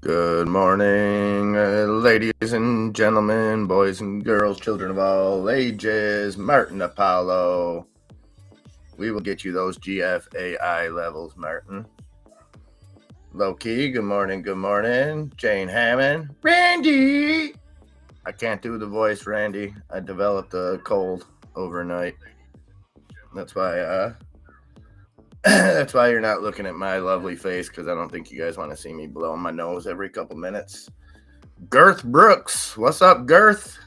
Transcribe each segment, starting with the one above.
Good morning, ladies and gentlemen, boys and girls, children of all ages. Martin Apollo. We will get you those GFAI levels, Martin. Low key, good morning, good morning. Jane Hammond. Randy! I can't do the voice, Randy. I developed a cold overnight. That's why that's why you're not looking at my lovely face, because I don't think you guys want to see me blowing my nose every couple minutes. Girth Brooks, what's up, Girth?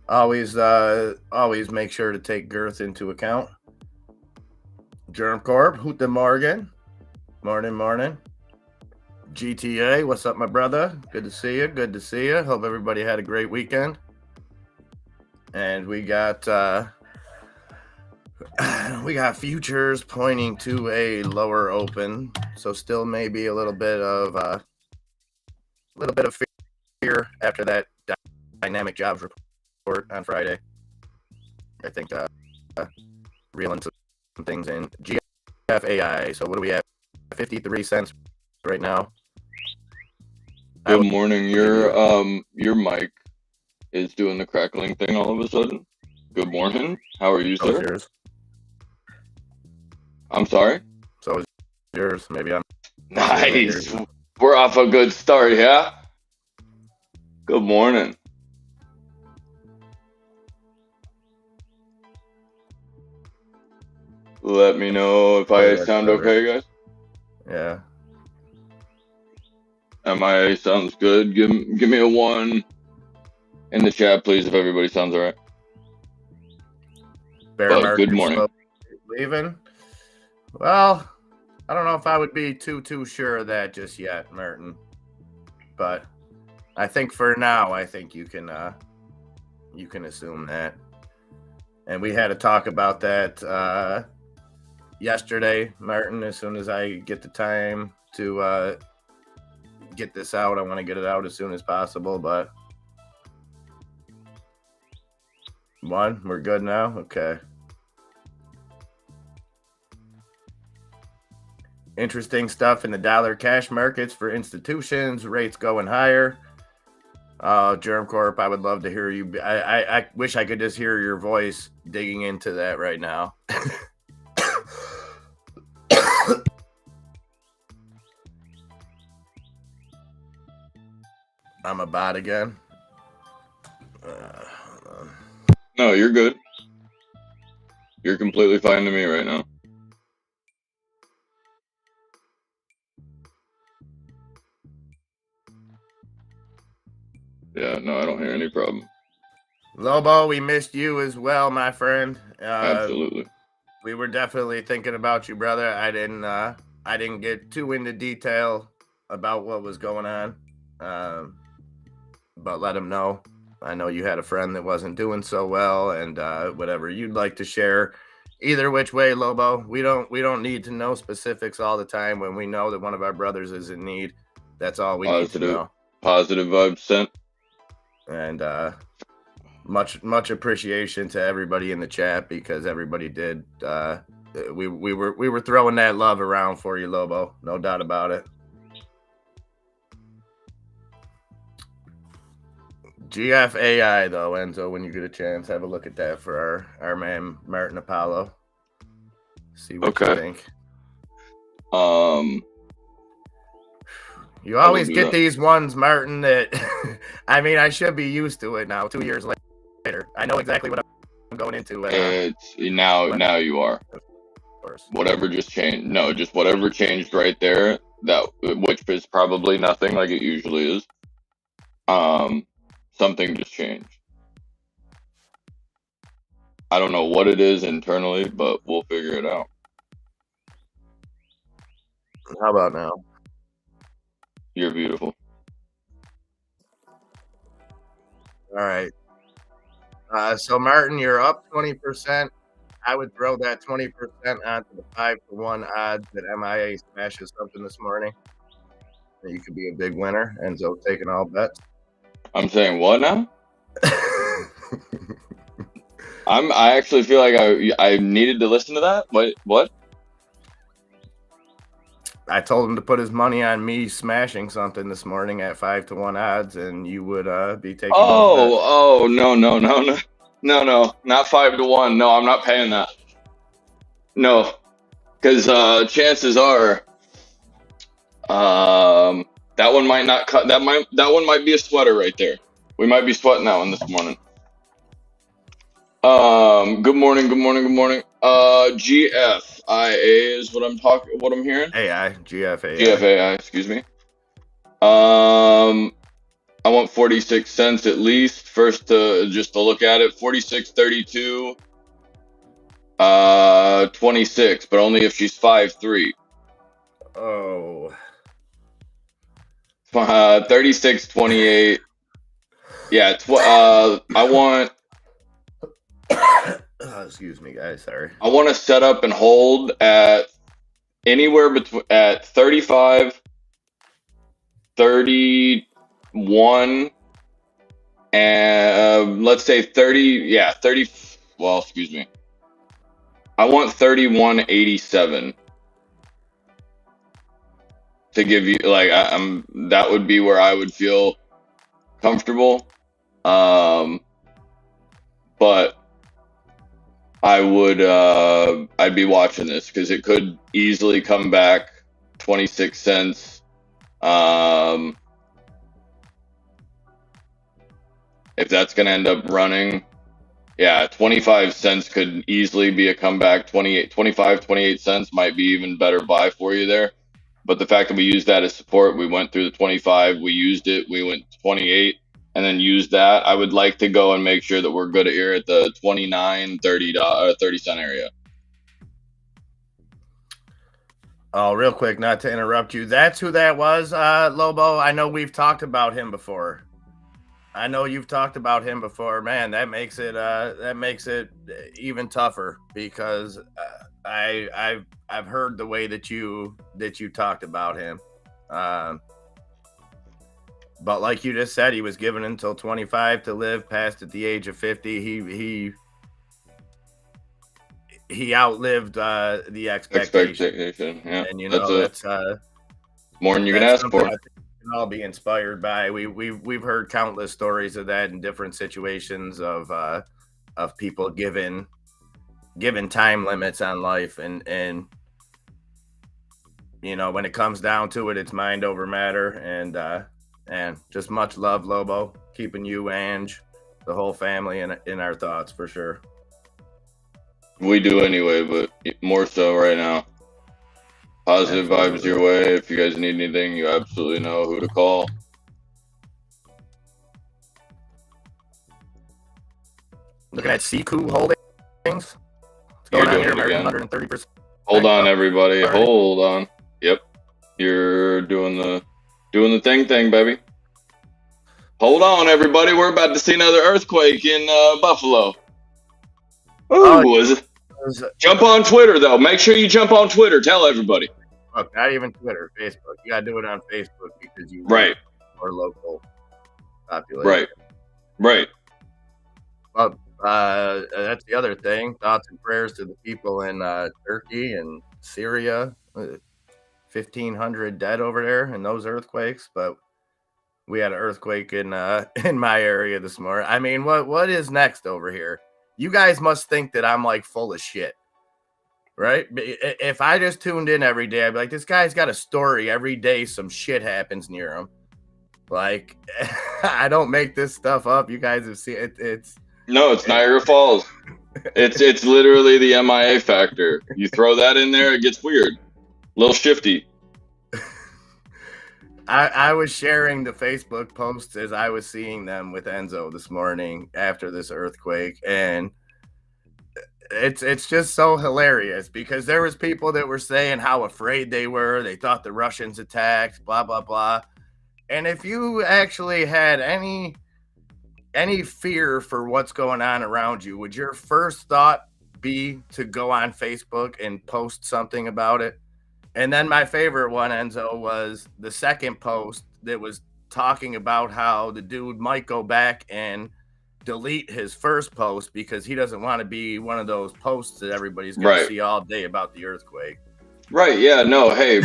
Always make sure to take Girth into account. Germ Corp, Guten Morgen. Morning. GTA, what's up, my brother? Good to see you. Hope everybody had a great weekend. And we got futures pointing to a lower open, so still maybe a little bit of fear after that dynamic jobs report on Friday. I think reeling some things in. GFAI. So what do we have? 53 cents right now. Good morning. Your mic is doing the crackling thing all of a sudden. Good morning. How are you, sir? Yours. I'm sorry? So is yours. Maybe I'm nice. We're off a good start, yeah? Good morning. Let me know if I sound okay, guys. Yeah. MIA sounds good. Give me a 1 in the chat, please, if everybody sounds all right. But good morning. Leaving. Well, I don't know if I would be too sure of that just yet, Merton. But I think for now, you can assume that. And we had to talk about that yesterday, Martin. As soon as I get the time to get this out, I want to get it out as soon as possible. But we're good now. Okay. Interesting stuff in the dollar cash markets for institutions. Rates going higher. Germ Corp, I would love to hear you. I wish I could just hear your voice digging into that right now. I'm a bot again. No, you're good. You're completely fine to me right now. Yeah, no, I don't hear any problem. Lobo, we missed you as well, my friend. Absolutely. We were definitely thinking about you, brother. I didn't get too into detail about what was going on, but let him know. I know you had a friend that wasn't doing so well, and whatever you'd like to share. Either which way, Lobo. We don't need to know specifics all the time when we know that one of our brothers is in need. That's all we need to know. Positive vibes sent. And much appreciation to everybody in the chat, because everybody did. We were throwing that love around for you, Lobo. No doubt about it. GFAI though, Enzo, when you get a chance, have a look at that for our man Martin Apollo. See what you think. You always get these ones, Martin, that I mean, I should be used to it now. 2 years later, I know exactly what I'm going into. It's now you are. Whatever just changed. No, just whatever changed right there. Which is probably nothing, like it usually is. Something just changed. I don't know what it is internally, but we'll figure it out. How about now? You're beautiful. All right. So Martin, you're up 20%. I would throw that 20% onto the 5-1 odds that MIA smashes something this morning. You could be a big winner. Enzo taking all bets. I'm saying what now? I actually feel like I needed to listen to that. What? I told him to put his money on me smashing something this morning at 5-1 odds, and you would be taking those bets. Oh, no, not 5-1. No, I'm not paying that. No, because chances are, that one might not cut. That one might be a sweater right there. We might be sweating that one this morning. Good morning. GFIA is what I'm hearing. GFAI. GFAI, excuse me. I want 46 cents at least. First, just to look at it, 46.32. 26, but only if she's 5'3". Oh. 36.28. Yeah, I want. Excuse me, guys. Sorry. I want to set up and hold at anywhere between at 35, 31, and let's say 30. Yeah, 30. Well, excuse me. I want 31.87 to give you that would be where I would feel comfortable. But I would I'd be watching this because it could easily come back 26 cents. If that's going to end up running, yeah, 25 cents could easily be a comeback. 28 cents might be even better buy for you there. But the fact that we used that as support, we went through the 25, we used it, we went 28, and then used that. I would like to go and make sure that we're good here at the 29, 30 cent area. Oh, real quick, not to interrupt you. That's who that was, Lobo. I know we've talked about him before. I know you've talked about him before. Man, that makes it even tougher because I've heard the way that you talked about him. But like you just said, he was given until 25 to live past at the age of 50. He outlived the expectation. Yeah. And that's more than you can ask for. I think we can all be inspired by. We've heard countless stories of that in different situations of people given time limits on life, and when it comes down to it, it's mind over matter. And just much love, Lobo, keeping you, Ange, the whole family in our thoughts for sure. We do anyway, but more so right now. Positive vibes your way. If you guys need anything, you absolutely know who to call. Looking at Siku Holdings. It's going on here, 130%. Hold on, everybody. Hold on. Yep. You're doing the thing, baby. Hold on, everybody. We're about to see another earthquake in Buffalo. Jump on Twitter, though. Make sure you jump on Twitter. Tell everybody. Look, not even Twitter, Facebook. You got to do it on Facebook because you are local population. Right. Well, that's the other thing. Thoughts and prayers to the people in Turkey and Syria. 1,500 dead over there in those earthquakes, but we had an earthquake in my area this morning. I mean, what is next over here? You guys must think that I'm like full of shit, right? If I just tuned in every day, I'd be like, this guy's got a story every day. Some shit happens near him. Like, I don't make this stuff up. You guys have seen it. It's Niagara Falls. It's literally the MIA factor. You throw that in there, it gets weird. A little shifty. I was sharing the Facebook posts as I was seeing them with Enzo this morning after this earthquake, and it's just so hilarious because there was people that were saying how afraid they were. They thought the Russians attacked, blah, blah, blah. And if you actually had any fear for what's going on around you, would your first thought be to go on Facebook and post something about it? And then my favorite one, Enzo, was the second post that was talking about how the dude might go back and delete his first post because he doesn't want to be one of those posts that everybody's going to see all day about the earthquake. Right, yeah, no, hey,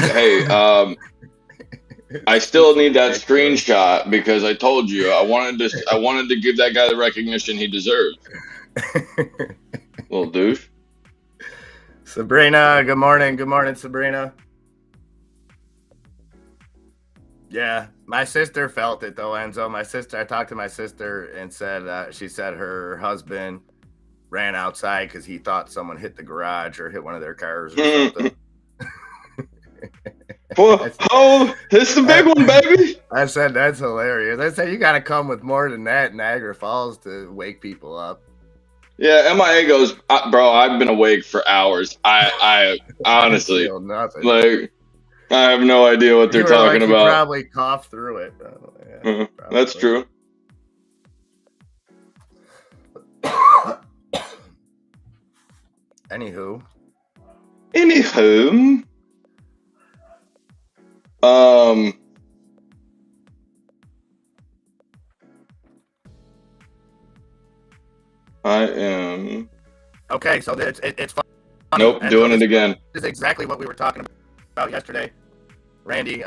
I still need that screenshot because I told you I wanted to give that guy the recognition he deserves. Little douche. Sabrina, good morning. Good morning, Sabrina. Yeah, my sister felt it though, Enzo. I talked to my sister and said she said her husband ran outside because he thought someone hit the garage or hit one of their cars or something. Oh, it's the big one, baby. I said that's hilarious. I said you got to come with more than that in Niagara Falls to wake people up. Yeah, MIA goes, bro. I've been awake for hours. I honestly, feel nothing. like, I have no idea what they're talking like about. You probably coughed through it. Yeah, that's true. Anywho, I am. Okay, so it's fun. Nope, and doing it again. This is exactly what we were talking about yesterday, Randy.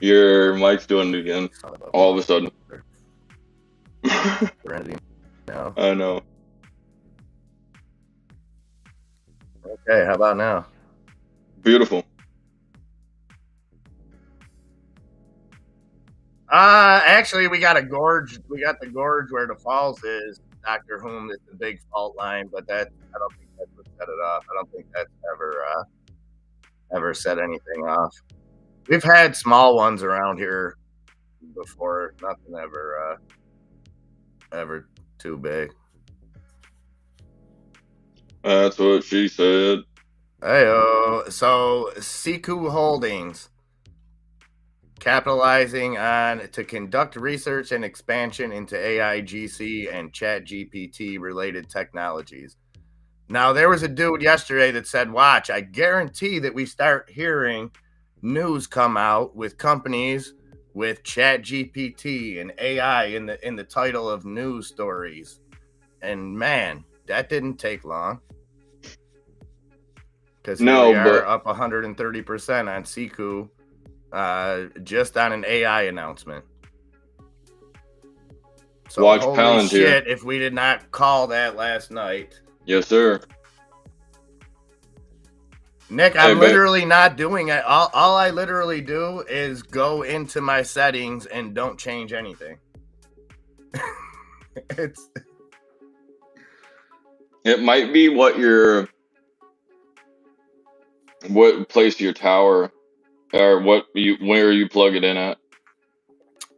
Your mic's doing it again. All of a sudden. Randy, no. I know. Okay, how about now? Beautiful. Actually, we got a gorge. We got the gorge where the falls is. Dr. Whom is the big fault line, but I don't think that's what set it off. I don't think that's ever set anything off. We've had small ones around here before. Nothing ever too big. That's what she said. Hey, so Siku Holdings capitalizing on to conduct research and expansion into AI, GC, and Chat GPT related technologies. Now, there was a dude yesterday that said, watch, I guarantee that we start hearing news come out with companies with Chat GPT and AI in the title of news stories. And man, that didn't take long. Because we are up 130% on Siku. Just on an AI announcement. So watch holy Palantir. Shit, if we did not call that last night. Yes, sir. Nick, I'm literally not doing it. All I literally do is go into my settings and don't change anything. It might be what place your tower or where you plug it in at.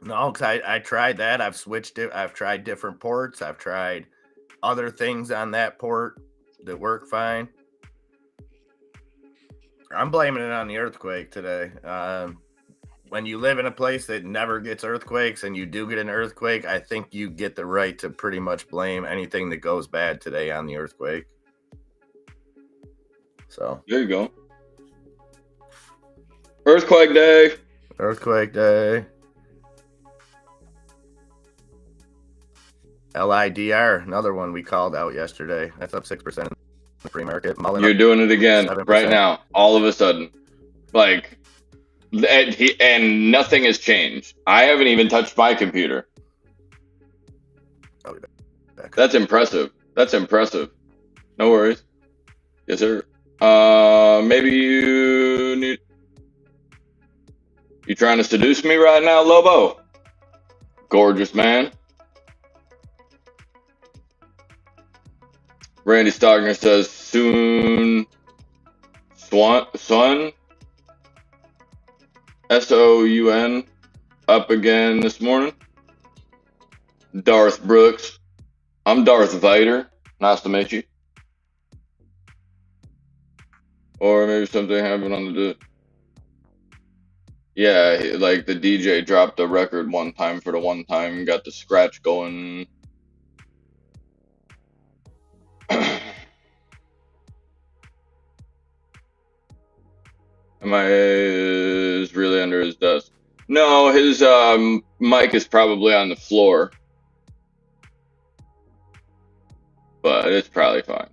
No, because I tried that. I've switched it. I've tried different ports. I've tried other things on that port that work fine. I'm blaming it on the earthquake today. When you live in a place that never gets earthquakes and you do get an earthquake, I think you get the right to pretty much blame anything that goes bad today on the earthquake. So there you go. Earthquake day. Earthquake day. LIDR, another one we called out yesterday. That's up 6% in the pre-market. You're doing it again 7%. Right now, all of a sudden. Like, and nothing has changed. I haven't even touched my computer. I'll be back. That's impressive. That's impressive. No worries. Yes, sir. Maybe you trying to seduce me right now, Lobo? Gorgeous man. Randy Stogner says soon. Son. SOUN up again this morning. Darth Brooks. I'm Darth Vader. Nice to meet you. Or maybe something happened on the. Yeah, like the DJ dropped a record one time for the one time, got the scratch going. MIA is really under his desk. No, his mic is probably on the floor. But it's probably fine.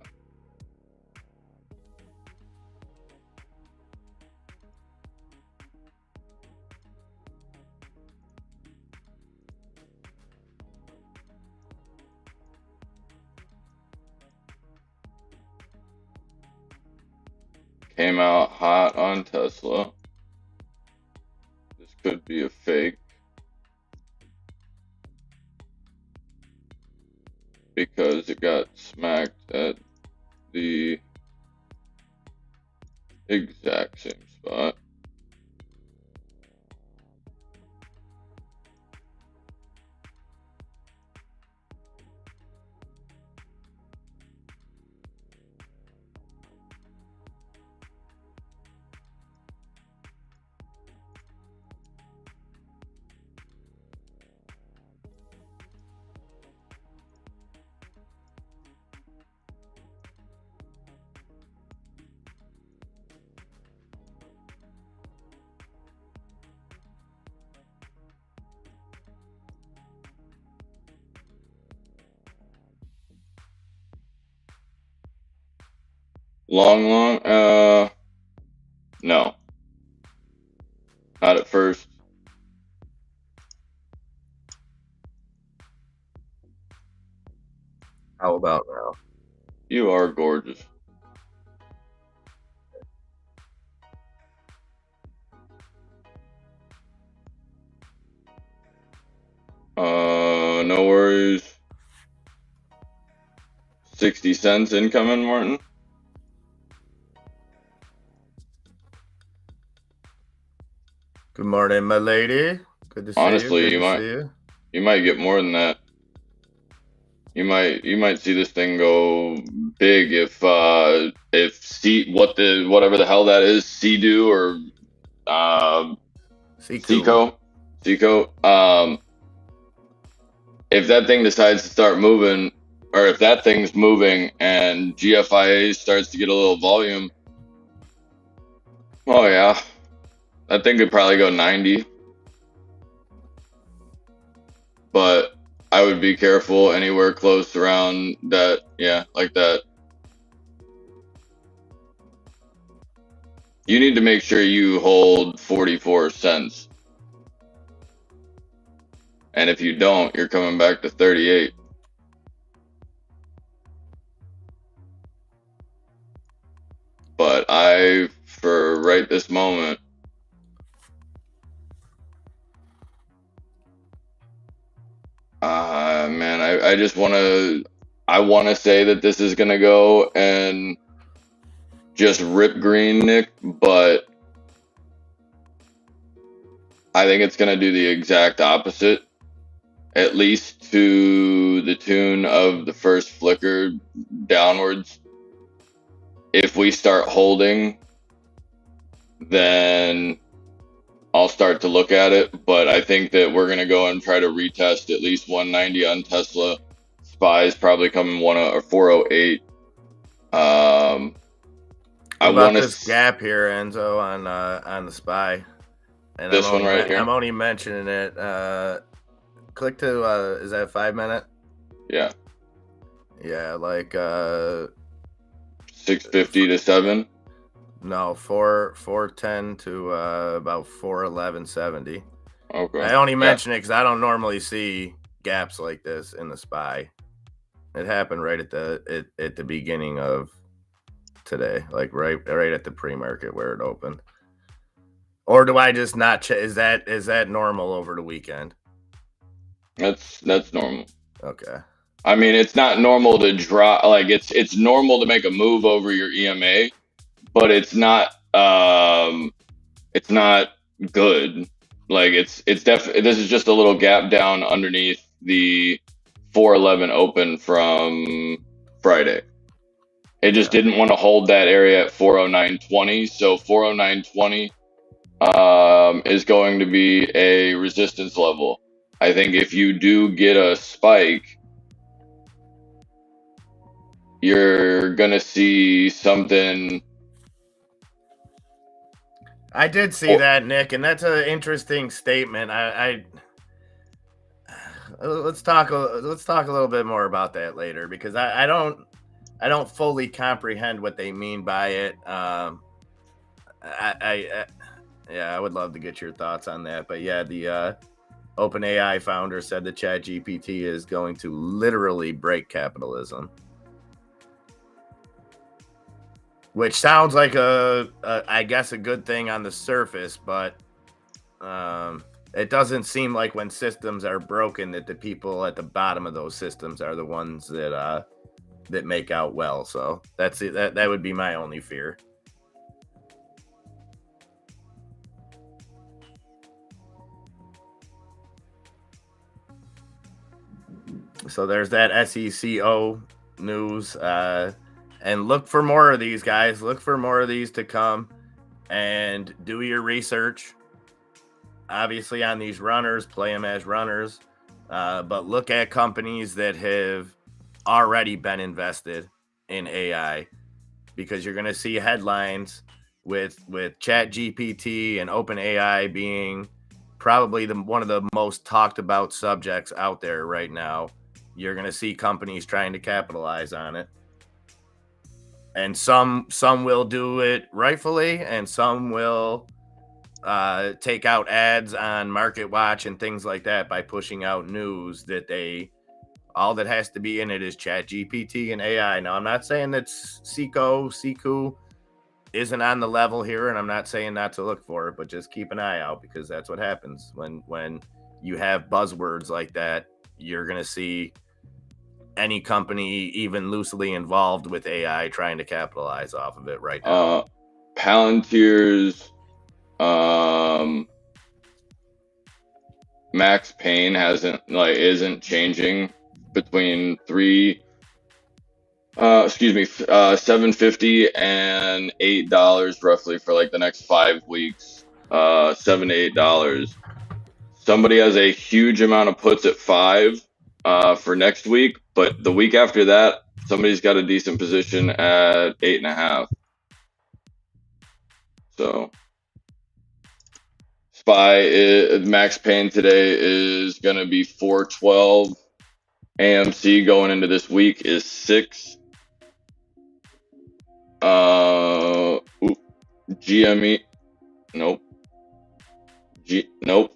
came out hot on Tesla. This could be a fake because it got smacked at the exact same spot. Long, no, not at first. How about now? You are gorgeous. No worries. 60 cents incoming, Martin. Good morning, my lady. Good to see Honestly, you. Good you to might see you. you might get more than that. You might see this thing go big if whatever the hell that is, Sea-Doo or Seco. Seco. If that thing decides to start moving, or if that thing's moving and GFIA starts to get a little volume, oh yeah, that thing could probably go 90. But I would be careful anywhere close around that, yeah, like that. You need to make sure you hold 44 cents. And if you don't, you're coming back to 38. But for right this moment, man, I just want to say that this is going to go and just rip green, Nick, but I think it's going to do the exact opposite, at least to the tune of the first flicker downwards. If we start holding, then I'll start to look at it, but I think that we're going to go and try to retest at least 190 on Tesla. SPY is probably coming 408. What about this gap here, Enzo, on the SPY? And this one right here. I'm only mentioning it. Click to is that 5 minute? Yeah. Yeah, like 650 to 7. No, 410 to about 411.70. Okay. I only mention it because I don't normally see gaps like this in the SPY. It happened right at the beginning of today, like right at the pre-market where it opened. Or do I just not check? Is that normal over the weekend? That's normal. Okay. I mean, it's not normal to drop. Like it's normal to make a move over your EMA, but it's not good. Like it's definitely, this is just a little gap down underneath the 411 open from Friday. It just didn't want to hold that area at 409.20. So 409.20 is going to be a resistance level. I think if you do get a spike, you're gonna see something. I did see that, Nick, and that's an interesting statement. Let's talk a little bit more about that later, because I don't fully comprehend what they mean by it. I would love to get your thoughts on that. But yeah, the OpenAI founder said that ChatGPT is going to literally break capitalism. which sounds like I guess a good thing on the surface, but it doesn't seem like when systems are broken that the people at the bottom of those systems are the ones that make out well. So that's it. That would be my only fear. So there's that SECO news. And look for more of these, guys. Look for more of these to come. And do your research. Obviously, on these runners, play them as runners. But look at companies that have already been invested in AI, because you're going to see headlines with ChatGPT and OpenAI being probably one of the most talked about subjects out there right now. You're going to see companies trying to capitalize on it, and some will do it rightfully, and some will take out ads on MarketWatch and things like that by pushing out news that all that has to be in it is ChatGPT and AI. Now, I'm not saying that Seku isn't on the level here, and I'm not saying not to look for it, but just keep an eye out, because that's what happens when you have buzzwords like that. You're going to see any company even loosely involved with AI trying to capitalize off of it right now. Palantir's Max Payne isn't changing between $7.50 and $8 roughly for like the next 5 weeks. $7 to $8. Somebody has a huge amount of puts at 5 for next week, but the week after that, somebody's got a decent position at 8.5. So Max Payne today is going to be 412. AMC going into this week is 6. GME, nope. Nope.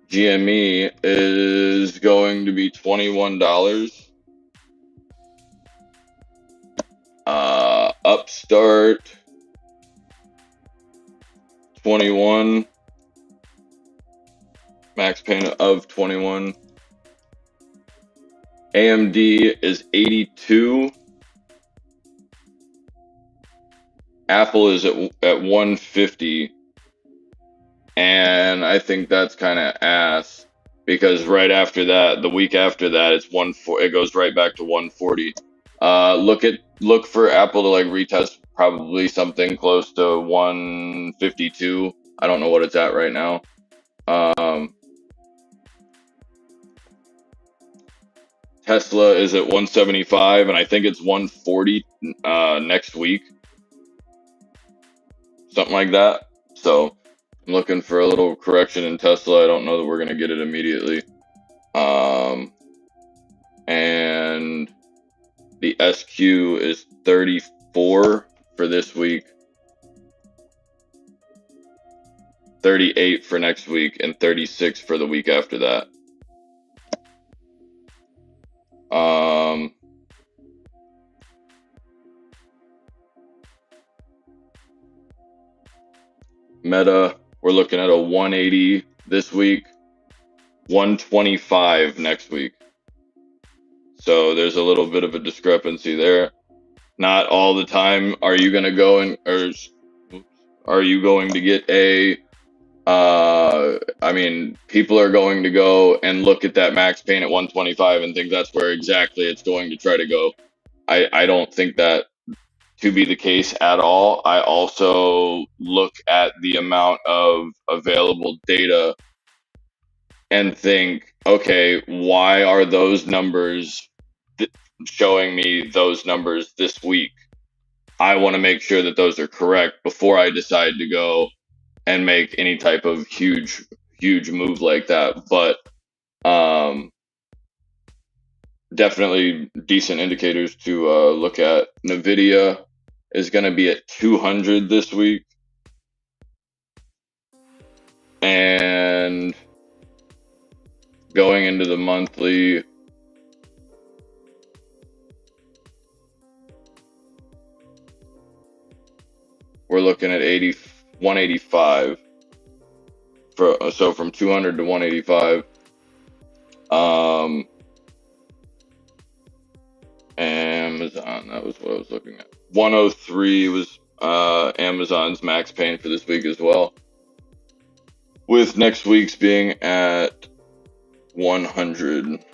GME is going to be $21. Upstart 21. Max Payne of 21. AMD is 82. Apple is at 150. And I think that's kind of ass, because right after that, the week after that, it goes right back to 140. Look for Apple to like retest probably something close to 152. I don't know what it's at right now. Tesla is at 175, and I think it's 140 next week, something like that. So I'm looking for a little correction in Tesla. I don't know that we're going to get it immediately. And the SQ is 34 for this week, 38 for next week, and 36 for the week after that. Meta, we're looking at a 180 this week, 125 next week. So there's a little bit of a discrepancy there. Not all the time are you going to go are you going to get people are going to go and look at that Max Payne at 125 and think that's where exactly it's going to try to go. I don't think that to be the case at all. I also look at the amount of available data and think, okay, why are those numbers showing me those numbers this week? I want to make sure that those are correct before I decide to go and make any type of huge move like that. But definitely decent indicators to look at. NVIDIA is going to be at 200 this week. And going into the monthly, we're looking at 185. So from 200 to 185. Amazon, that was what I was looking at. 103 was Amazon's max pain for this week as well, with next week's being at 100.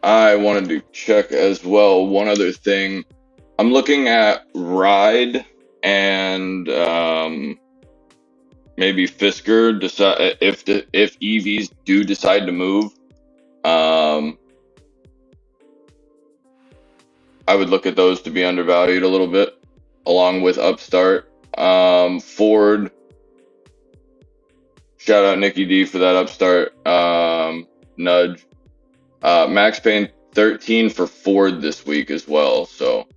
I wanted to check as well one other thing. I'm looking at Ride and maybe Fisker decide if EVs do decide to move. I would look at those to be undervalued a little bit, along with Upstart. Ford. Shout out Nikki D for that Upstart nudge. Max Payne 13 for Ford this week as well. So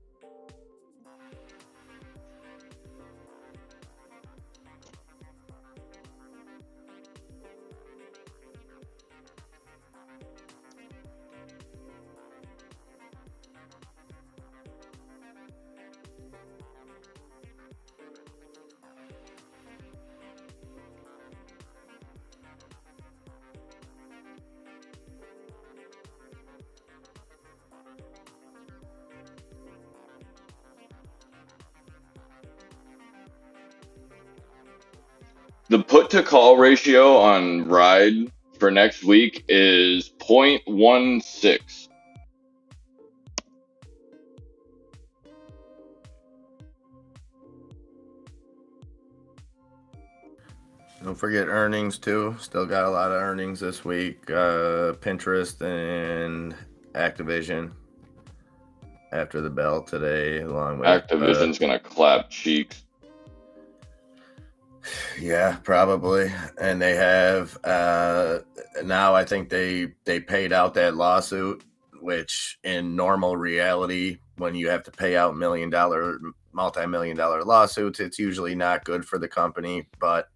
the put to call ratio on Ride for next week is 0.16. Don't forget earnings too. Still got a lot of earnings this week. Pinterest and Activision after the bell today, along with Activision's gonna clap cheeks. Yeah, probably. And they have now I think they paid out that lawsuit, which in normal reality, when you have to pay out multi-million-dollar lawsuits, it's usually not good for the company, but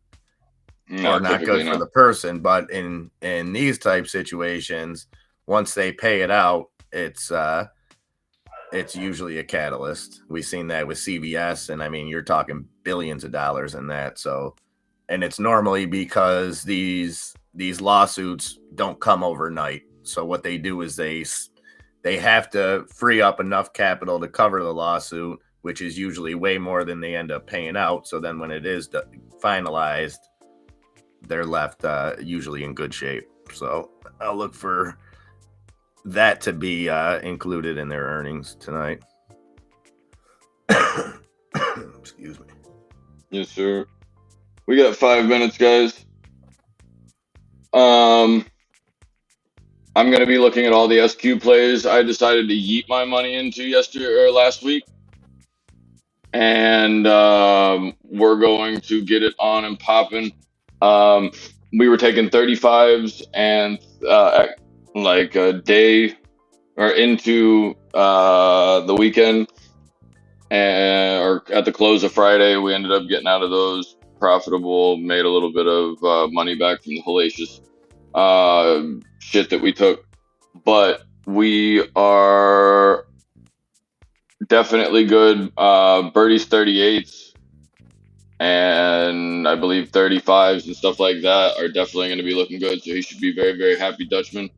or not good for the person. But in these type situations, once they pay it out, it's usually a catalyst. We've seen that with CVS, and I mean, you're talking billions of dollars in that. So, and it's normally because these lawsuits don't come overnight. So what they do is they have to free up enough capital to cover the lawsuit, which is usually way more than they end up paying out. So then when it is finalized, they're left usually in good shape. So I'll look for that to be included in their earnings tonight. Excuse me. Yes, sir. We got 5 minutes, guys. I'm going to be looking at all the SQ plays I decided to yeet my money into last week. And we're going to get it on and popping. We were taking 35s and like a day or into the weekend, or at the close of Friday, we ended up getting out of those profitable, made a little bit of money back from the hellacious shit that we took. But we are definitely good. Birdie's 38s and I believe 35s and stuff like that are definitely going to be looking good. So he should be very, very happy, Dutchman.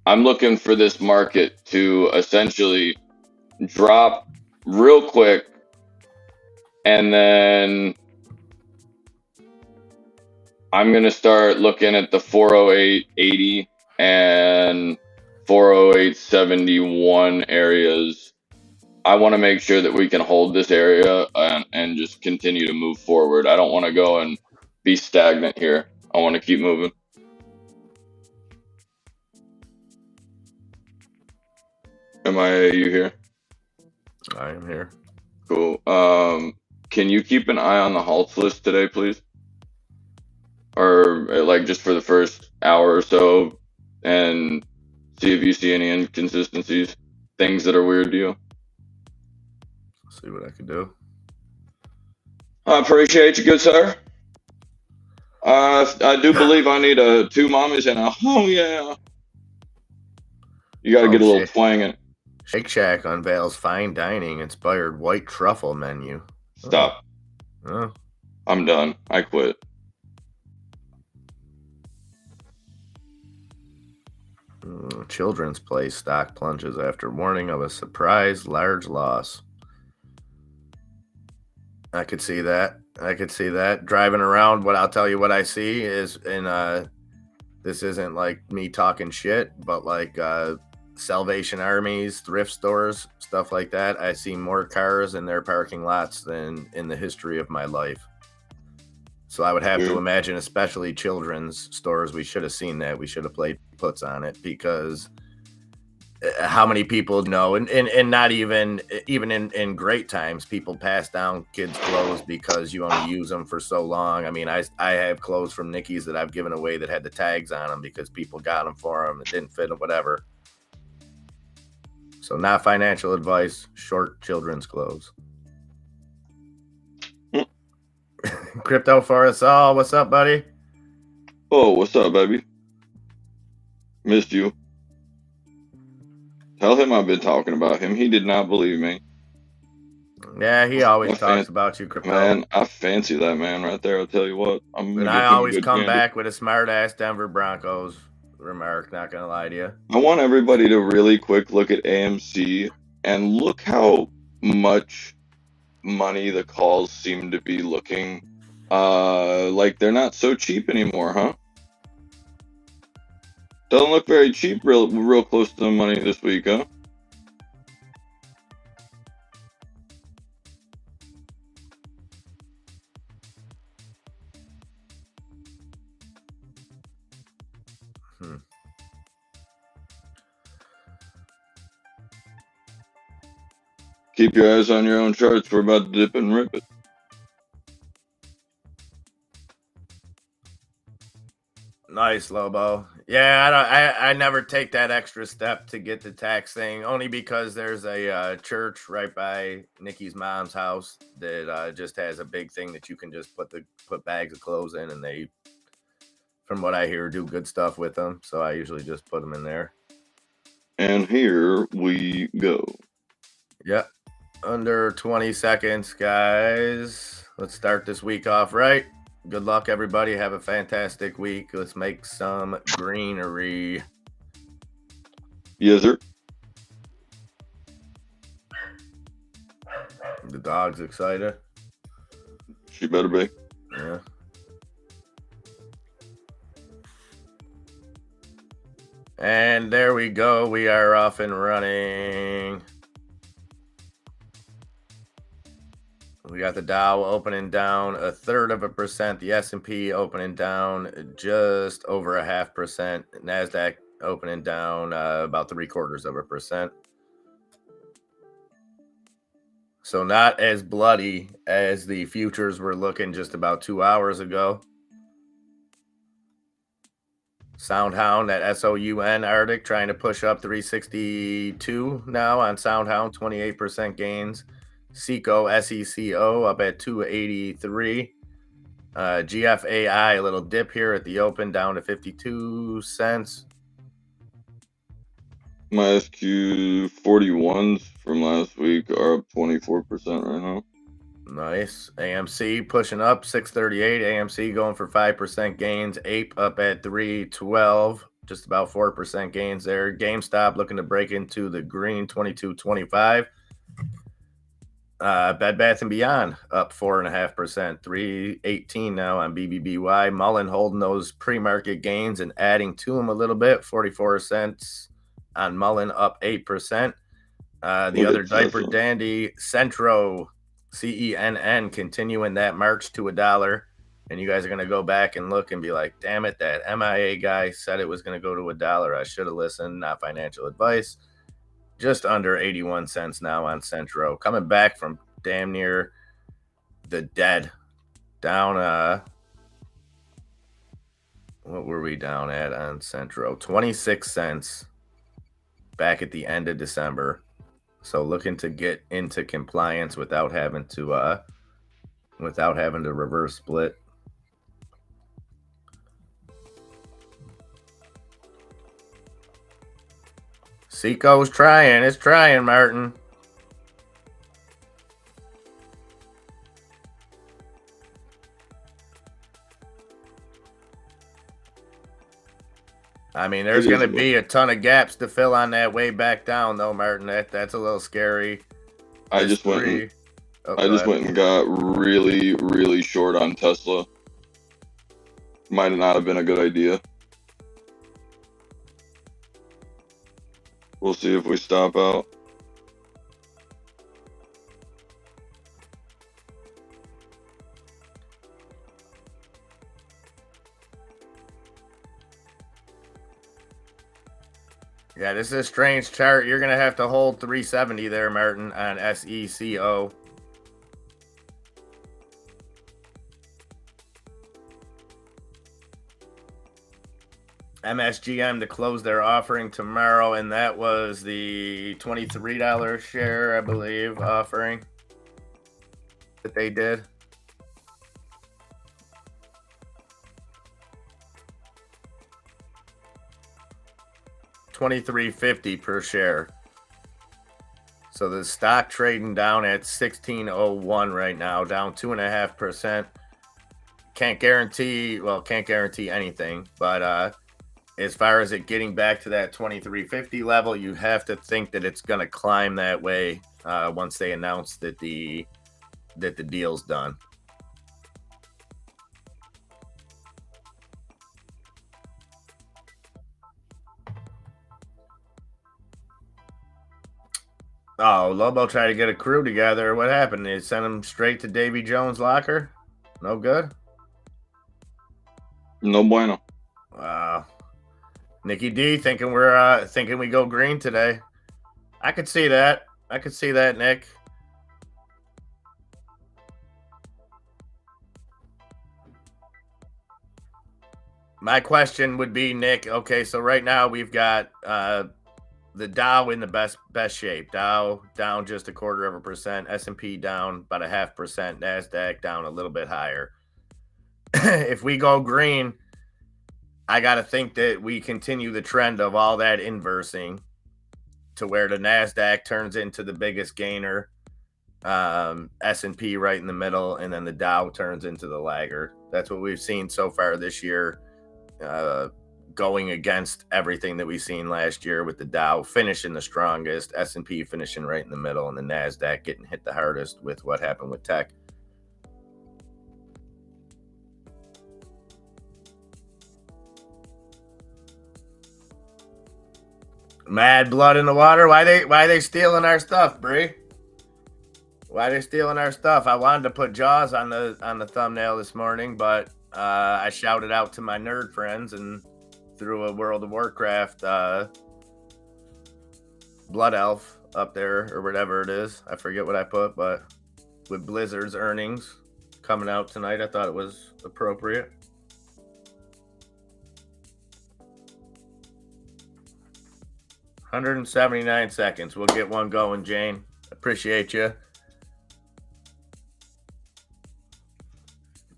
I'm looking for this market to essentially drop real quick, and then I'm going to start looking at the 408.80 and 408.71 areas. I want to make sure that we can hold this area and just continue to move forward. I don't want to go and be stagnant here. I want to keep moving. You here? I am here. Cool. Can you keep an eye on the halts list today, please? Or like just for the first hour or so, and see if you see any inconsistencies, things that are weird to you. See what I can do. I appreciate you, good sir. I do believe I need 2 mommies and a oh yeah. You got to get a little twang in it. Shake Shack unveils fine dining inspired white truffle menu. Stop. Oh. I'm done. I quit. Children's Place stock plunges after warning of a surprise large loss. I could see that. Driving around, what I'll tell you what I see is this isn't like me talking shit, but like Salvation Armies, thrift stores, stuff like that. I see more cars in their parking lots than in the history of my life. So I would have to imagine, especially children's stores, we should have seen that. We should have played puts on it, because how many people know, and not even in great times, people pass down kids' clothes because you only use them for so long. I mean, I have clothes from Nicky's that I've given away that had the tags on them because people got them for them. It didn't fit them, whatever. So not financial advice, short children's clothes. Crypto for us all. What's up, buddy? Oh, what's up, baby? Missed you. Tell him I've been talking about him. He did not believe me. Yeah, he always talks about you, Crypto. Man, I fancy that man right there. I'll tell you what. And I always come back with a smart-ass Denver Broncos remark, not going to lie to you. I want everybody to really quick look at AMC and look how much money the calls seem to be looking like they're not so cheap anymore, huh? Doesn't look very cheap, real close to the money this week, huh? Keep your eyes on your own charts. We're about to dip and rip it. Nice, Lobo. Yeah, I never take that extra step to get the tax thing, only because there's a church right by Nikki's mom's house that just has a big thing that you can just put bags of clothes in, and they, from what I hear, do good stuff with them. So I usually just put them in there. And here we go. Yep. Under 20 seconds, guys. Let's start this week off right. Good luck, everybody. Have a fantastic week. Let's make some greenery. Yes, sir. The dog's excited. She better be. Yeah. And there we go. We are off and running. We got the Dow opening down 1/3%. The S&P opening down just over 0.5%. NASDAQ opening down about 0.75%. So not as bloody as the futures were looking just about 2 hours ago. Soundhound, that SOUN Arctic, trying to push up 362 now on Soundhound, 28% gains. Seco, SECO, up at 283. GFAI, a little dip here at the open, down to 52 cents. My SQ41s from last week are up 24% right now. Nice. AMC pushing up 638. AMC going for 5% gains. Ape up at 312, just about 4% gains there. GameStop looking to break into the green, 22.25. Bed Bath & Beyond up 4.5%, 318 now on BBBY. Mullen holding those pre-market gains and adding to them a little bit, 44 cents on Mullen, up 8%. The other diaper dandy, Centro, CENN, continuing that march to $1. And you guys are going to go back and look and be like, damn it, that MIA guy said it was going to go to $1. I should have listened. Not financial advice. Just under 81 cents now on Centro. Coming back from damn near the dead. Down, what were we down at on Centro? 26 cents back at the end of December. So looking to get into compliance without having to reverse split. Seco's trying. It's trying, Martin. I mean, there's going to be a ton of gaps to fill on that way back down, though, Martin. That's a little scary. I just went and got really, really short on Tesla. Might not have been a good idea. We'll see if we stop out. Yeah, this is a strange chart. You're going to have to hold 370 there, Martin, on SECO. MSGM to close their offering tomorrow, and that was the $23 share, I believe, offering that they did. $23.50 per share. So the stock trading down at 16.01 right now, down 2.5%. Can't guarantee anything, but as far as it getting back to that 23.50 level, you have to think that it's going to climb that way once they announce that the deal's done. Oh, Lobo tried to get a crew together. What happened? They sent him straight to Davy Jones' locker? No good? No bueno. Wow. Nikki D thinking we go green today. I could see that. Nick. My question would be, Nick, okay, so right now we've got the Dow in the best shape. Dow down just 0.25%, S&P down about 0.5%, NASDAQ down a little bit higher. If we go green, I got to think that we continue the trend of all that inversing to where the NASDAQ turns into the biggest gainer, S&P right in the middle, and then the Dow turns into the laggard. That's what we've seen so far this year, going against everything that we've seen last year, with the Dow finishing the strongest, S&P finishing right in the middle, and the NASDAQ getting hit the hardest with what happened with tech. Mad blood in the water. Why they stealing our stuff, Bree? Why they stealing our stuff? I wanted to put Jaws on the thumbnail this morning, but I shouted out to my nerd friends and threw a World of Warcraft Blood Elf up there, or whatever it is. I forget what I put, but with Blizzard's earnings coming out tonight, I thought it was appropriate. $179 seconds. We'll get one going, Jane. Appreciate you.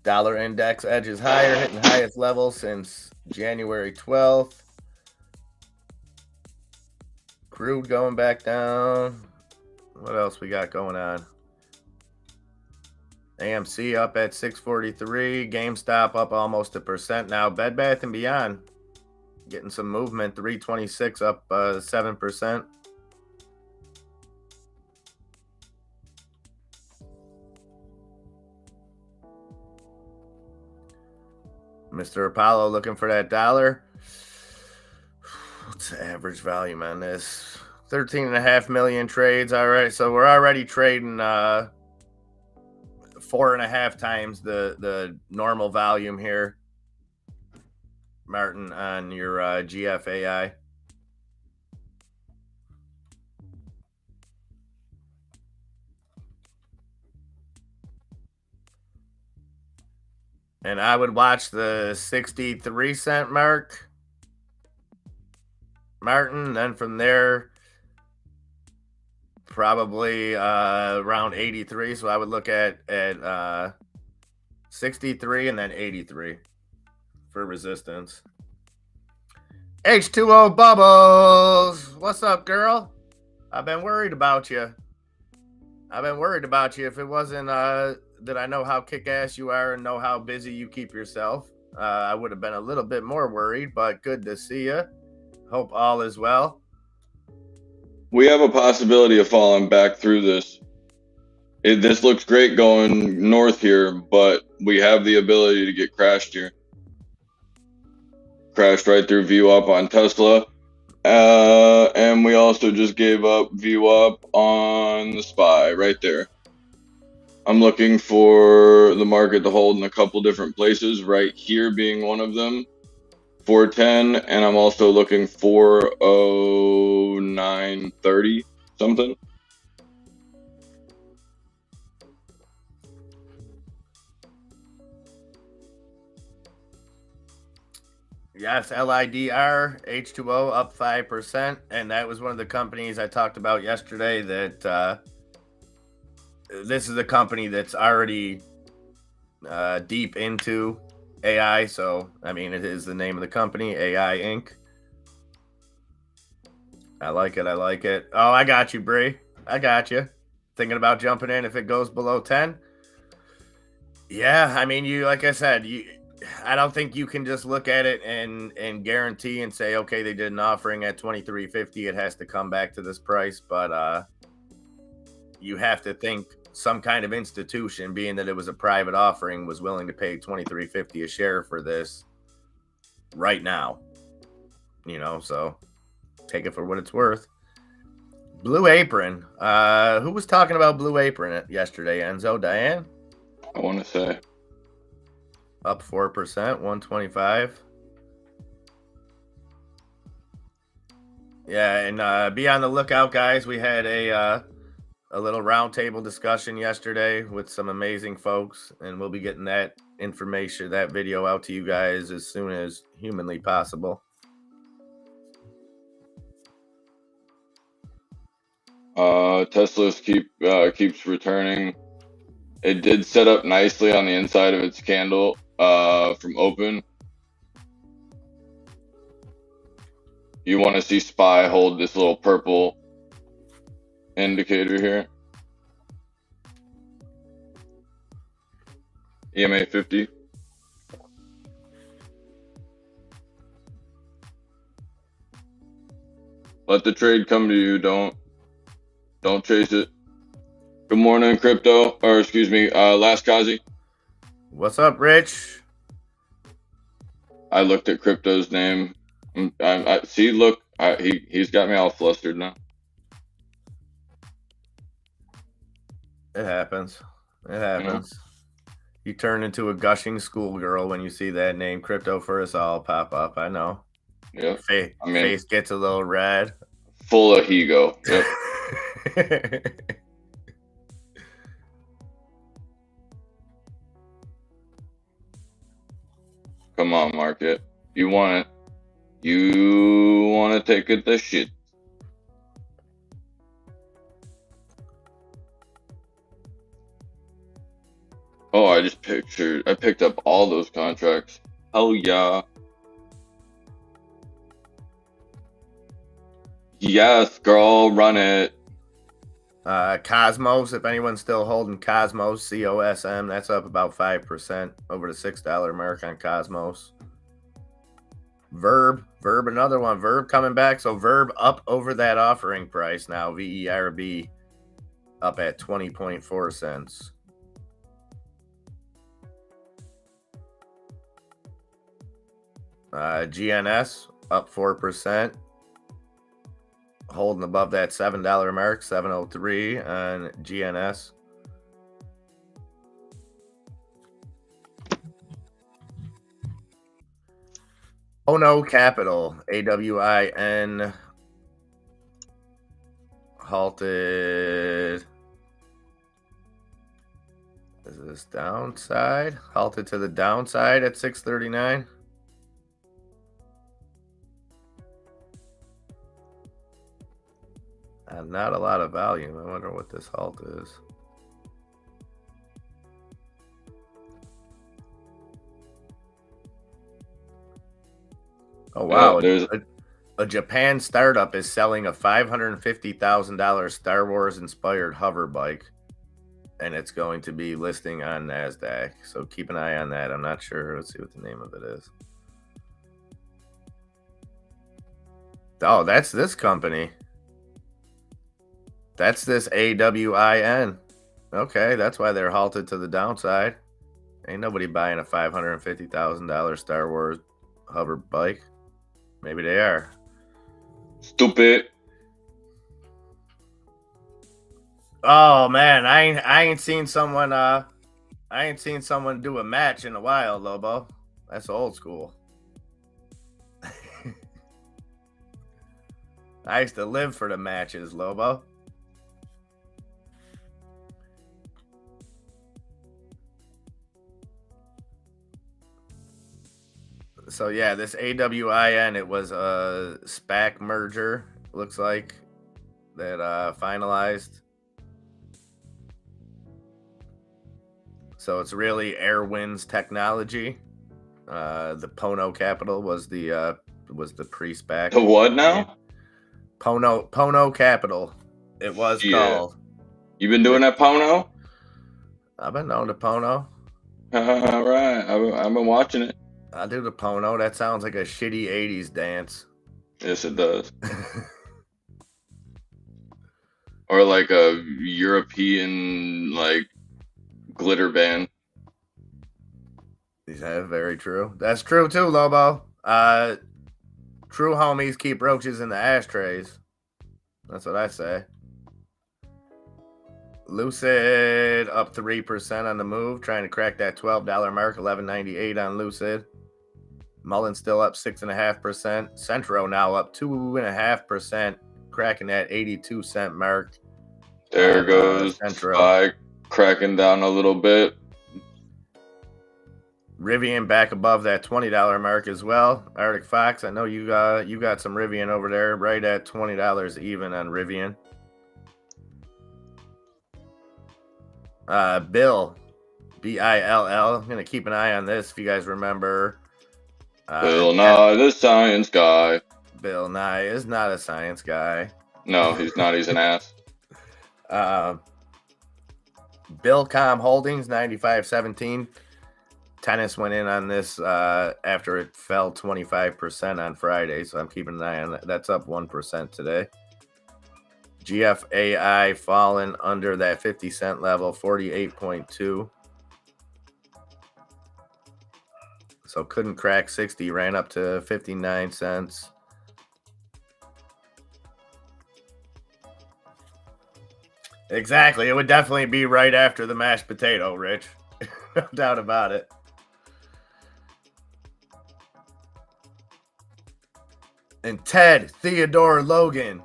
Dollar index edges higher, hitting highest level since January 12th. Crude going back down. What else we got going on? AMC up at 643. GameStop up almost 1% now. Bed Bath & Beyond getting some movement. 326 up 7%. Mr. Apollo looking for that dollar. What's the average volume on this? 13.5 million trades. All right, so we're already trading 4.5 times the normal volume here, Martin, on your GFAI. And I would watch the 63-cent mark, Martin. Then from there, probably around 83. So I would look at 63 and then 83 for resistance. H2O Bubbles. What's up, girl? I've been worried about you. If it wasn't that I know how kick-ass you are and know how busy you keep yourself, I would have been a little bit more worried, but good to see you. Hope all is well. We have a possibility of falling back through this. This looks great going north here, but we have the ability to get crashed here. Crashed right through view up on Tesla. And we also just gave up view up on the SPY right there. I'm looking for the market to hold in a couple different places, right here being one of them. 410, and I'm also looking for 0930 something. Yes, LIDR, H2O up 5%. And that was one of the companies I talked about yesterday that this is a company that's already deep into AI. So, I mean, it is the name of the company, AI Inc. I like it. Oh, I got you, Bree. I got you. Thinking about jumping in if it goes below 10? Yeah, I mean, like I said, I don't think you can just look at it and guarantee and say, okay, they did an offering at $23.50. It has to come back to this price. But you have to think some kind of institution, being that it was a private offering, was willing to pay $23.50 a share for this right now. So take it for what it's worth. Blue Apron. Who was talking about Blue Apron yesterday, Enzo? Diane? I want to say. Up 4%, 125. Yeah, and be on the lookout, guys. We had a little roundtable discussion yesterday with some amazing folks, and we'll be getting that information, that video out to you guys as soon as humanly possible. Tesla's keeps returning. It did set up nicely on the inside of its candle from open. You want to see SPY hold this little purple indicator here. EMA 50. Let the trade come to you. Don't chase it. Good morning, crypto, or excuse me, Last Kazi. What's up, Rich? I looked at crypto's name. I see. Look, he's got me all flustered now. It happens. You turn into a gushing schoolgirl when you see that name, Crypto for Us All, pop up. I know. Yeah. Face gets a little red. Full of ego. Yep. Come on, market. You want it. You want to take it the shit. Oh, I picked up all those contracts. Hell yeah. Yes, girl, run it. Cosmos, if anyone's still holding Cosmos, COSM, that's up about 5% over the $6 mark on Cosmos. Verb, another one. Verb coming back. So Verb up over that offering price now. VERB up at 20.4 cents. GNS up 4%. Holding above that $7 mark, 703 on GNS. Oh no, Capital, AWIN, halted. Is this downside? Halted to the downside at 639. Not a lot of volume. I wonder what this halt is. Oh wow! Yeah, A Japan startup is selling a $550,000 Star Wars inspired hover bike, and it's going to be listing on NASDAQ. So keep an eye on that. I'm not sure. Let's see what the name of it is. Oh, that's this company. That's this AWIN. Okay, that's why they're halted to the downside. Ain't nobody buying a $550,000 Star Wars hover bike. Maybe they are. Stupid. Oh man, I ain't seen someone do a match in a while, Lobo. That's old school. I used to live for the matches, Lobo. So yeah, this AWIN, it was a SPAC merger, looks like, that finalized. So it's really Airwinds Technology. The Pono Capital was the pre-SPAC. The what now? Pono Capital. It was called. You been doing that Pono? I've been known to Pono. All right, I've been watching it. I do the Pono. That sounds like a shitty 80s dance. Yes, it does. Or like a European like glitter band. Yeah, very true. That's true too, Lobo. True homies keep roaches in the ashtrays. That's what I say. Lucid up 3% on the move, trying to crack that $12 mark, $11.98 on Lucid. Mullen still up 6.5%. Centro now up 2.5%, cracking that 82-cent mark. There goes SPY cracking down a little bit. Rivian back above that $20 mark as well. Arctic Fox, I know you got some Rivian over there, right at $20 even on Rivian. Bill, BILL. I'm gonna keep an eye on this if you guys remember. Bill Nye, the science guy. Bill Nye is not a science guy. No, he's not. He's an ass. Billcom Holdings 95.17. Tennis went in on this after it fell 25% on Friday, so I'm keeping an eye on that. That's up 1% today. GFAI fallen under that 50-cent level, 48.2. So couldn't crack 60, ran up to 59 cents. Exactly. It would definitely be right after the mashed potato, Rich. No doubt about it. And Ted Theodore Logan.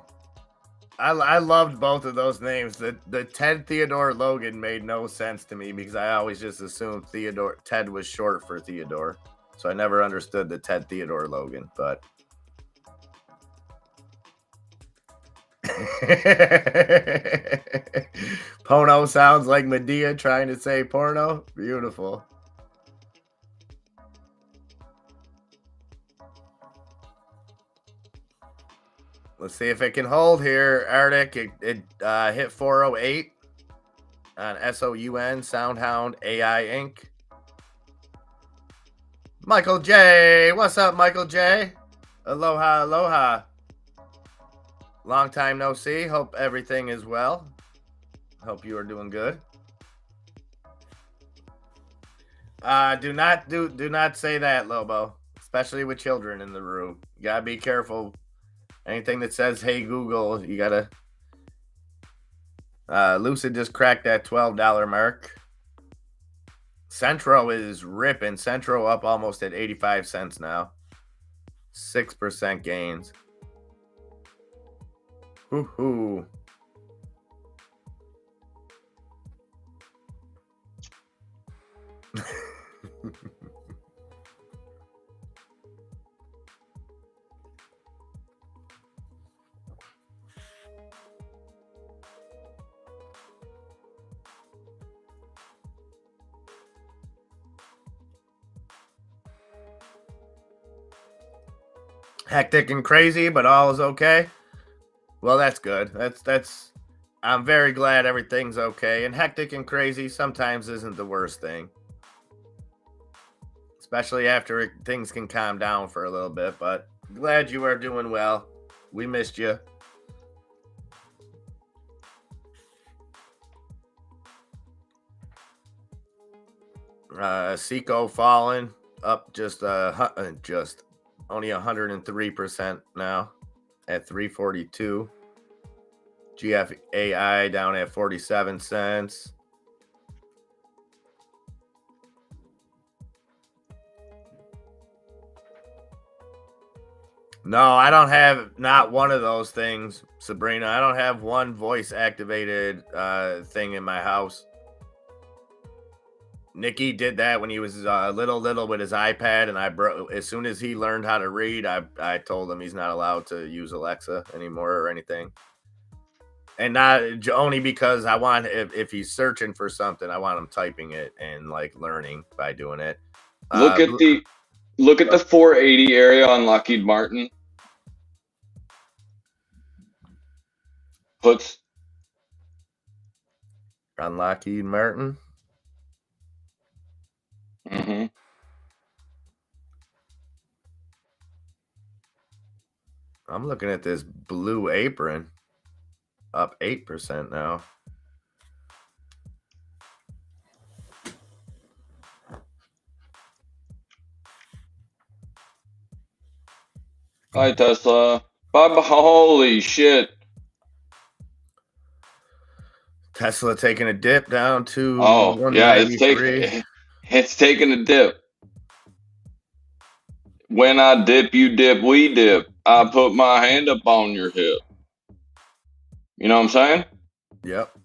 I loved both of those names. The Ted Theodore Logan made no sense to me because I always just assumed Ted was short for Theodore. So I never understood the Ted Theodore Logan, but Pono sounds like Medea trying to say porno. Beautiful. Let's see if it can hold here. Arctic, it hit 408 on SOUN, Soundhound AI Inc. Michael J. What's up, Michael J? Aloha, aloha. Long time no see. Hope everything is well. Hope you are doing good. Do not say that, Lobo. Especially with children in the room. You gotta be careful. Anything that says, hey, Google, you gotta... Lucid just cracked that $12 mark. Centro is ripping. Centro up almost at 85 cents now. 6% gains. Woohoo. Hectic and crazy, but all is okay. Well, that's good. That's. I'm very glad everything's okay. And hectic and crazy sometimes isn't the worst thing, especially after things can calm down for a little bit. But glad you are doing well. We missed you. Seco fallen up just only 103% now at 342. GFAI down at 47 cents. No, I don't have not one of those things, Sabrina. I don't have one voice activated thing in my house. Nikki did that when he was little with his iPad, and as soon as he learned how to read, I told him he's not allowed to use Alexa anymore or anything. And not only because I want, if he's searching for something, I want him typing it and like learning by doing it. Look at the 480 area on Lockheed Martin. Puts on Lockheed Martin. Mm-hmm. I'm looking at this Blue Apron, up 8% now. Hi, Tesla. Bob, holy shit. Tesla taking a dip down to yeah, 193. It's taking a dip. When I dip, you dip, we dip. I put my hand up on your hip. You know what I'm saying? Yep.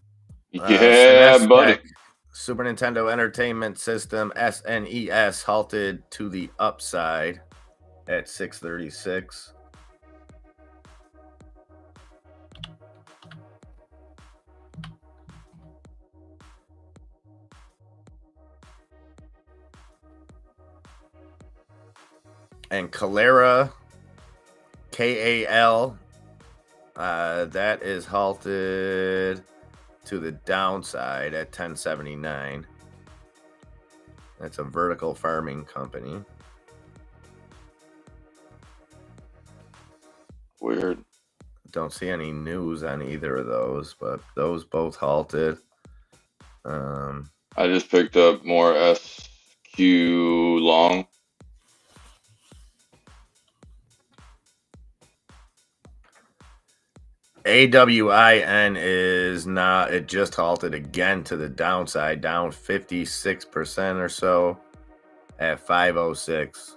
Yeah, buddy. Super Nintendo Entertainment System SNES halted to the upside at 636. And Calera, KAL, that is halted to the downside at 1079. That's a vertical farming company. Weird. Don't see any news on either of those, but those both halted. I just picked up more SQ long. AWIN is not, it just halted again to the downside, down 56% or so at 506.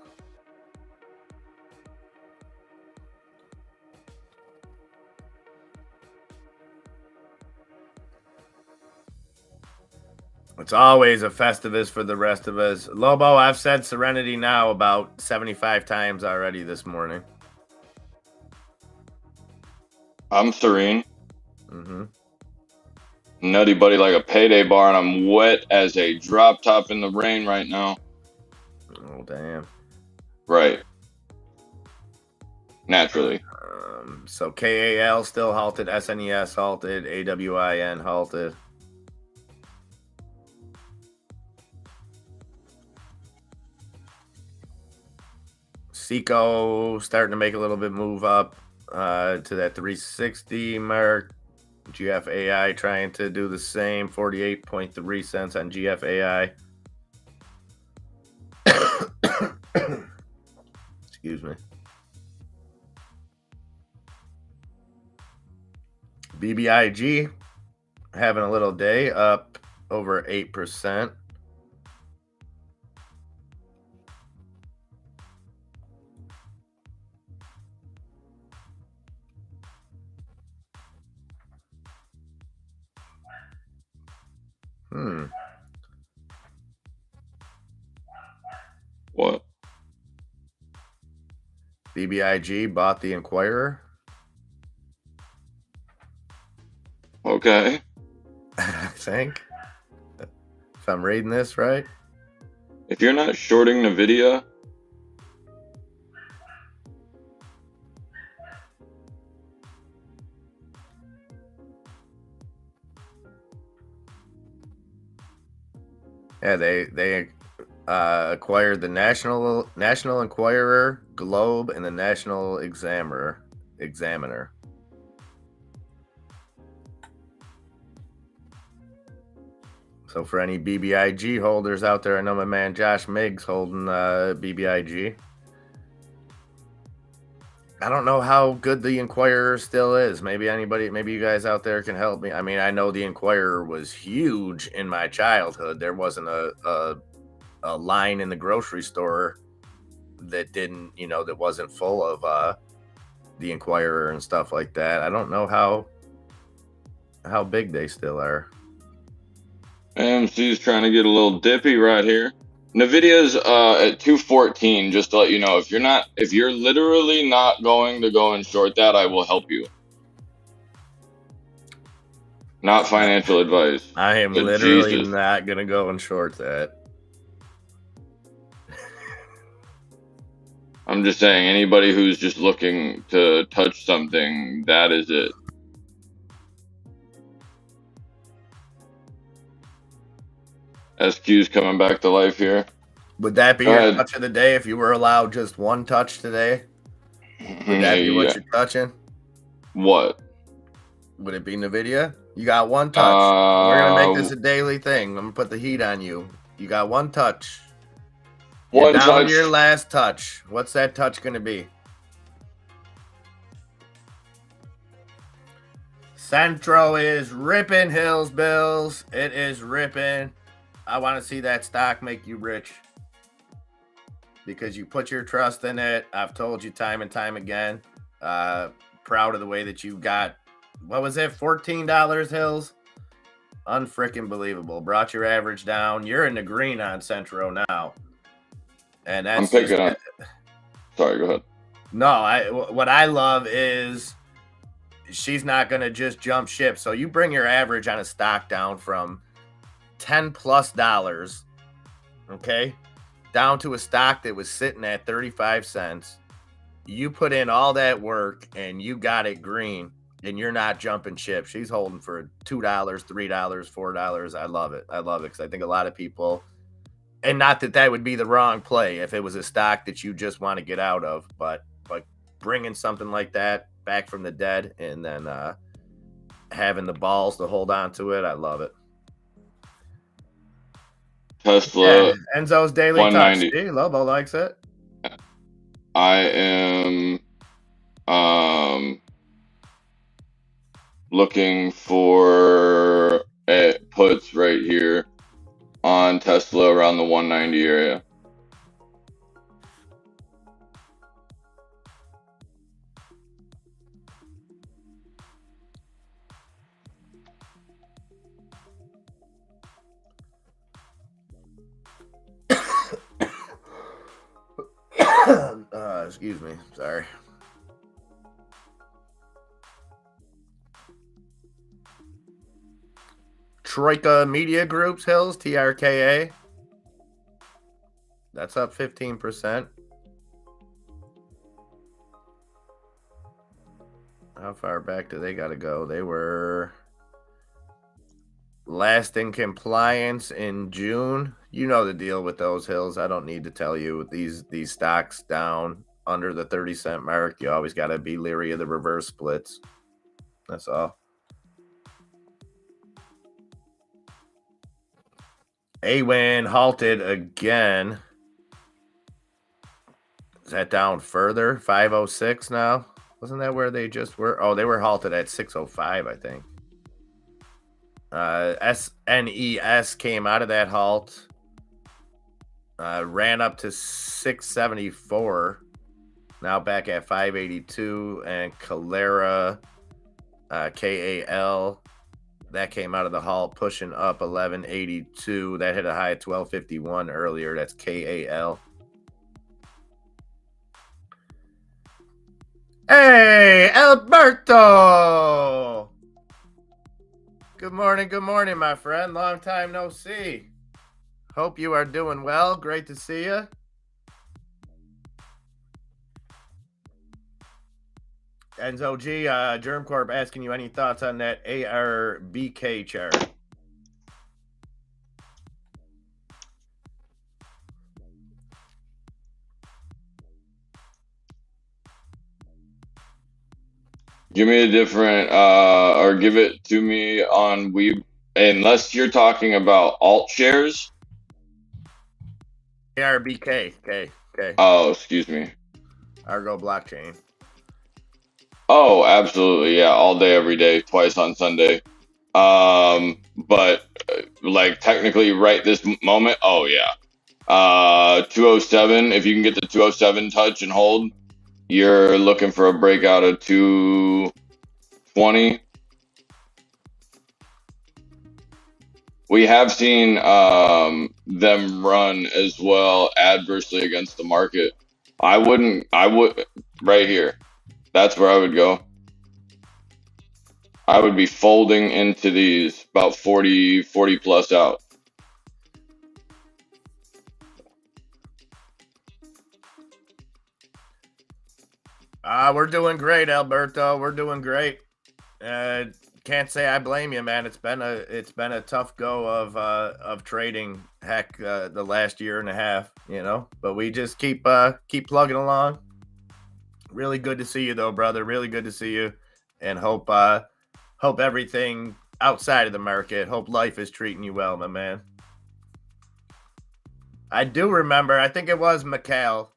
It's always a Festivus for the rest of us. Lobo, I've said Serenity Now about 75 times already this morning. I'm serene. Mm-hmm. Nutty buddy like a payday bar, and I'm wet as a drop top in the rain right now. Oh, damn. Right. Naturally. So KAL still halted, SNES halted, AWIN halted. Seco starting to make a little bit move up to that 360 mark. GFAI trying to do the same, 48.3 cents on GFAI. Excuse me. BBIG having a little day, up over 8%. What? BBIG bought the Inquirer. Okay. I think. If I'm reading this right. If you're not shorting NVIDIA, Yeah, they acquired the National Enquirer, Globe, and the National Examiner. So for any BBIG holders out there, I know my man Josh Miggs holding BBIG. I don't know how good the Enquirer still is. Maybe you guys out there can help me. I mean, I know the Enquirer was huge in my childhood. There wasn't a line in the grocery store that didn't, that wasn't full of the Enquirer and stuff like that. I don't know how big they still are. AMC's trying to get a little dippy right here. Nvidia's at 214. Just to let you know, if you're literally not going to go and short that, I will help you. Not financial advice. I am But literally Jesus. not gonna go and short that. I'm just saying, anybody who's just looking to touch something, that is it. SQ's coming back to life here. Would that be your touch of the day if you were allowed just one touch today? Would that be what you're touching? What? Would it be Nvidia? You got one touch. We're gonna make this a daily thing. I'm gonna put the heat on you. You got one touch. You're down to your last touch. What's that touch gonna be? Centro is ripping, Hills Bills. It is ripping. I want to see that stock make you rich because you put your trust in it. I've told you time and time again. Proud of the way that you got, what was it, $14, Hills? Unfreaking believable. Brought your average down. You're in the green on Centro now. And that's I'm picking up. Sorry, go ahead. No, what I love is she's not going to just jump ship. So you bring your average on a stock down from $10+ okay, down to a stock that was sitting at 35 cents. You put in all that work and you got it green, and you're not jumping ship. She's holding for $2, $3, $4. I love it. Because I think a lot of people, and not that would be the wrong play if it was a stock that you just want to get out of, but bringing something like that back from the dead and then having the balls to hold on to it, I love it. Tesla. Yeah, Enzo's daily touch. See, Lobo likes it. I am looking for puts right here on Tesla around the 190 area. Excuse me. Sorry. Troika Media Groups, Hills, TRKA. That's up 15%. How far back do they got to go? They were last in compliance in June. You know the deal with those, Hills. I don't need to tell you. These stocks down under the 30-cent mark, you always got to be leery of the reverse splits. That's all. AWIN halted again. Is that down further? 506 now? Wasn't that where they just were? Oh, they were halted at 605, I think. SNES came out of that halt. Ran up to 674. Now back at 582. And Calera, KAL, that came out of the halt, pushing up 1182. That hit a high of 1251 earlier. That's KAL. Hey, Alberto! Good morning, my friend. Long time no see. Hope you are doing well. Great to see you. Enzo G, Germ Corp asking you any thoughts on that ARBK chart. Give me a different, or give it to me on Weeb. Unless you're talking about alt shares. ARBK, okay. Oh, excuse me. Argo blockchain. Oh, absolutely. Yeah. All day, every day, twice on Sunday. But like technically right this moment, oh yeah. 207, if you can get the 207 touch and hold, you're looking for a breakout of 220. We have seen them run as well adversely against the market. I would right here. That's where I would go. I would be folding into these about 40 plus out. We're doing great, Alberto. We're doing great. Can't say I blame you, man. It's been a tough go of trading. Heck, the last year and a half, But we just keep plugging along. Really good to see you, though, brother. Really good to see you, and hope everything outside of the market. Hope life is treating you well, my man. I do remember. I think it was Mikhail,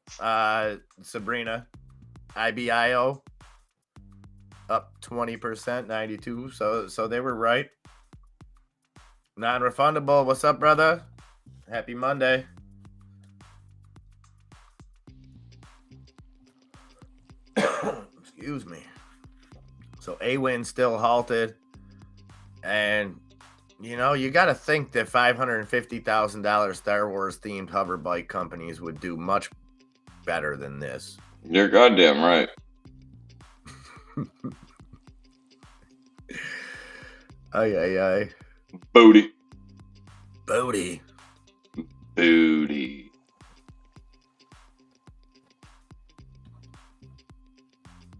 Sabrina, IBIO. Up 20%, 92. So they were right. Non-refundable. What's up, brother? Happy Monday. Excuse me. So AWIN still halted. And, you got to think that $550,000 Star Wars themed hover bike companies would do much better than this. You're goddamn right. Ay. Booty.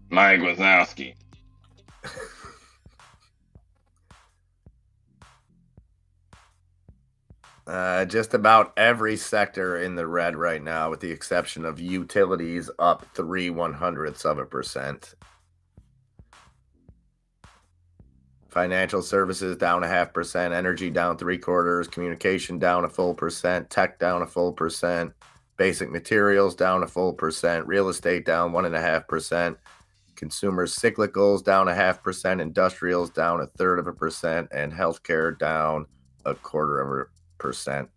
Mike Wazowski. Just about every sector in the red right now, with the exception of utilities, up 0.03%. Financial services down 0.5%, energy down 0.75%, communication down 0.5%, tech down 0.5%, basic materials down 0.5%, real estate down 1.5%, consumer cyclicals down 0.5%, industrials down 0.33%, and healthcare down 0.25%.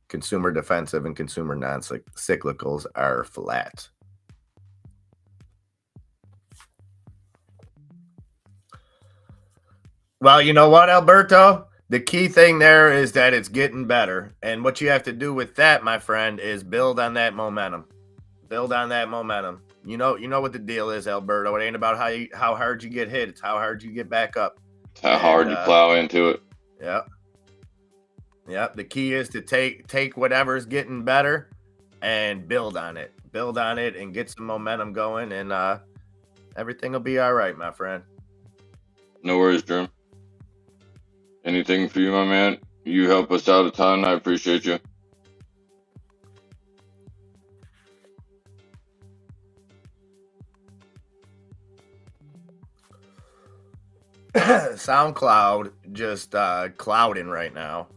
Consumer defensive and consumer non-cyclicals are flat. Well, you know what, Alberto? The key thing there is that it's getting better. And what you have to do with that, my friend, is build on that momentum. You know what the deal is, Alberto. It ain't about how hard you get hit. It's how hard you get back up. It's how hard you plow into it. Yep. The key is to take whatever's getting better and build on it. Build on it and get some momentum going, and everything will be all right, my friend. No worries, Drew. Anything for you, my man? You help us out a ton. I appreciate you. SoundCloud just clouding right now.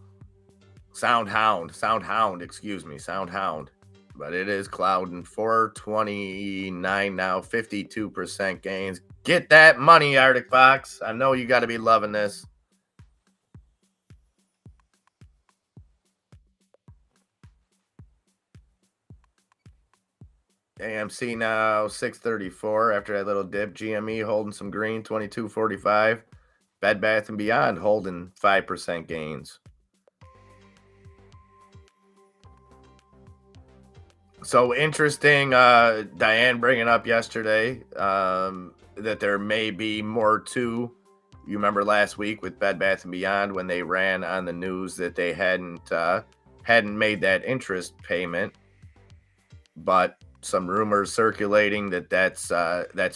SoundHound, excuse me, SoundHound. But it is clouding. 429 now, 52% gains. Get that money, Arctic Fox. I know you got to be loving this. AMC now 634 after that little dip. GME holding some green, 22.45. Bed Bath & Beyond holding 5% gains. So interesting, Diane bringing up yesterday that there may be more too. You remember last week with Bed Bath & Beyond when they ran on the news that they hadn't made that interest payment, but some rumors circulating that's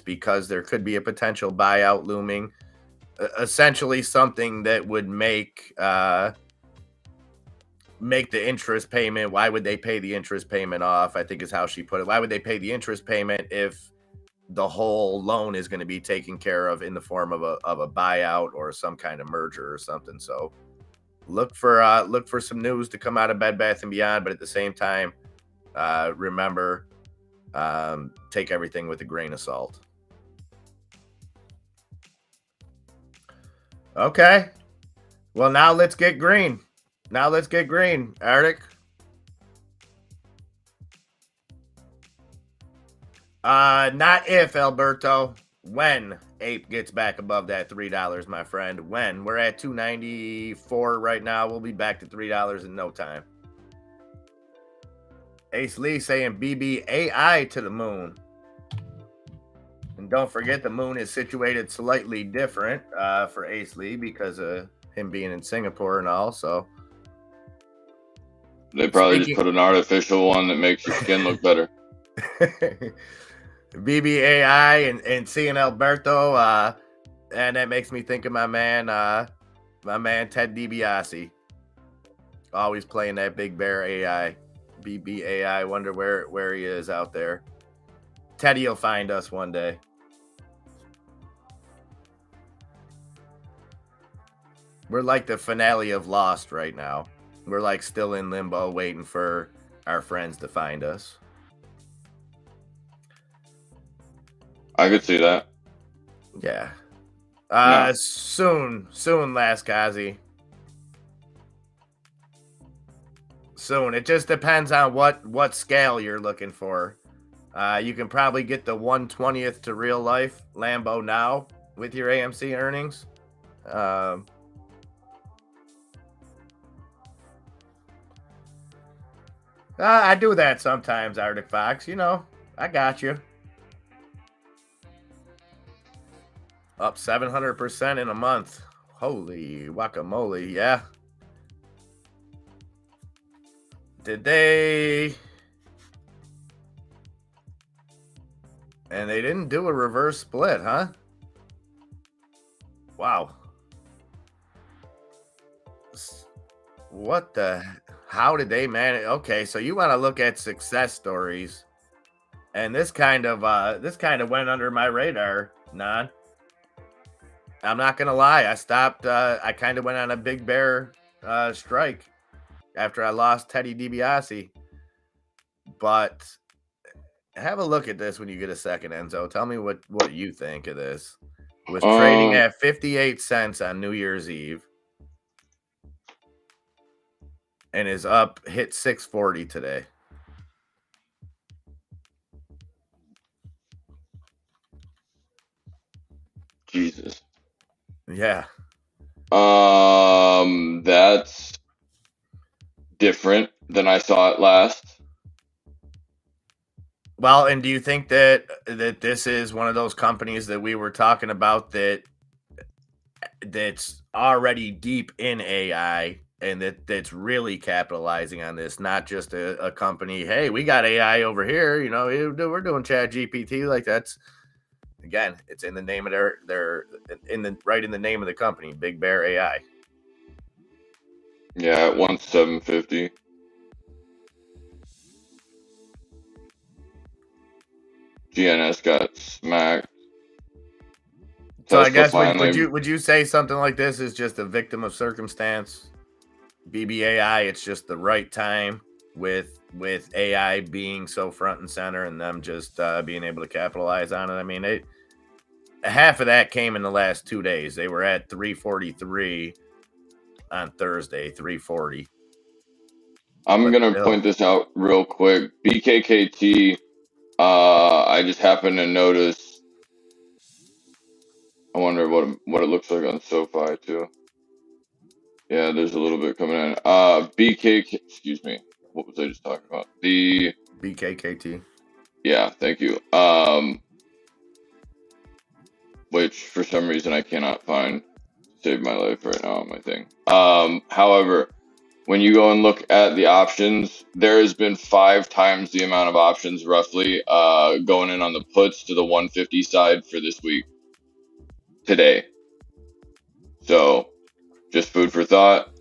because there could be a potential buyout looming. Essentially, something that would make the interest payment. Why would they pay the interest payment off? I think is how she put it. Why would they pay the interest payment if the whole loan is going to be taken care of in the form of a buyout or some kind of merger or something. So look for some news to come out of Bed Bath and Beyond, but at the same time, remember, take everything with a grain of salt. Okay. Well, now let's get green. Arctic. Not if, Alberto. When Ape gets back above that $3, my friend. When? We're at $2.94 right now. We'll be back to $3 in no time. Ace Lee saying BBAI to the moon. And don't forget, the moon is situated slightly different for Ace Lee because of him being in Singapore and all. So they probably just put an artificial one that makes your skin look better. BBAI and seeing Alberto, and that makes me think of my man Ted DiBiase, always playing that Big Bear AI. BBAI, wonder where he is out there. Teddy will find us one day. We're like the finale of Lost right now. We're like still in limbo waiting for our friends to find us. I could see that. Yeah. No. Soon, Last Kazi. Soon. It just depends on what scale you're looking for. You can probably get the 1/20th to real life Lambo now with your AMC earnings. I do that sometimes, Arctic Fox. You know, I got you. Up 700% in a month. Holy guacamole, yeah. Did they... And they didn't do a reverse split, huh? Wow. What the... How did they manage? Okay, so you want to look at success stories. And this kind of went under my radar, Nan. I'm not gonna lie. I stopped. I kind of went on a Big Bear strike after I lost Teddy DiBiase. But have a look at this when you get a second, Enzo. Tell me what you think of this. It was trading at 58 cents on New Year's Eve, and is up, hit 640 today. Jesus. Yeah. That's different than I saw it last. Well, and do you think that this is one of those companies that we were talking about that's already deep in AI and that's really capitalizing on this, not just a company, hey, we got AI over here, you know, we're doing Chat GPT, like that's, again, it's in the name of their in the name of the company, Big Bear AI. Yeah, it won 750. GNS got smacked. So I guess would you say something like this is just a victim of circumstance? BBAI, it's just the right time with AI being so front and center and them just being able to capitalize on it. I mean, half of that came in the last 2 days. They were at 343 on Thursday, 340. I'm going to point this out real quick. BKKT, I just happened to notice. I wonder what it looks like on SoFi too. Yeah, there's a little bit coming in. Excuse me. What was I just talking about? The BKKT. Yeah, thank you. Which for some reason I cannot find. Save my life right now on my thing. However, when you go and look at the options, there has been 5 times the amount of options roughly going in on the puts to the 150 side for this week today. So just food for thought.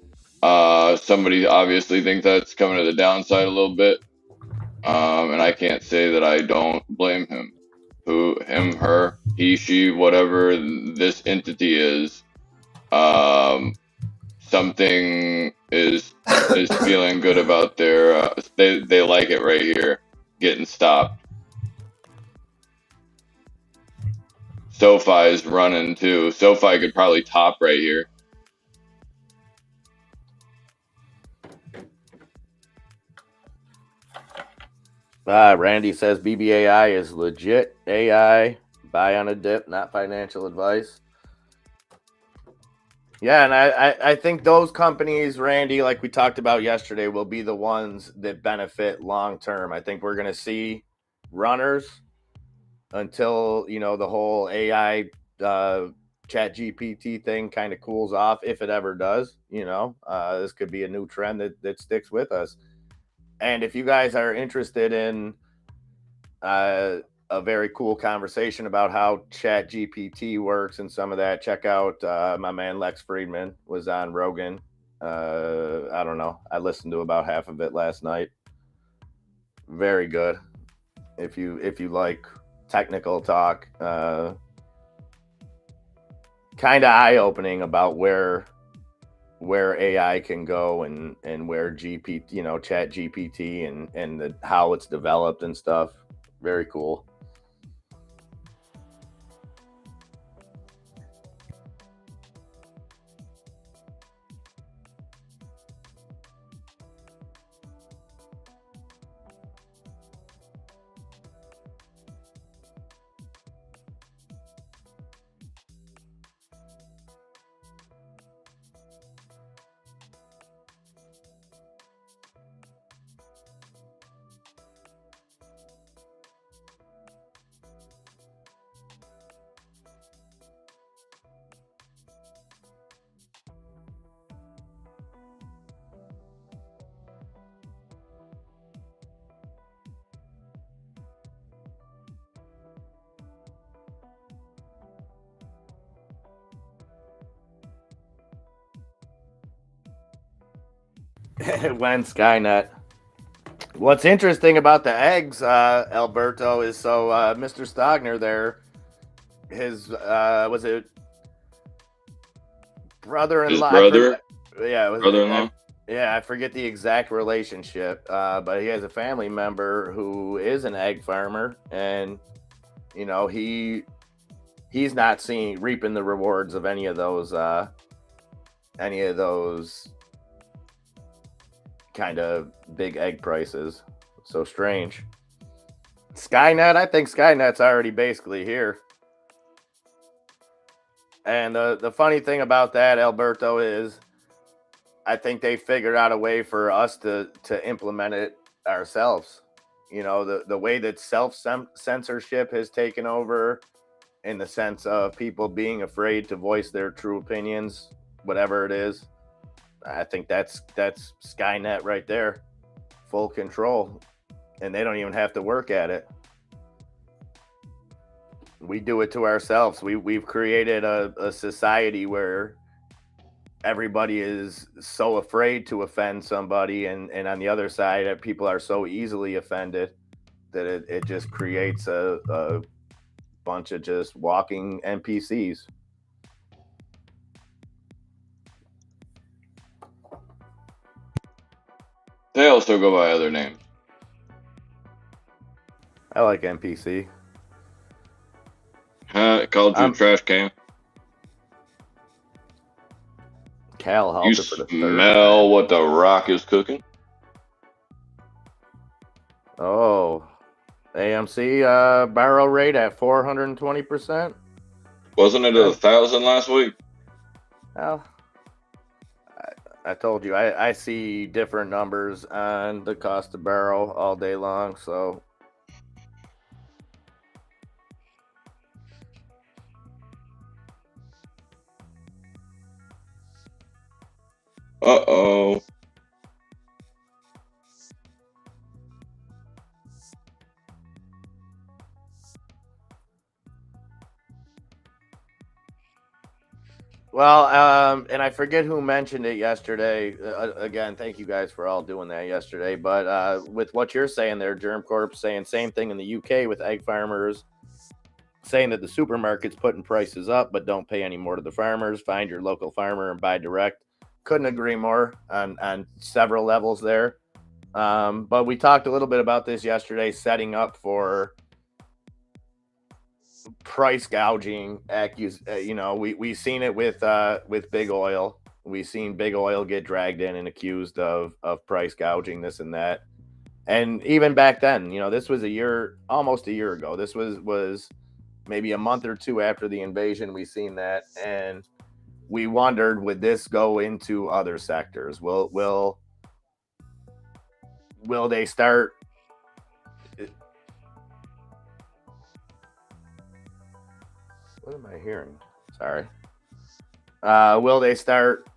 Somebody obviously thinks that's coming to the downside a little bit. And I can't say that I don't blame him. who, him, her, he, she, whatever this entity is, something is feeling good about their they like it right here, getting stopped. SoFi is running too. SoFi could probably top right here. Randy says BBAI is legit AI. Buy on a dip, not financial advice. Yeah, and I think those companies, Randy, like we talked about yesterday, will be the ones that benefit long term. I think we're going to see runners until, you know, the whole AI chat GPT thing kind of cools off, if it ever does. You know, this could be a new trend that sticks with us. And if you guys are interested in a very cool conversation about how chat GPT works and some of that, check out my man Lex Friedman was on Rogan. I don't know, I listened to about half of it last night. Very good. If you like technical talk, kind of eye-opening about where AI can go and where GPT, you know, chat GPT and how it's developed and stuff. Very cool. When Skynet. What's interesting about the eggs, Alberto, is so Mr. Stogner there, his was it brother-in-law? His brother, Yeah, brother-in-law. Yeah, I forget the exact relationship, but he has a family member who is an egg farmer, and you know he's not reaping the rewards of any of those kind of big egg prices. So strange. Skynet, I think Skynet's already basically here. And the funny thing about that, Alberto, is I think they figured out a way for us to implement it ourselves. You know, the way that self-censorship has taken over, in the sense of people being afraid to voice their true opinions, whatever it is. I think that's Skynet right there. Full control. And they don't even have to work at it. We do it to ourselves. We've created a society where everybody is so afraid to offend somebody, and on the other side, people are so easily offended that it just creates a bunch of just walking NPCs. They also go by other names. I like NPC. Called you trash can. Cal You Halter for the third smell time. what the Rock is cooking? Oh, AMC barrel rate at 420%. Wasn't it 1,000 last week? Well, I told you I see different numbers on the cost of barrel all day long. So Uh-oh. well, and I forget who mentioned it yesterday. Again, thank you guys for all doing that yesterday. But with what you're saying there, Germ Corp saying same thing in the UK with egg farmers saying that the supermarket's putting prices up, but don't pay any more to the farmers. Find your local farmer and buy direct. Couldn't agree more on several levels there. But we talked a little bit about this yesterday, setting up for price gouging. We've seen it with big oil. We've seen big oil get dragged in and accused of price gouging, this and that. And even back then, this was almost a year ago. This was maybe a month or two after the invasion. We seen that, and we wondered, would this go into other sectors? Will they start? What am I hearing? Sorry. Will they start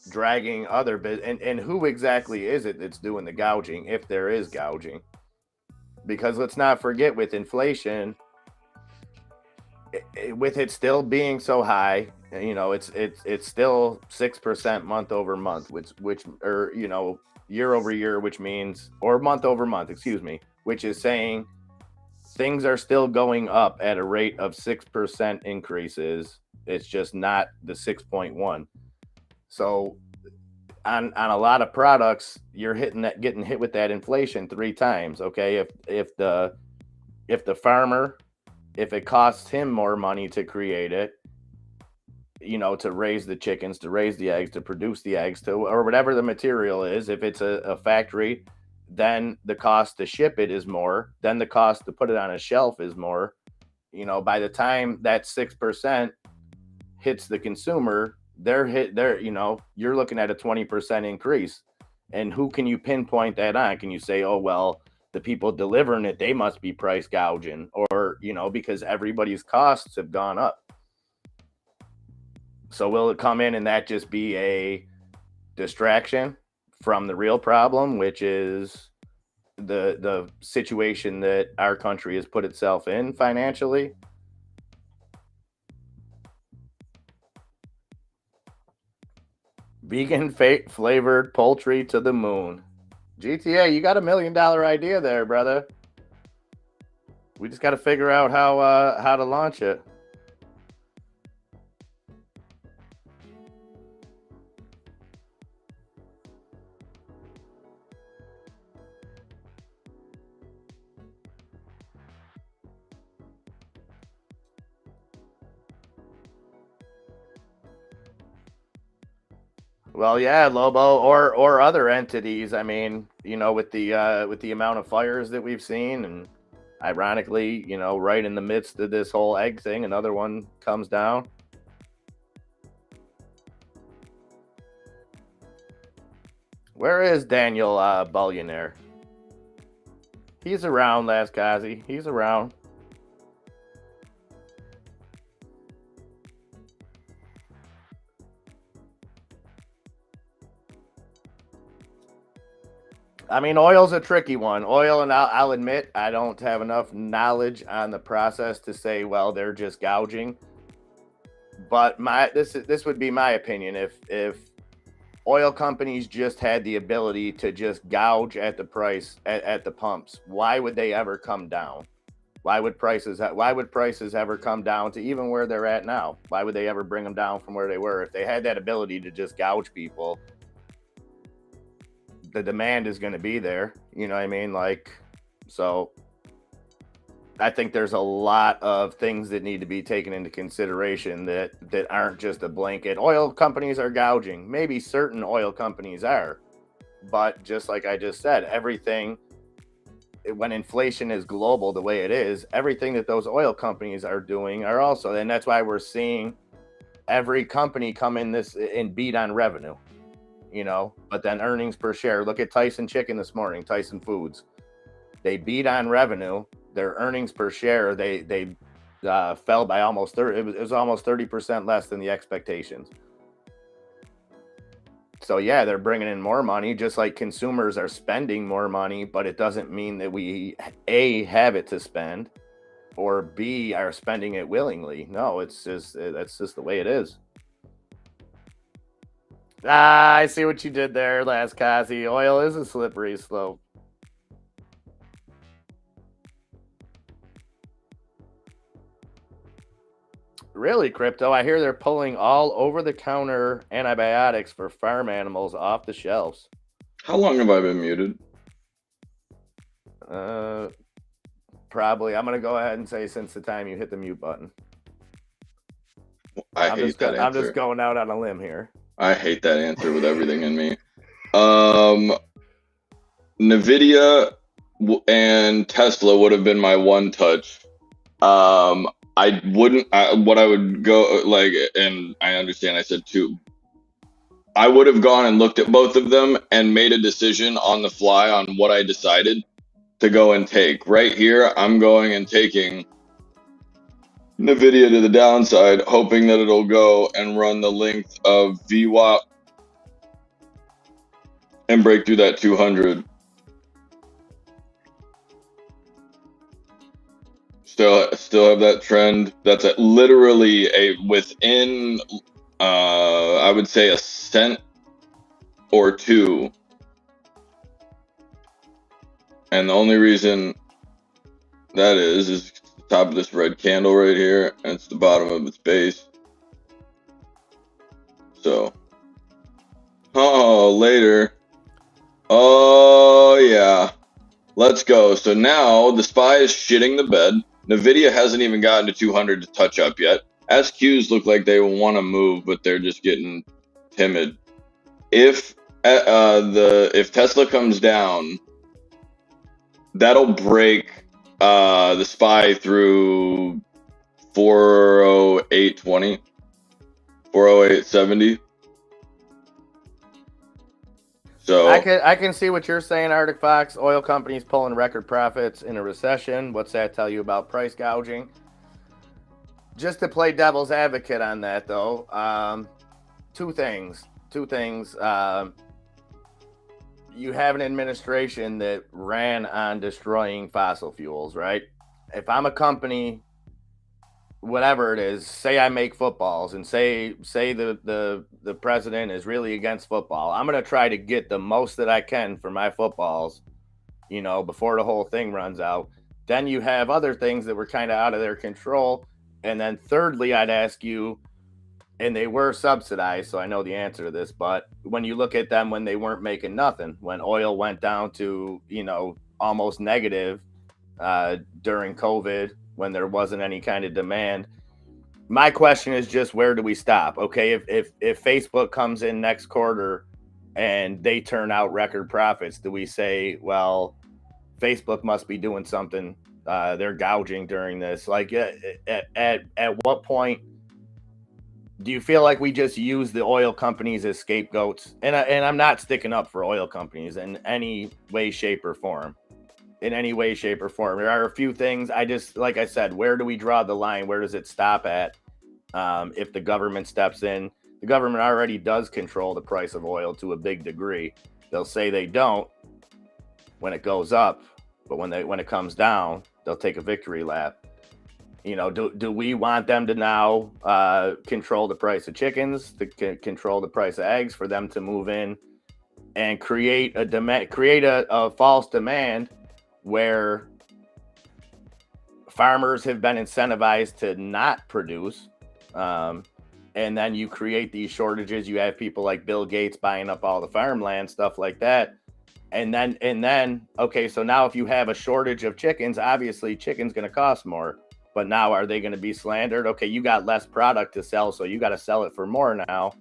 dragging other and who exactly is it that's doing the gouging, if there is gouging? Because let's not forget, with inflation, with it still being so high, it's still 6% month over month, which year over year, which means, or month over month, excuse me, which is saying things are still going up at a rate of 6% increases. It's just not the 6.1. So on a lot of products, you're getting hit with that inflation 3 times. Okay, if the farmer, if it costs him more money to create it, to raise the chickens, to raise the eggs, to produce the eggs, or whatever the material is, if it's a factory, then the cost to ship it is more. Then the cost to put it on a shelf is more. By the time that 6% hits the consumer, you're looking at a 20% increase. And who can you pinpoint that on? Can you say, oh, well, the people delivering it, they must be price gouging, or, because everybody's costs have gone up. So will it come in and that just be a distraction from the real problem, which is the situation that our country has put itself in financially? Vegan flavored poultry to the moon. GTA, you got $1 million idea there, brother. We just got to figure out how to launch it. Well, yeah, Lobo, or other entities. I mean, with the amount of fires that we've seen, and ironically, right in the midst of this whole egg thing, another one comes down. Where is Daniel Billionaire? He's around, Lascazi. He's around. I mean, oil's a tricky one. Oil, and I'll admit, I don't have enough knowledge on the process to say, well, they're just gouging. But this would be my opinion. If oil companies just had the ability to just gouge at the price at the pumps, why would they ever come down? Why would prices ever come down to even where they're at now? Why would they ever bring them down from where they were? If they had that ability to just gouge people, the demand is going to be there. You know what I mean? So I think there's a lot of things that need to be taken into consideration that aren't just a blanket. Oil companies are gouging. Maybe certain oil companies are, but just like I just said, everything, when inflation is global the way it is, everything that those oil companies are doing are also, and that's why we're seeing every company come in this and beat on revenue. But then earnings per share. Look at Tyson Chicken this morning, Tyson Foods. They beat on revenue. Their earnings per share, they fell by almost 30. It was almost 30% less than the expectations. So yeah, they're bringing in more money, just like consumers are spending more money, but it doesn't mean that we A, have it to spend, or B, are spending it willingly. No, that's just the way it is. I see what you did there, Lascazi. Oil is a slippery slope. Really, Crypto? I hear they're pulling all over-the-counter antibiotics for farm animals off the shelves. How long have I been muted? Probably. I'm gonna go ahead and say since the time you hit the mute button. I hate that answer. I'm just going out on a limb here. I hate that answer with everything in me. Nvidia and Tesla would have been my one touch. I wouldn't. What I would go like, and I understand. I said two. I would have gone and looked at both of them and made a decision on the fly on what I decided to go and take. Right here, I'm going and taking Nvidia to the downside, hoping that it'll go and run the length of VWAP and break through that 200. Still have that trend. That's literally a within, I would say, a cent or two. And the only reason that is the top of this red candle right here, and it's the bottom of its base. So, oh, later. Oh, yeah. Let's go. So now the SPY is shitting the bed. Nvidia hasn't even gotten to 200 to touch up yet. SQs look like they want to move, but they're just getting timid. If Tesla comes down, that'll break the SPY through 408.20, 408.70. So I can see what you're saying, Arctic Fox. Oil companies pulling record profits in a recession. What's that tell you about price gouging? Just to play devil's advocate on that, though, two things. You have an administration that ran on destroying fossil fuels, right? If I'm a company, whatever it is, say I make footballs and say the president is really against football, I'm going to try to get the most that I can for my footballs, before the whole thing runs out. Then you have other things that were kind of out of their control. And then thirdly, I'd ask you, and they were subsidized, so I know the answer to this, but when you look at them when they weren't making nothing, when oil went down to, almost negative during COVID, when there wasn't any kind of demand, my question is just, where do we stop? Okay, if Facebook comes in next quarter and they turn out record profits, do we say, well, Facebook must be doing something? They're gouging during this. Like, at what point do you feel like we just use the oil companies as scapegoats? And I'm not sticking up for oil companies in any way, shape, or form. There are a few things like I said, where do we draw the line? Where does it stop at? If the government steps in, the government already does control the price of oil to a big degree. They'll say they don't when it goes up, but when it comes down, they'll take a victory lap. Do we want them to now control the price of chickens, to control the price of eggs, for them to move in and create a false demand where farmers have been incentivized to not produce, and then you create these shortages? You have people like Bill Gates buying up all the farmland, stuff like that. And then, okay, so now if you have a shortage of chickens, obviously chicken's going to cost more. But now, are they going to be slandered? Okay, you got less product to sell, so you got to sell it for more now.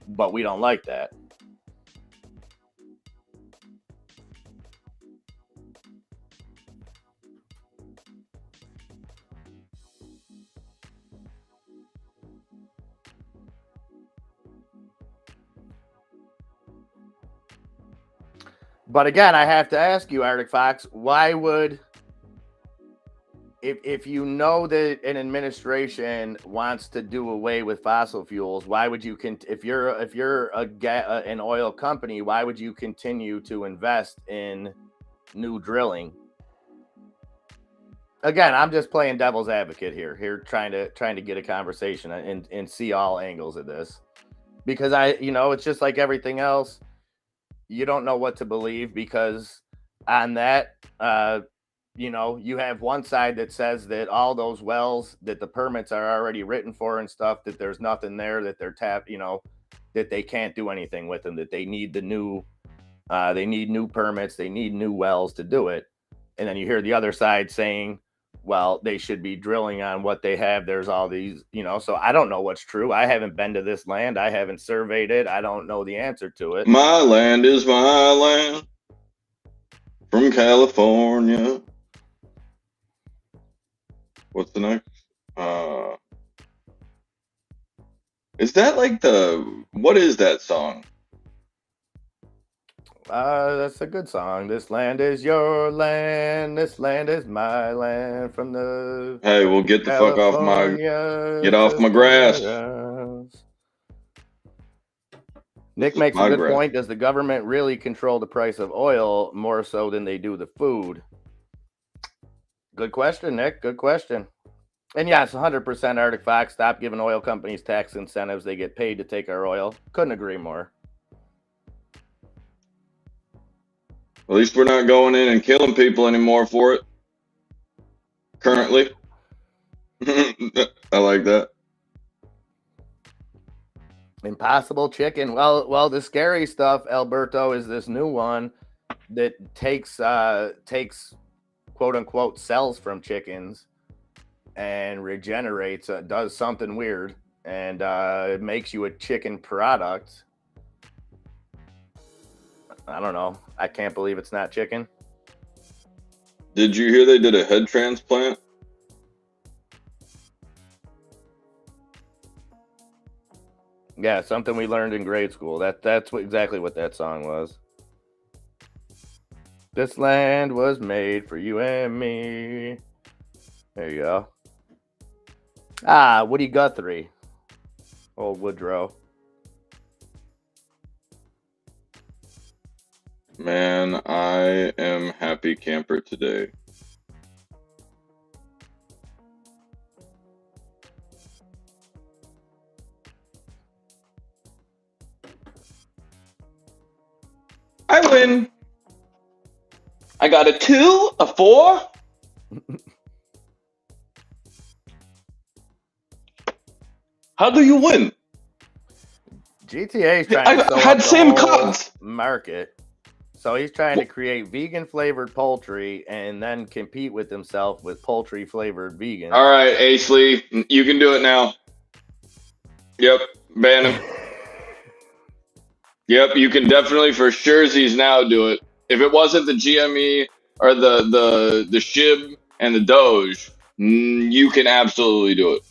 But we don't like that. But again, I have to ask you, Arctic Fox, why would... If you know that an administration wants to do away with fossil fuels, why would you if you're an oil company, why would you continue to invest in new drilling? Again, I'm just playing devil's advocate here trying to get a conversation and see all angles of this, because it's just like everything else. You don't know what to believe, because on that you have one side that says that all those wells that the permits are already written for and stuff, that there's nothing there, that they're that they can't do anything with them, that they need they need new permits, they need new wells to do it. And then you hear the other side saying, well, they should be drilling on what they have. There's all these, so I don't know what's true. I haven't been to this land. I haven't surveyed it. I don't know the answer to it. My land is my land from California. What's the next? Is that like what is that song? That's a good song. This land is your land. This land is my land. From the Hey, we'll get the fuck off my grass. Nick makes a good point. Does the government really control the price of oil more so than they do the food? Good question, Nick. Good question. And yes, 100% Arctic Fox. Stop giving oil companies tax incentives. They get paid to take our oil. Couldn't agree more. At least we're not going in and killing people anymore for it. Currently. I like that. Impossible Chicken. Well, the scary stuff, Alberto, is this new one that takes quote unquote cells from chickens and regenerates, does something weird, and it makes you a chicken product. I don't know. I can't believe it's not chicken. Did you hear they did a head transplant? Yeah, something we learned in grade school. That's exactly what that song was. This land was made for you and me. There you go. Woody Guthrie. Old Woodrow. Man, I am happy camper today. I win. I got a 2, a 4. How do you win? GTA is trying to had same cards. Market. So he's trying to create vegan flavored poultry and then compete with himself with poultry flavored vegan. All right, Aisley, you can do it now. Yep, ban him. Yep, you can definitely for surezies now do it. If it wasn't the GME or the SHIB and the Doge, you can absolutely do it.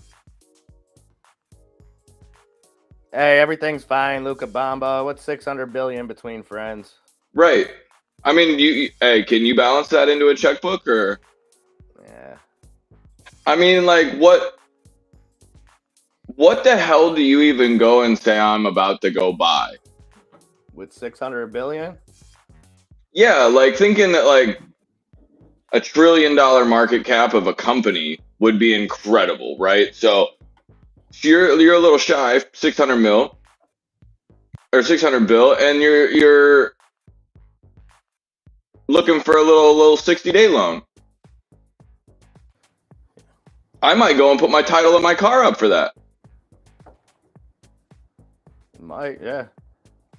Hey, everything's fine, Luca Bamba. What's 600 billion between friends? Right. I mean, hey, can you balance that into a checkbook or? Yeah. I mean, like, what the hell do you even go and say I'm about to go buy? With 600 billion? Yeah, like thinking that like $1 trillion market cap of a company would be incredible, right? So you're a little shy, 600 mil or 600 bill, and you're looking for a little 60-day loan. I might go and put my title of my car up for that. Might, yeah.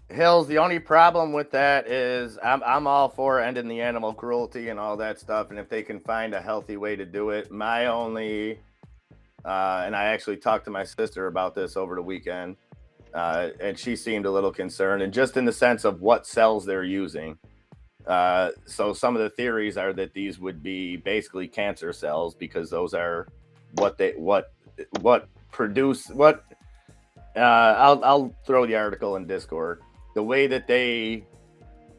Hills, the only problem with that is I'm all for ending the animal cruelty and all that stuff, and if they can find a healthy way to do it. My only, and I actually talked to my sister about this over the weekend, and she seemed a little concerned, and just in the sense of what cells they're using. So some of the theories are that these would be basically cancer cells because those are what produce what. I'll throw the article in Discord. The way that they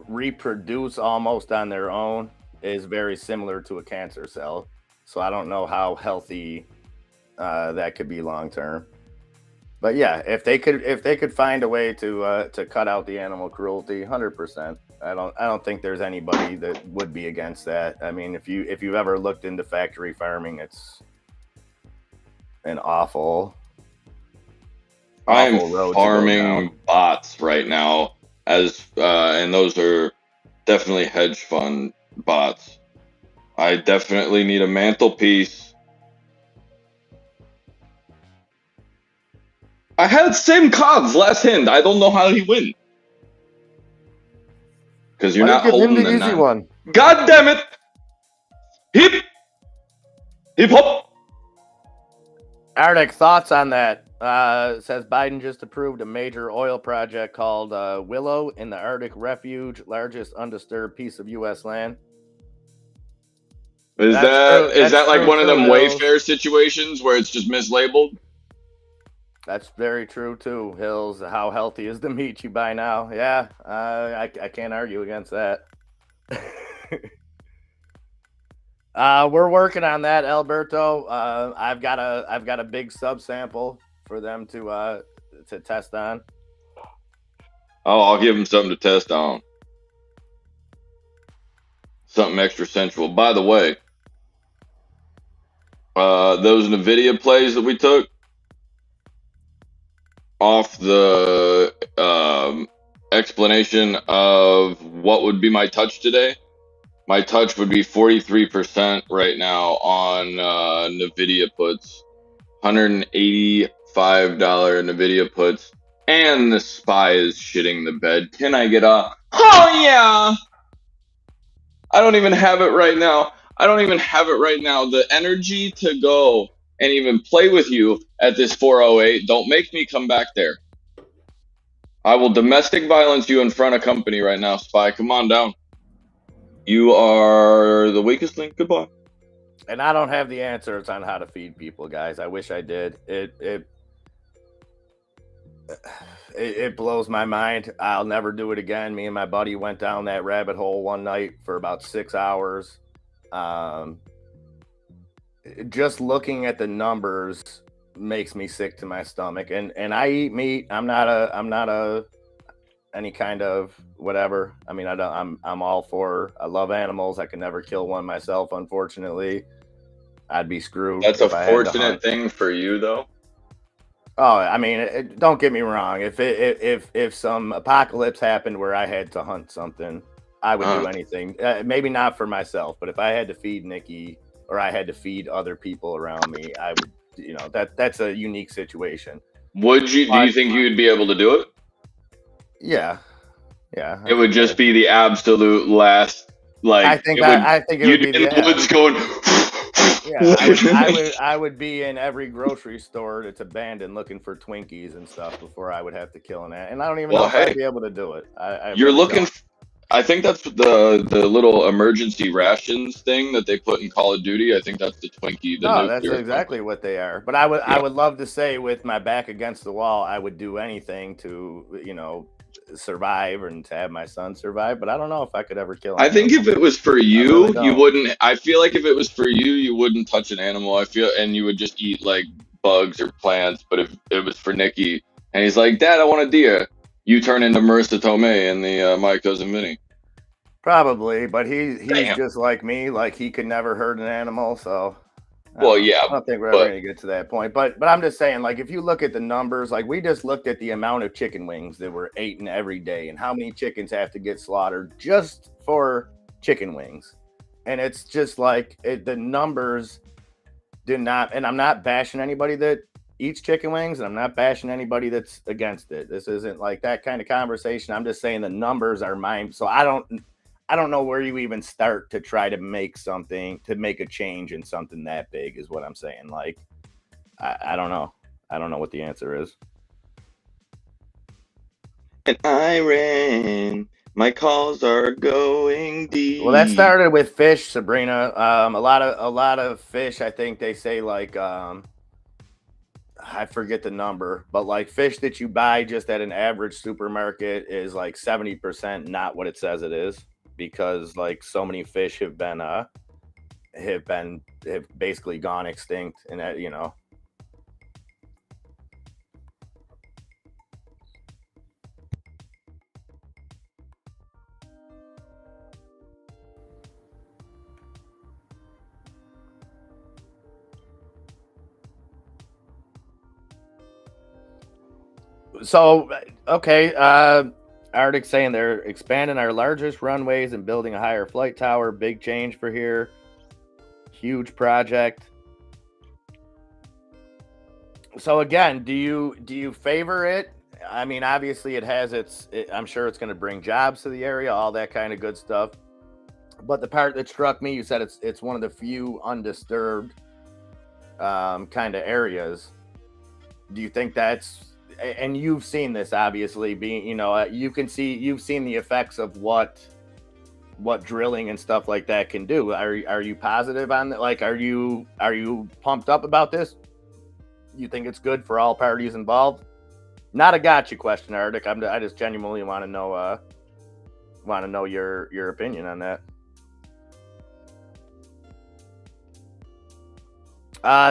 reproduce almost on their own is very similar to a cancer cell. So I don't know how healthy that could be long term. But yeah, if they could find a way to cut out the animal cruelty, 100%. I don't think there's anybody that would be against that. I mean, if you've ever looked into factory farming, it's an awful. I'm farming bots right now, and those are definitely hedge fund bots. I definitely need a mantelpiece. I had same cards last hand. I don't know how he win. Because you're Why not you give him holding the the easy 9. one? God damn it! Hip! Hip hop! Arctic, thoughts on that? It says Biden just approved a major oil project called Willow in the Arctic Refuge, largest undisturbed piece of U.S. land. Is That's that true. is That's that like true one of too, them Hills. Wayfair situations where it's just mislabeled? That's very true too, Hills. How healthy is the meat you buy now? Yeah, I can't argue against that. We're working on that, Alberto. I've got a big subsample for them to test on. Oh, I'll give him something to test on. Something extra sensual. By the way, those NVIDIA plays that we took off the explanation of what would be my touch today, my touch would be 43% right now on NVIDIA puts, $185 NVIDIA puts, and the SPY is shitting the bed. Can I get a, oh yeah! I don't even have it right now. I don't even have it right now. The energy to go and even play with you at this 408, don't make me come back there. I will domestic violence you in front of company right now, Spy. Come on down. You are the weakest link. Goodbye. And I don't have the answers on how to feed people, guys. I wish I did. It blows my mind. I'll never do it again. Me and my buddy went down that rabbit hole one night for about 6 hours. Just looking at the numbers makes me sick to my stomach. And I eat meat. I'm not a any kind of whatever. I mean, I'm all for. I love animals. I can never kill one myself, unfortunately. I'd be screwed. That's a if I had to fortunate hunt. thing for you, though. Oh, I mean, don't get me wrong. If some apocalypse happened where I had to hunt something, I would do anything. Maybe not for myself, but if I had to feed Nikki or I had to feed other people around me, I would. You know, that's a unique situation. Would you? Do you think you would be able to do it? Yeah. It would just be the absolute last. Like I think it would be in the woods going. Yeah, I would be in every grocery store that's abandoned looking for Twinkies and stuff before I would have to kill an ant. And I don't even know if I'd be able to do it. You're really looking. don't. I think that's the little emergency rations thing that they put in Call of Duty. I think that's the Twinkie. The No, that's nuclear exactly Twinkie. what they are. But I would love to say with my back against the wall, I would do anything to survive and to have my son survive. But I don't know if I could ever kill. I think if it was for you, really you don't. wouldn't. I feel like if it was for you, you wouldn't touch an animal. I feel, and you would just eat like bugs or plants. But if it was for Nikki, and he's like, "Dad, I want a deer," you turn into Marissa Tomei in the My Cousin Vinny. Probably, but he's Damn. just like me. Like he could never hurt an animal. So Well, yeah, I don't think we're ever going to get to that point. But I'm just saying, like, if you look at the numbers, like we just looked at the amount of chicken wings that we're eating every day and how many chickens have to get slaughtered just for chicken wings. And it's just like the numbers did not, and I'm not bashing anybody that eats chicken wings, and I'm not bashing anybody that's against it. This isn't like that kind of conversation. I'm just saying the numbers are mine. So I don't know where you even start to try to make a change in something that big is what I'm saying. Like, I don't know. I don't know what the answer is. And I ran. My calls are going deep. Well, that started with fish, Sabrina. A lot of fish. I think they say like I forget the number, but like fish that you buy just at an average supermarket is like 70% not what it says it is, because like so many fish have basically gone extinct, and So, okay, Arctic saying they're expanding our largest runways and building a higher flight tower. Big change for here. huge project. So again, do you favor it? I mean, obviously it has I'm sure it's going to bring jobs to the area, all that kind of good stuff. But the part that struck me, you said it's one of the few undisturbed kind of areas. Do you think that's, and you've seen this obviously being, you've seen the effects of what drilling and stuff like that can do. Are you positive on that? Like, are you pumped up about this? You think it's good for all parties involved? Not a gotcha question, Arctic. I just genuinely want to know your opinion on that.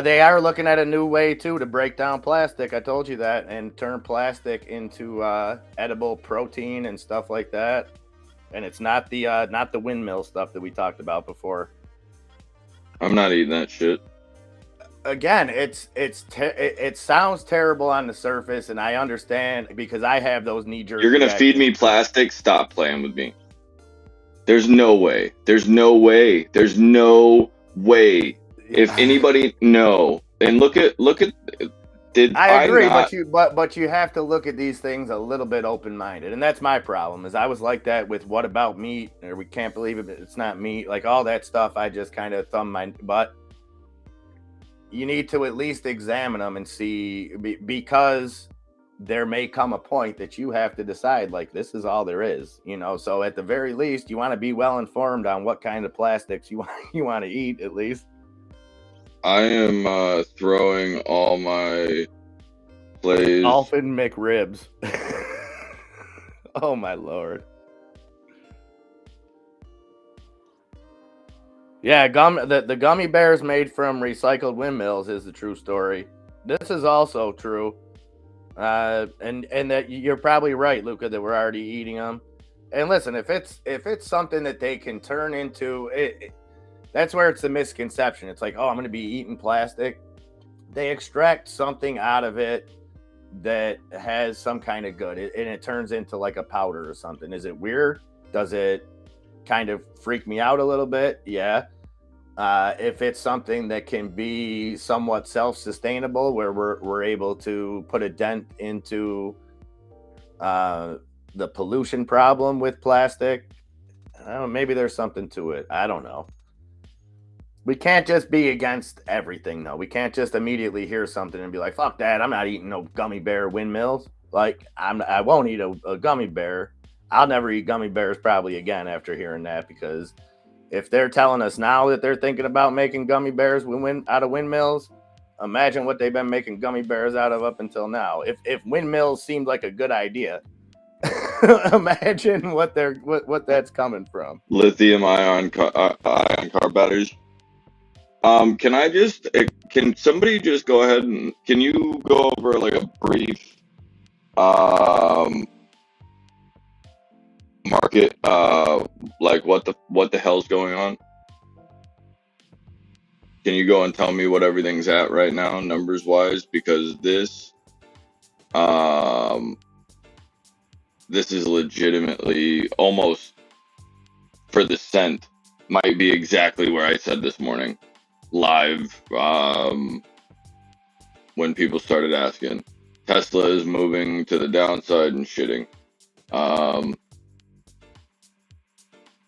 They are looking at a new way too to break down plastic. I told you that, and turn plastic into edible protein and stuff like that. And it's not the windmill stuff that we talked about before. I'm not eating that shit. Again, it sounds terrible on the surface, and I understand because I have those knee-jerk. You're gonna feed me plastic? Stop playing with me. There's no way. There's no way. There's no way. If anybody, no. And look at. I agree, but you have to look at these things a little bit open-minded, and that's my problem. Is I was like that with what about meat, or we can't believe it, it's not meat, like all that stuff. I just kind of thumb my butt. You need to at least examine them and see, because there may come a point that you have to decide, like, this is all there is, so at the very least you want to be well informed on what kind of plastics you want to eat, at least. I am throwing all my plays. Dolphin McRibs. Oh my Lord. Yeah, the gummy bears made from recycled windmills is the true story. This is also true, and that you're probably right, Luca, that we're already eating them. And listen, if it's something that they can turn into, that's where it's the misconception. It's like, oh, I'm going to be eating plastic. They extract something out of it that has some kind of good, and it turns into like a powder or something. Is it weird? Does it kind of freak me out a little bit? Yeah. If it's something that can be somewhat self-sustainable, where we're able to put a dent into the pollution problem with plastic, I don't know, maybe there's something to it. I don't know. We can't just be against everything, though. We can't just immediately hear something and be like, fuck that, I'm not eating no gummy bear windmills. Like, I won't eat a gummy bear. I'll never eat gummy bears probably again after hearing that, because if they're telling us now that they're thinking about making gummy bears out of windmills, imagine what they've been making gummy bears out of up until now. If windmills seemed like a good idea, imagine what that's coming from. Lithium ion car batteries. Can somebody just go ahead and can you go over like a brief market, like what the hell's going on? Can you go and tell me what everything's at right now, numbers wise? Because this is legitimately almost for the cent, might be exactly where I said this morning live, when people started asking. Tesla is moving to the downside and shitting.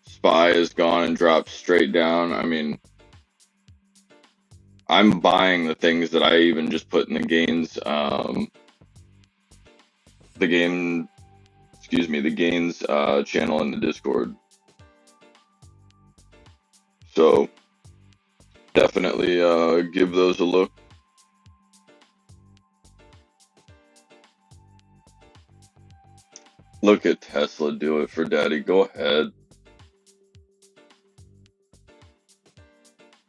SPY is gone and dropped straight down. I mean, I'm buying the things that I even just put in the gains, the gains channel in the Discord. So definitely give those a look. Look at Tesla do it for daddy. Go ahead.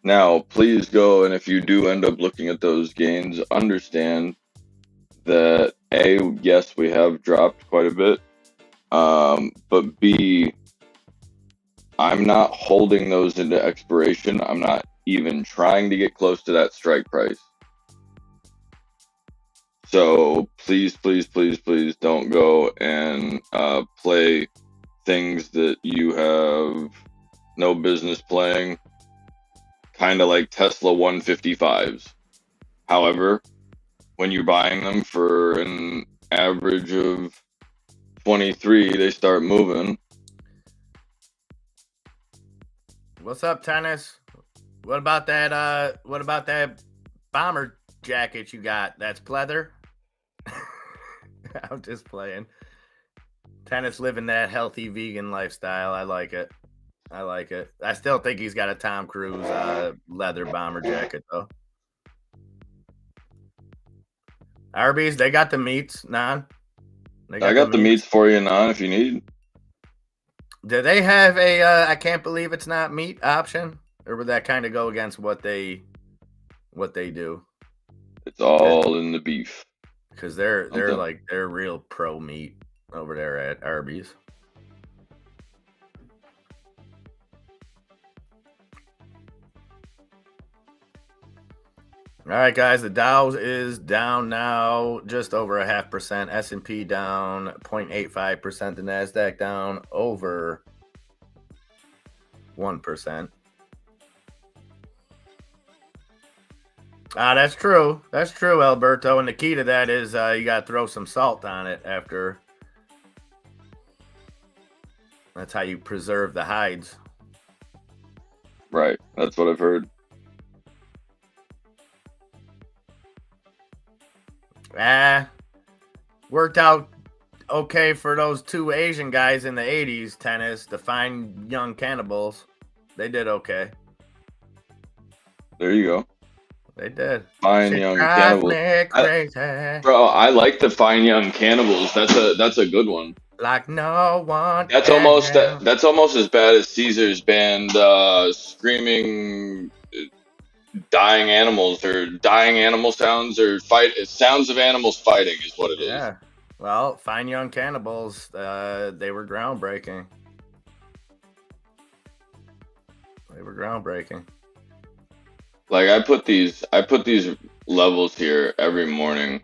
Now, please go, and if you do end up looking at those gains, understand that A, yes, we have dropped quite a bit, but B, I'm not holding those into expiration. I'm not even trying to get close to that strike price. So please, please, please, please don't go and play things that you have no business playing. kind of like Tesla 155s. However, when you're buying them for an average of 23, they start moving. What's up, Tennis? What about that? What about that bomber jacket you got? That's pleather. I'm just playing. Tennis living that healthy vegan lifestyle. I like it. I like it. I still think he's got a Tom Cruise leather bomber jacket though. Arby's, they got the meats, non. I got the meats for you, non, if you need. Do they have a I can't believe it's not meat option, or would that kind of go against what they do? It's all in the beef. Because they're real pro meat over there at Arby's. All right, guys, the Dow is down now just over 0.5%. S&P down 0.85%. The NASDAQ down over 1%. That's true. That's true, Alberto. And the key to that is you got to throw some salt on it after. That's how you preserve the hides. Right. That's what I've heard. Worked out okay for those two Asian guys in the 80s, Tennis, the Fine Young Cannibals. They did okay. There you go. They did. Fine Young Cannibals. Bro, I like the Fine Young Cannibals. That's a good one. Like no one. That's almost as bad as Caesar's band screaming dying animals or dying animal sounds or sounds of animals fighting is what it is. Yeah. Well, Fine Young Cannibals, they were groundbreaking. Like I put these levels here every morning.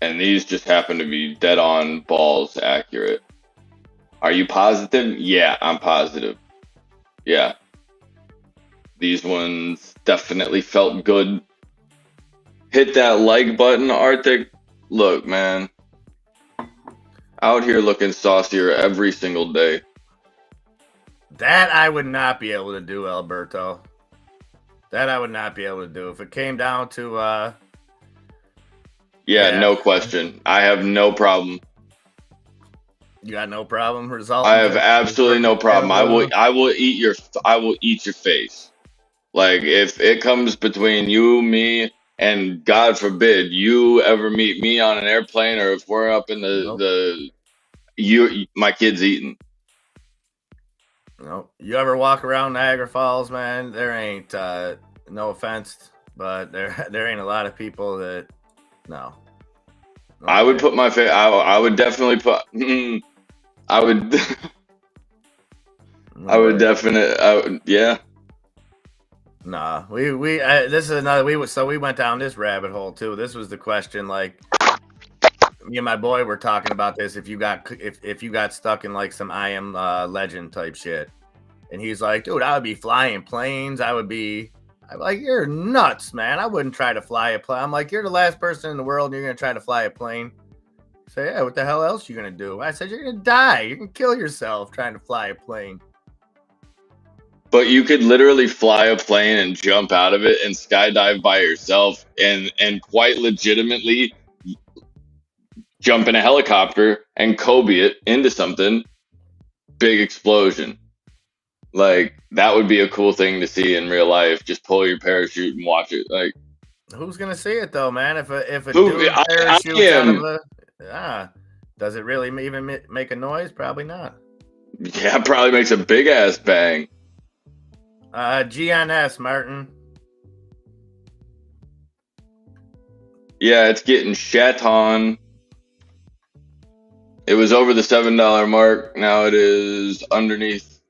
And these just happen to be dead on balls accurate. Are you positive? Yeah, I'm positive. Yeah. These ones definitely felt good. Hit that like button, Arctic. Look, man. Out here looking saucier every single day. That I would not be able to do, Alberto. That I would not be able to do. If it came down to yeah, no question. I have no problem. You got no problem resulting? I have absolutely no problem. I will eat your face. Like if it comes between you, me, and God forbid you ever meet me on an airplane, or if we're up in my kid's eating. No, you ever walk around Niagara Falls, man? There ain't no offense, but there ain't a lot of people that no. I would put my face. I would definitely put. I would. I would definitely. Yeah. Nah, this is another. We went down this rabbit hole too. This was the question. Like, me and my boy were talking about this. If you got stuck in like some I Am Legend type shit, and he's like, dude, I would be flying planes. I'm like, you're nuts, man. I wouldn't try to fly a plane. I'm like, you're the last person in the world, and you're gonna try to fly a plane. Say, yeah, what the hell else you gonna do? I said, you're gonna die. You're gonna kill yourself trying to fly a plane. But you could literally fly a plane and jump out of it and skydive by yourself and quite legitimately jump in a helicopter and Kobe it into something. Big explosion. Like, that would be a cool thing to see in real life. Just pull your parachute and watch it. Like, who's gonna see it though, man? If a dude parachutes out of does it really even make a noise? Probably not. Yeah, it probably makes a big ass bang. GNS, Martin. Yeah, it's getting shat on. It was over the $7 mark. Now it is underneath.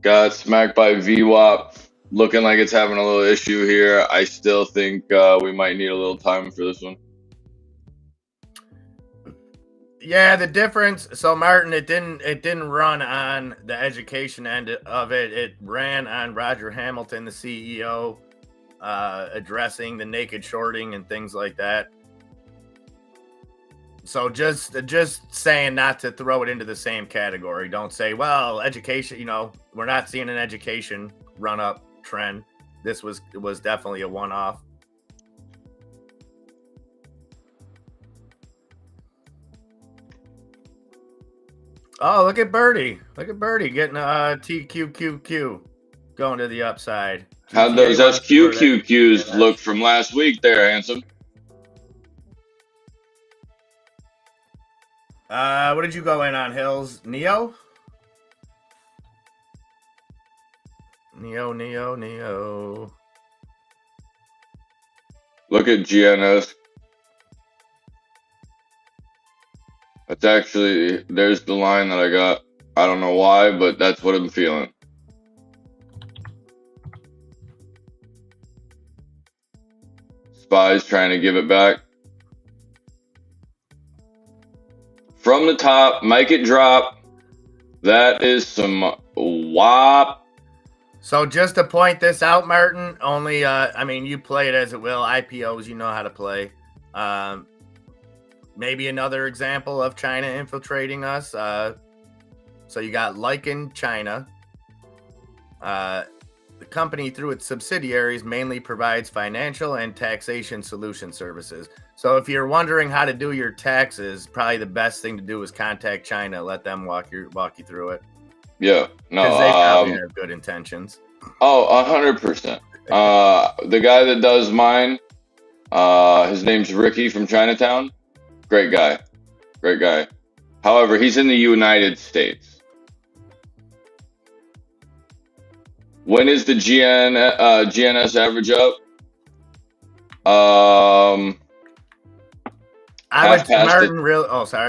Got smacked by VWAP. Looking like it's having a little issue here. I still think we might need a little time for this one. Yeah, the difference. So Martin, it didn't run on the education end of it. It ran on Roger Hamilton, the CEO, addressing the naked shorting and things like that. So just saying not to throw it into the same category. Don't say, well, education. We're not seeing an education run up trend. This was definitely a one off. Oh, look at Birdie! Look at Birdie getting TQQQ going to the upside. How'd GTA those wants to convert SQQQs education. look from last week there, handsome? What did you go in on, Hills? Neo? Neo. Look at GNS. That's actually, there's the line that I got. I don't know why, but that's what I'm feeling. Spy's trying to give it back. From the top, make it drop. That is some wop. So just to point this out, Martin, only you play it as it will. IPOs, you know how to play. Maybe another example of China infiltrating us. So you got Lycan China. The company, through its subsidiaries, mainly provides financial and taxation solution services. So if you're wondering how to do your taxes, probably the best thing to do is contact China. Let them walk you through it. Yeah, no. Because they probably have good intentions. Oh, 100%. The guy that does mine, his name's Ricky from Chinatown. Great guy. However, he's in the United States. When is the GNS average up?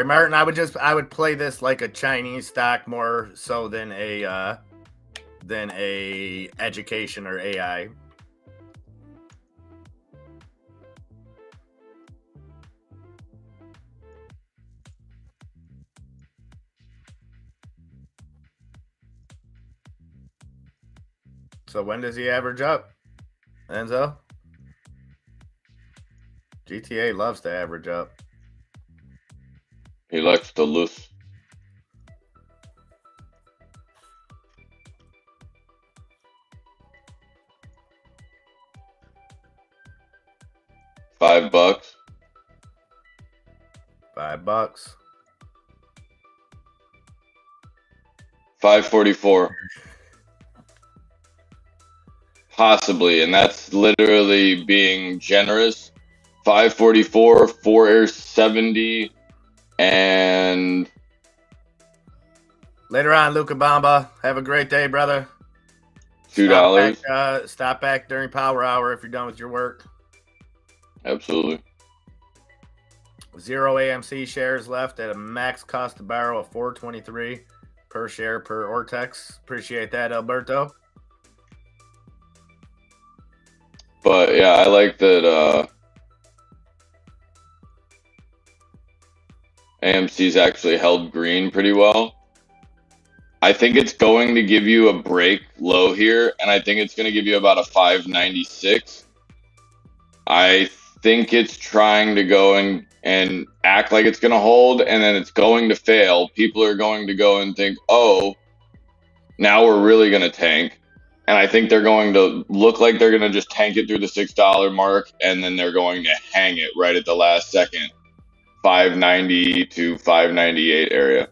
Martin. I would play this like a Chinese stock more so than a education or AI. So when does he average up, Enzo? GTA loves to average up. He likes to lose. $5. $5. 544. Possibly, and that's literally being generous. 544, 470, and later on, Luca Bamba. Have a great day, brother. $2. Stop back during power hour if you're done with your work. Absolutely. 0 AMC shares left at a max cost to borrow of $4.23 per share per Ortex. Appreciate that, Alberto. But yeah, I like that AMC's actually held green pretty well. I think it's going to give you a break low here, and I think it's going to give you about a 596. I think it's trying to go and act like it's going to hold, and then it's going to fail. People are going to go and think, oh, now we're really going to tank. And I think they're going to look like they're going to just tank it through the $6 mark, and then they're going to hang it right at the last second, 590 to 598 area.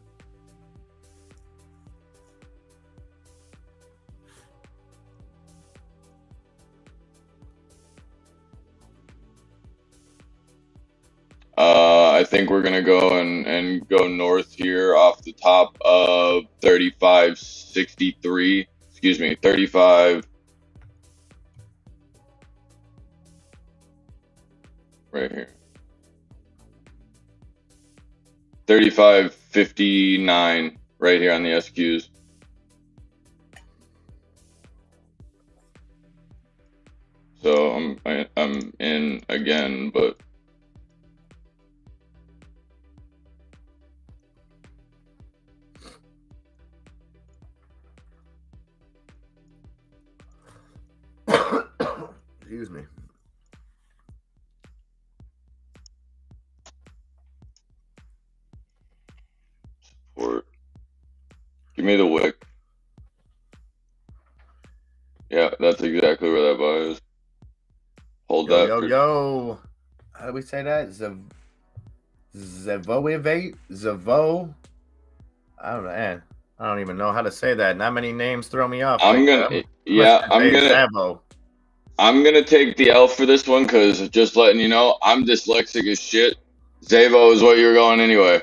I think we're going to go and go north here off the top of 3563. Excuse me, 35. Right here. 3559 right here on the SQs. So I'm in again, but Excuse me. Support. Give me the wick. Yeah, that's exactly where that buy is. Hold Yo, that yo, for yo. How do we say that? Zavoivate? Zavo? I don't know, man. I don't even know how to say that. Not many names throw me off like that. I'm yeah, just gonna say Zavo. I'm gonna take the L for this one because just letting you know, I'm dyslexic as shit. Zavo is what you're going anyway.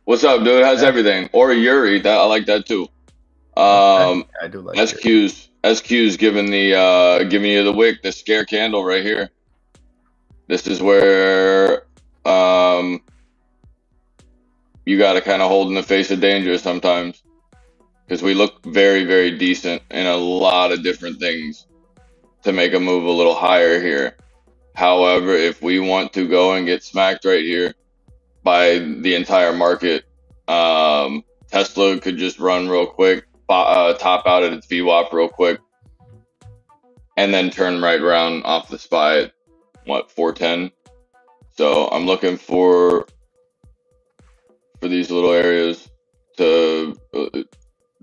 What's up, dude? How's Okay. everything? Or Yuri, that I like that too. Okay. I do like SQ's giving you the wick, the scare candle right here. This is where you got to kind of hold in the face of danger sometimes because we look very, very decent in a lot of different things to make a move a little higher here. However, if we want to go and get smacked right here by the entire market, Tesla could just run real quick, top out at its VWAP real quick, and then turn right around off the SPY at what, 410. So I'm looking for these little areas to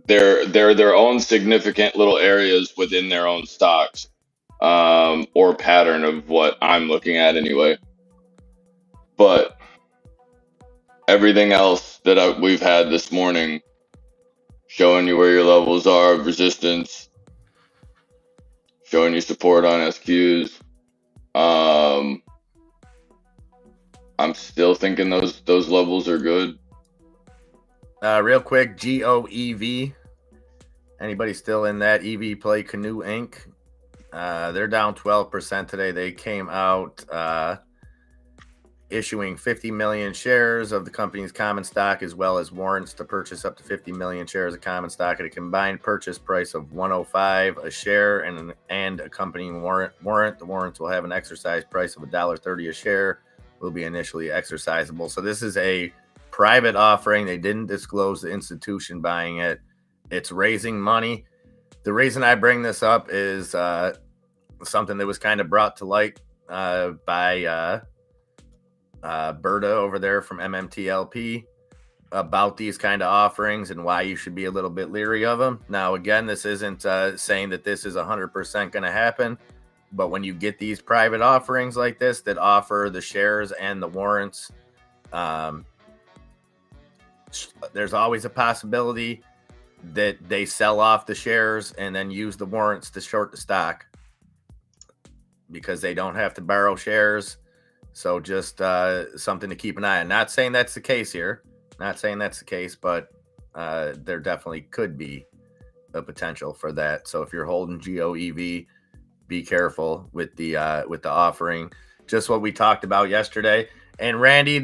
they're their own significant little areas within their own stocks, or pattern of what I'm looking at anyway. But everything else that we've had this morning, showing you where your levels are of resistance, showing you support on SQs. I'm still thinking those levels are good. Real quick, GOEV. Anybody still in that EV play? Canoe Inc. They're down 12% today. They came out issuing 50 million shares of the company's common stock, as well as warrants to purchase up to 50 million shares of common stock at a combined purchase price of $105 a share and accompanying warrant. The warrants will have an exercise price of $1.30 a share. Will be initially exercisable. So this is a private offering. They didn't disclose the institution buying it. It's raising money. The reason I bring this up is something that was kind of brought to light by Berta over there from MMTLP about these kind of offerings and why you should be a little bit leery of them. Now, again, this isn't saying that this is 100% going to happen, but when you get these private offerings like this that offer the shares and the warrants, there's always a possibility that they sell off the shares and then use the warrants to short the stock because they don't have to borrow shares. So just something to keep an eye on. Not saying that's the case here. Not saying that's the case, but there definitely could be a potential for that. So if you're holding GOEV, be careful with the offering. Just what we talked about yesterday. And Randy,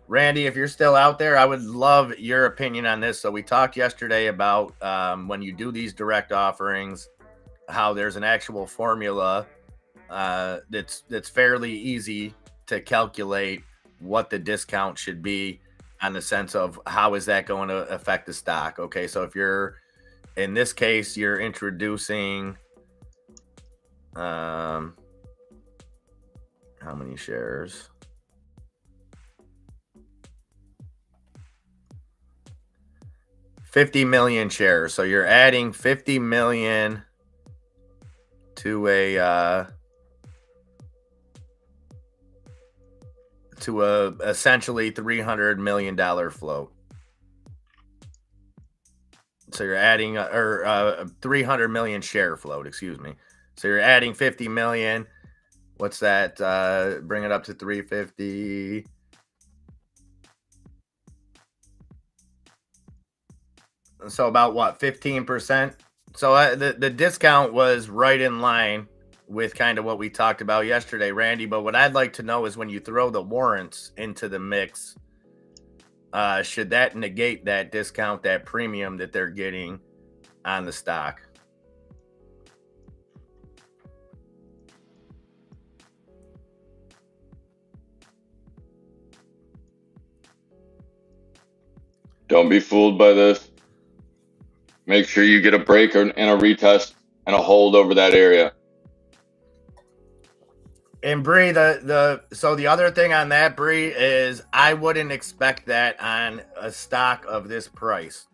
Randy, if you're still out there, I would love your opinion on this. So we talked yesterday about when you do these direct offerings, how there's an actual formula that's fairly easy to calculate what the discount should be on the sense of how is that going to affect the stock. Okay, so if you're in this case, you're introducing how many shares? $50 million shares. So you're adding 50 million to a essentially $300 million float. So you're adding 300 million share float, excuse me. So you're adding 50 million. What's that? Bring it up to 350. So about what, 15%? So the discount was right in line with kind of what we talked about yesterday, Randy. But what I'd like to know is when you throw the warrants into the mix, should that negate that discount, that premium that they're getting on the stock? Don't be fooled by this. Make sure you get a break and a retest and a hold over that area. And Bree, so the other thing on that, Bree, is I wouldn't expect that on a stock of this price.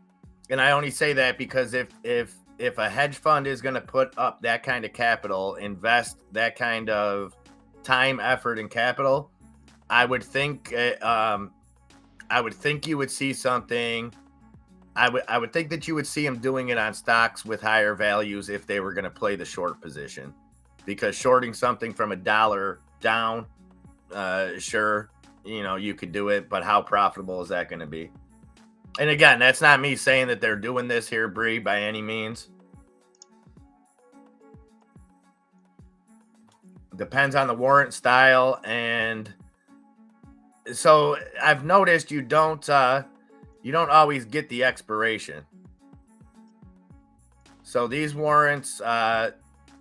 And I only say that because if a hedge fund is going to put up that kind of capital, invest that kind of time, effort, and capital, I would think you would see something. I would think that you would see them doing it on stocks with higher values if they were going to play the short position, because shorting something from $1 down, sure, you could do it, but how profitable is that going to be? And again, that's not me saying that they're doing this here, Bree, by any means. Depends on the warrant style, and so I've noticed you don't always get the expiration. So these warrants,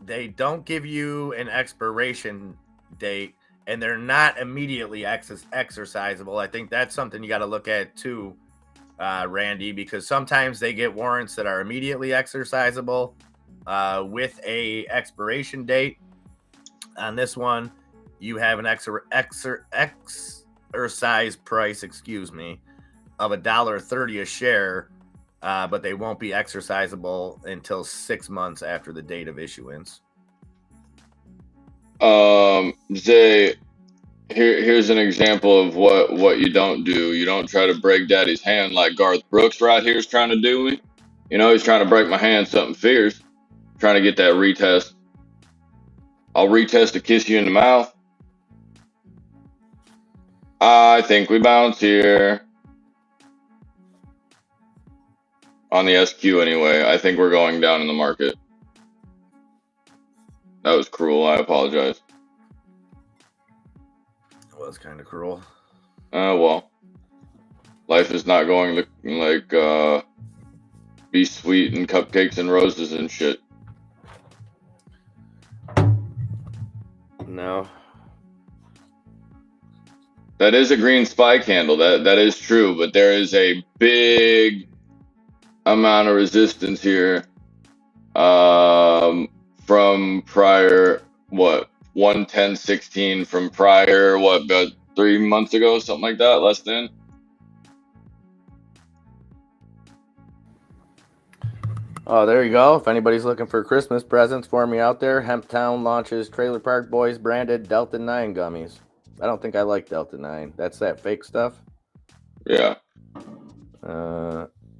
they don't give you an expiration date, and they're not immediately exercisable. I think that's something you got to look at too, Randy, because sometimes they get warrants that are immediately exercisable with a expiration date. On this one, you have an exercise price, of $1.30 a share, but they won't be exercisable until 6 months after the date of issuance. Zay, here's an example of what you don't do. You don't try to break daddy's hand like Garth Brooks right here is trying to do me. He's trying to break my hand, something fierce, trying to get that retest. I'll retest to kiss you in the mouth. I think we bounce here. On the SQ anyway. I think we're going down in the market. That was cruel. I apologize. It was kind of cruel. Well. Life is not going to, be sweet and cupcakes and roses and shit. No. That is a green SPY candle. That is true, but there is a big amount of resistance here from prior, 110.16 from prior, about 3 months ago, something like that, less than. Oh, there you go. If anybody's looking for Christmas presents for me out there, Hemptown launches Trailer Park Boys branded Delta 9 gummies. I don't think I like Delta 9. That's that fake stuff. Yeah.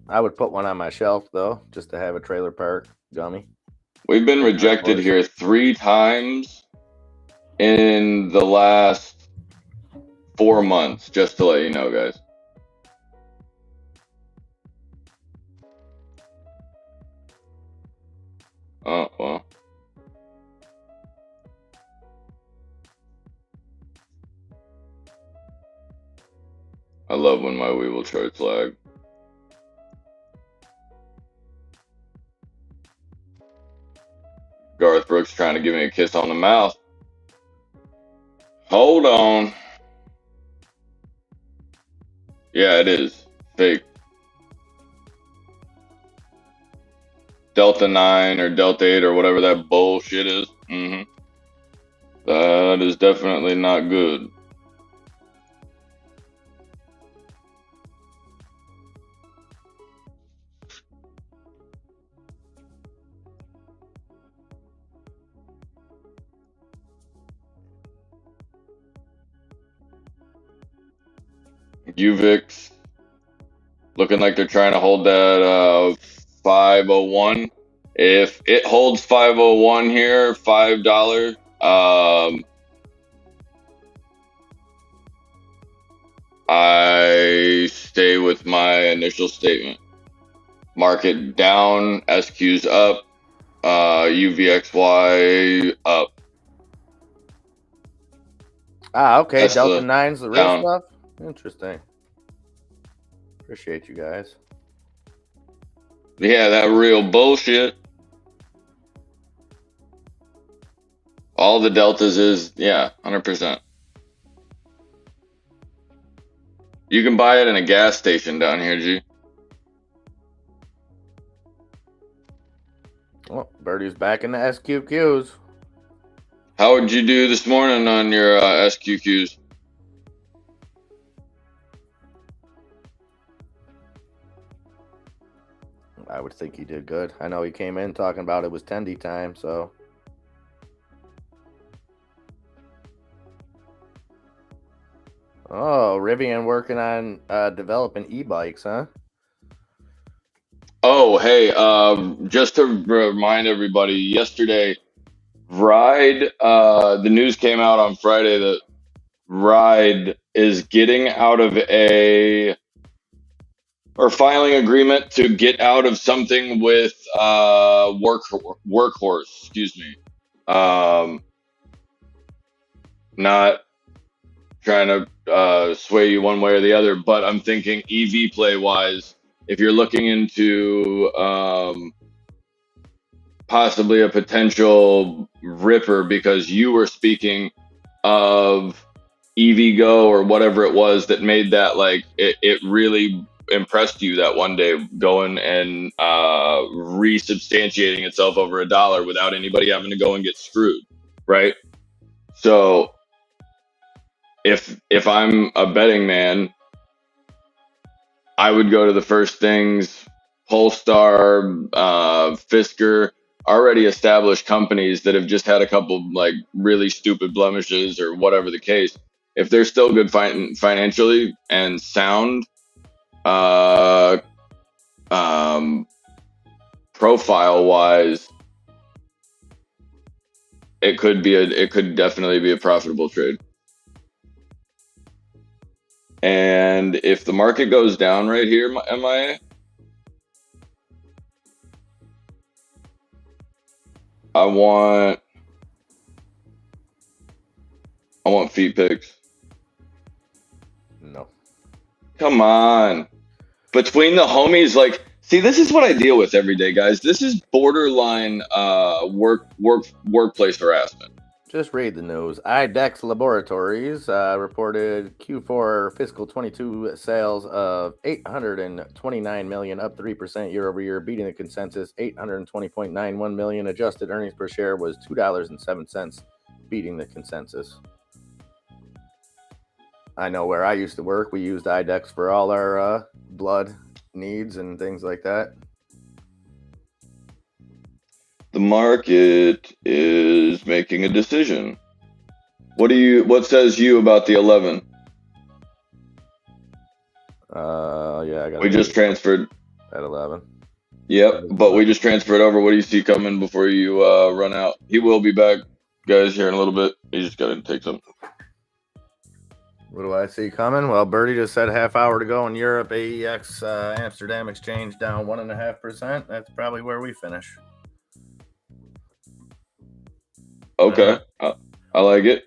I would put one on my shelf, though, just to have a Trailer Park gummy. We've been rejected here 3 times in the last 4 months, just to let you know, guys. Oh, well. I love when my Weevil charts lag. Garth Brooks trying to give me a kiss on the mouth. Hold on. Yeah, it is. Fake. Delta 9 or Delta 8 or whatever that bullshit is. That is definitely not good. UVIX looking like they're trying to hold that 501. If it holds 501 here, $5, I stay with my initial statement. Market down, SQ's up, UVXY up. Okay. That's Delta 9's the real down stuff? Interesting. Appreciate you guys. Yeah, that real bullshit. All the deltas is, 100%. You can buy it in a gas station down here, G. Well, Birdie's back in the SQQs. How would you do this morning on your SQQs? I would think he did good. I know he came in talking about it was tendy time, so. Oh, Rivian working on developing e-bikes, huh? Oh, hey, just to remind everybody, yesterday, Ride, the news came out on Friday that Ride is getting out of or filing agreement to get out of something with Workhorse, excuse me. Not trying to sway you one way or the other, but I'm thinking EV play wise, if you're looking into possibly a potential ripper, because you were speaking of EVgo or whatever it was that made that, like, it really impressed you that one day going and resubstantiating itself over $1 without anybody having to go and get screwed, right? So if I'm a betting man, I would go to the first things, Polestar, Fisker, already established companies that have just had a couple like really stupid blemishes or whatever the case. If they're still good financially and sound, profile wise, it could definitely be a profitable trade. And if the market goes down right here, MIA, I want feet picks. No. Come on. Between the homies, like, see, this is what I deal with every day, guys. This is borderline workplace harassment. Just read the news. IDEX Laboratories reported Q4 fiscal 22 sales of $829 million, up 3% year over year, beating the consensus. $820.91 million. Adjusted earnings per share was $2.07, beating the consensus. I know where I used to work, we used IDEX for all our blood needs and things like that. The market is making a decision. What says you about the 11? Yeah, I got. We just transferred at 11. Yep, but we just transferred over. What do you see coming before you run out? He will be back, guys, here in a little bit. He just got to take something. What do I see coming? Well, Birdie just said half hour to go in Europe. AEX Amsterdam Exchange down 1.5%. That's probably where we finish. Okay, I like it.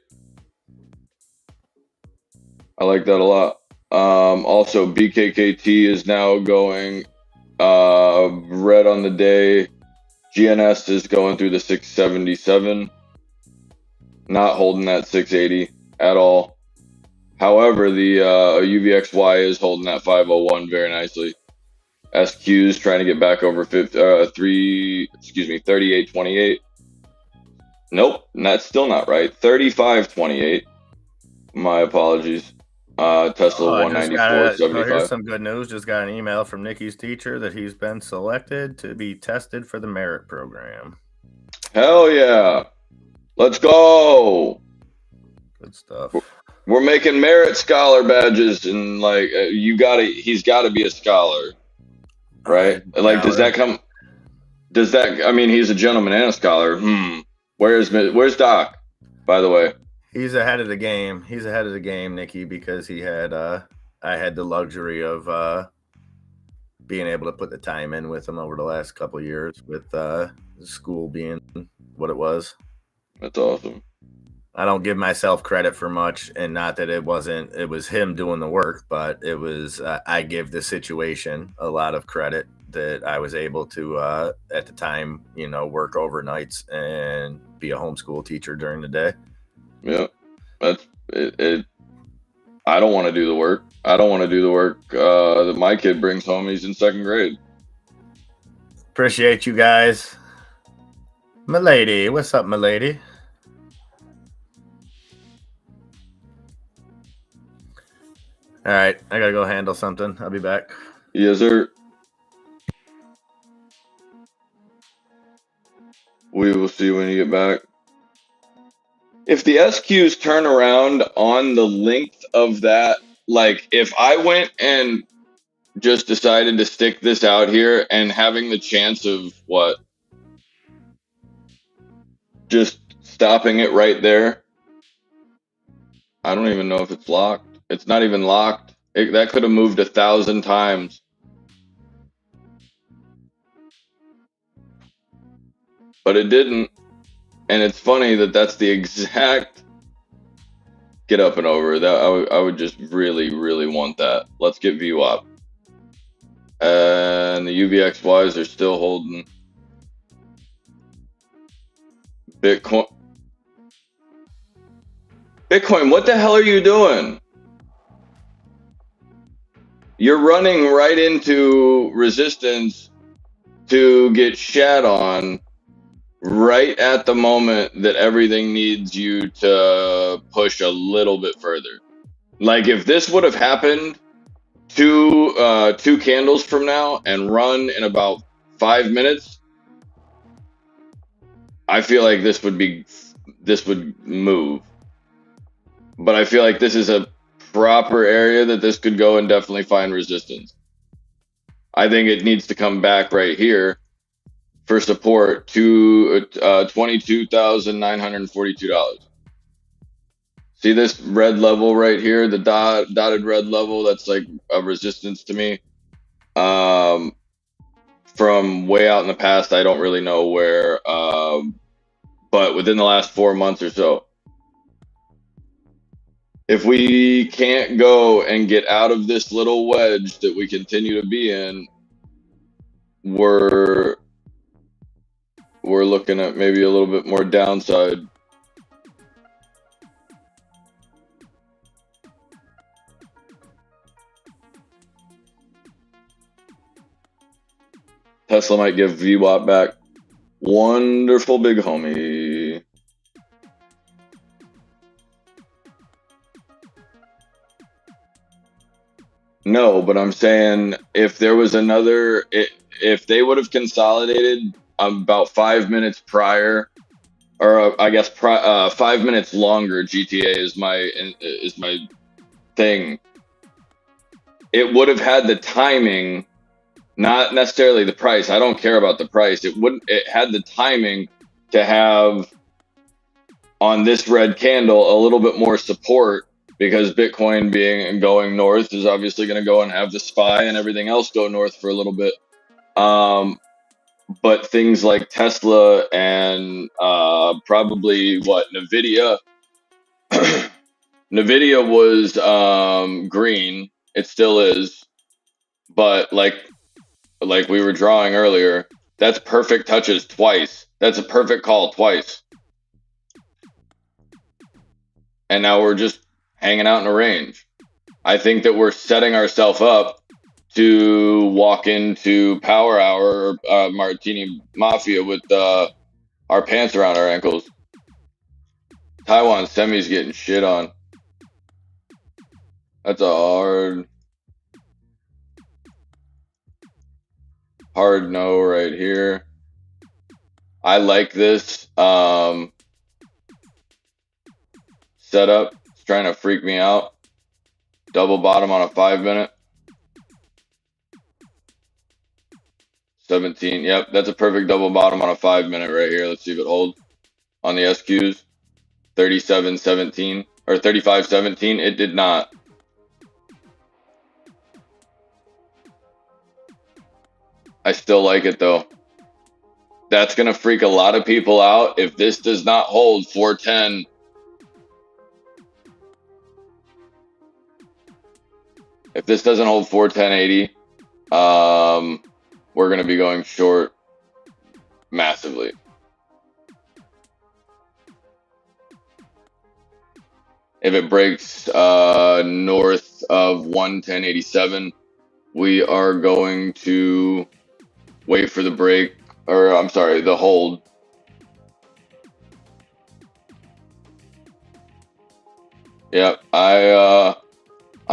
I like that a lot. Also, BKKT is now going red on the day. GNS is going through the 677, not holding that 680 at all. However, the UVXY is holding that 501 very nicely. SQ is trying to get back over 38.28. Nope, that's still not right. 35.28. My apologies. Tesla 194.75. Here's some good news. Just got an email from Nikki's teacher that he's been selected to be tested for the merit program. Hell yeah. Let's go. Good stuff. We're making merit scholar badges, and like he's got to be a scholar, right? Like, does that, I mean, he's a gentleman and a scholar. Where's Doc, by the way? He's ahead of the game. He's ahead of the game, Nikki, because he had I had the luxury of being able to put the time in with him over the last couple of years with school being what it was. That's awesome. I don't give myself credit for much, and not that it was him doing the work, but it was I give the situation a lot of credit that I was able to at the time, work overnights and be a homeschool teacher during the day. Yeah, that's it. I don't want to do the work. I don't want to do the work that my kid brings home. He's in 2nd grade. Appreciate you guys. Milady, what's up, Milady? All right, I gotta go handle something. I'll be back. Yes, sir. We will see when you get back. If the SQs turn around on the length of that, like if I went and just decided to stick this out here and having the chance of what? Just stopping it right there. I don't even know if it's locked. It's not even locked. That could have moved 1,000 times. But it didn't. And it's funny that that's the exact get up and over. That I would just really, really want that. Let's get VWAP. And the UVXYs are still holding. Bitcoin. Bitcoin, what the hell are you doing? You're running right into resistance to get shat on right at the moment that everything needs you to push a little bit further. Like if this would have happened two candles from now and run in about 5 minutes, I feel like this would move. But I feel like this is a proper area that this could go and definitely find resistance. I think it needs to come back right here for support to $22,942. See this red level right here, the dotted red level? That's like a resistance to me. From way out in the past, I don't really know where, but within the last 4 months or so. If we can't go and get out of this little wedge that we continue to be in, we're looking at maybe a little bit more downside. Tesla might give VWAP back. Wonderful big homie. No, but I'm saying if there was another, if they would have consolidated about 5 minutes prior, or I guess 5 minutes longer, GTA is my thing. It would have had the timing, not necessarily the price. I don't care about the price. It had the timing to have on this red candle a little bit more support, because Bitcoin going north is obviously going to go and have the SPY and everything else go north for a little bit. But things like Tesla and probably NVIDIA. NVIDIA was green. It still is. But like we were drawing earlier, that's perfect touches twice. That's a perfect call twice. And now we're just hanging out in a range. I think that we're setting ourselves up to walk into Power Hour or Martini Mafia with our pants around our ankles. Taiwan Semi's getting shit on. That's a hard no right here. I like this setup. It's trying to freak me out. Double bottom on a 5 minute. 17. Yep, that's a perfect double bottom on a 5 minute right here. Let's see if it holds on the SQs. 37.17 or 35.17. It did not. I still like it though. That's going to freak a lot of people out if this does not hold 410. If this doesn't hold 410.80, we're going to be going short massively. If it breaks north of 110.87, we are going to wait for the break, or I'm sorry, the hold. Yep, I'm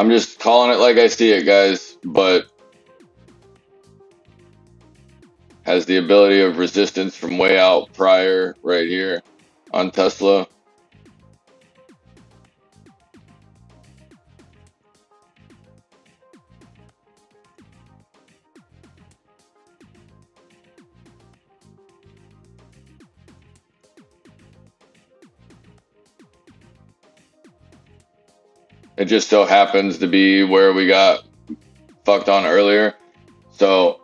I'm just calling it like I see it, guys, but has the ability of resistance from way out prior right here on Tesla. It just so happens to be where we got fucked on earlier. So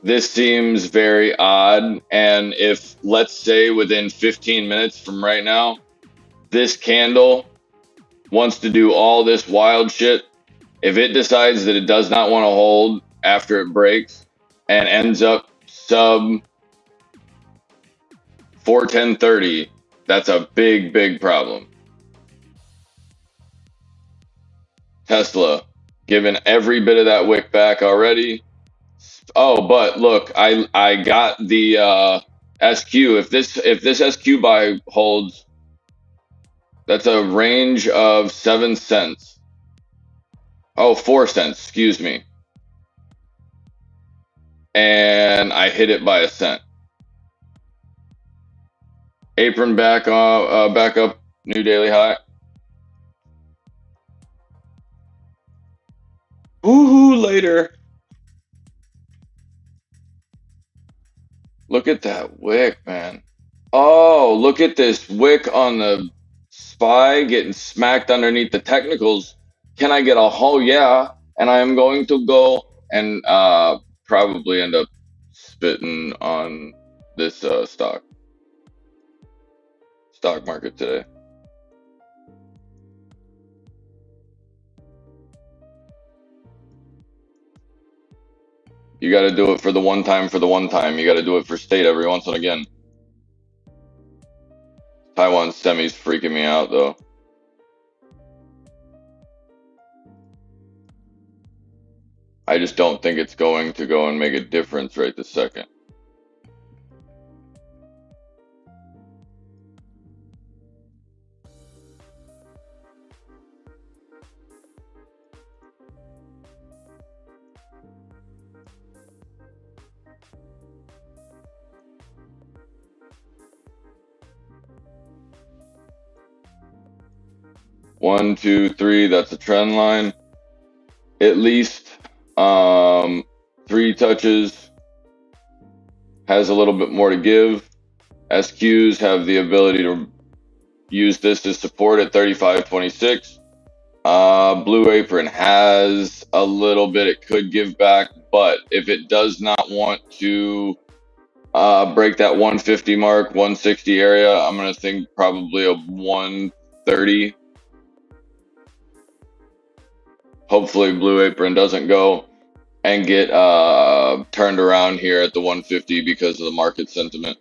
this seems very odd. And if, let's say, within 15 minutes from right now, this candle wants to do all this wild shit, if it decides that it does not want to hold after it breaks and ends up sub 410.30, that's a big, big problem. Tesla, given every bit of that wick back already. Oh, but look, I got the SQ. If this SQ buy holds, that's a range of 7 cents. Oh, 4 cents, excuse me. And I hit it by a cent. Apron back up, new daily high. Woohoo later. Look at that wick, man. Oh, look at this wick on the SPY getting smacked underneath the technicals. Can I get a oh yeah? And I am going to go and probably end up spitting on this stock market today. You got to do it for the one time. You got to do it for state every once and again. Taiwan semi's freaking me out though. I just don't think it's going to go and make a difference right this second. One, two, three, that's a trend line. At least 3 touches. Has a little bit more to give. SQs have the ability to use this as support at 35.26. Blue Apron has a little bit it could give back, but if it does not want to break that 150 mark, 160 area, I'm going to think probably a 130. Hopefully Blue Apron doesn't go and get turned around here at the 150 because of the market sentiment.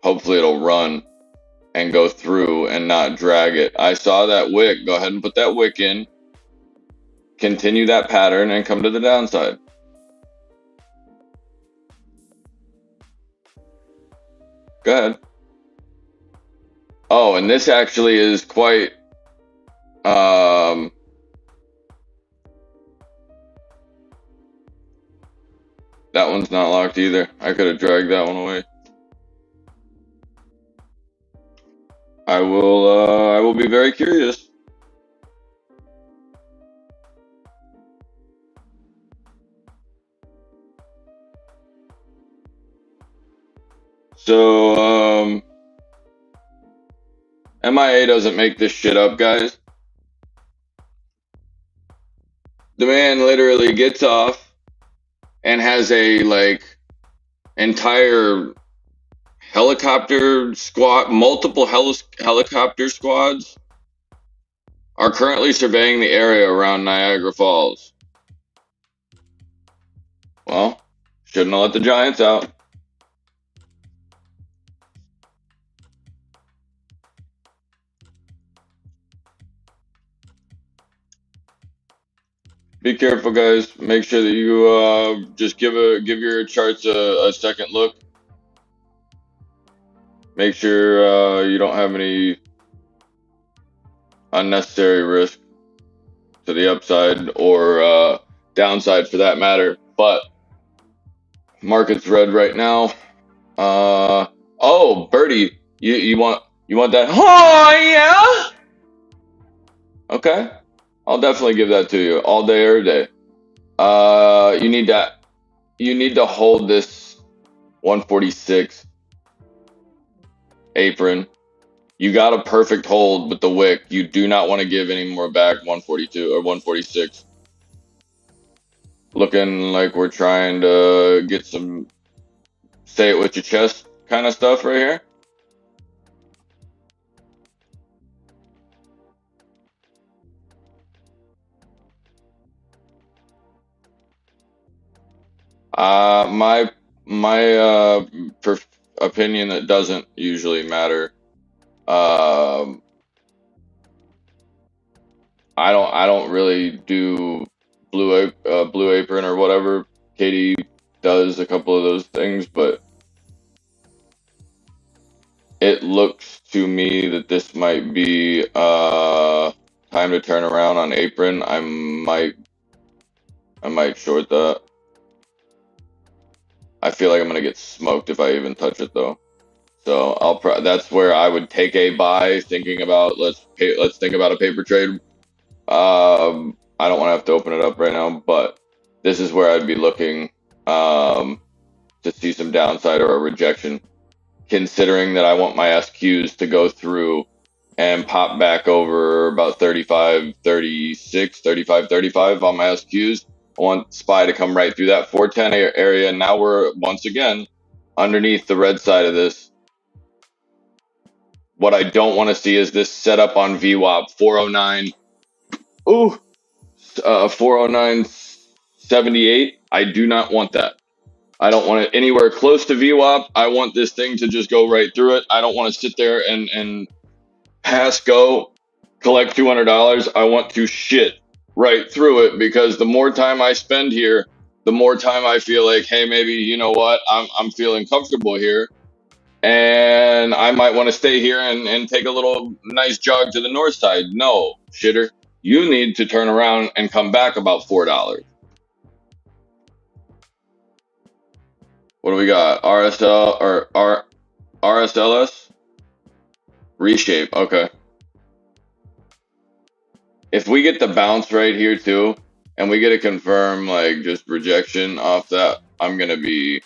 Hopefully it'll run and go through and not drag it. I saw that wick. Go ahead and put that wick in. Continue that pattern and come to the downside. Go ahead. Oh, and this actually is quite that one's not locked either. I could have dragged that one away. I will be very curious. So MIA doesn't make this shit up, guys. The man literally gets off and has a entire helicopter squad, multiple helicopter squads are currently surveying the area around Niagara Falls. Well, shouldn't have let the Giants out. Be careful, guys. Make sure that you just give your charts a second look. Make sure you don't have any unnecessary risk to the upside or downside for that matter. But market's red right now. Oh, Birdie, you want that? Oh yeah. Okay, I'll definitely give that to you all day, every day. You need to hold this 146 apron. You got a perfect hold with the wick. You do not want to give any more back. 142 or 146. Looking like we're trying to get some say it with your chest kind of stuff right here. My opinion, that doesn't usually matter. I don't really do Blue Apron or whatever. Katie does a couple of those things, but it looks to me that this might be time to turn around on Apron. I might short that. I feel like I'm gonna get smoked if I even touch it though. So that's where I would take a buy, thinking about let's think about a paper trade. I don't want to have to open it up right now, but this is where I'd be looking to see some downside or a rejection, considering that I want my SQs to go through and pop back over about 35, 36, 35, 35 on my SQs. I want SPY to come right through that 410 area. And now we're once again underneath the red side of this. What I don't want to see is this setup on VWAP 409. Ooh, 409.78. I do not want that. I don't want it anywhere close to VWAP. I want this thing to just go right through it. I don't want to sit there and pass go, collect $200. I want to shit right through it, because the more time I spend here, the more time I feel like, hey, maybe, you know what, I'm feeling comfortable here, and I might want to stay here and take a little nice jog to the north side. No, shitter. You need to turn around and come back about $4. What do we got? RSL or RSLS? Reshape. Okay. If we get the bounce right here too, and we get a confirm like just rejection off that, I'm gonna be.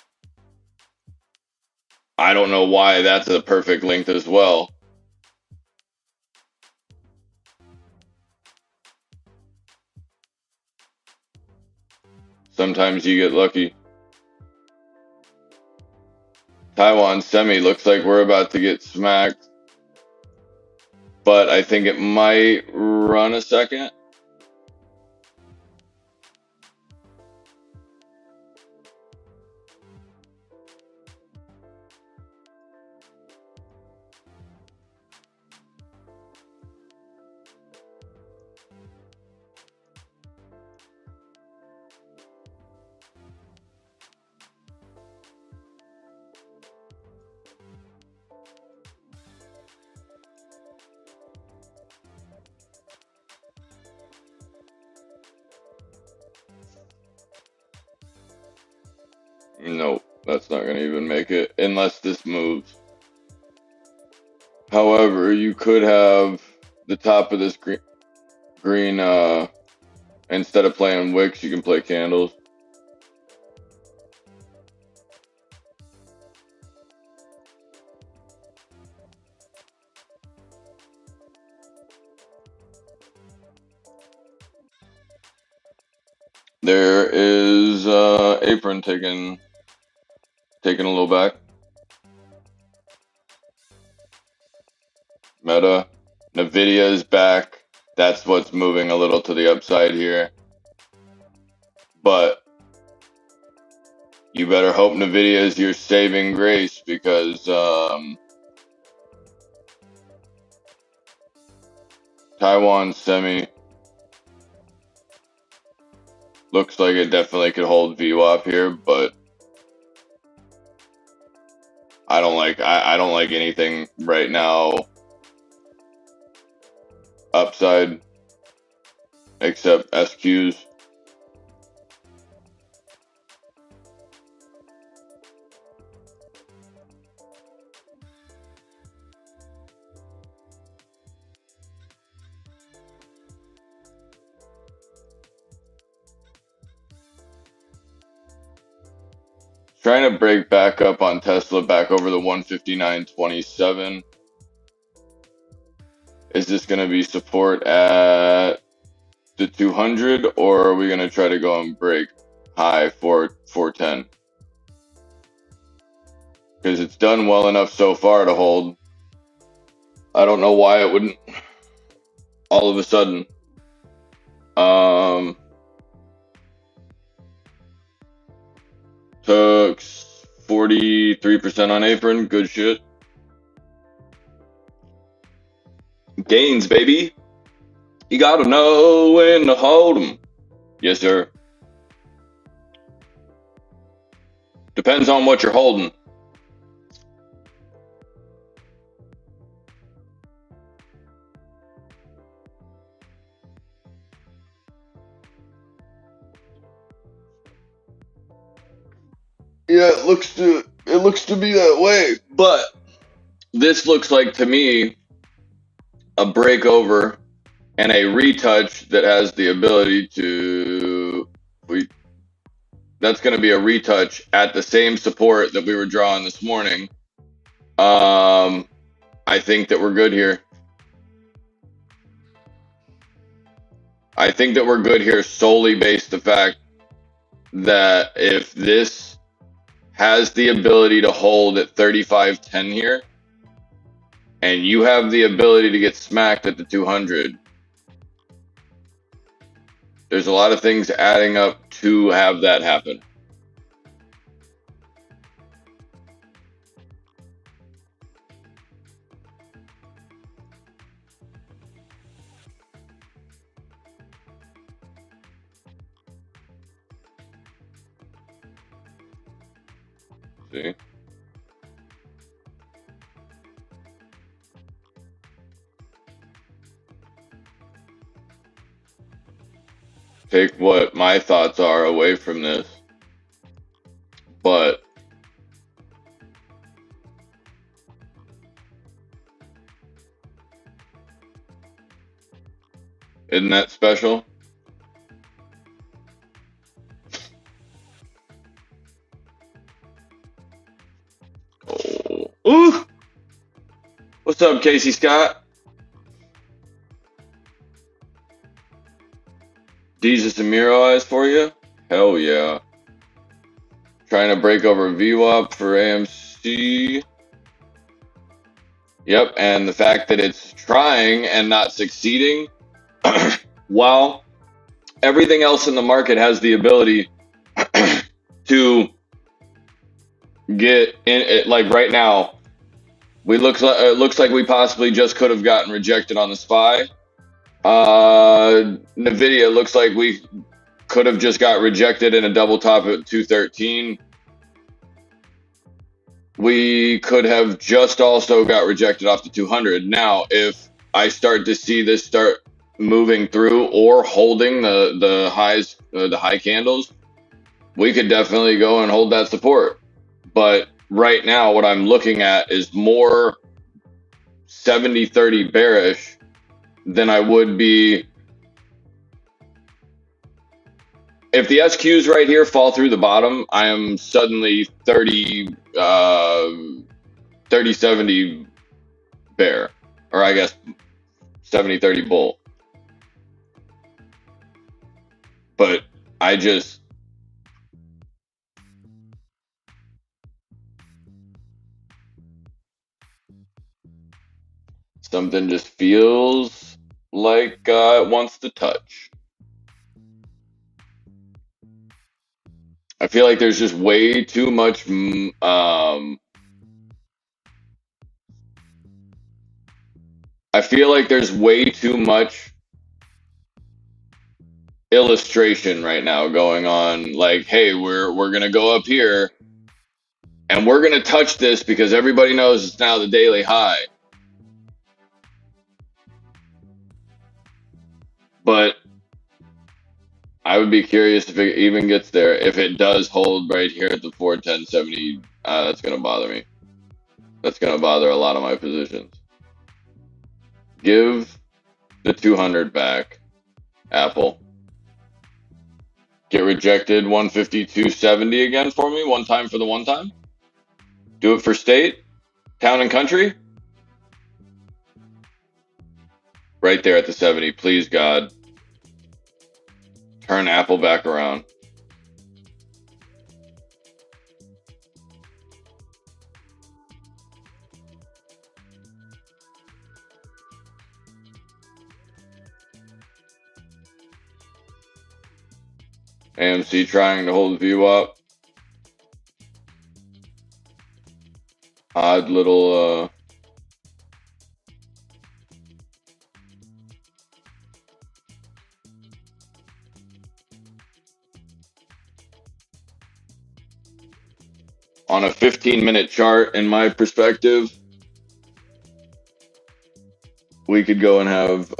I don't know why that's a perfect length as well. Sometimes you get lucky. Taiwan semi looks like we're about to get smacked, but I think it might run a second. Nope, that's not going to even make it unless this moves. However, you could have the top of this green instead of playing wicks, you can play candles. There is Apron taking a little back. Meta, Nvidia is back. That's what's moving a little to the upside here. But you better hope Nvidia is your saving grace, because Taiwan semi looks like it definitely could hold VWAP here, but I don't like anything right now upside, except SQs. Trying to break back up on Tesla back over the 159.27. Is this going to be support at the 200, or are we going to try to go and break high for 410? Because it's done well enough so far to hold. I don't know why it wouldn't all of a sudden. Took 43% on apron. Good shit. Gains, baby. You gotta know when to hold them. Yes, sir. Depends on what you're holding. Yeah, it looks to be that way. But this looks like to me a breakover and a retouch that has the ability to that's going to be a retouch at the same support that we were drawing this morning. I think that we're good here. I think that we're good here solely based the fact that if this has the ability to hold at 35.10 here, and you have the ability to get smacked at the 200, there's a lot of things adding up to have that happen. See? Take what my thoughts are away from this, but isn't that special? Oh. Ooh! What's up, Casey Scott? Jesus and Miro eyes for you? Hell yeah. Trying to break over VWAP for AMC. Yep, and the fact that it's trying and not succeeding, while everything else in the market has the ability to get in it, like right now, it looks like we possibly just could have gotten rejected on the SPY. Nvidia looks like we could have just got rejected in a double top at 213. We could have just also got rejected off the 200. Now, if I start to see this start moving through or holding the highs, the high candles, we could definitely go and hold that support. But right now, what I'm looking at is more 70-30 bearish than I would be. If the SQs right here fall through the bottom, I am suddenly 30-70 bear, or I guess 70-30 bull. But I just, something just feels like it wants to touch. I feel like there's just way too much I feel like there's way too much illustration right now going on. Like, hey, we're gonna go up here and we're gonna touch this because everybody knows it's now the daily high. but I would be curious if it even gets there. If it does hold right here at the 410.70, that's going to bother me. That's going to bother a lot of my positions. Give the 200 back, Apple. Get rejected 152.70 again for me, one time for the one time. Do it for state, town, and country. Right there at the 70, please God. Turn Apple back around. AMC trying to hold view up. Odd little on a 15-minute chart, in my perspective, we could go and have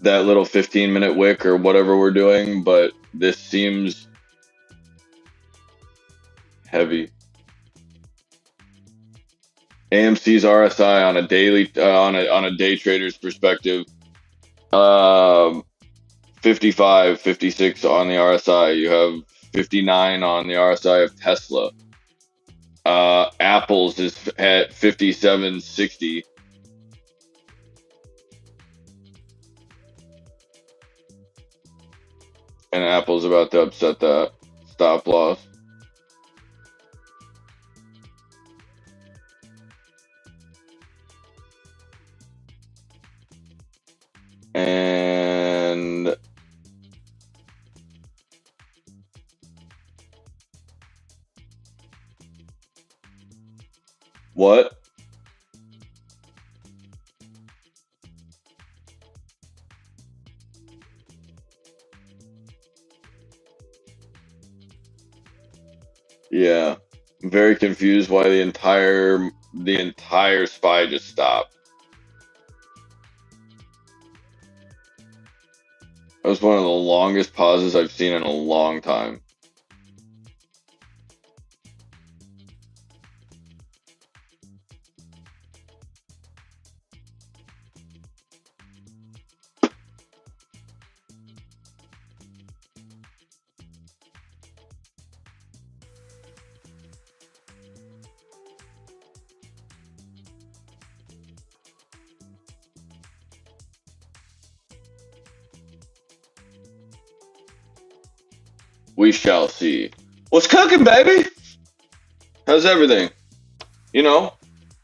that little 15-minute wick or whatever we're doing, but this seems heavy. AMC's RSI on a daily on a day trader's perspective, 55, 56 on the RSI. You have 59 on the RSI of Tesla. Apple's is at 57.60. And Apple's about to upset that stop loss. And what? Yeah, I'm very confused why the entire SPY just stopped. That was one of the longest pauses I've seen in a long time. We shall see. What's cooking, baby? How's everything? You know,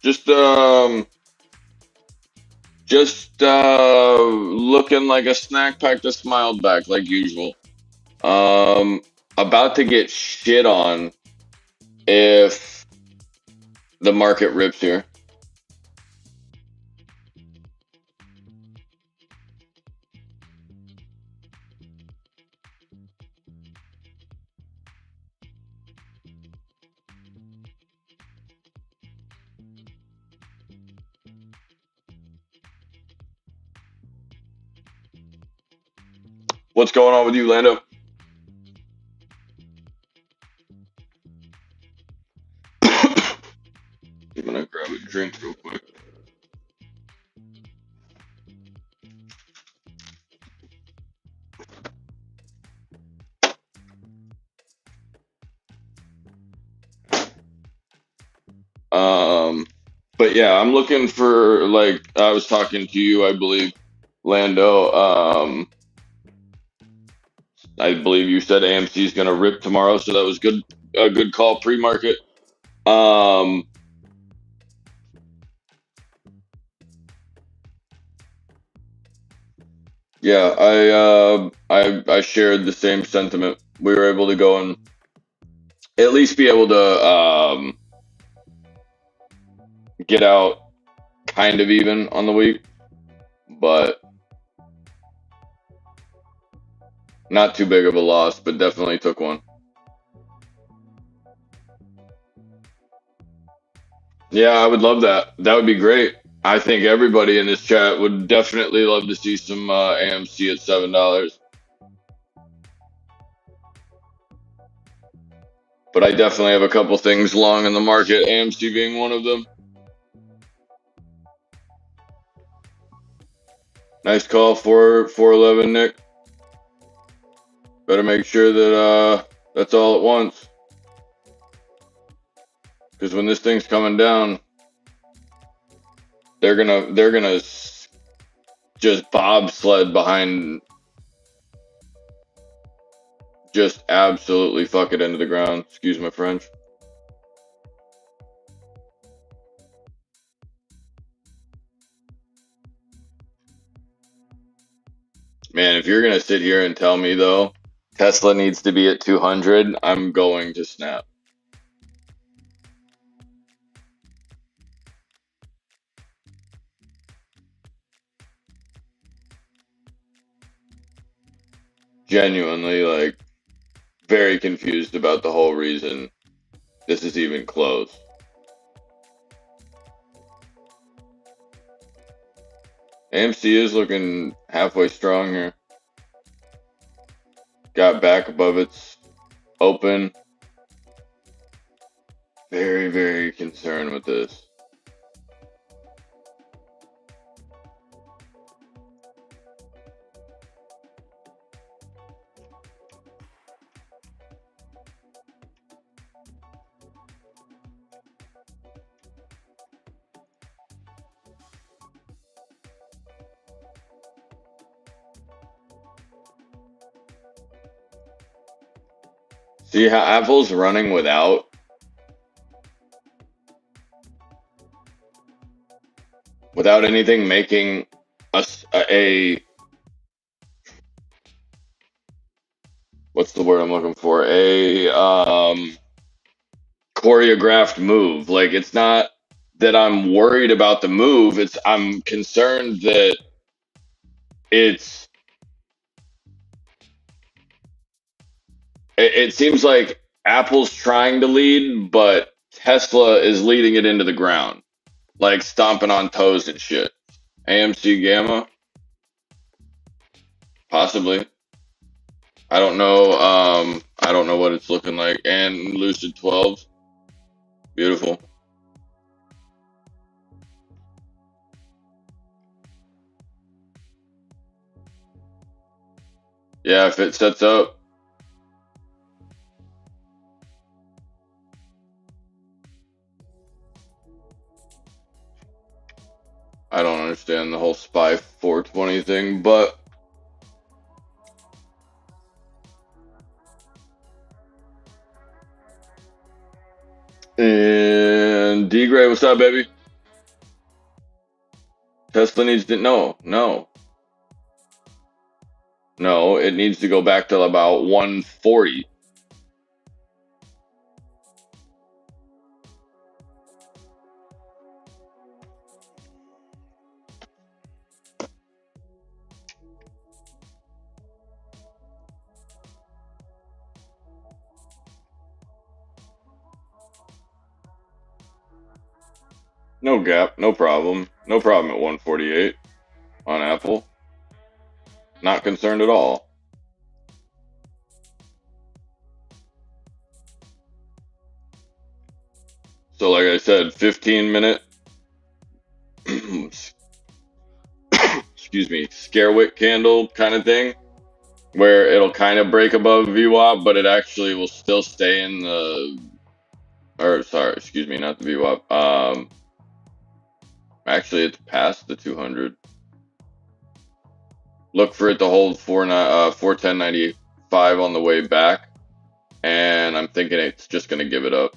just looking like a snack pack that smiled back like usual. About to get shit on if the market rips here. What's going on with you, Lando? I'm gonna grab a drink real quick. But yeah, I'm looking for, like I was talking to you, I believe, Lando. I believe you said AMC is gonna rip tomorrow, so that was good. A good call pre-market. Yeah, I shared the same sentiment. We were able to go and at least be able to get out kind of even on the week, but not too big of a loss, but definitely took one. Yeah, I would love that. That would be great. I think everybody in this chat would definitely love to see some AMC at $7. But I definitely have a couple things long in the market, AMC being one of them. Nice call for 411, Nick. Better make sure that that's all at once. Because when this thing's coming down, they're gonna just bobsled behind, just absolutely fuck it into the ground. Excuse my French. Man, if you're gonna sit here and tell me though, Tesla needs to be at 200, I'm going to snap. Genuinely, like, very confused about the whole reason this is even close. AMC is looking halfway strong here. Got back above its open. Very, very concerned with this. See how Apple's running without anything making a what's the word I'm looking for? A choreographed move. Like, it's not that I'm worried about the move, it's I'm concerned that it's it seems like Apple's trying to lead, but Tesla is leading it into the ground, like stomping on toes and shit. AMC Gamma, possibly. I don't know. I don't know what it's looking like. And Lucid 12, beautiful. Yeah, if it sets up. I don't understand the whole SPY 420 thing, but and D Gray, what's up, baby? Tesla needs to no. It needs to go back to about 140. No gap, no problem. No problem at 148 on Apple. Not concerned at all. So like I said, 15-minute excuse me, Scarewick candle kind of thing, where it'll kind of break above VWAP, but it actually will still stay in the, or sorry, excuse me, not the VWAP. Actually, it's past the 200. Look for it to hold 410.95 on the way back, and I'm thinking it's just going to give it up.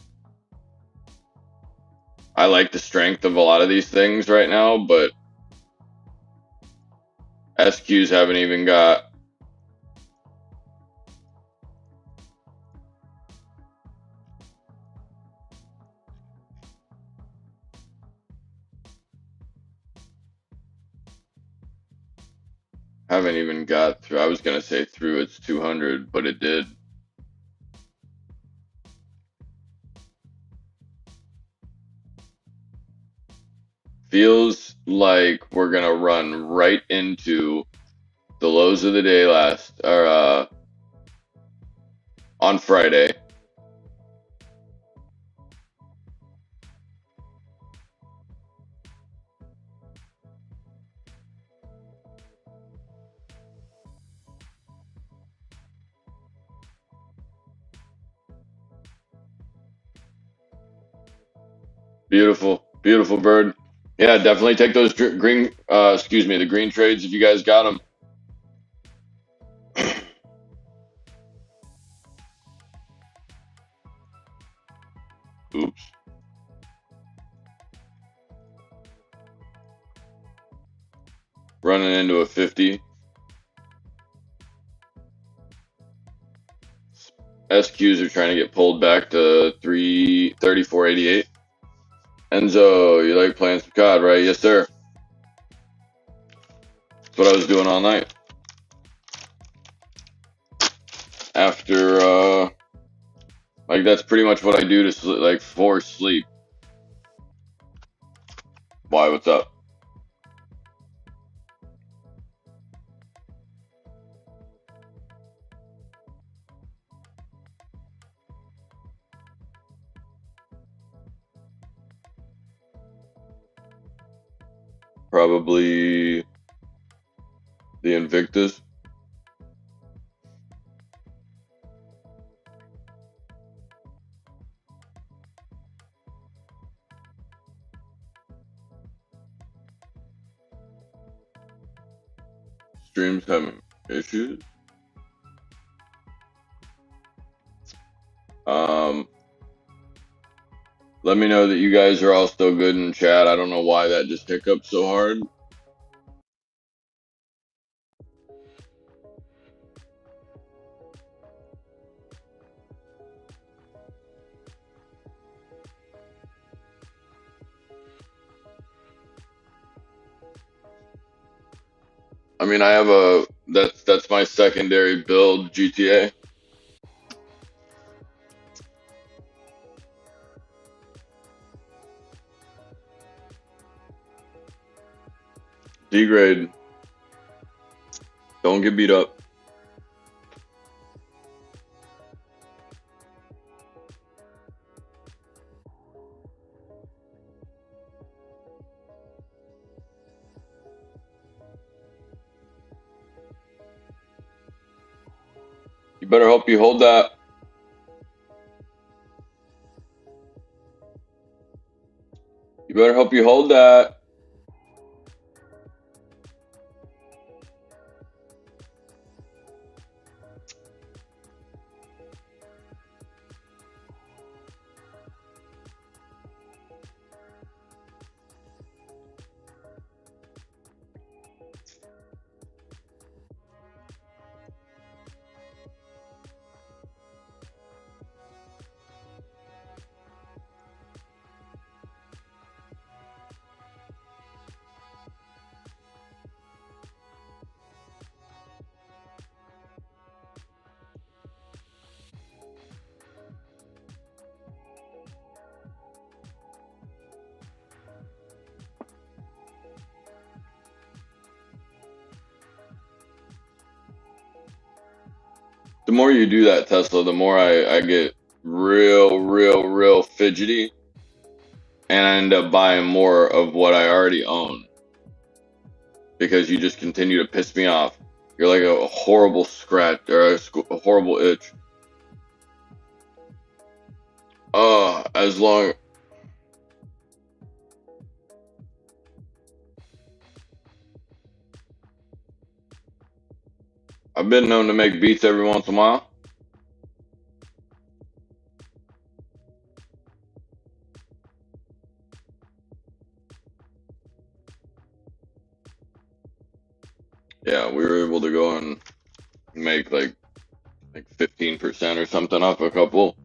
I like the strength of a lot of these things right now, but SQs haven't even got through. I was going to say through its 200, but it did. feels like we're gonna run right into the lows of the day on Friday. Beautiful, beautiful bird. Yeah, definitely take those green, the green trades if you guys got them. Oops. Running into a 50. SQs are trying to get pulled back to 34.88. Enzo, you like playing some COD, right? Yes, sir. That's what I was doing all night. After, like, that's pretty much what I do to sleep, like, for sleep. Why, what's up? Probably the Invictus. Streams having issues. Let me know that you guys are all still good in chat. I don't know why that just hiccuped so hard. I mean, I have that's my secondary build GTA. D-grade. Don't get beat up. You better hope you hold that. You better hope you hold that. The more you do that, Tesla, the more I get real fidgety, and I end up buying more of what I already own because you just continue to piss me off. You're like a horrible scratch or a horrible itch. As long. I've been known to make beats every once in a while. Yeah, we were able to go and make like 15% or something off a couple.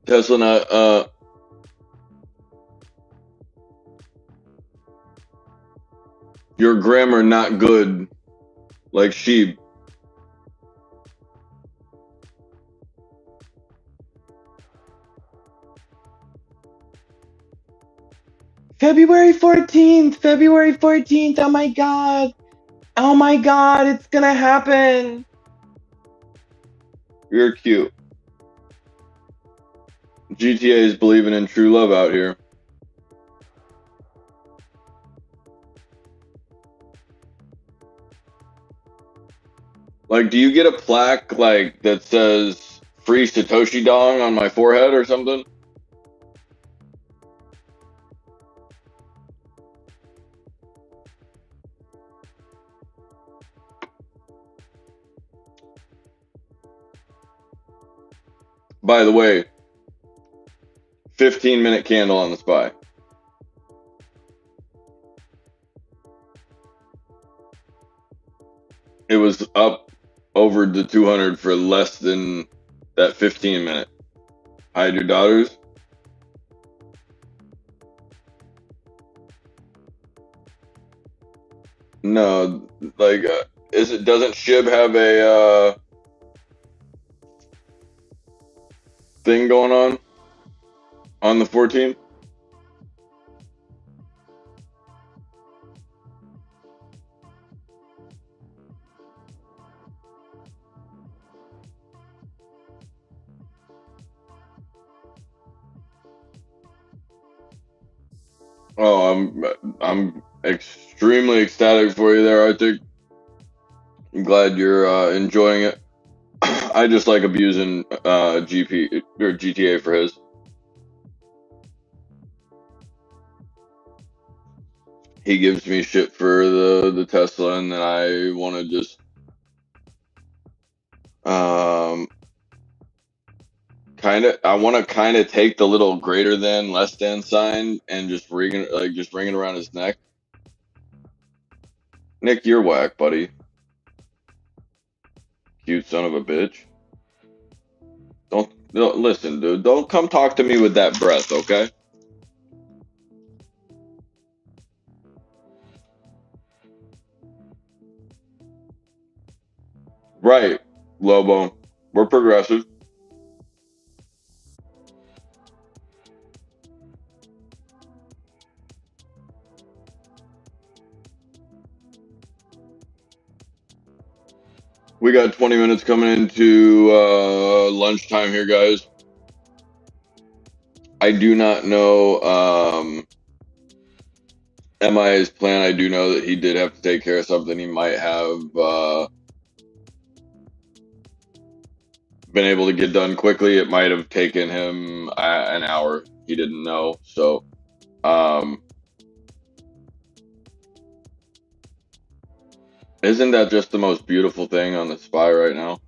Tesla nut, Your grammar not good, like sheep. February 14th, February 14th. Oh my God. Oh my God, it's gonna happen. You're cute. GTA is believing in true love out here. Like, do you get a plaque like that says "Free Satoshi Dong" on my forehead or something? By the way, 15-minute candle on the spy. It was up over the 200 for less than that 15-minute. Hide your daughters. No, like, doesn't Shib have a thing going on the 14th? Oh, I'm extremely ecstatic for you there, Arctic. I'm glad you're enjoying it. I just like abusing GP or GTA for his. He gives me shit for the Tesla, and then I want to just I want to kind of take the little greater than less than sign and just ring it around his neck. Nick, you're whack, buddy. Cute son of a bitch. Don't listen, dude. Don't come talk to me with that breath, okay? Right, Lobo. We're progressive. We got 20 minutes coming into lunchtime here, guys. I do not know MIA's plan. I do know that he did have to take care of something. He might have been able to get done quickly. It might have taken him an hour. He didn't know. So, isn't that just the most beautiful thing on the spy right now?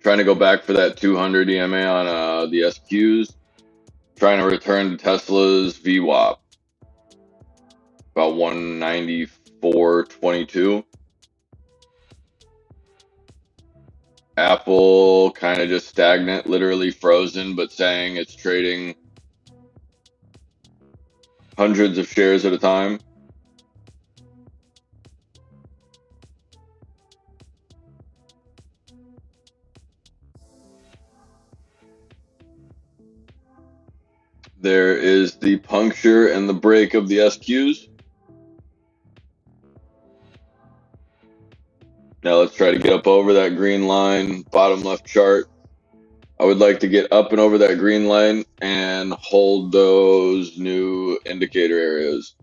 Trying to go back for that 200 EMA on the SQs. Trying to return to Tesla's VWAP. About 194.22. Apple kind of just stagnant, literally frozen, but saying it's trading hundreds of shares at a time. There is the puncture and the break of the SQs. Now let's try to get up over that green line, bottom left chart. I would like to get up and over that green line and hold those new indicator areas.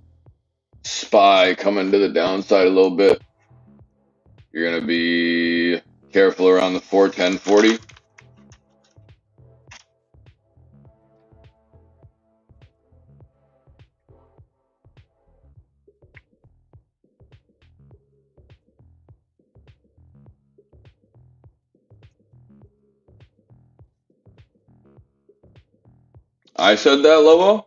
SPY coming to the downside a little bit. You're going to be careful around the 410.40. I said that, Lobo?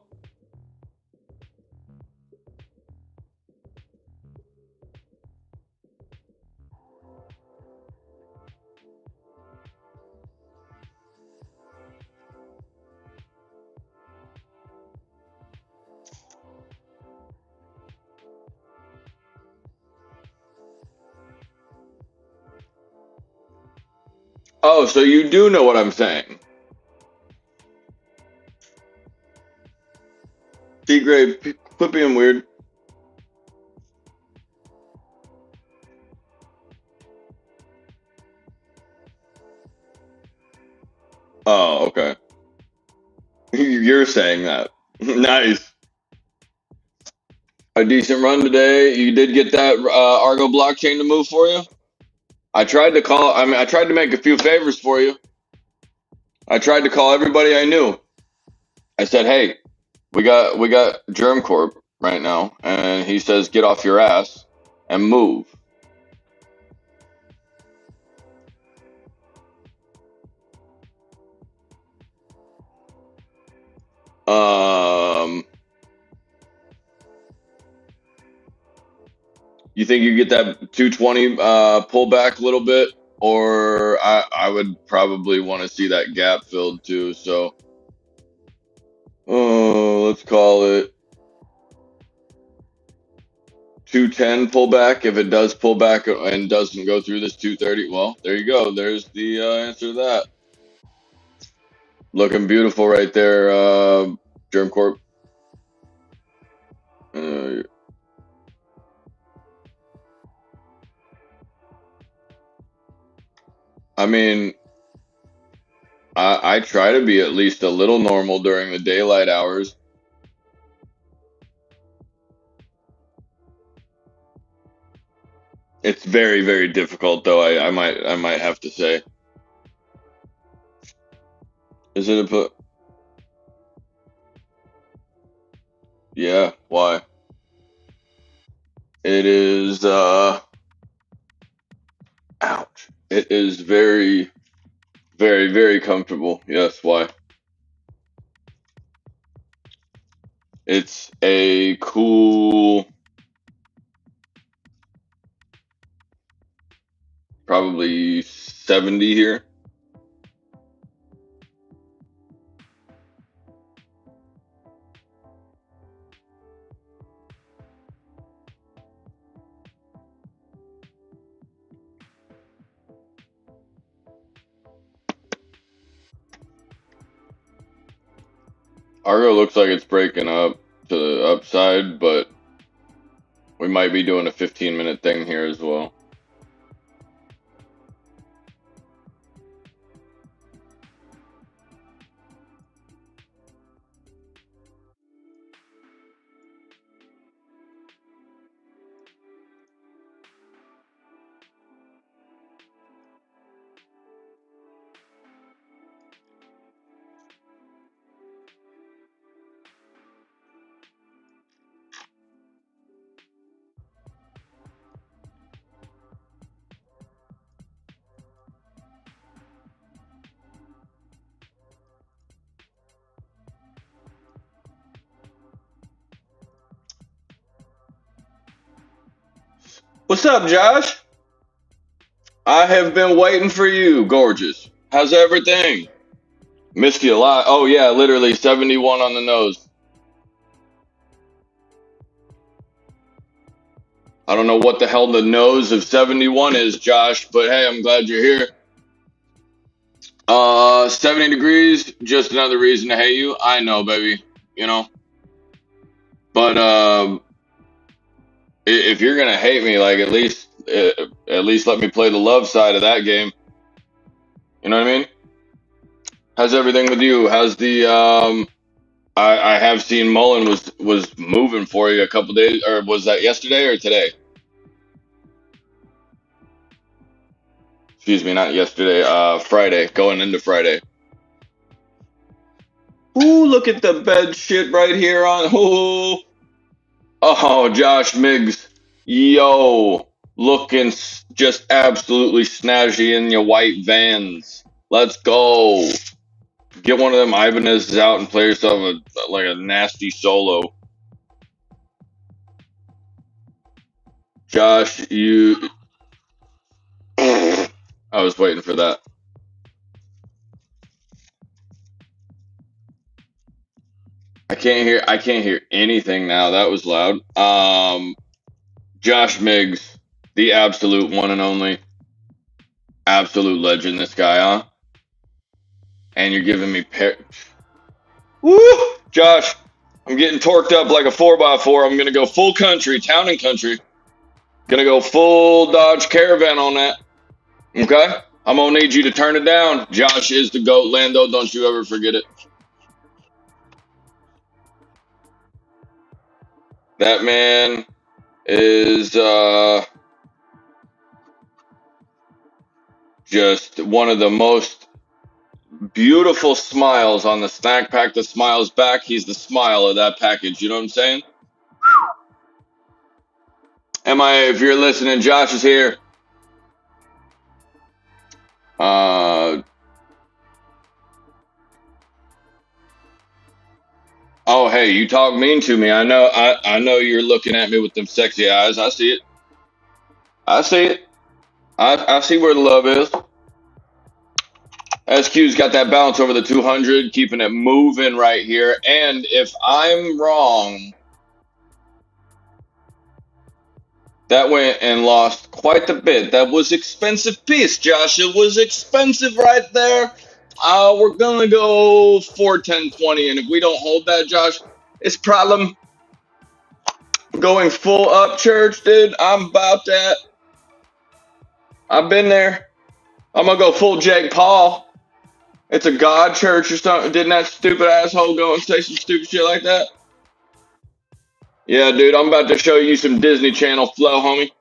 Oh, so you do know what I'm saying. T-Gray, quit being weird. Oh, okay. You're saying that. Nice. A decent run today. You did get that Argo blockchain to move for you? I tried to call, I mean, I tried to make a few favors for you. I tried to call everybody I knew. I said, hey, we got Germ Corp right now, and he says get off your ass and move. You think you get that 220 pull back a little bit, or I would probably want to see that gap filled too. So, let's call it 210 pullback. If it does pull back and doesn't go through this 230, well, there you go. There's the answer to that. Looking beautiful right there, Germ Corp. I mean, I try to be at least a little normal during the daylight hours. It's very, very difficult, though. I might have to say. Is it a put? Yeah. Why? It is. Ouch. It is very, very, very comfortable. Yes. Why? It's a cool. Probably 70 here. Argo looks like it's breaking up to the upside, but we might be doing a 15-minute thing here as well. What's up, Josh? I have been waiting for you, gorgeous. How's everything? Missed you a lot. Oh yeah, literally 71 on the nose. I don't know what the hell the nose of 71 is, Josh, but hey, I'm glad you're here. 70 degrees, just another reason to hate you. I know, baby. You know. But if you're gonna hate me, like at least let me play the love side of that game. You know what I mean? How's everything with you? How's the I have seen Mullen was moving for you a couple days, or was that yesterday or today? Excuse me, not yesterday. Friday, going into Friday. Ooh, look at the bed shit right here on. Oh, Josh Miggs, yo, looking just absolutely snazzy in your white Vans. Let's go. Get one of them Ibanez's out and play yourself like a nasty solo. Josh, you. I was waiting for that. I can't hear anything now. That was loud. Josh Miggs, the absolute one and only. Absolute legend, this guy, huh? And you're giving me Woo! Josh, I'm getting torqued up like a 4x4. I'm going to go full country, town and country. Going to go full Dodge Caravan on that. Okay? I'm going to need you to turn it down. Josh is the GOAT, Lando. Don't you ever forget it. That man is just one of the most beautiful smiles on the snack pack that smiles back. He's the smile of that package. You know what I'm saying? If you're listening, Josh is here. Oh, hey, you talk mean to me. I know you're looking at me with them sexy eyes. I see it. I see it. I see where the love is. SQ's got that bounce over the 200, keeping it moving right here. And if I'm wrong, that went and lost quite a bit. That was expensive piece, Josh. It was expensive right there. We're gonna go 410.20, and if we don't hold that, Josh, it's problem. Going full up church, dude. I'm about that. I've been there. I'm gonna go full Jake Paul. It's a God church or something. Didn't that stupid asshole go and say some stupid shit like that? Yeah, dude. I'm about to show you some Disney Channel flow, homie.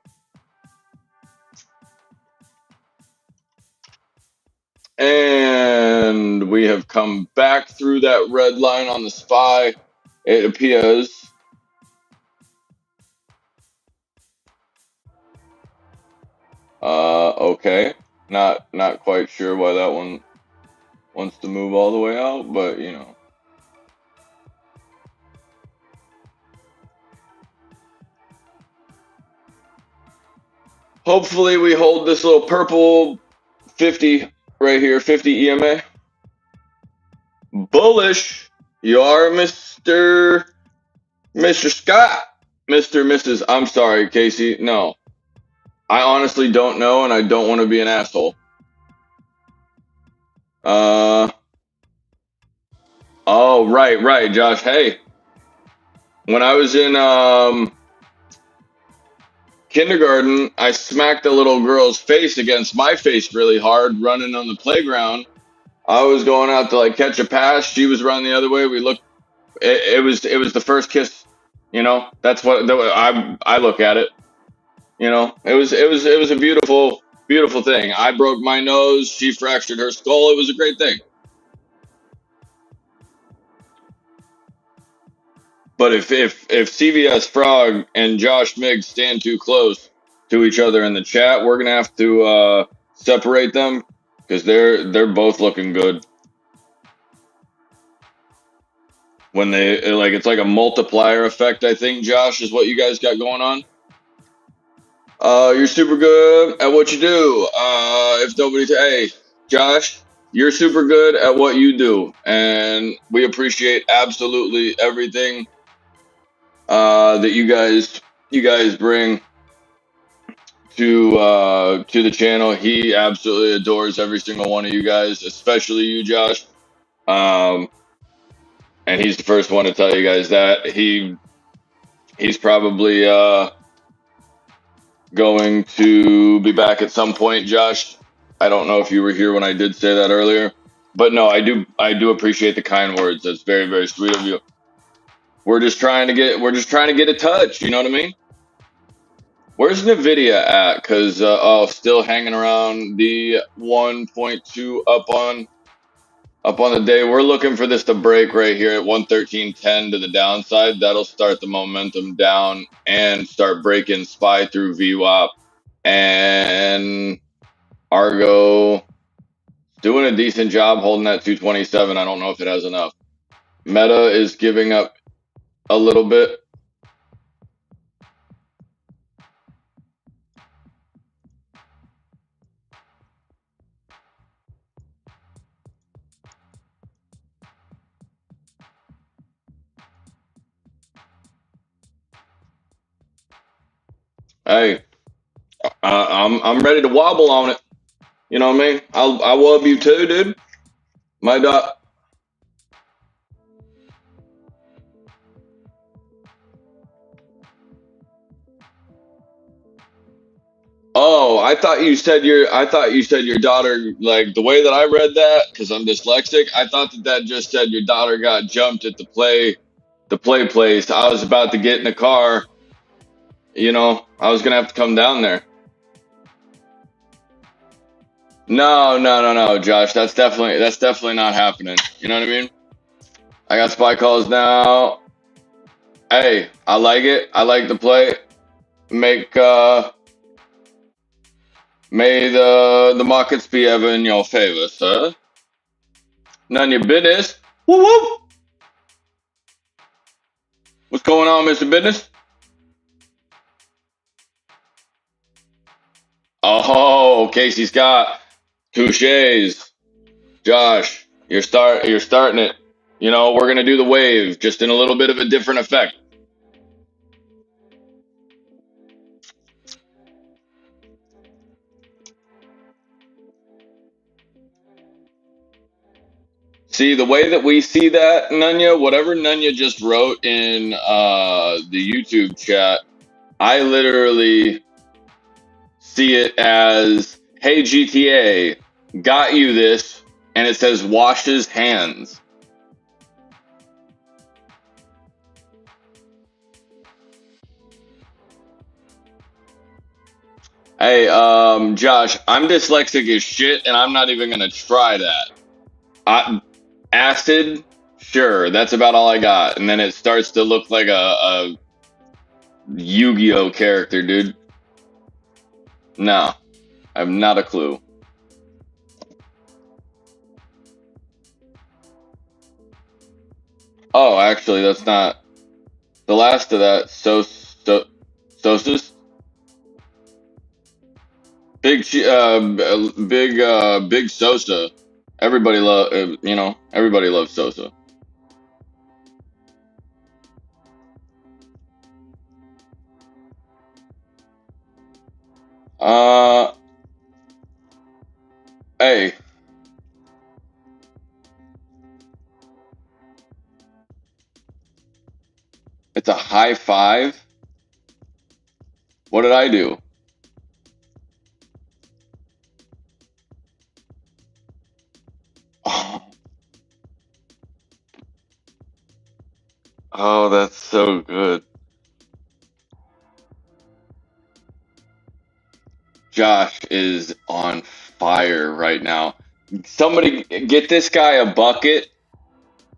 And we have come back through that red line on the SPY. It appears. Okay. Not quite sure why that one wants to move all the way out, but you know. Hopefully we hold this little purple 50 right here, 50 EMA. Bullish. You are Mr. Scott. Mrs. I'm sorry, Casey. No. I honestly don't know, and I don't want to be an asshole. Oh, right, Josh. Hey. When I was in kindergarten, I smacked a little girl's face against my face really hard running on the playground. I was going out to like catch a pass. She was running the other way. We looked. It was the first kiss. You know, that's what I look at it. You know, it was a beautiful thing. I broke my nose. She fractured her skull. It was a great thing. But if CVS Frog and Josh Miggs stand too close to each other in the chat, we're gonna have to separate them because they're both looking good. When they like, it's like a multiplier effect. I think Josh is what you guys got going on. You're super good at what you do. If nobody's, hey, Josh, you're super good at what you do, and we appreciate absolutely everything that you guys bring to the channel. He absolutely adores every single one of you guys, especially you, Josh. And he's the first one to tell you guys that he's probably going to be back at some point, Josh. I don't know if you were here when I did say that earlier, but no, I do appreciate the kind words. That's very, very sweet of you. We're just trying to get a touch. You know what I mean? Where's NVIDIA at? Because still hanging around the 1.2 up on the day. We're looking for this to break right here at 113.10 to the downside. That'll start the momentum down and start breaking SPY through VWAP. And Argo doing a decent job holding that 227. I don't know if it has enough. Meta is giving up a little bit. Hey, I'm ready to wobble on it. You know what I mean? I love you too, dude. My dog. Oh, I thought you said your daughter, like the way that I read that because I'm dyslexic. I thought that that just said your daughter got jumped at the play place. I was about to get in the car. You know, I was gonna have to come down there. No, no, no, no, Josh. That's definitely not happening. You know what I mean? I got spy calls now. Hey, I like it. I like the play. Make may the markets be ever in your favor, sir. None of your business. Whoop whoop. What's going on, Mr. Business? Oh, Casey Scott. Touches. Josh, you're starting it. You know, we're gonna do the wave, just in a little bit of a different effect. See, the way that we see that, Nunya, whatever Nunya just wrote in the YouTube chat, I literally see it as, hey, GTA, got you this, and it says wash his hands. Hey, Josh, I'm dyslexic as shit, and I'm not even gonna try that. Acid, sure, that's about all I got, and then it starts to look like a Yu-Gi-Oh character, dude. No, I have not a clue. Oh, actually, that's not the last of that. Sosus, big Sosa. Everybody everybody loves Sosa. Uh, hey, it's a high five. What did I do? Oh, oh, that's so good. Josh is on fire right now. Somebody get this guy a bucket.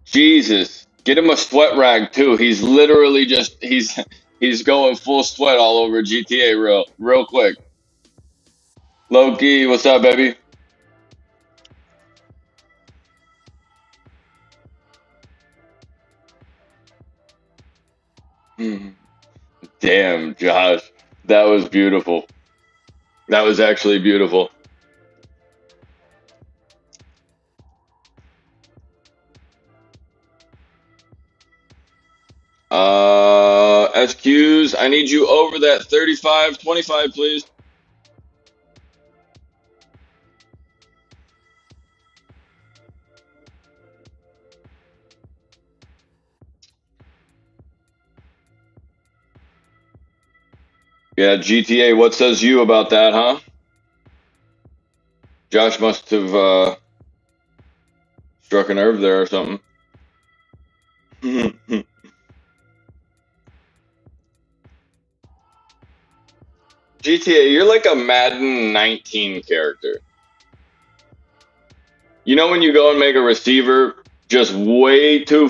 Jesus, get him a sweat rag too. He's literally just he's going full sweat all over GTA real quick. Loki, what's up, baby? Damn, Josh, that was beautiful. That was actually beautiful. SQs, I need you over that 35-25, please. Yeah, GTA, what says you about that, huh? Josh must have struck a nerve there or something. GTA, you're like a Madden 19 character. You know when you go and make a receiver just way too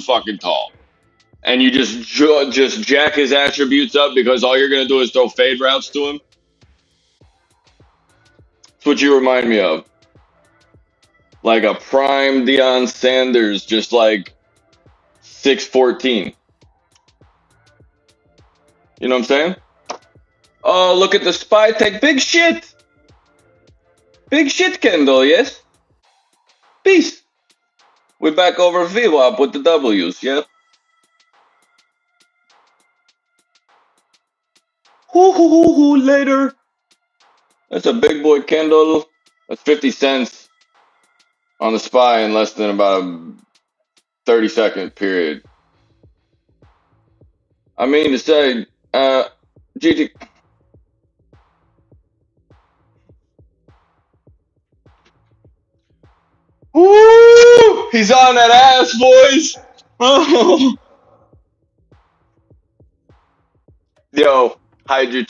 fucking tall, and you just jack his attributes up because all you're gonna do is throw fade routes to him? That's what you remind me of. Like a prime Deion Sanders, just like 6'14". You know what I'm saying? Oh, look at the spy tech. Big shit. Big shit, Kendall, yes? Peace. We're back over VWAP with the W's, yeah? Hoo, later. That's a big boy candle. That's 50 cents on the SPY in less than about a 30-second period. I mean to say, GT. Woo! He's on that ass, boys. Oh. Yo, hide your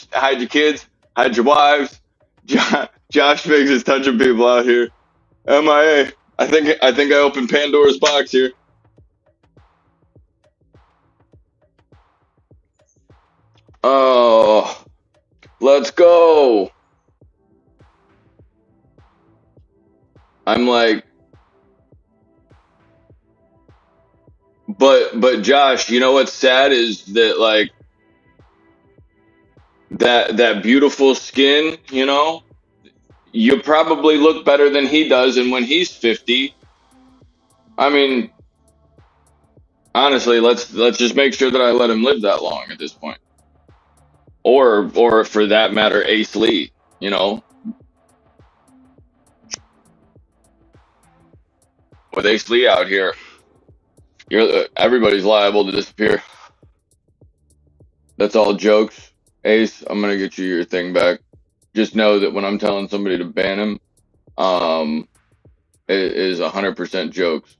kids, hide your wives. Josh Biggs is touching people out here. MIA. I think I opened Pandora's box here. Oh, let's go. I'm like, but Josh, you know what's sad is that like that beautiful skin, you know, you probably look better than he does, and when he's 50, I mean, honestly, let's just make sure that I let him live that long at this point. Or for that matter, Ace Lee, you know. With Ace Lee out here, everybody's liable to disappear. That's all jokes. Ace, I'm gonna get you your thing back. Just know that when I'm telling somebody to ban him, it is 100% jokes.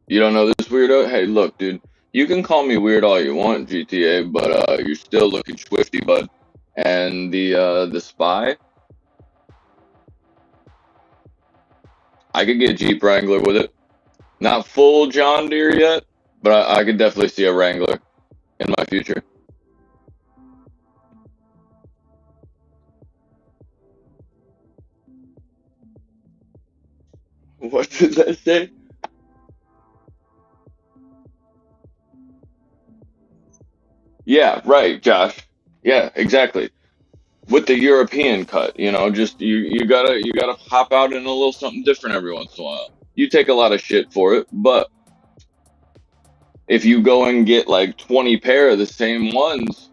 You don't know this weirdo? Hey, look, dude. You can call me weird all you want, GTA, but you're still looking swifty, bud. And the SPY, I could get Jeep Wrangler with it. Not full John Deere yet, but I could definitely see a Wrangler in my future. What did that say? Yeah, right, Josh. Yeah, exactly. With the European cut, you know, just you gotta hop out in a little something different every once in a while. You take a lot of shit for it, but if you go and get like 20 pair of the same ones,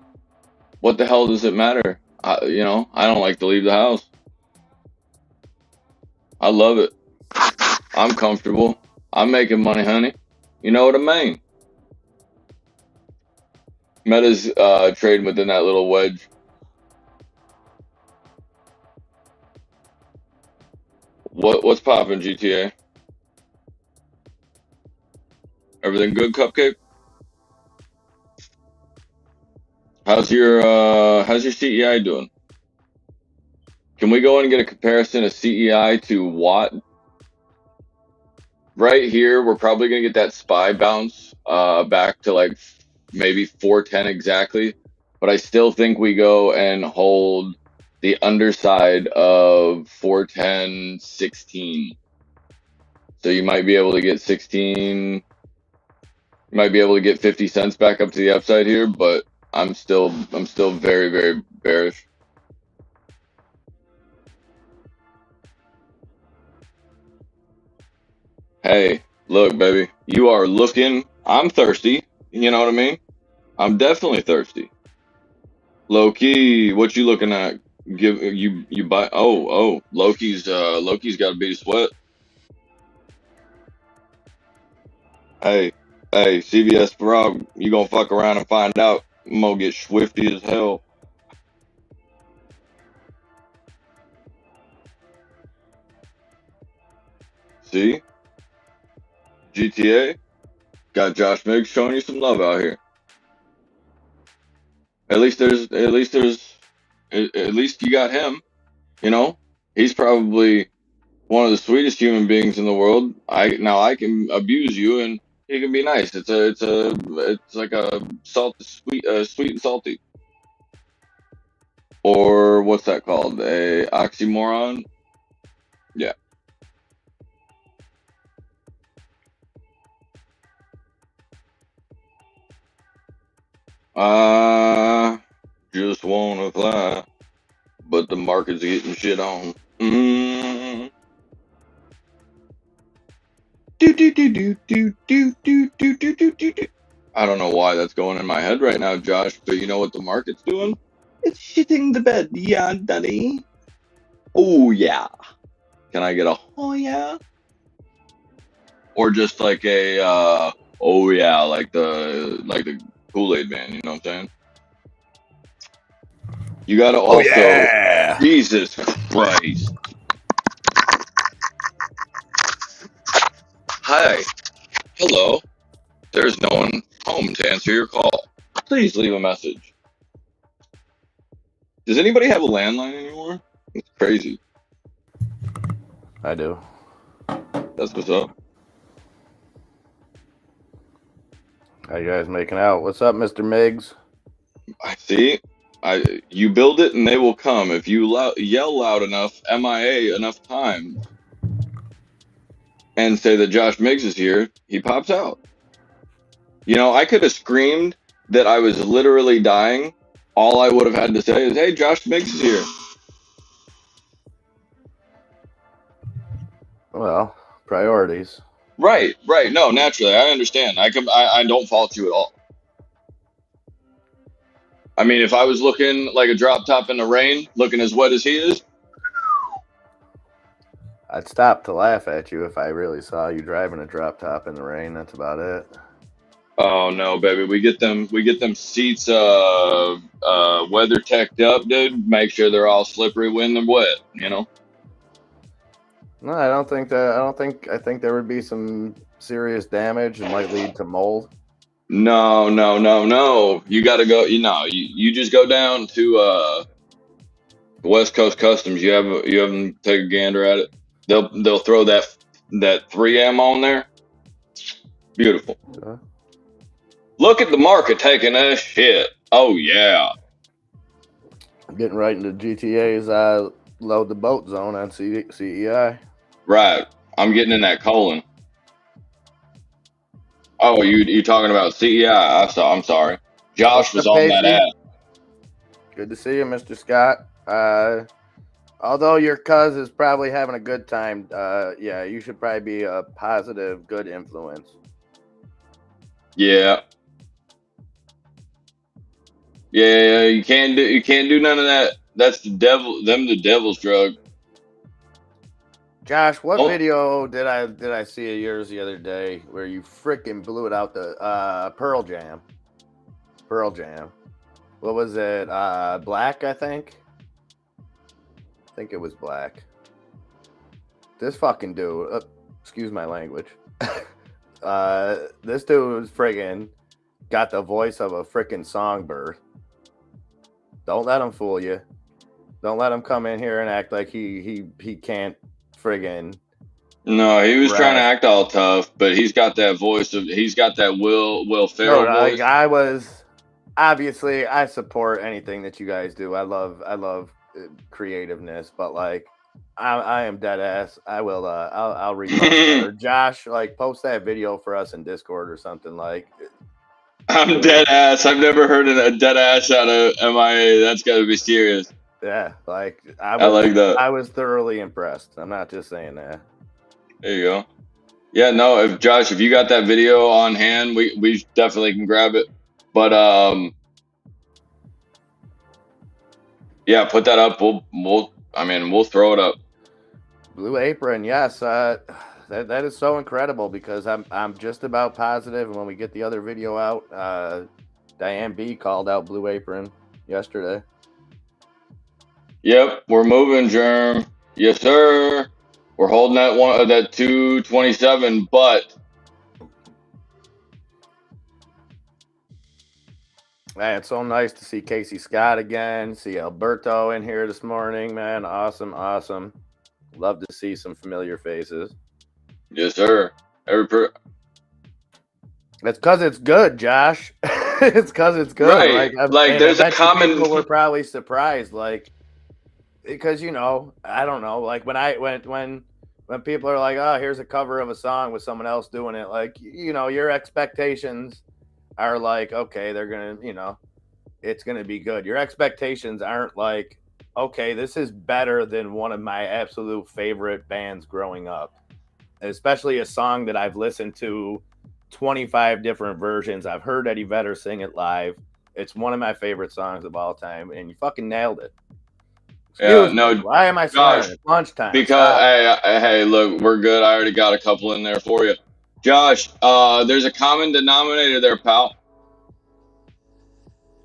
what the hell does it matter? You know, I don't like to leave the house. I love it. I'm comfortable. I'm making money, honey. You know what I mean? Meta's trading within that little wedge. What's popping, GTA? Everything good, Cupcake? How's your CEI doing? Can we go and get a comparison of CEI to Watt? Right here, we're probably gonna get that SPY bounce back to like maybe 410 exactly, but I still think we go and hold the underside of 410.16. So you might be able to get 16. You might be able to get 50 cents back up to the upside here, but I'm still very, very bearish. Hey, look, baby, you are looking. I'm thirsty. You know what I mean? I'm definitely thirsty. Low key, what you looking at? Give you buy? Oh, Loki's got a big sweat. Hey, CVS Frog, you gonna fuck around and find out? I'm gonna get swifty as hell. See, GTA got Josh Miggs showing you some love out here. At least you got him. You know, he's probably one of the sweetest human beings in the world. I can abuse you and he can be nice. It's like a sweet and salty. Or what's that called? A oxymoron? Yeah. I just wanna fly, but the market's getting shit on. Do do do do do do do do do do do. I don't know why that's going in my head right now, Josh, but you know what the market's doing? It's shitting the bed. Yeah, daddy. Oh, yeah. Can I get a oh, yeah? Or just like a oh, yeah, like the Kool-Aid man, you know what I'm saying? You gotta Oh also, yeah. Jesus Christ. Hi. Hello. There's no one home to answer your call. Please leave a message. Does anybody have a landline anymore? It's crazy. I do. That's what's up. How you guys making out? What's up, Mr. Miggs? I see. You build it and they will come. If you yell loud enough, MIA enough times, and say that Josh Miggs is here, he pops out. You know, I could have screamed that I was literally dying. All I would have had to say is, "Hey, Josh Miggs is here." Well, priorities. Right, right. No, naturally, I understand. I don't fault you at all. I mean, if I was looking like a drop top in the rain, looking as wet as he is, I'd stop to laugh at you if I really saw you driving a drop top in the rain. That's about it. oh no, baby, we get them seats weather teched up, dude. Make sure they're all slippery when they're wet, you know. No, I don't think that. I think there would be some serious damage and might lead to mold. No, no, no, no. You got to go. You just go down to West Coast Customs. You have them take a gander at it. They'll throw that 3M on there. Beautiful. Look at the market taking a shit. Oh yeah. Getting right into GTA's load the boat zone on CEI. Right. I'm getting in that colon. Oh, you talking about CEI? I'm sorry. Josh What's was up, on that Casey? ass. Good to see you, Mr. Scott. Although your cuz is probably having a good time, yeah, you should probably be a positive, good influence. Yeah. Yeah, you can't do none of that. That's the devil. The devil's drug. Josh, what Oh, video did I see of yours the other day where you freaking blew it out the Pearl Jam? Pearl Jam. What was it? Black, I think. I think it was Black. This fucking dude. Excuse my language. This dude was friggin' got the voice of a freaking songbird. Don't let him fool you. Don't let him come in here and act like he can't friggin' no, he was trying to rap. act all tough, but he's got that voice of he's got that Will No, Ferrell like voice. I was obviously I support anything that you guys do. I love creativeness, but like I am dead ass. I will I'll repost that. Or Josh, like post that video for us in Discord or something. Like I'm dead ass. I've never heard a dead ass out of MIA. That's got to be serious. yeah, like I like that. I was thoroughly impressed. I'm not just saying that. There you go. Yeah, no, if Josh, if you got that video on hand, we definitely can grab it. But yeah, put that up. We'll throw it up. Blue Apron, yes. That is so incredible because I'm just about positive. And when we get the other video out, Diane B called out Blue Apron yesterday. Yep, we're moving, Germ. Yes, sir. We're holding that 227, but Man, it's so nice to see Casey Scott again. See Alberto in here this morning, man. Awesome. Love to see some familiar faces. yes, sir. It's because it's good, Josh. It's because it's good. Right. Like I there's a bet you common people were probably surprised, like because I don't know, like when people are like, oh, here's a cover of a song with someone else doing it, like your expectations are like, okay, they're gonna, it's gonna be good. Your expectations aren't like, okay, this is better than one of my absolute favorite bands growing up, especially a song that I've listened to 25 different versions. I've heard Eddie Vedder sing it live. It's one of my favorite songs of all time, and you fucking nailed it. Excuse me. Why am I swearing? Josh, It's lunchtime. because hey, look, we're good. I already got a couple in there for you. Josh, there's a common denominator there, pal.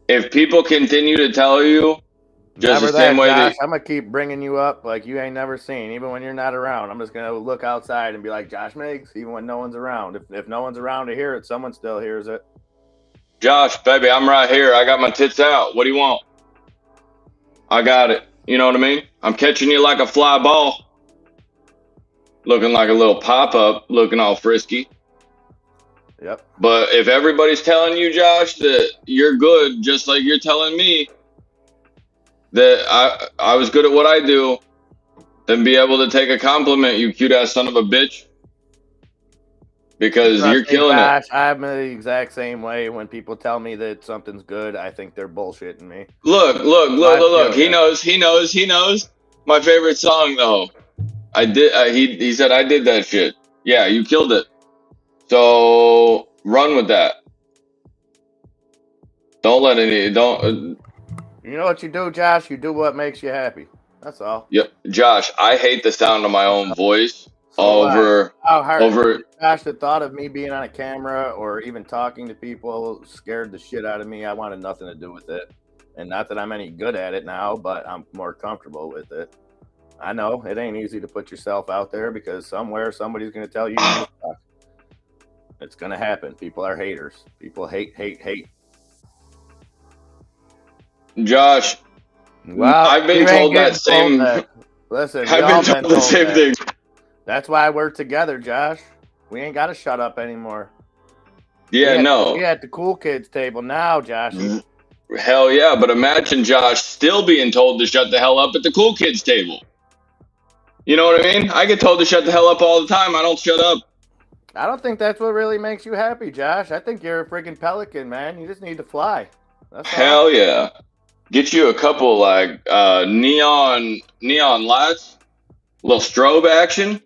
If people continue to tell you just Never the same that, way Josh. they I'm gonna keep bringing you up like you ain't never seen. Even when you're not around, I'm just gonna look outside and be like, Josh Miggs, even when no one's around. If no one's around to hear it, someone still hears it. Josh, baby, I'm right here. I got my tits out. What do you want? I got it. You know what I mean? I'm catching you like a fly ball. Looking like a little pop-up, looking all frisky. Yep. But if everybody's telling you, Josh, that you're good, just like you're telling me that I was good at what I do, then be able to take a compliment, you cute ass son of a bitch. Because you're killing it. I'm the exact same way. When people tell me that something's good, I think they're bullshitting me. Look. He knows. My favorite song though. I did. He said I did that shit. Yeah, you killed it. So run with that. Don't let any. Don't. You know what you do, Josh? You do what makes you happy. That's all. Yep, Josh. I hate the sound of my own voice over. Josh, the thought of me being on a camera or even talking to people scared the shit out of me. I wanted nothing to do with it. And not that I'm any good at it now, but I'm more comfortable with it. I know it ain't easy to put yourself out there because somewhere somebody's going to tell you to suck. It's going to happen. People are haters. People hate. Josh, well, I've been told that same. Listen, I've been told the same thing. That's why we're together, Josh. We ain't got to shut up anymore. Yeah, no. We're at the cool kids table now, Josh. Hell yeah, but imagine Josh still being told to shut the hell up at the cool kids table. You know what I mean? I get told to shut the hell up all the time. I don't shut up. I don't think that's what really makes you happy, Josh. I think you're a friggin' pelican, man. You just need to fly. That's hell yeah. Get you a couple like neon lights, a little strobe action.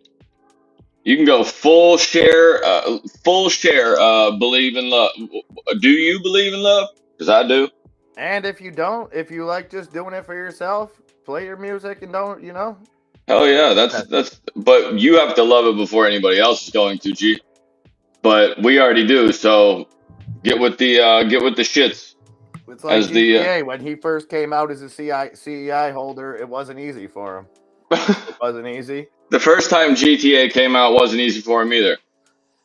You can go full share. Believe in love. Do you believe in love? Because I do. And if you don't, if you like just doing it for yourself, play your music and don't, you know. Hell yeah, that's. But you have to love it before anybody else is going to, G. But we already do. So get with the shits. It's like GTA, when he first came out as a CEI holder, it wasn't easy for him. It wasn't easy. The first time GTA came out wasn't easy for him either.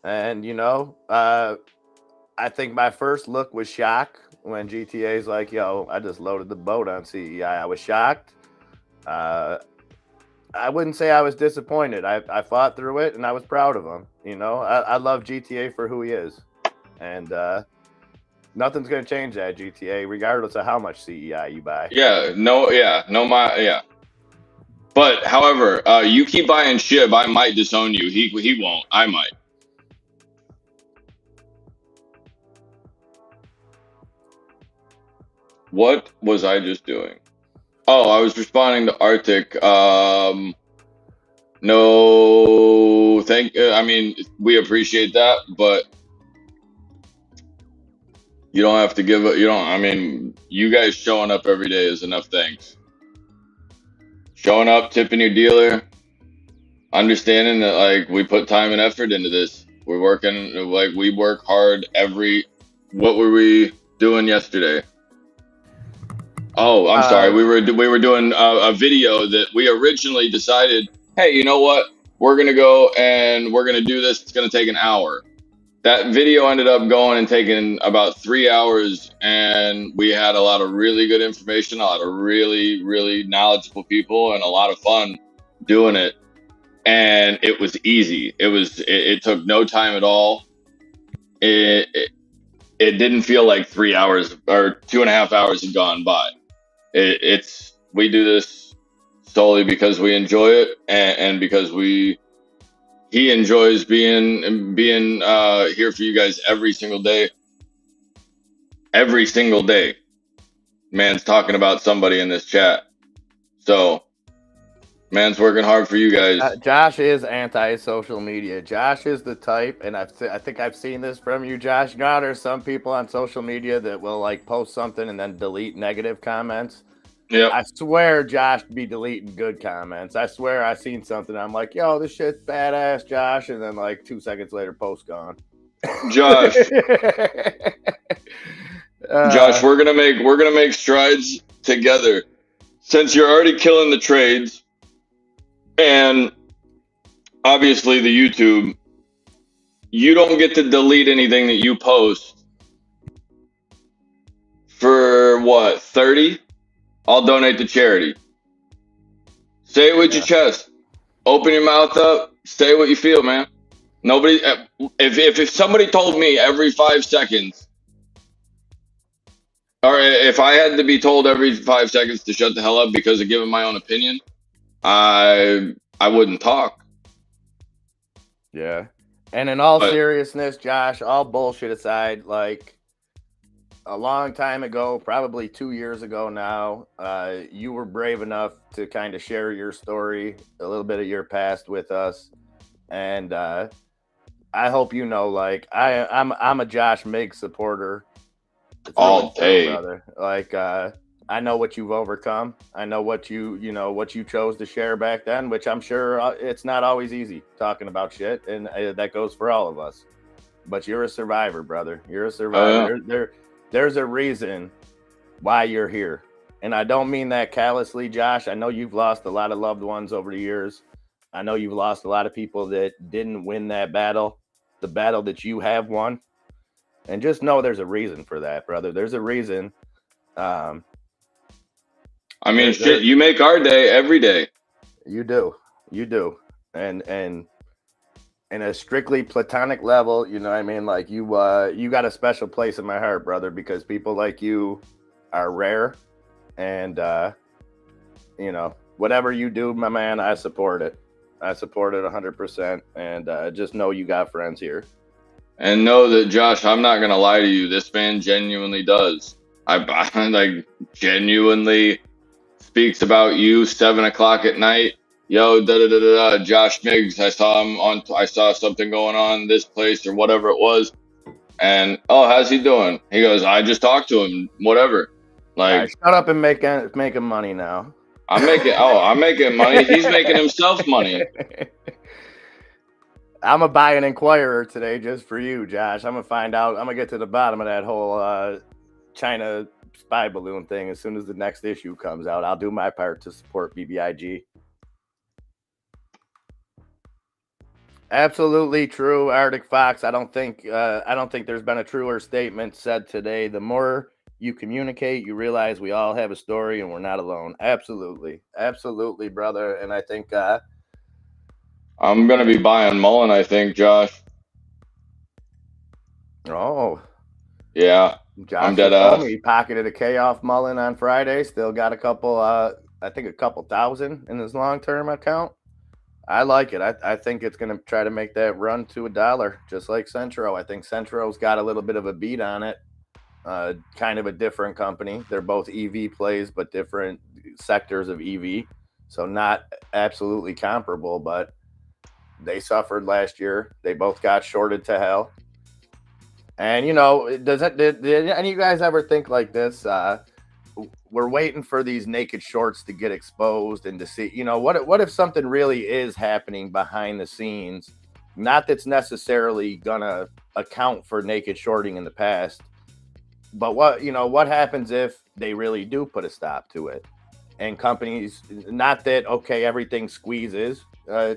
And, you know, I think my first look was shock when GTA's like, yo, I just loaded the boat on CEI. I was shocked. I wouldn't say I was disappointed. I fought through it, and I was proud of him. You know, I love GTA for who he is. And nothing's going to change that GTA, regardless of how much CEI you buy. But, however, you keep buying Shiv, I might disown you. He won't. I might. What was I just doing? Oh, I was responding to Arctic. No, I mean, we appreciate that, but you don't have to give it. You don't. I mean, you guys showing up every day is enough thanks. Showing up, tipping your dealer, understanding that like we put time and effort into this. We're working like we work hard what were we doing yesterday? Oh, I'm sorry. We were doing a video that we originally decided, hey, you know what? We're gonna go and we're gonna do this. It's gonna take an hour. That video ended up going and taking about 3 hours, and we had a lot of really good information, a lot of really, really knowledgeable people, and a lot of fun doing it. And it was easy. It took no time at all. It didn't feel like 3 hours or 2.5 hours had gone by. We do this solely because we enjoy it and because he enjoys being here for you guys every single day. Every single day, man's talking about somebody in this chat. So Man's working hard for you guys. Josh is anti-social media. Josh is the type, and I think I've seen this from you, Josh. You know how there's some people on social media that will like post something and then delete negative comments. Yep. I swear Josh be deleting good comments. I swear I seen something. I'm like, yo, this shit's badass, Josh, and then like 2 seconds later, post gone. Josh, Josh, we're gonna make strides together. Since you're already killing the trades, and obviously the YouTube, you don't get to delete anything that you post for what, 30? I'll donate to charity. Say it with your chest. Open your mouth up. Say what you feel, man. Nobody. If somebody told me every 5 seconds, or if I had to be told every 5 seconds to shut the hell up because of giving my own opinion, I wouldn't talk. Yeah. And in all But- seriousness, Josh, all bullshit aside, like a long time ago, probably 2 years ago now, you were brave enough to kind of share your story, a little bit of your past with us. And I hope you know, like I'm a Josh Miggs supporter. It's All day. brother. Like I know what you've overcome. I know what what you chose to share back then, which I'm sure it's not always easy talking about shit, and that goes for all of us. But you're a survivor, brother. You're a survivor. There's a reason why you're here, and I don't mean that callously, Josh. I know you've lost a lot of loved ones over the years. I know you've lost a lot of people that didn't win that battle, the battle that you have won. And just know there's a reason for that, brother. There's a reason. I mean, shit, you make our day every day. You do. And in a strictly platonic level, you know what I mean? Like you got a special place in my heart, brother, because people like you are rare. And whatever you do, my man, I support it. I support it 100%. And just know you got friends here. And know that, Josh, I'm not gonna lie to you. This man genuinely does. I like genuinely speaks about you 7 o'clock at night. Yo, da da da da da. Josh Miggs. I saw him on. I saw something going on in this place or whatever it was. And how's he doing? He goes, I just talked to him. Whatever. Like, right, shut up and making money now. I'm making money. He's making himself money. I'm gonna buy an Inquirer today just for you, Josh. I'm gonna find out. I'm gonna get to the bottom of that whole China spy balloon thing as soon as the next issue comes out. I'll do my part to support BBIG. Absolutely true, Arctic Fox. I don't think there's been a truer statement said today. The more you communicate, you realize we all have a story and we're not alone. Absolutely, brother. And I think I'm gonna be buying Mullen, I think, Josh. Oh, yeah. Josh I'm dead ass. He pocketed a K off Mullen on Friday. Still got a couple, I think a couple thousand in his long-term account. I like it. I think it's going to try to make that run to $1, just like Centro. I think Centro's got a little bit of a beat on it. Kind of a different company. They're both EV plays, but different sectors of EV. So not absolutely comparable, but they suffered last year. They both got shorted to hell. And, did any of you guys ever think like this? We're waiting for these naked shorts to get exposed and to see, what if something really is happening behind the scenes? Not that's necessarily gonna account for naked shorting in the past, but what happens if they really do put a stop to it? And companies, not that, okay, everything squeezes,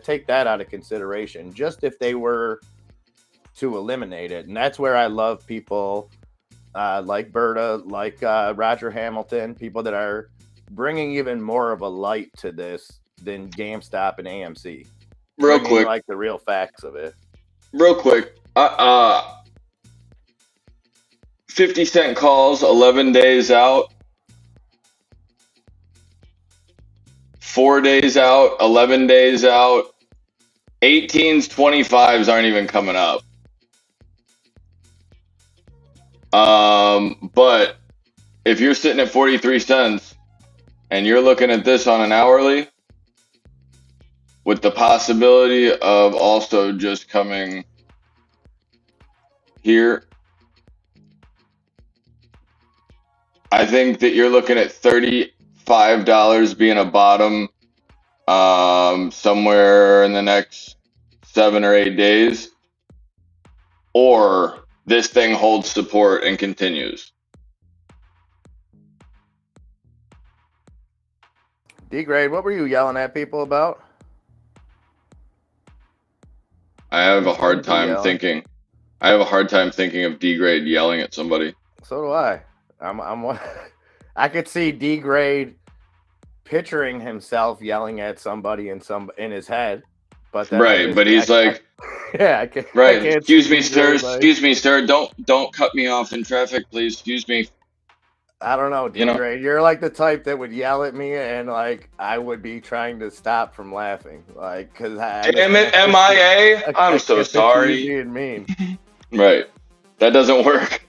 take that out of consideration. Just if they were to eliminate it. And that's where I love people like Berta, like Roger Hamilton, people that are bringing even more of a light to this than GameStop and AMC. Real Bringing, quick, like the real facts of it. real quick. 50 cent calls, 11 days out. 4 days out, 11 days out. 18s, 25s aren't even coming up. But if you're sitting at 43 cents and you're looking at this on an hourly, with the possibility of also just coming here. I think that you're looking at $35 being a bottom somewhere in the next 7 or 8 days, or this thing holds support and continues. D-Grade, what were you yelling at people about? I have a hard time thinking. I have a hard time thinking of D-Grade yelling at somebody. So do I. I could see D-Grade picturing himself yelling at somebody in his head, but then right. But he's like, yeah, I can't. Right. I can't Excuse see me, sir. D-Grade, like, Excuse me, sir. Don't cut me off in traffic, please. Excuse me. I don't know, D-Grade. You're like the type that would yell at me, and like I would be trying to stop from laughing, like because damn it, MIA. I'm so sorry. Being mean. Right. That doesn't work.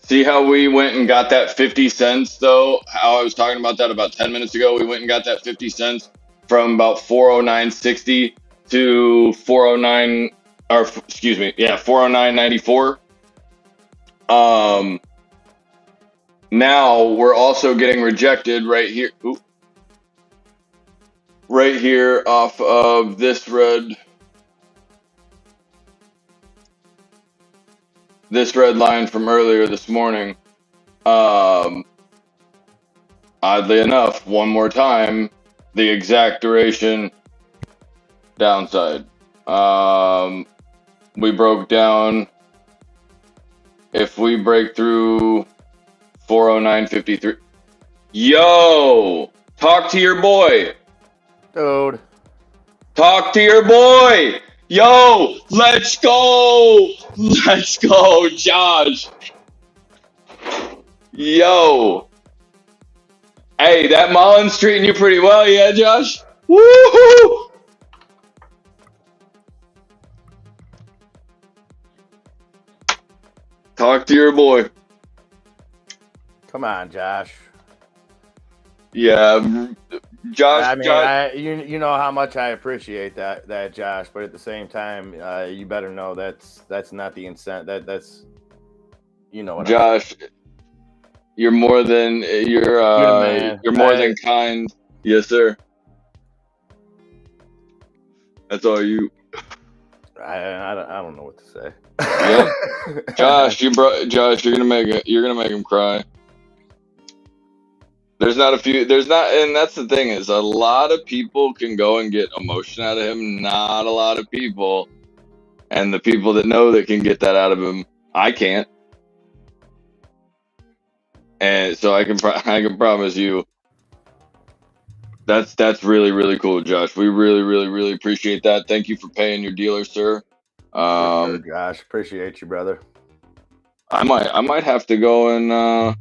See how we went and got that 50 cents though? How I was talking about that about 10 minutes ago. We went and got that 50 cents from about 409.60 to 409 or excuse me, yeah, 409.94. Now we're also getting rejected right here. Oop. Right here off of this red line from earlier this morning. Oddly enough, one more time, the exact duration downside. We broke down. If we break through 409.53, yo, talk to your boy. Dude. Talk to your boy. Yo, let's go. Let's go, Josh. Yo. Hey, that Mullen's treating you pretty well, yeah, Josh? Woohoo! Talk to your boy. Come on, Josh. Yeah, Josh. I mean, Josh. You know how much I appreciate that, Josh. But at the same time, you better know that's not the incentive. That's you know what. Josh, you're more than you're more than kind. Yes, sir. That's all you. I don't know what to say. Yep. Josh, you're gonna make it. You're gonna make him cry. There's not, and that's the thing is a lot of people can go and get emotion out of him. Not a lot of people, and the people that know that can get that out of him, I can't. And so I can promise you, that's really, really cool, Josh. We really, really, really appreciate that. Thank you for paying your dealer, sir. Sure, Josh, appreciate you, brother. I might have to go and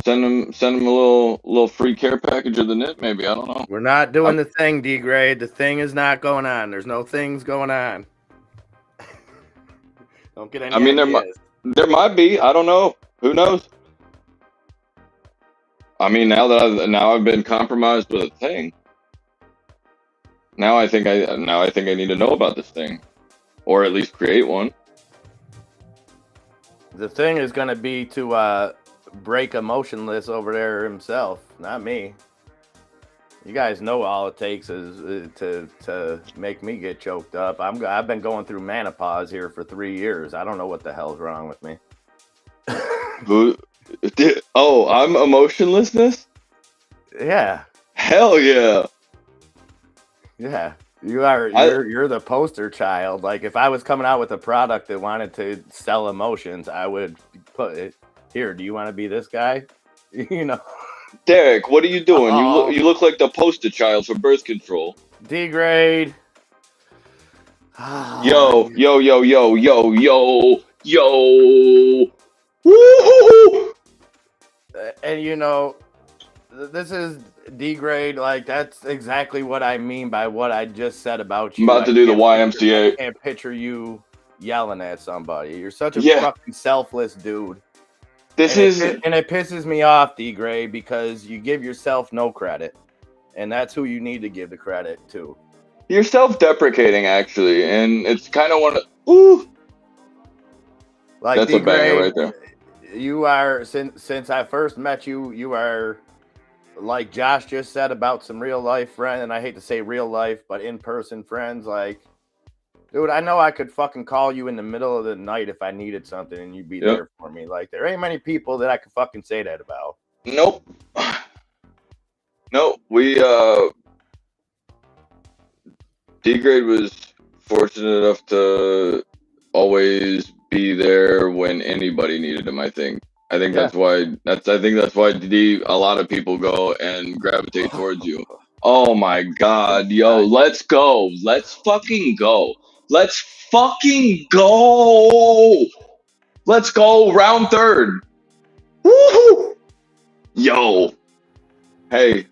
send him a little free care package of the knit, maybe. I don't know. We're not doing the thing, D-Grade. The thing is not going on. There's no things going on. Don't get any ideas. There might be. I don't know. Who knows? I mean, now I've been compromised with a thing. Now I think I need to know about this thing, or at least create one. The thing is going to be to break Emotionless over there himself, not me. You guys know all it takes is to make me get choked up. I've been going through menopause here for 3 years. I don't know what the hell's wrong with me. I'm emotionlessness? Yeah. Hell yeah. Yeah. You're the poster child. Like if I was coming out with a product that wanted to sell emotions, I would put it here. Do you want to be this guy? You know. Derek, what are you doing? You look like the poster child for birth control. D-Grade. Yo. Woo-hoo-hoo! And you know, this is D-Grade. Like that's exactly what I mean by what I just said about you. I'm about to do the YMCA. I can't picture you yelling at somebody. You're such a fucking selfless dude. This and is it pisses me off, D Gray, because you give yourself no credit, and that's who you need to give the credit to. you're self-deprecating actually, and it's kind of one of ooh. Like That's D a banger Gray, right there. you are since I first met you, you are like Josh just said about some real life friend, and I hate to say real life, but in person friends. Like, dude, I know I could fucking call you in the middle of the night if I needed something, and you'd be Yep. there for me. Like, there ain't many people that I could fucking say that about. Nope. No, we D-Grade was fortunate enough to always be there when anybody needed him, I think. I think Yeah. that's why a lot of people go and gravitate towards you. Oh my god, yo, let's go. Let's fucking go. Let's fucking go. Let's go round third. Woohoo! Yo. Hey,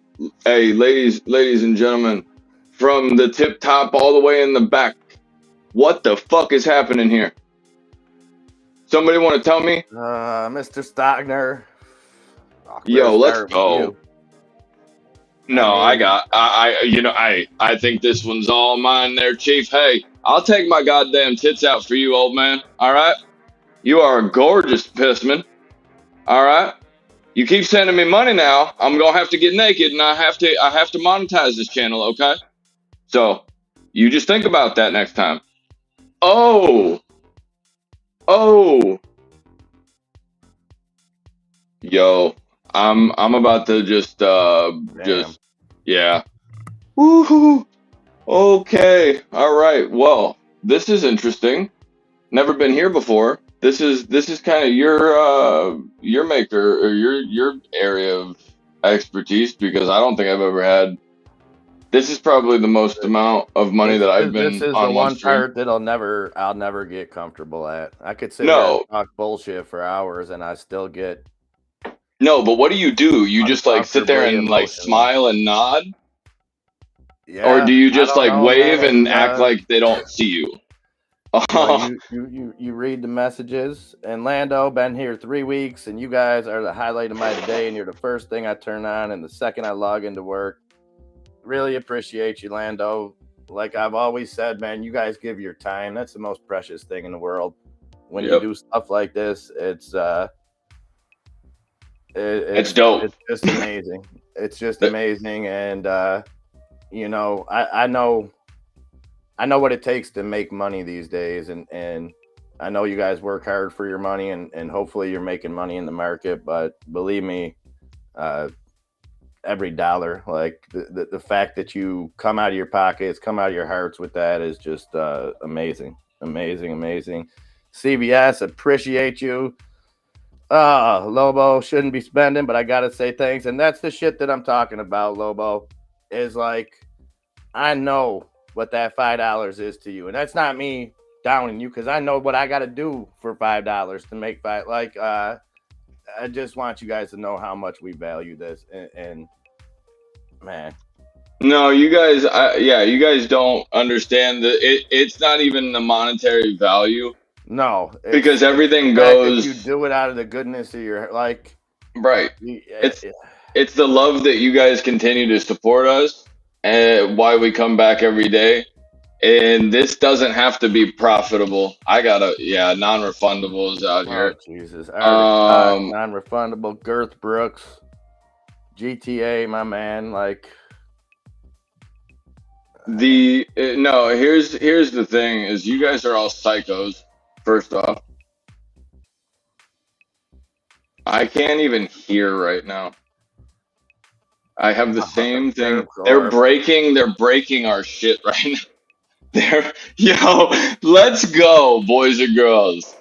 ladies and gentlemen, from the tip top all the way in the back, what the fuck is happening here? Somebody want to tell me? Mr. Stockner. Yo, let's go. No, I mean, I think this one's all mine there, Chief. Hey, I'll take my goddamn tits out for you, old man. All right? You are a gorgeous pissman. All right? You keep sending me money now. I'm gonna have to get naked, and I have to monetize this channel, okay? So, you just think about that next time. Oh, yo, I'm about to just yeah. Woohoo. Okay, all right. Well, this is interesting. Never been here before. This is kind of your maker or your area of expertise, because I don't think I've ever had. This is probably the most amount of money that I've been This is on the one one stream. part that I'll never get comfortable at. I could sit No. here and talk bullshit for hours, and I still get. No, but what do? You just like sit there and like Uncomfortably smile and nod? Yeah. Or do you I just don't like know, wave man. and It's, act like they don't see you? you read the messages, and Lando, been here 3 weeks, and you guys are the highlight of my day, and you're the first thing I turn on, and the second I log into work. Really appreciate you, Lando. Like I've always said, man, you guys give your time. That's the most precious thing in the world. When you do stuff like this, it's dope. It's just amazing. It's just amazing, and I know what it takes to make money these days, and I know you guys work hard for your money, and hopefully you're making money in the market. But believe me, every dollar, like the fact that you come out of your pockets, come out of your hearts with that is just amazing. CBS, appreciate you. Lobo shouldn't be spending, but I gotta say thanks. And that's the shit that I'm talking about, Lobo, is like, I know what that $5 is to you. And that's not me downing you, because I know what I gotta do for $5 to make five. Like, I just want you guys to know how much we value this, and man. No, you guys, you guys don't understand that it's not even the monetary value. No, because everything goes. You do it out of the goodness of your like. Right. It's the love that you guys continue to support us, and why we come back every day. And this doesn't have to be profitable. I gotta, non-refundables out here. Jesus, non-refundable. Girth Brooks, GTA, my man. Like here's the thing: is you guys are all psychos. First off, I can't even hear right now. I have the same thing. They're breaking our shit right now. Let's go, boys and girls.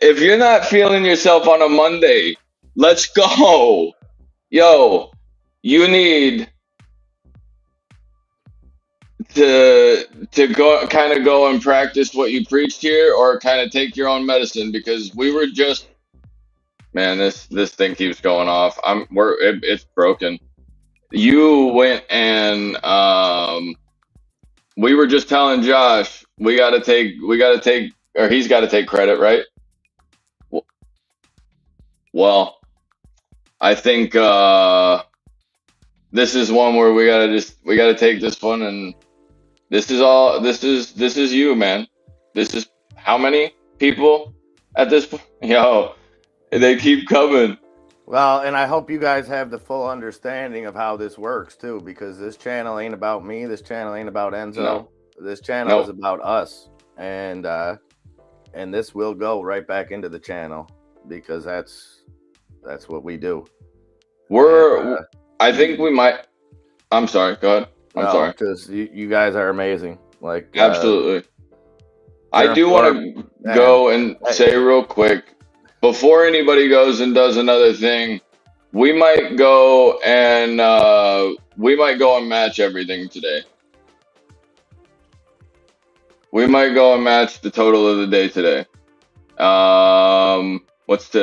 If you're not feeling yourself on a Monday, let's go. Yo, you need to go and practice what you preached here, or kind of take your own medicine, because we were just, man, this thing keeps going off. It's broken. You went and we were just telling Josh we gotta take, or he's got to take credit, right? Well, I think this is one where we gotta take this one, and this is you, man. This is how many people at this point? Yo, they keep coming. Well, and I hope you guys have the full understanding of how this works too, because this channel ain't about me. This channel ain't about Enzo. No. This channel is Nope. about us, and this will go right back into the channel because that's what we do. I think we might. I'm sorry. Go ahead. I'm sorry. Because you guys are amazing. Like Absolutely. I do want to go and say real quick, before anybody goes and does another thing, we might go and match everything today. We might go and match the total of the day today. What's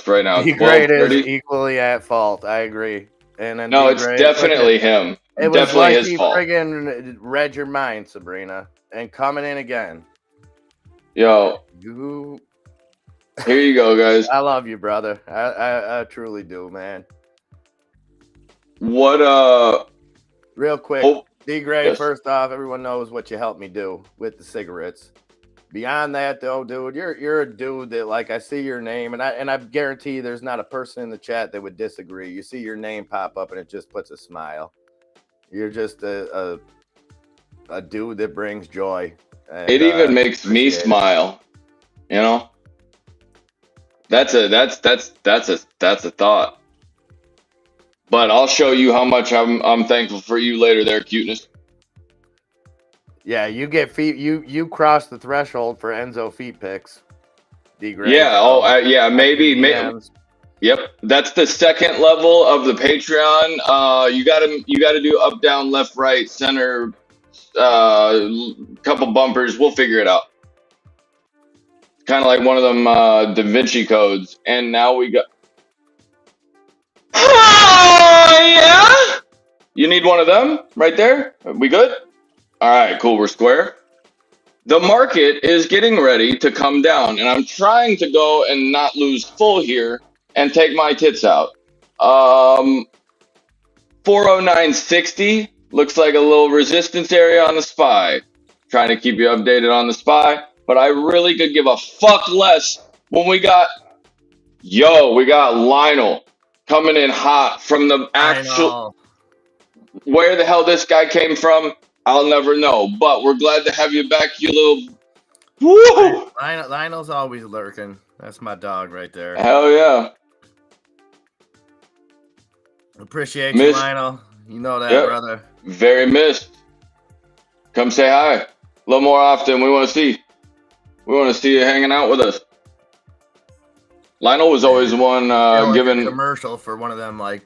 right now? D-Grade is equally at fault. I agree. And then no, it's definitely him. It was definitely like his he fault. friggin' read your mind, Sabrina, and coming in again. Yo, here you go, guys. I love you, brother. I truly do, man. What real quick, D-Grade, yes. First off, everyone knows what you helped me do with the cigarettes. Beyond that, though, dude, you're a dude that, like, I see your name, and I guarantee you there's not a person in the chat that would disagree. You see your name pop up, and it just puts a smile. You're just a dude that brings joy. And, it even makes me smile. You know, that's a thought. But I'll show you how much I'm thankful for you later, there, cuteness. Yeah, you get feet. You cross the threshold for Enzo feet pics. D-Grade. Yeah. Yeah. Maybe. Yep. That's the second level of the Patreon. You gotta do up, down, left, right, center. Couple bumpers. We'll figure it out. Kind of like one of them Da Vinci codes. And now we got. Oh yeah. You need one of them right there. Are we good? All right, cool. We're square. The market is getting ready to come down, and I'm trying to go and not lose full here and take my tits out. 409.60 looks like a little resistance area on the SPY. Trying to keep you updated on the SPY, but I really could give a fuck less when we got Lionel coming in hot from the actual. Where the hell this guy came from, I'll never know, but we're glad to have you back, you little. Woo! Lionel's always lurking. That's my dog right there. Hell yeah. Appreciate you, Lionel. You know that, brother. Very missed. Come say hi a little more often. We want to see you hanging out with us. Lionel was always one giving a commercial for one of them like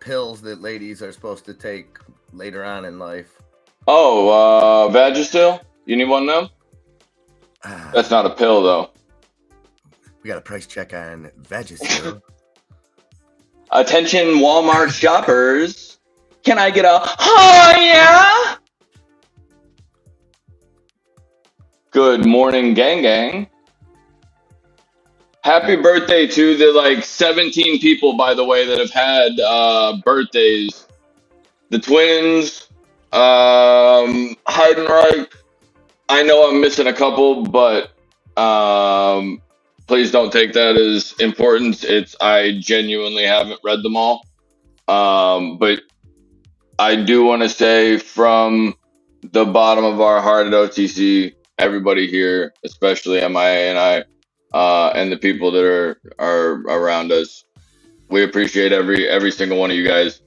pills that ladies are supposed to take later on in life. Oh, Vagisil? You need one of them? That's not a pill, though. We got a price check on Vagisil. Attention, Walmart shoppers. Can I get a, oh, yeah? Good morning, gang gang. Happy birthday to the, 17 people, by the way, that have had birthdays. The twins. Heidenreich, I know I'm missing a couple, but please don't take that as importance. I genuinely haven't read them all. But I do want to say from the bottom of our heart at OTC, everybody here, especially MIA and I, and the people that are around us, we appreciate every single one of you guys.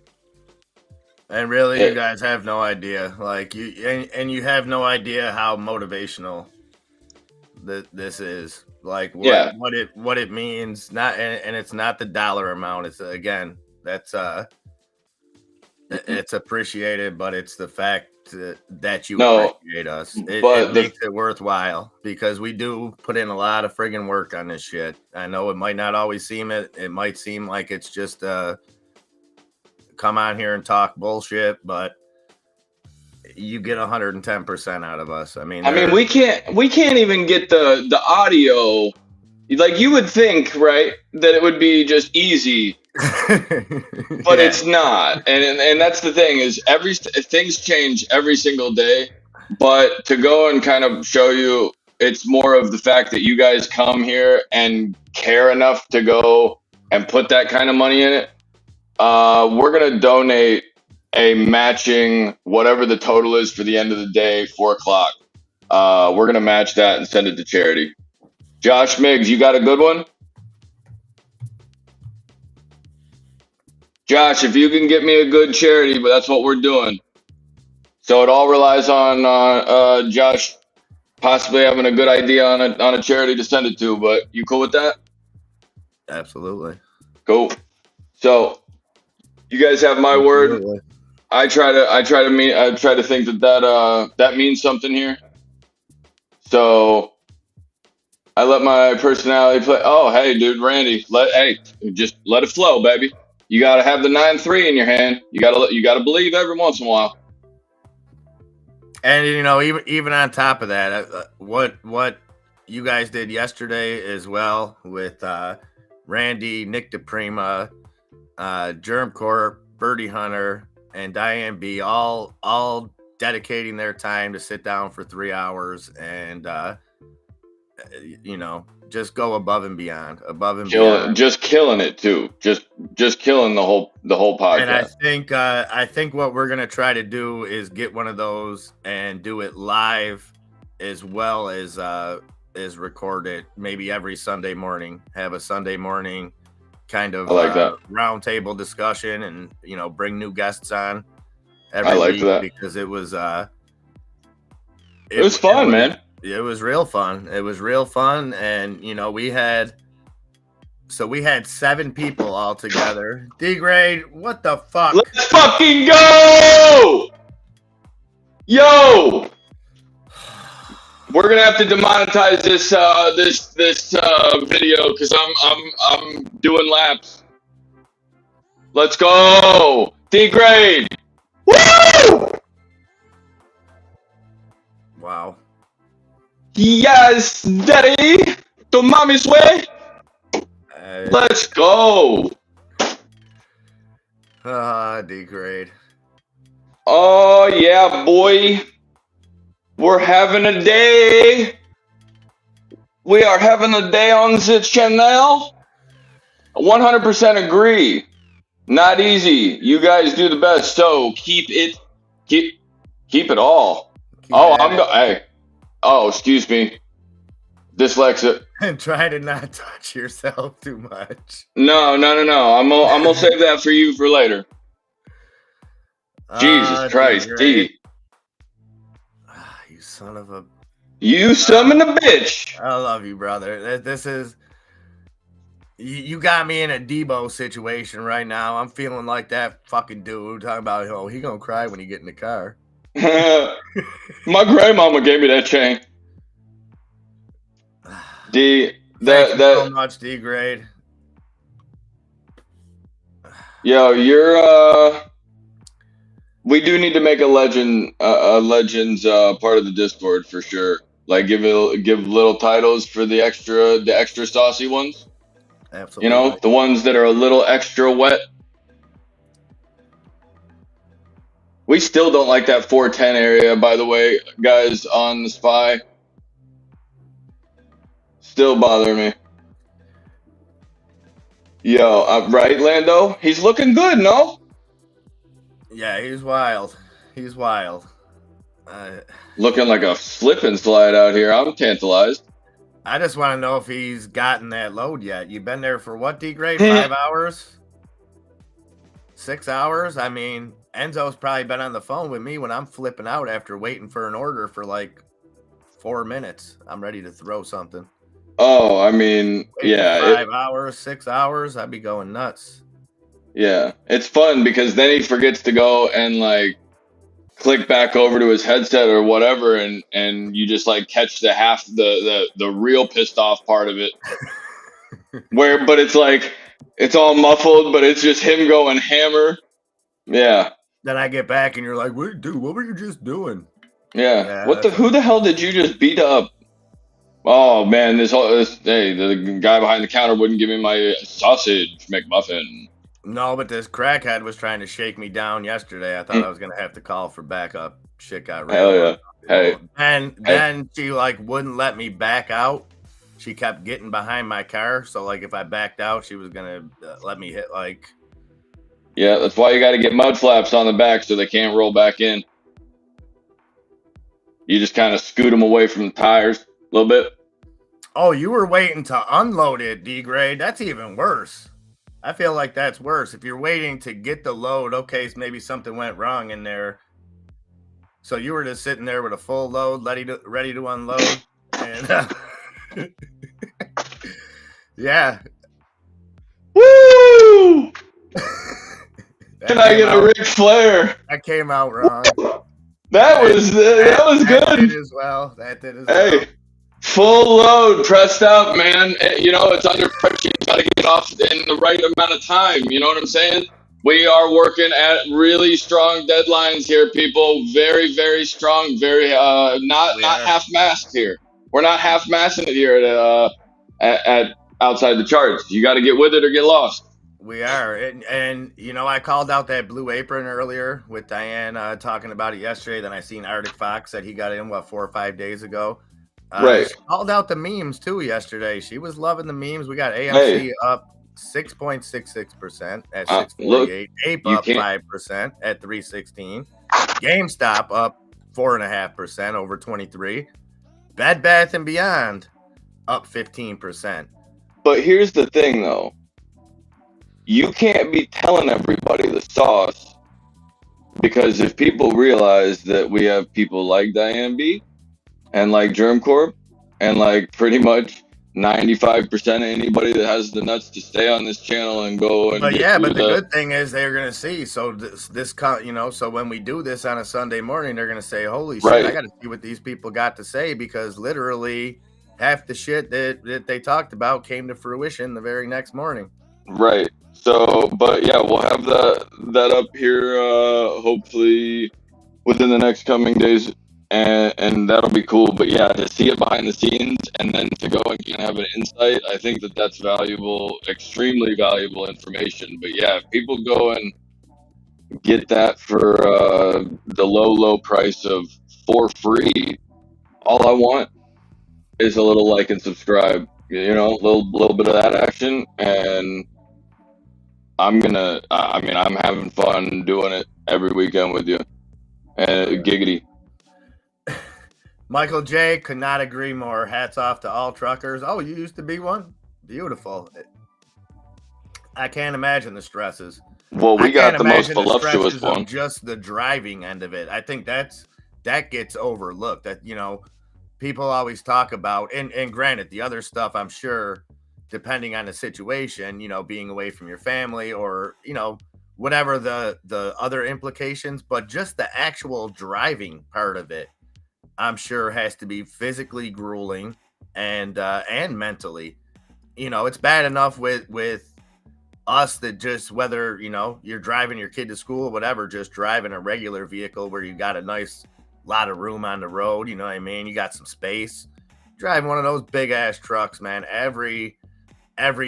And really, you guys have no idea. You have no idea how motivational this is. What it means. And it's not the dollar amount. It's that's it's appreciated, but it's the fact that you appreciate us. It makes it worthwhile because we do put in a lot of friggin' work on this shit. I know it might not always seem it. It might seem like it's just come on here and talk bullshit, but you get 110% out of us. I mean, we can't even get the audio like you would think, right, that it would be just easy, but Yeah. it's not. And that's the thing is things change every single day. But to go and kind of show you, it's more of the fact that you guys come here and care enough to go and put that kind of money in it. We're gonna donate a matching whatever the total is for the end of the day, 4 o'clock. We're gonna match that and send it to charity. Josh Miggs, you got a good one? Josh, if you can get me a good charity, but that's what we're doing. So it all relies on Josh possibly having a good idea on a charity to send it to. But you cool with that? Absolutely. Cool. So you guys have my word. Absolutely. I try to think that means something here. So I let my personality play. Oh, hey, dude, Randy, just let it flow, baby. You gotta have the 9-3 in your hand. You gotta believe every once in a while. And you know, even on top of that, what you guys did yesterday as well with Randy, Nick DePrima, Germ Corp, Birdie Hunter, and Diane B, all dedicating their time to sit down for 3 hours and you know, just go above and beyond, Just killing it too. Just killing the whole podcast. And I think what we're gonna try to do is get one of those and do it live as well as record it maybe every Sunday morning. Have a Sunday morning kind of I like that. round table discussion, and you know, bring new guests on I liked week that. because it was fun, man. It was real fun. It was real fun, and you know, we had 7 people all together. D-grade, what the fuck? Let's fucking go! Yo! We're gonna have to demonetize this video because I'm doing laps. Let's go, D-grade. Woo! Wow. Yes, daddy. To mommy's way. Let's go. D-grade. Oh yeah, boy. We're having a day. We are having a day on this channel. 100% agree. Not easy. You guys do the best. So keep it all. Hey. Oh, excuse me. Dyslexic. And try to not touch yourself too much. No. I'm gonna save that for you for later. Jesus Christ, D. You son of a. You son of a bitch. I love you, brother. This is. You got me in a Debo situation right now. I'm feeling like that fucking dude talking about, oh, he gonna cry when he get in the car. My grandmama gave me that chain. D. Thank you so much, D-grade. Yo, you're we do need to make a legends part of the Discord for sure. Like give little titles for the extra saucy ones. Absolutely. You know, the ones that are a little extra wet. We still don't like that 410 area, by the way, guys on the spy. Still bother me. Yo, right, Lando? He's looking good, no? Yeah, he's wild. He's wild. Looking like a slip and slide out here. I'm tantalized. I just want to know if he's gotten that load yet. You've been there for what, D-grade? 5 hours? 6 hours? I mean, Enzo's probably been on the phone with me when I'm flipping out after waiting for an order for like 4 minutes. I'm ready to throw something. Oh, I mean, yeah. 5 hours, 6 hours, I'd be going nuts. Yeah, it's fun because then he forgets to go and like click back over to his headset or whatever, and you just like catch the real pissed off part of it. But it's like it's all muffled, but it's just him going hammer. Yeah. Then I get back and you're like, "What, dude? What were you just doing?" Yeah. Who the hell did you just beat up? Oh man, hey, the guy behind the counter wouldn't give me my sausage McMuffin. No, but this crackhead was trying to shake me down yesterday. I thought I was gonna have to call for backup. Shit got Hell real. yeah. Hey, And hey, then she like wouldn't let me back out. She kept getting behind my car, so like if I backed out, she was gonna let me hit like. yeah, that's why you got to get mud flaps on the back so they can't roll back in. You just kind of scoot them away from the tires a little bit. Oh, you were waiting to unload it, D-grade. That's even worse. I feel like that's worse. If you're waiting to get the load, okay, so maybe something went wrong in there. So you were just sitting there with a full load, ready to unload, and yeah. Woo! Can I get a Ric Flair? That came out wrong. That was That good. did as well. That did as Hey, well. full load, pressed up, man. You know, it's under pressure. You got to get it off in the right amount of time. You know what I'm saying? We are working at really strong deadlines here, people. Very, very strong. Very not half-massed here. We're not half-massing it here at outside the charts. You got to get with it or get lost. We are, and you know, I called out that Blue Apron earlier with Diane talking about it yesterday. Then I seen Arctic Fox said he got in 4 or 5 days ago. Right. She called out the memes too yesterday. She was loving the memes. We got AMC up 6.66% at 648. Ape up 5% at 316. GameStop up 4.5% over 23. Bed Bath and Beyond up 15%. But here's the thing, though. You can't be telling everybody the sauce, because if people realize that we have people like Diane B and like Germ Corp and like pretty much 95% of anybody that has the nuts to stay on this channel and go and but the good thing is they're gonna see. So so when we do this on a Sunday morning, they're gonna say, "Holy shit, I got to see what these people got to say," because literally half the shit that they talked about came to fruition the very next morning. Right. So, but yeah, we'll have that up here hopefully within the next coming days, and that'll be cool. But yeah, to see it behind the scenes and then to go and have an insight, I think that's valuable, extremely valuable information. But yeah, if people go and get that for the low price of for free, all I want is a little like and subscribe. You know, a little bit of that action, and I'm having fun doing it every weekend with you. And giggity. Michael J could not agree more. Hats off to all truckers. Oh, you used to be one? Beautiful. I can't imagine the stresses. Well, we got the most voluptuous one. Just the driving end of it. I think that gets overlooked. That, you know, people always talk about, and granted, the other stuff, I'm sure, depending on the situation, you know, being away from your family or, you know, whatever the other implications, but just the actual driving part of it, I'm sure has to be physically grueling and mentally. You know, it's bad enough with us that just, whether, you know, you're driving your kid to school or whatever, just driving a regular vehicle where you got a nice lot of room on the road, you know what I mean? You got some space. Driving one of those big ass trucks, man, every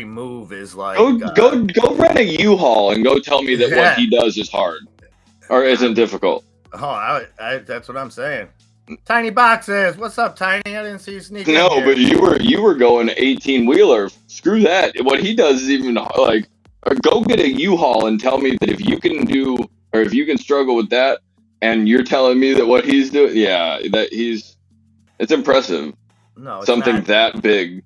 move is like go rent a U-Haul and go tell me that what he does is hard or isn't difficult. Oh, that's what I'm saying. Tiny Boxes, what's up, Tiny? I didn't see you sneaking. No, but you were going 18-wheeler. Screw that. What he does is even like, go get a U-Haul and tell me that if you can do, or if you can struggle with that, and you're telling me that what he's doing, yeah, it's impressive. No, it's something not. That big,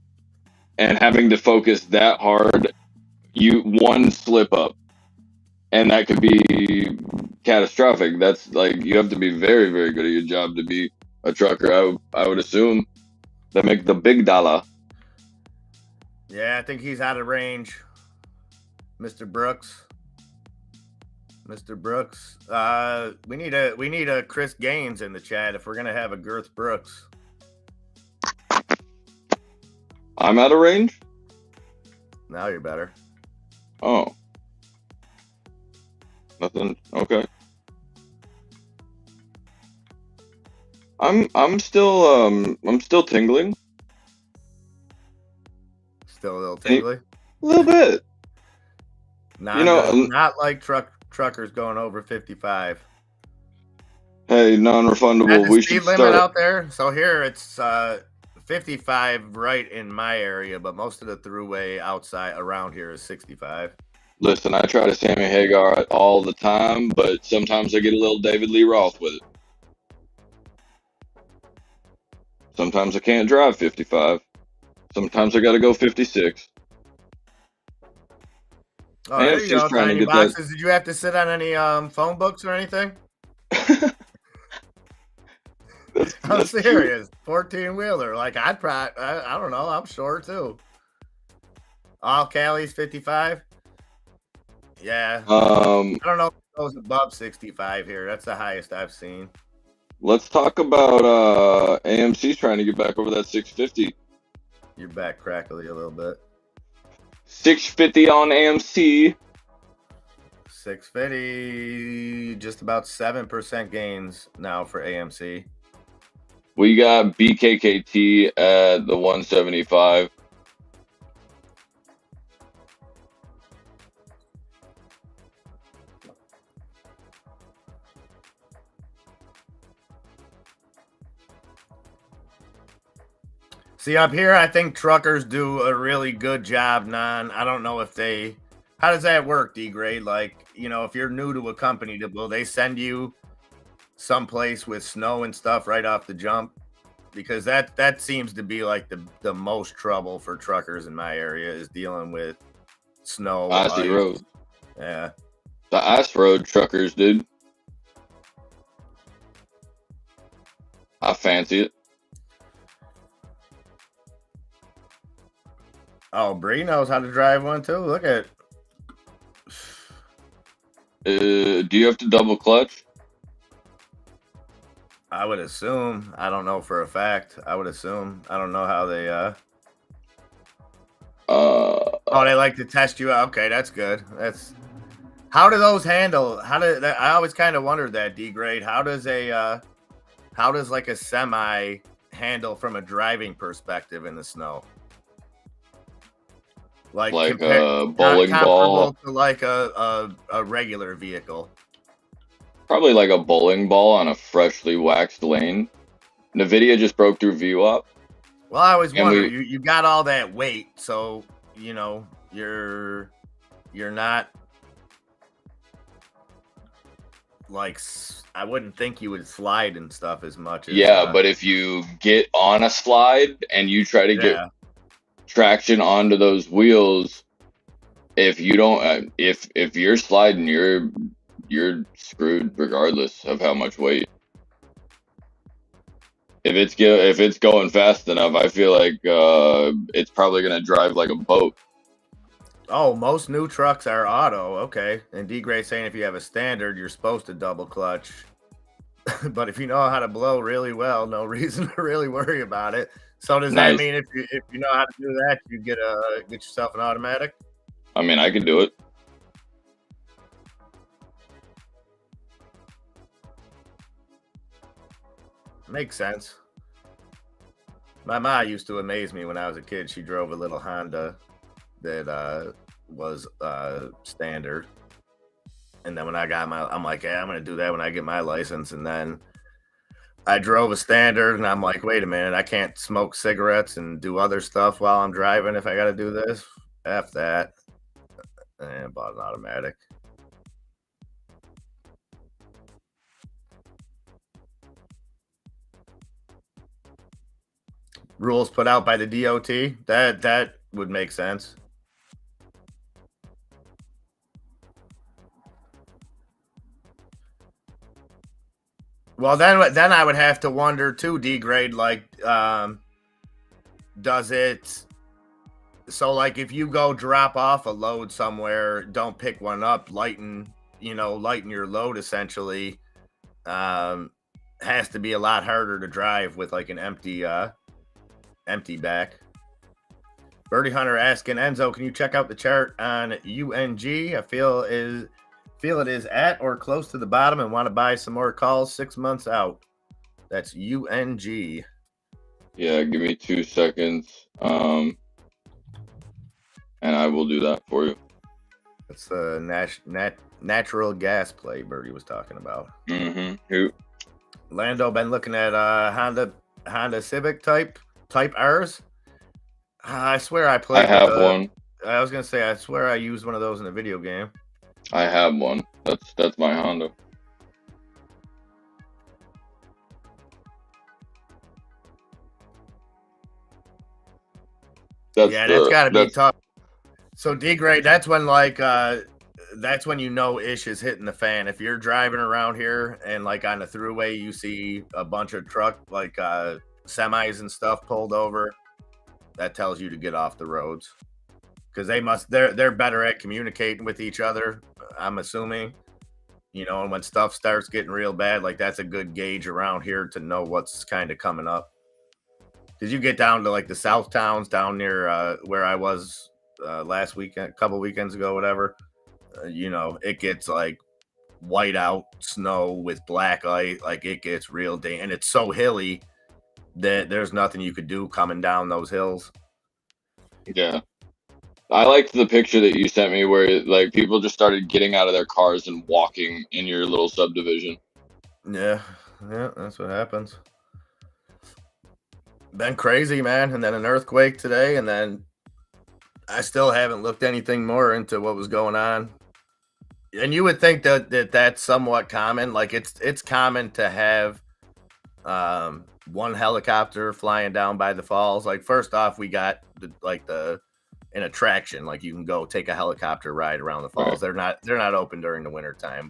and having to focus that hard, one slip up, and that could be catastrophic. That's like, you have to be very, very good at your job to be a trucker. I would assume they make the big dollar. Yeah, I think he's out of range, Mr. Brooks. Mr. Brooks, we need a Chris Gaines in the chat if we're gonna have a Girth Brooks. I'm out of range. Now you're better. Oh, nothing. Okay. I'm still tingling. Still a little tingly. A little bit. Not like truckers going over 55. Hey, non-refundable. We should limit start out there. So here it's 55 right in my area, but most of the throughway outside around here is 65. Listen, I try to Sammy Hagar all the time, but sometimes I get a little David Lee Roth with it. Sometimes I can't drive 55. Sometimes I got to go 56. Oh, there you go. Tiny boxes. Did you have to sit on any phone books or anything? I'm serious. 14-wheeler. Like I don't know. I'm sure too. All Cali's 55. Yeah. I don't know if it goes above 65 here. That's the highest I've seen. Let's talk about AMC's trying to get back over that 650. You're back crackly a little bit. 650 on AMC. 650, just about 7% gains now for AMC. We got BKKT at the 175. See, up here, I think truckers do a really good job. I don't know if they. How does that work, D-Grade? Like, if you're new to a company, will they send you someplace with snow and stuff right off the jump? Because that seems to be like the most trouble for truckers in my area is dealing with snow. Icy road. Yeah. The ice road truckers, dude. I fancy it. Oh, Bree knows how to drive one too. Look at it. Do you have to double clutch? I would assume. I don't know for a fact. I would assume. I don't know how they they like to test you out. Okay, that's good. How do those handle? I always kind of wondered that, D-Grade. How does like a semi handle from a driving perspective in the snow? Like a bowling ball to like a regular vehicle. Probably like a bowling ball on a freshly waxed lane. NVIDIA just broke through VWAP. Well, I always wonder, you got all that weight, so you're not like, I wouldn't think you would slide and stuff as much. But if you get on a slide and you try to get traction onto those wheels, if you don't if you're sliding, you're screwed regardless of how much weight. If it's going fast enough, I feel like it's probably gonna drive like a boat. Oh, most new trucks are auto. Okay. And D-Gray's saying if you have a standard, you're supposed to double clutch. But if you know how to blow really well, no reason to really worry about it. So does that mean if you know how to do that, you get yourself an automatic? I mean, I can do it. Makes sense. My ma used to amaze me when I was a kid. She drove a little Honda that was standard. And then when I got I'm like, yeah, I'm going to do that when I get my license. And then I drove a standard and I'm like, wait a minute, I can't smoke cigarettes and do other stuff while I'm driving if I got to do this. F that. And I bought an automatic. Rules put out by the DOT. That would make sense. Well, then I would have to wonder too, D-Grade, like, does it, so like if you go drop off a load somewhere, don't pick one up, lighten your load essentially, has to be a lot harder to drive with like an empty back. Birdie Hunter asking, Enzo, can you check out the chart on UNG? I feel it is at or close to the bottom and want to buy some more calls 6 months out. That's UNG. Yeah, give me 2 seconds. and I will do that for you. That's the natural gas play Birdie was talking about. Who? Lando been looking at Honda Civic Type R's. I swear I played. I have one. I was gonna say I swear I used one of those in a video game. I have one. That's my Honda. That's got to be tough. So D-grade, that's when that's when you know ish is hitting the fan. If you're driving around here and like on the throughway, you see a bunch of truck semis and stuff pulled over, that tells you to get off the roads because they're better at communicating with each other. I'm assuming, and when stuff starts getting real bad, like that's a good gauge around here to know what's kind of coming up. Because you get down to like the south towns down near where I was last weekend, a couple weekends ago, whatever. It gets like white out snow with black ice. Like it gets real and it's so hilly that there's nothing you could do coming down those hills. Yeah. I liked the picture that you sent me where like people just started getting out of their cars and walking in your little subdivision. Yeah, that's what happens. Been crazy, man. And then an earthquake today, and then I still haven't looked anything more into what was going on. And you would think that's somewhat common. Like it's common to have one helicopter flying down by the falls. Like first off, we got an attraction. Like you can go take a helicopter ride around the falls. Right. They're not open during the winter time,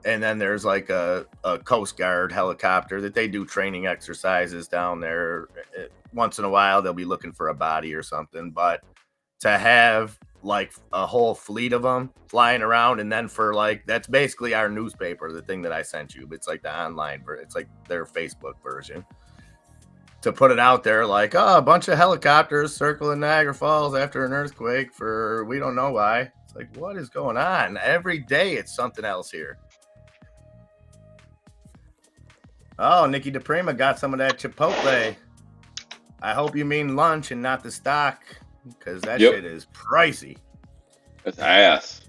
and then there's like a Coast Guard helicopter that they do training exercises down there. Once in a while, they'll be looking for a body or something. But to have like a whole fleet of them flying around, and then for like that's basically our newspaper, the thing that I sent you. It's like the online version. It's like their Facebook version. To put it out there, like, a bunch of helicopters circling Niagara Falls after an earthquake for we don't know why. It's like, what is going on? Every day it's something else here. Oh, Nikki DePrima got some of that Chipotle. I hope you mean lunch and not the stock, because that shit is pricey. It's ass.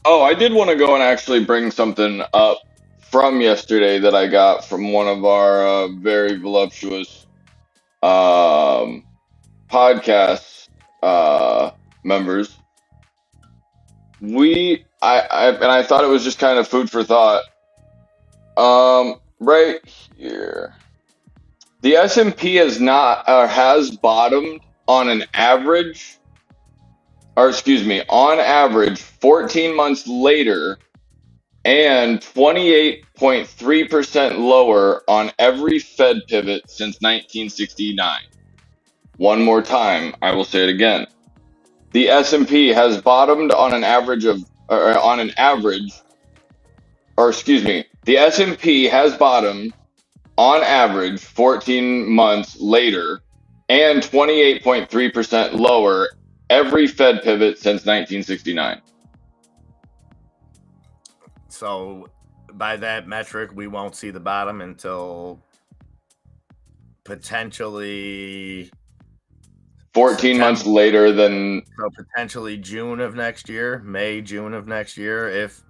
Oh, I did want to go and actually bring something up from yesterday that I got from one of our very voluptuous podcast members. I thought it was just kind of food for thought. Right here, the S&P has bottomed on average 14 months later, and 28.3% lower on every Fed pivot since 1969. One more time, I will say it again. The S&P has bottomed the S&P has bottomed on average 14 months later and 28.3% lower every Fed pivot since 1969. So by that metric, we won't see the bottom until potentially 14 months later than. So potentially June of next year, June of next year. If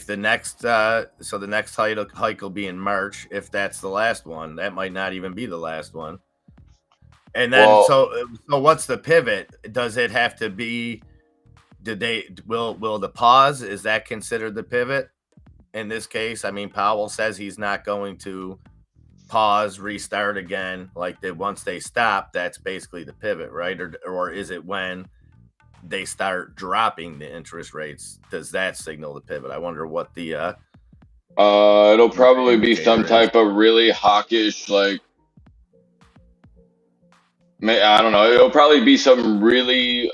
the next the next hike will be in March. If that's the last one, that might not even be the last one. And then so what's the pivot? Does it have to be? Will the pause? Is that considered the pivot? In this case, I mean, Powell says he's not going to pause, restart again. Like that, once they stop, that's basically the pivot, right? Or is it when they start dropping the interest rates? Does that signal the pivot? I wonder what the it'll probably be some type of really hawkish, like, I don't know. It'll probably be some really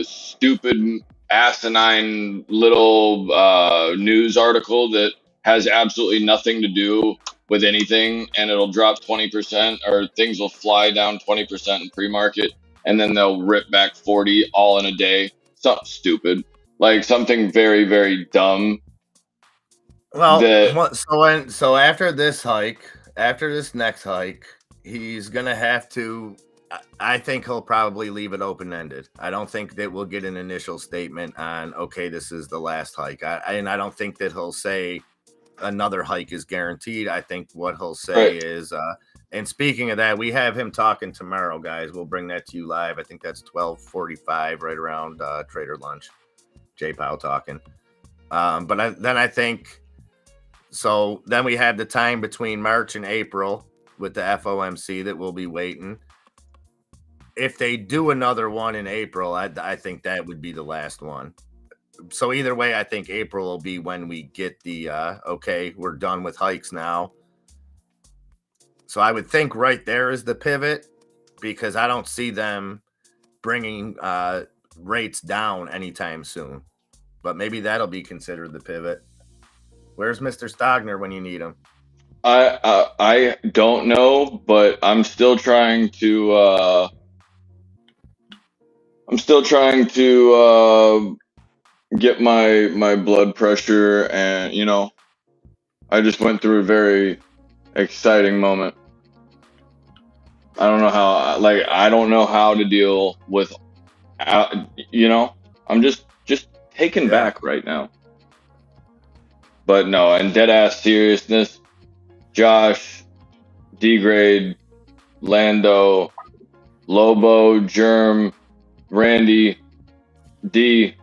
stupid, asinine little news article that has absolutely nothing to do with anything, and it'll drop 20%, or things will fly down 20% in pre-market, and then they'll rip back 40 all in a day. Something stupid, like something very, very dumb. Well, so after this hike, after this next hike, he's gonna have to. I think he'll probably leave it open ended. I don't think that we'll get an initial statement on okay, this is the last hike. And I don't think that he'll say another hike is guaranteed. I think what he'll say is. And speaking of that, we have him talking tomorrow, guys. We'll bring that to you live. I think that's 12:45, right around Trader Lunch. J Powell talking. Then I think so. Then we have the time between March and April with the FOMC that we'll be waiting. If they do another one in April, I think that would be the last one. So either way, I think April will be when we get the okay, we're done with hikes now. So I would think right there is the pivot, because I don't see them bringing rates down anytime soon. But maybe that'll be considered the pivot. Where's Mr. Stogner when you need him? I don't know, but I'm still trying to get my blood pressure, and I just went through a very exciting moment. I don't know how to deal with, I'm just taken back right now. But no, and dead ass seriousness, Josh, D-Grade, Lando, Lobo, Germ, Randy, D,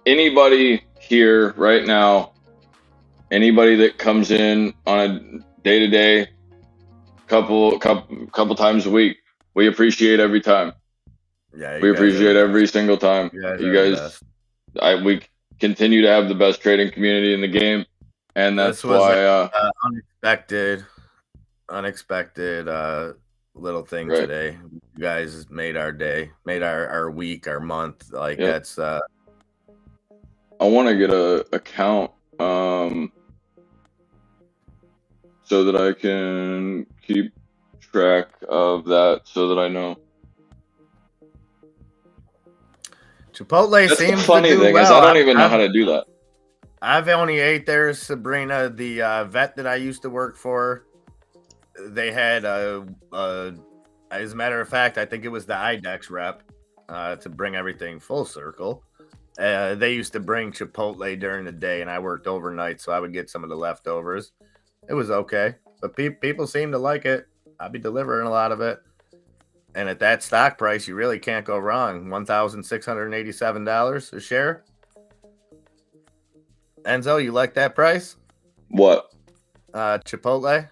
anybody here right now, anybody that comes in on a day-to-day, couple times a week, we appreciate every time. Yeah, we appreciate every single time. You guys, we continue to have the best trading community in the game, and that's why unexpected little thing today. You guys made our day, made our week, our month. That's. I want to get a count, so that I can keep track of that, so that I know. Chipotle That's seems the funny to do thing well. Is I don't even know how to do that. I've only ate there, Sabrina, the vet that I used to work for. They had as a matter of fact, I think it was the IDEX rep to bring everything full circle. They used to bring Chipotle during the day, and I worked overnight, so I would get some of the leftovers. It was okay, but people seem to like it. I'll be delivering a lot of it. And at that stock price, you really can't go wrong. $1,687 a share. Enzo, you like that price? What? Chipotle?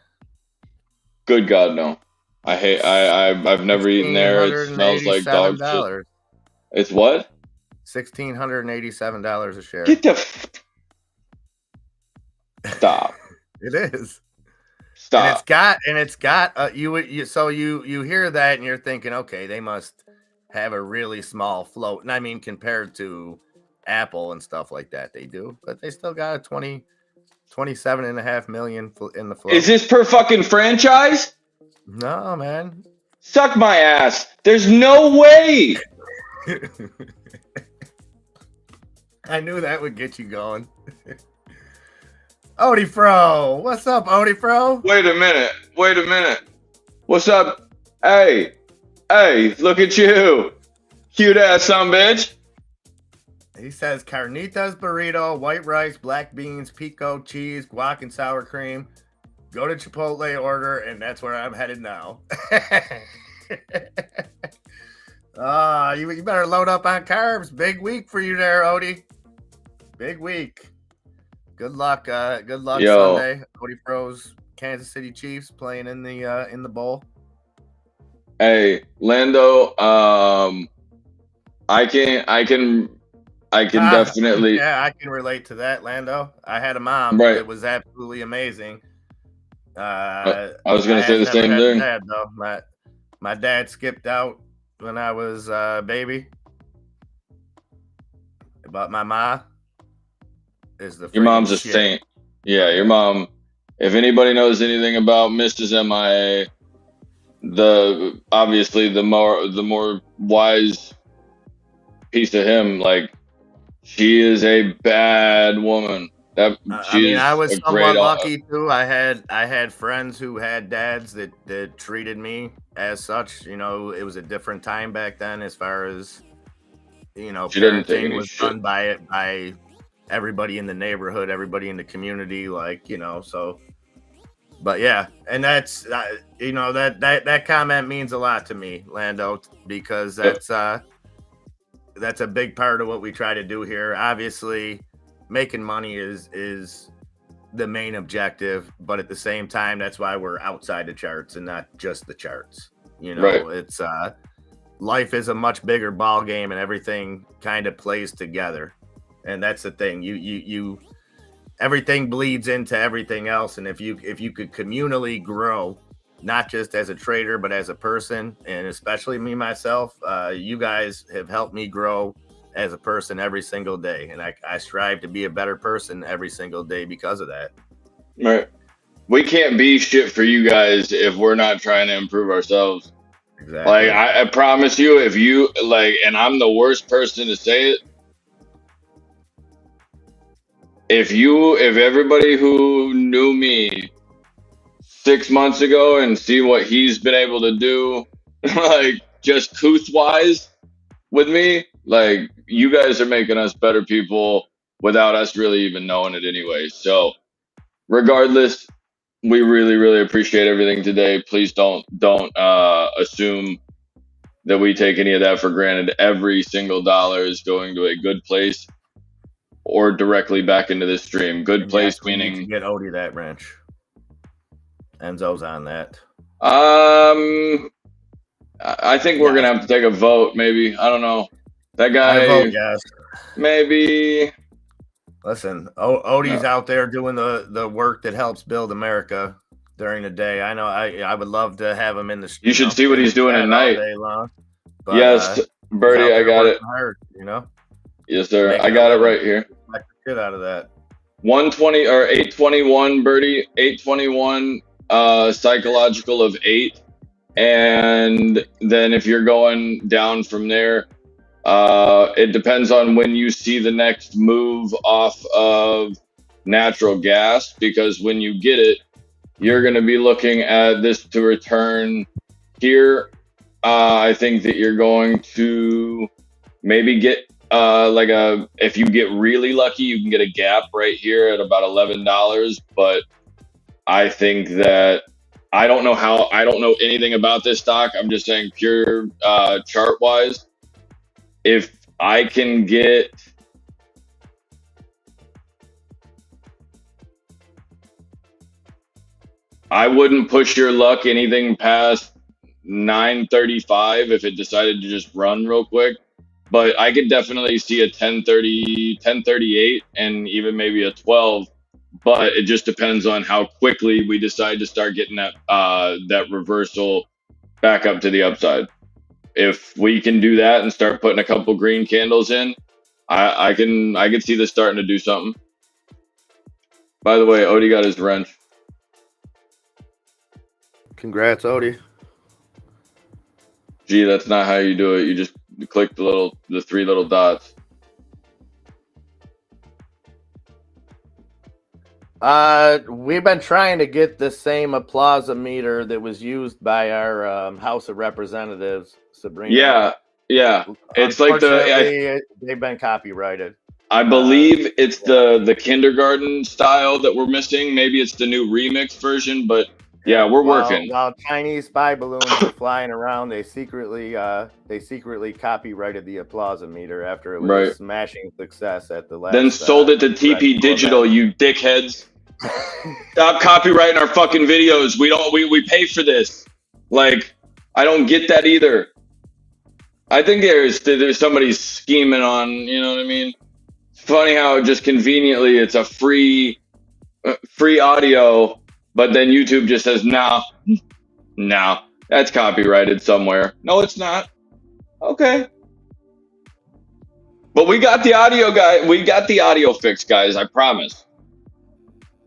Good God, no. I've never eaten there. It smells like dog shit. It's what? $1,687 a share. Get the stop. It is. Stop. And it's got you hear that and you're thinking, okay, they must have a really small float. And I mean, compared to Apple and stuff like that, they do, but they still got a 27.5 million in the float. Is this per fucking franchise? No, man. Suck my ass. There's no way. I knew that would get you going. Odie Fro, what's up, Odie Fro? Wait a minute. What's up? Hey, look at you, cute ass son bitch. He says carnitas burrito, white rice, black beans, pico, cheese, guac, and sour cream. Go to Chipotle, order, and that's where I'm headed now. You better load up on carbs. Big week for you there, Odie. Big week. Good luck. Good luck Sunday. Odie Fro's Kansas City Chiefs playing in the bowl. Hey, Lando. I can definitely. Yeah, I can relate to that, Lando. I had a mom that was absolutely amazing. I was gonna say the same thing. Dad, though. My dad skipped out when I was a baby. But my ma is the. Your mom's a saint. Yeah, your mom. If anybody knows anything about Mrs. MIA, obviously the more wise piece of him, like, she is a bad woman. That I she mean, I is was a great. somewhat lucky too. I had friends who had dads that treated me as such. You know, it was a different time back then as far as, She doesn't take parenting any was shit. done by everybody in the neighborhood, everybody in the community, like, so. But yeah, and that's that comment means a lot to me, Lando, because Yep. that's a big part of what we try to do here. Obviously, making money is the main objective, but at the same time, that's why we're outside the charts and not just the charts. Right. It's life is a much bigger ball game, and everything kind of plays together. And that's the thing. You everything bleeds into everything else, and if you could communally grow, not just as a trader but as a person, and especially me myself, you guys have helped me grow as a person every single day, and I strive to be a better person every single day because of that. Right. We can't be shit for you guys if we're not trying to improve ourselves. Like Exactly. I promise you, if you like, and I'm the worst person to say it, if everybody who knew me 6 months ago and see what he's been able to do, like just couth wise with me, like you guys are making us better people without us really even knowing it anyway. So regardless, we really, really appreciate everything today. Please don't assume that we take any of that for granted. Every single dollar is going to a good place or directly back into this stream. Good And yes, place we need to meaning get Odie that wrench. Enzo's on that. I think we're Yes, gonna have to take a vote, maybe. I don't know. That I vote guy yes. maybe Listen, no. Odie's out there doing the work that helps build America during the day. I know I would love to have him in the You should see what in the he's doing at chat all night. day long, but Yes, he's Birdie, out I there got it. working hard, Yes, sir. I making a got it living. right here. Respect the shit out of that. 120 or 821, Birdie. 821 psychological of 8. And then if you're going down from there, it depends on when you see the next move off of natural gas, because when you get it, you're going to be looking at this to return here. I think that you're going to maybe get if you get really lucky, you can get a gap right here at about $11. But I think that I don't know anything about this stock. I'm just saying pure chart wise. If I can get I wouldn't push your luck anything past 935 if it decided to just run real quick. But I could definitely see a 1030, 1038, and even maybe a 12. But it just depends on how quickly we decide to start getting that reversal back up to the upside. If we can do that and start putting a couple green candles in, I can see this starting to do something. By the way, Odie got his wrench. Congrats, Odie. Gee, that's not how you do it. You just click the 3 little dots. We've been trying to get the same applause-o-meter that was used by our House of Representatives, Sabrina. Yeah. It's like Unfortunately, they've been copyrighted. I believe it's the kindergarten style that we're missing. Maybe it's the new remix version, but yeah, we're working. While Chinese spy balloons were flying around, they secretly copyrighted the applause-o-meter after it was a smashing success at the last. Then sold it to TP Digital, you dickheads. Stop copyrighting our fucking videos. We pay for this. Like, I don't get that either. I think there's somebody scheming on, you know what I mean? It's funny how just conveniently it's a free audio, but then YouTube just says, no, that's copyrighted somewhere. No, it's not. Okay. But we got the audio, guy. We got the audio fixed, guys. I promise.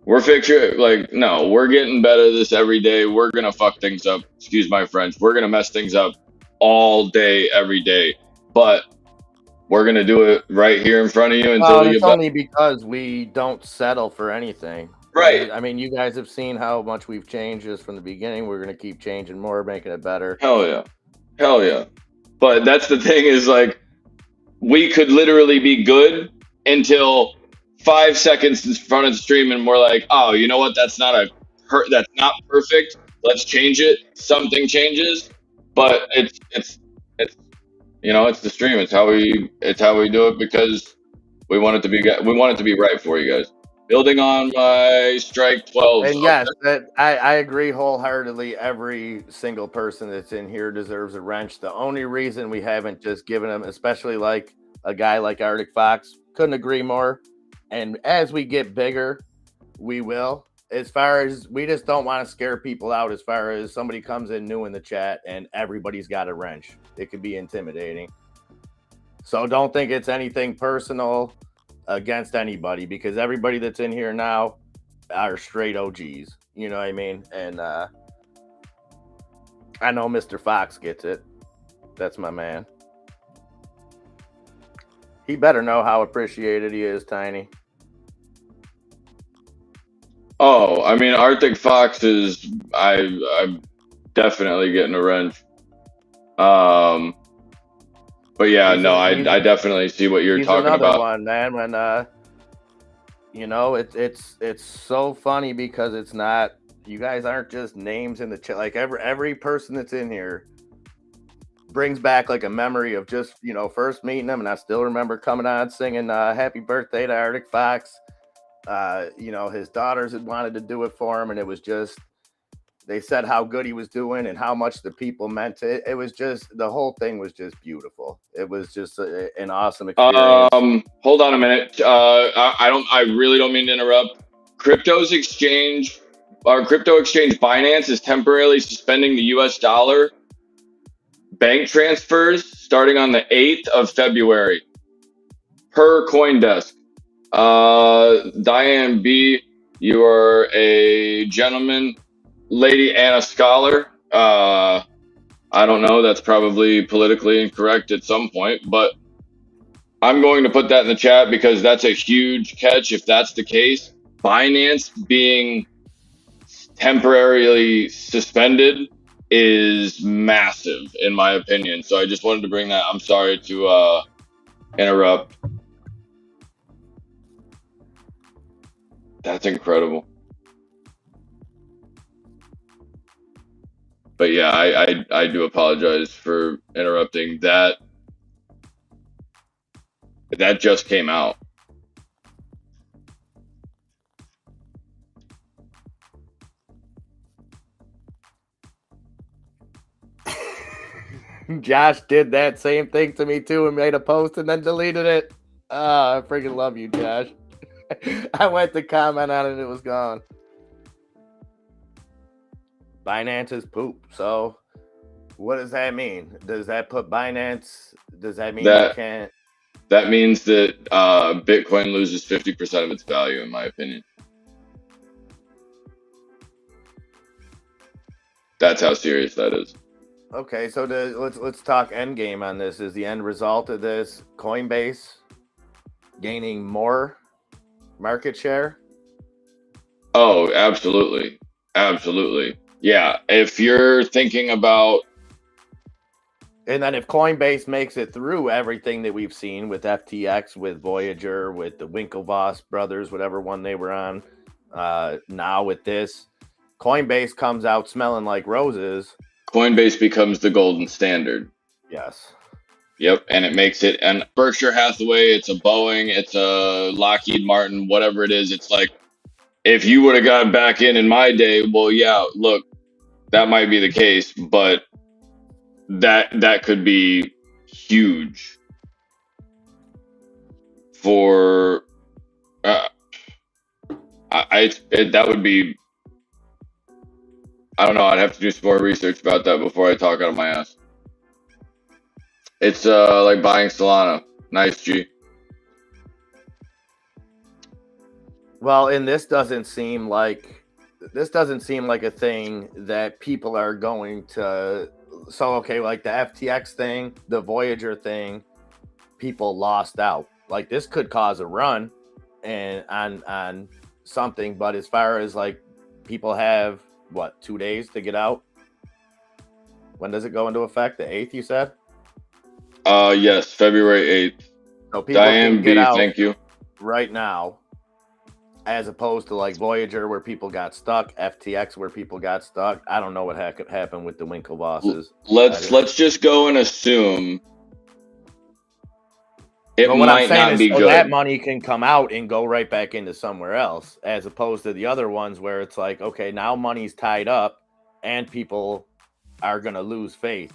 We're fixing, no, we're getting better this every day. We're going to fuck things up. Excuse my French. We're going to mess things up all day, every day. But we're going to do it right here in front of you Well, until and you it's get back. only because we don't settle for anything. Right. I mean, you guys have seen how much we've changed just from the beginning. We're going to keep changing more, making it better. Hell yeah. Hell yeah. But that's the thing is like, we could literally be good until 5 seconds in front of the stream, and we're like, oh, you know what? That's not perfect. Let's change it. Something changes, but it's it's the stream. It's how we do it because we want it to be right for you guys. Building on my strike 12s. And yes, that I agree wholeheartedly. Every single person that's in here deserves a wrench. The only reason we haven't just given them, especially like a guy like Arctic Fox, couldn't agree more. And as we get bigger, we will. As far as we just don't want to scare people out, as far as somebody comes in new in the chat and everybody's got a wrench, it could be intimidating. So don't think it's anything personal against anybody, because everybody that's in here now are straight OGs. You know what I mean? And I know Mr. Fox gets it. That's my man. He better know how appreciated he is, Tiny. Oh, I mean, Arctic Fox is I'm definitely getting a wrench. But yeah, no, I definitely see what you're He's talking another about. one, man. When it's so funny because it's not, you guys aren't just names in the chat. Like every person that's in here brings back like a memory of just, first meeting them, and I still remember coming on singing happy birthday to Arctic Fox. His daughters had wanted to do it for him, and it was just, they said how good he was doing and how much the people meant it. It was just, the whole thing was just beautiful. It was just an awesome experience. Hold on a minute. I really don't mean to interrupt. Crypto exchange Binance is temporarily suspending the US dollar bank transfers starting on the 8th of February per CoinDesk. Diane B, you are a gentleman. Lady Anna Scholar. I don't know. That's probably politically incorrect at some point, but I'm going to put that in the chat because that's a huge catch if that's the case. Binance being temporarily suspended is massive, in my opinion. So I just wanted to bring that. I'm sorry to interrupt. That's incredible. But yeah, I do apologize for interrupting. That just came out. Josh did that same thing to me too and made a post and then deleted it. I freaking love you, Josh. I went to comment on it and it was gone. Binance is poop. So what does that mean? Does that put Binance? Does that mean you can't? That means that Bitcoin loses 50% of its value, in my opinion. That's how serious that is. Okay, so let's talk end game on this. Is the end result of this Coinbase gaining more market share? Oh, absolutely. Absolutely. Yeah, if you're thinking about... And then if Coinbase makes it through everything that we've seen with FTX, with Voyager, with the Winklevoss brothers, whatever one they were on, now with this, Coinbase comes out smelling like roses. Coinbase becomes the golden standard. Yes. Yep, and it makes it, and Berkshire Hathaway, it's a Boeing, it's a Lockheed Martin, whatever it is. It's like, if you would have gotten back in my day, well, yeah, look, that might be the case, but that could be huge for that would be, I don't know, I'd have to do some more research about that before I talk out of my ass. It's like buying Solana. Nice, G. Well, and this doesn't seem like a thing that people are going to. So okay, like the FTX thing, the Voyager thing, people lost out. Like this could cause a run and on something, but as far as like people have what 2 days to get out. When does it go into effect? The 8th, you said? Yes, February 8th. So people Diane can get B, out thank you. right now, as opposed to like Voyager where people got stuck, FTX where people got stuck. I don't know what happened with the Winklevosses. Let's just go and assume it But what I'm might saying not is be so good. that money can come out and go right back into somewhere else, as opposed to the other ones where it's like, okay, now money's tied up and people are going to lose faith,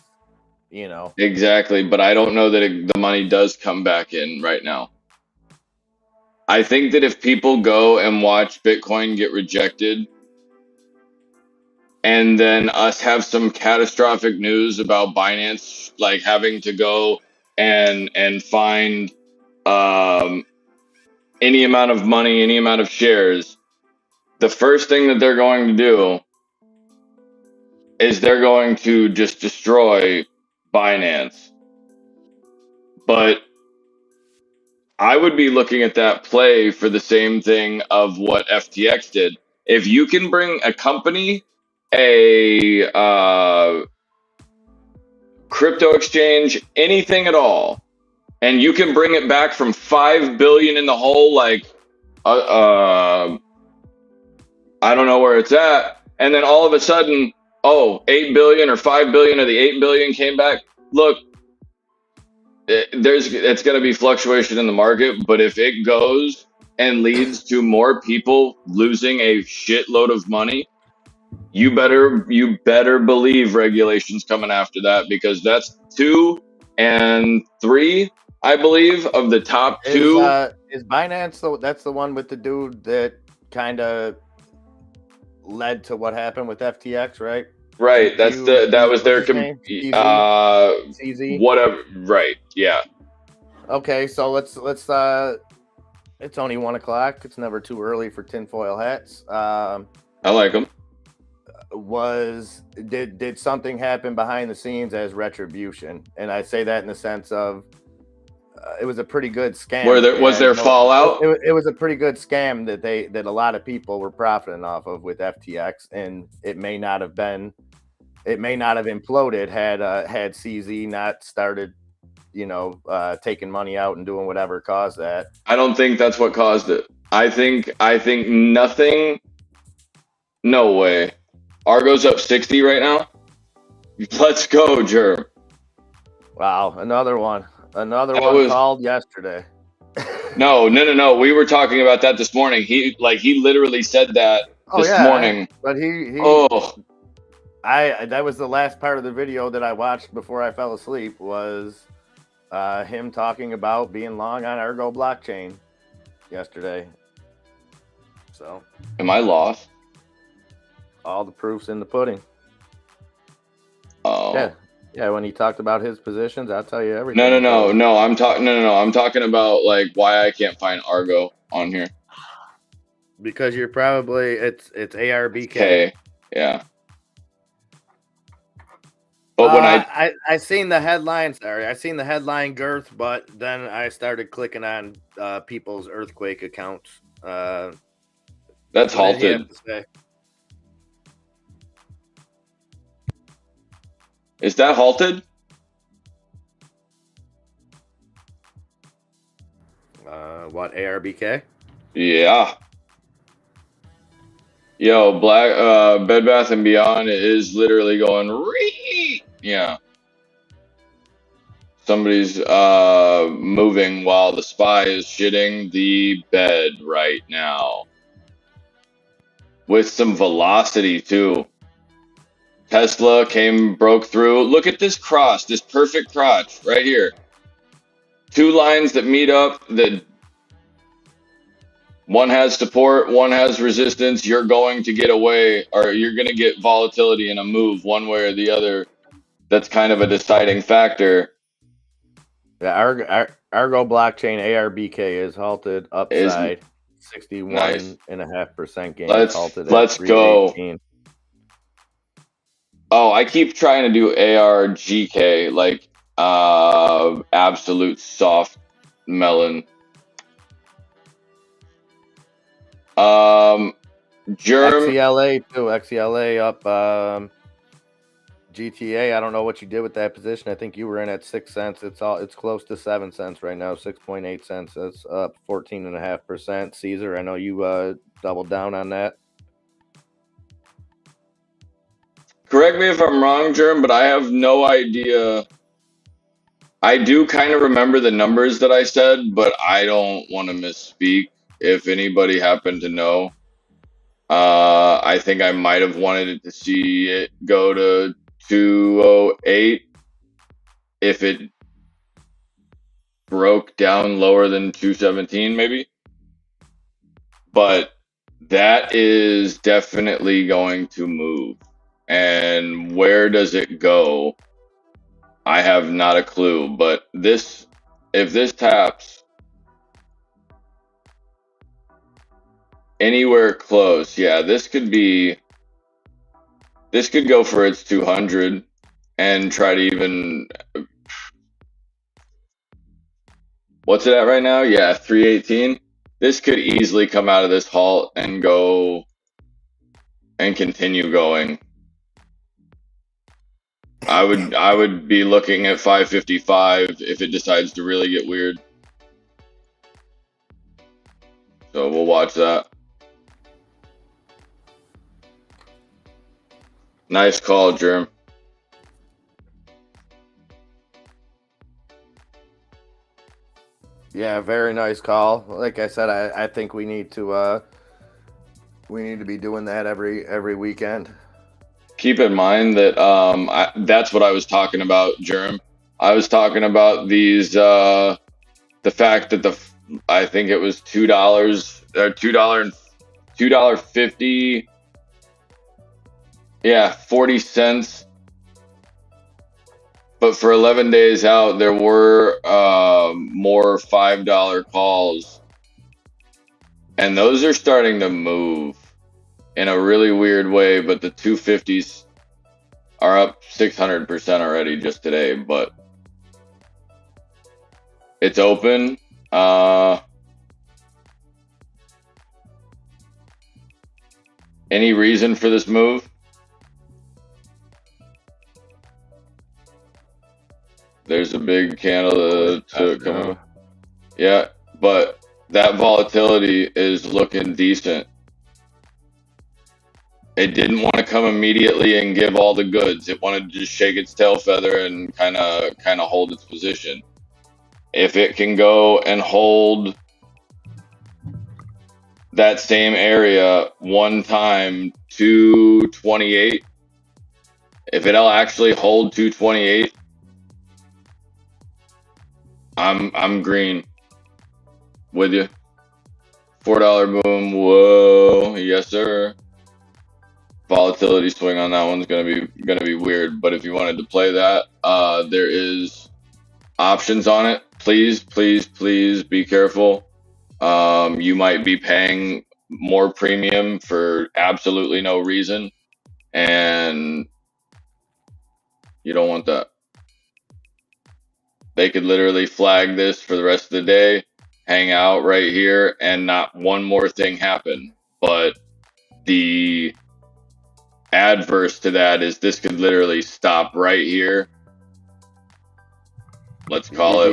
you know. Exactly, but I don't know that the money does come back in right now. I think that if people go and watch Bitcoin get rejected, and then us have some catastrophic news about Binance like having to go and find any amount of money, any amount of shares, the first thing that they're going to do is they're going to just destroy Binance. But I would be looking at that play for the same thing of what FTX did. If you can bring a company, a crypto exchange, anything at all, and you can bring it back from 5 billion in the hole, like I don't know where it's at, and then all of a sudden, 8 billion or 5 billion of the 8 billion came back. Look, it's going to be fluctuation in the market, but if it goes and leads to more people losing a shitload of money, you better believe regulations coming after that, because that's 2 and 3, I believe, of the top 2. Is Binance that's the one with the dude that kind of led to what happened with FTX, right? Right, that was their CZ? Whatever. Right, yeah. Okay, so let's it's only 1 o'clock. It's never too early for tinfoil hats. I like them. Did something happen behind the scenes as retribution? And I say that in the sense of it was a pretty good scam. Was there fallout? It was a pretty good scam that a lot of people were profiting off of with FTX, and it may not have imploded had CZ not started, taking money out and doing whatever caused that. I don't think that's what caused it. I think nothing. No way. Argo's up 60 right now. Let's go, Germ. Wow, another one called yesterday. No. We were talking about that this morning. He literally said that this morning. But that was the last part of the video that I watched before I fell asleep, was him talking about being long on Argo blockchain yesterday. So, am I lost? All the proof's in the pudding. Oh. Yeah, when he talked about his positions, I'll tell you everything. No. I'm talking about like why I can't find Argo on here. Because you're probably it's ARBK. Okay. Yeah. But when I seen the headline, I seen the headline girth, but then I started clicking on people's earthquake accounts. That's halted. Is that halted? What, ARBK? Yeah. Yo, Bed Bath & Beyond is literally going ree. Yeah. Somebody's moving while the spy is shitting the bed right now. With some velocity too. Tesla broke through. Look at this cross, this perfect crotch right here. 2 lines that meet up, that one has support, one has resistance. You're going to get away, or you're going to get volatility in a move one way or the other. That's kind of a deciding factor. Yeah, Argo blockchain ARBK is halted upside. 61.5% gain. Let's go. Oh, I keep trying to do ARGK. Like, Absolute soft melon. Germ. XELA too. XELA up. GTA. I don't know what you did with that position. I think you were in at 6 cents. It's close to 7 cents right now. 6.8 cents. That's up 14.5%. Caesar. I know you doubled down on that. Correct me if I'm wrong, Germ, but I have no idea. I do kind of remember the numbers that I said, but I don't want to misspeak. If anybody happened to know, I think I might have wanted it to see it go to 208 if it broke down lower than 217, maybe. But that is definitely going to move. And where does it go? I have not a clue. But if this taps anywhere close, yeah, this could go for its 200 and try to even. What's it at right now? Yeah, 318. This could easily come out of this halt and go and continue going. I would be looking at 555 if it decides to really get weird. So we'll watch that. Nice call, Germ. Yeah, very nice call. Like I said, I think we need to be doing that every weekend. Keep in mind that that's what I was talking about, Germ. I was talking about these the fact that I think it was $2 or $2.50. Yeah, 40 cents. But for 11 days out, there were more $5 calls. And those are starting to move in a really weird way. But the 250s are up 600% already just today. But it's open. Any reason for this move? There's a big candle to come up. Yeah, but that volatility is looking decent. It didn't want to come immediately and give all the goods. It wanted to just shake its tail feather and kind of hold its position. If it can go and hold that same area one time, 228. If it'll actually hold 228, I'm green with you. $4 boom. Whoa, yes sir. Volatility swing on that one's gonna be weird. But if you wanted to play that, there is options on it. Please be careful. You might be paying more premium for absolutely no reason, and you don't want that. They could literally flag this for the rest of the day, hang out right here, and not one more thing happen. But the adverse to that is this could literally stop right here. Let's call it.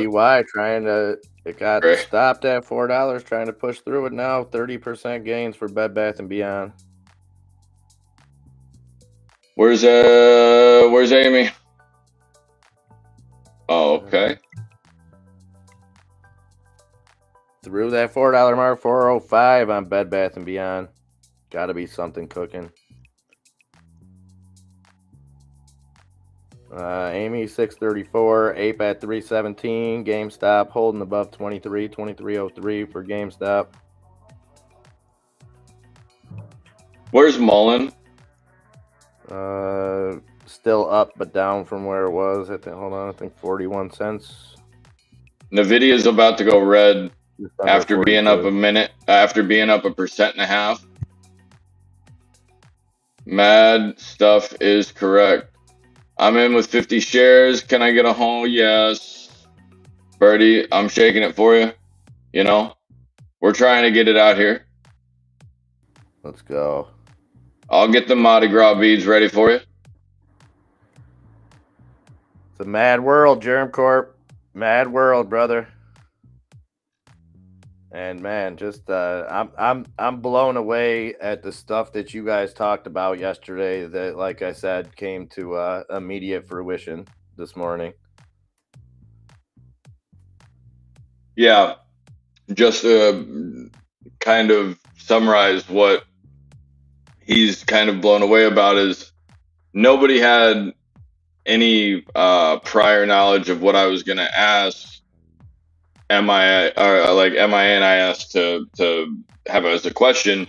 It got stopped at $4, trying to push through it now. 30% gains for Bed Bath & Beyond. Where's Amy? Oh, okay. Through that $4 mark, 405 on Bed Bath & Beyond. Got to be something cooking. Amy 634, Ape at 317, GameStop holding above 2303 for GameStop. Where's Mullen? Still up but down from where it was. I think 41 cents. Nvidia's about to go red after being up a minute, after being up 1.5%. Mad stuff is correct. I'm in with 50 shares. Can I get a home? Yes. Birdie, I'm shaking it for you. You know, we're trying to get it out here. Let's go. I'll get the Mardi Gras beads ready for you. It's a mad world, Germ Corp. Mad world, brother. And man, just I'm blown away at the stuff that you guys talked about yesterday. That, like I said, came to immediate fruition this morning. Yeah, just kind of summarize what he's kind of blown away about is nobody had any prior knowledge of what I was going to ask MIA or like MIA and I asked to have as a question.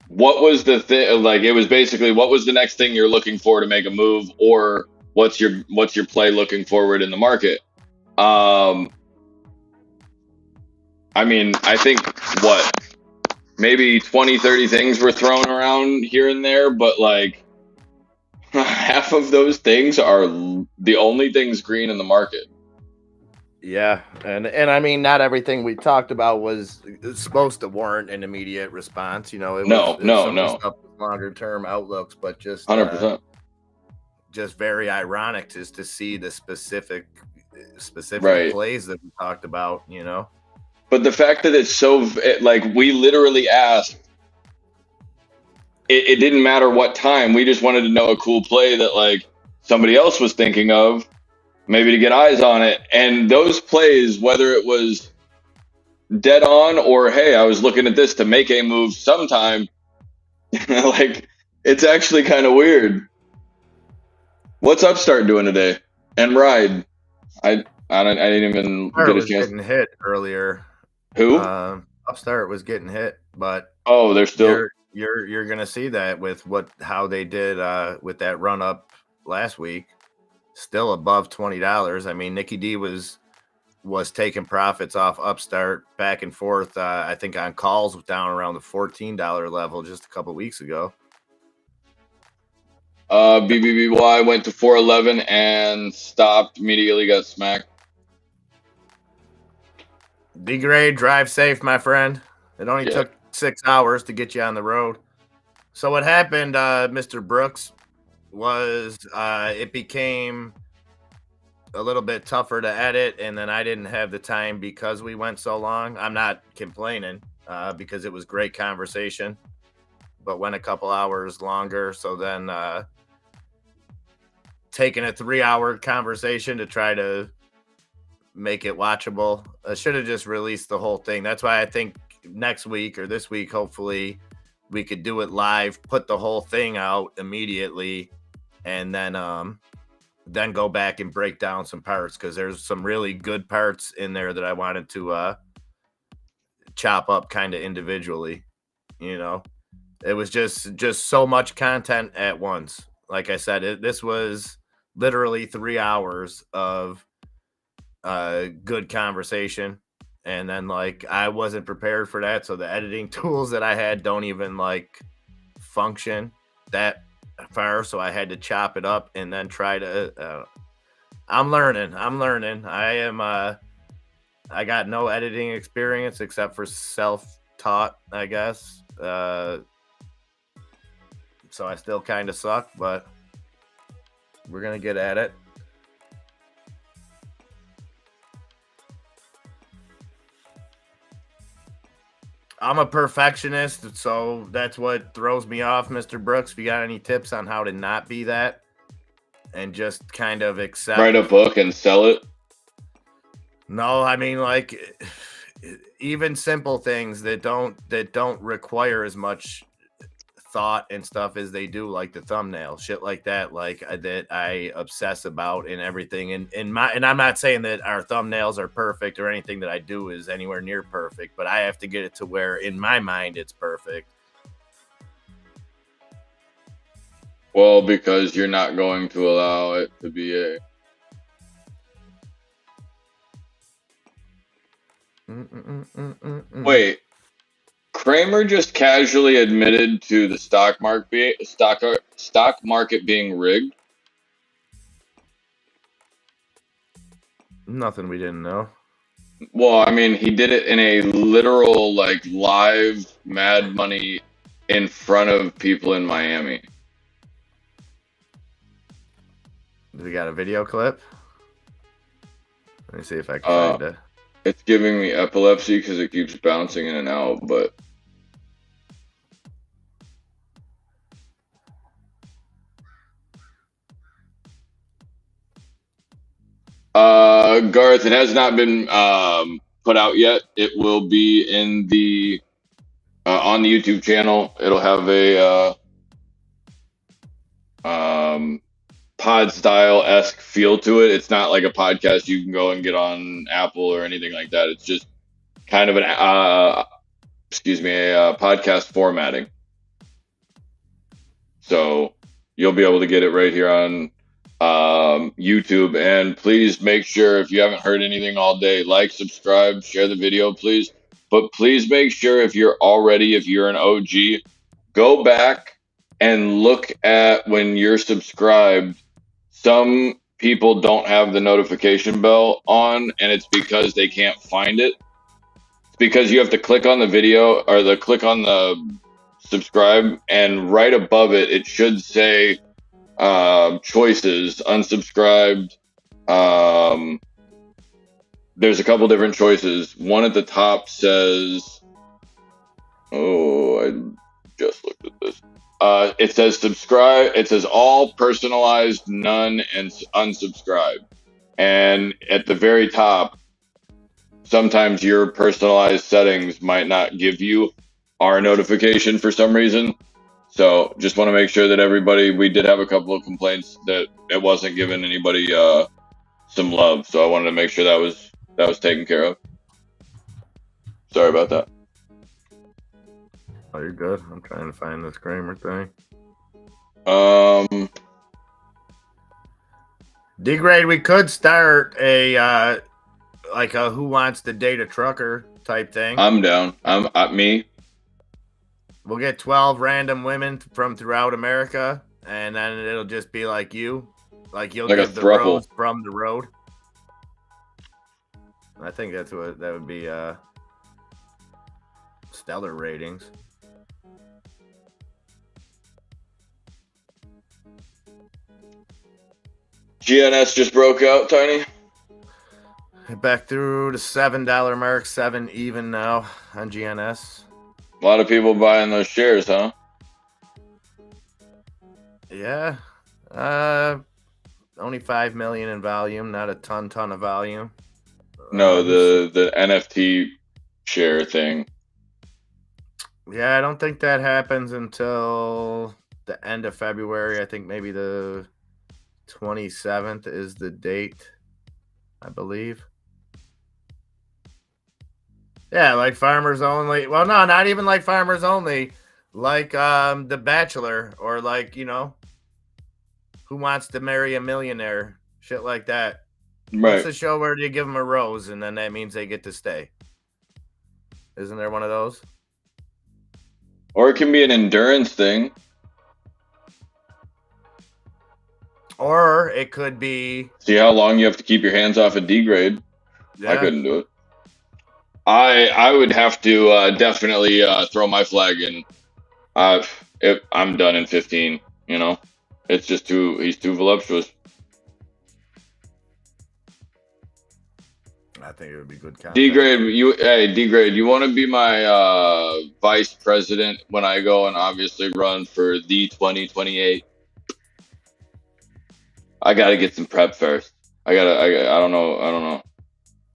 What was the thing? Like it was basically what was the next thing you're looking for to make a move, or what's your play looking forward in the market? I mean, I think what maybe 20, 30 things were thrown around here and there, but like half of those things are the only things green in the market. Yeah, and I mean, not everything we talked about was supposed to warrant an immediate response. You know, it was some of the stuff with longer term outlooks, but just 100%. Just very ironic just to see the specific Right. plays that we talked about. You know, but the fact that it's so like we literally asked. It didn't matter what time. We just wanted to know a cool play that like somebody else was thinking of, maybe to get eyes on it. And those plays, whether it was dead on or hey, I was looking at this to make a move sometime, like it's actually kind of weird. What's Upstart doing today? And Ride, I didn't even get a chance. Getting hit earlier. Who? Upstart was getting hit, but they're still. You're gonna see that with how they did with that run up last week, still above $20. I mean, Nikki D was taking profits off Upstart back and forth. I think on calls down around the $14 level just a couple weeks ago. BBBY went to 411 and stopped. Immediately got smacked. Degrade, drive safe, my friend. It only took 6 hours to get you on the road. So what happened, Mr. Brooks, was it became a little bit tougher to edit, and then I didn't have the time because we went so long. I'm not complaining because it was great conversation, but went a couple hours longer. So then taking a 3-hour conversation to try to make it watchable. I should have just released the whole thing. That's why I think next week or this week, hopefully we could do it live, put the whole thing out immediately, and then go back and break down some parts, because there's some really good parts in there that I wanted to chop up kind of individually. You know, it was just so much content at once. Like I said, this was literally 3 hours of good conversation, and then like I wasn't prepared for that, so the editing tools that I had don't even like function that far, so I had to chop it up and then try to I'm learning. I got no editing experience except for self-taught, I guess. So I still kind of suck, but we're gonna get at it. I'm a perfectionist, so that's what throws me off, Mr. Brooks. If you got any tips on how to not be that and just kind of accept, write a book and sell it. No, I mean, like, even simple things that don't require as much thought and stuff as they do, like the thumbnail, shit like that, like that I obsess about and everything. And I'm not saying that our thumbnails are perfect or anything that I do is anywhere near perfect, but I have to get it to where in my mind it's perfect. Well, because you're not going to allow it to be a. Wait, Kramer just casually admitted to the stock market being rigged. Nothing we didn't know. Well, I mean, he did it in a literal, like, live Mad Money in front of people in Miami. We got a video clip. Let me see if I can find it. It's giving me epilepsy because it keeps bouncing in and out, but Garth, it has not been put out yet. It will be in the on the YouTube channel. It'll have a pod style esque feel to it. It's not like a podcast you can go and get on Apple or anything like that. It's just kind of an podcast formatting. So you'll be able to get it right here on YouTube. And please make sure, if you haven't heard anything all day, like, subscribe, share the video, please. But please make sure, if you're an OG, go back and look at when you're subscribed. Some people don't have the notification bell on, and it's because they can't find it. It's because you have to click on the video or click on the subscribe, and right above it, it should say choices, unsubscribed. There's a couple different choices. One at the top says, I just looked at this. It says subscribe. It says all, personalized, none, and unsubscribe. And at the very top, sometimes your personalized settings might not give you our notification for some reason. So just want to make sure that everybody, we did have a couple of complaints that it wasn't giving anybody some love. So I wanted to make sure that was taken care of. Sorry about that. Oh, you're good. I'm trying to find this Kramer thing. D-Grade, we could start a like a Who Wants to Date a Trucker type thing. I'm down. I'm me. We'll get 12 random women from throughout America, and then it'll just be like you. Like you'll like give a the rose from the road. I think that would be stellar ratings. GNS just broke out, Tiny. Back through the $7 mark, 7 even now on GNS. A lot of people buying those shares, huh? Yeah. Only 5 million in volume, not a ton of volume. No, the NFT share thing. Yeah, I don't think that happens until the end of February. I think maybe the 27th is the date, I believe. Yeah, like Farmers Only. Well, no, not even like Farmers Only. Like The Bachelor, or like, Who Wants to Marry a Millionaire? Shit like that. Right. What's the show where you give them a rose and then that means they get to stay? Isn't there one of those? Or it can be an endurance thing. Or it could be... See how long you have to keep your hands off a D-Grade. Yeah. I couldn't do it. I would have to definitely throw my flag in. I'm done in 15, It's just he's too voluptuous. I think it would be good content. D-Grade, D-Grade, you want to be my vice president when I go and obviously run for the 2028? I got to get some prep first. I don't know.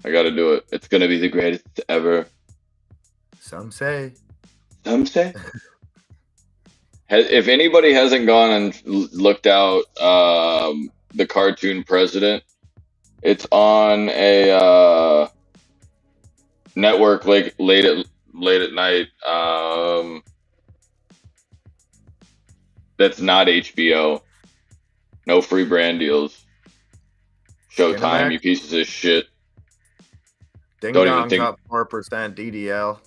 I got to do it. It's going to be the greatest ever. Some say. If anybody hasn't gone and looked out the cartoon President, it's on a network late at night. That's not HBO. No free brand deals. Showtime, you pieces of shit. Ding Dong's up 4% DDL.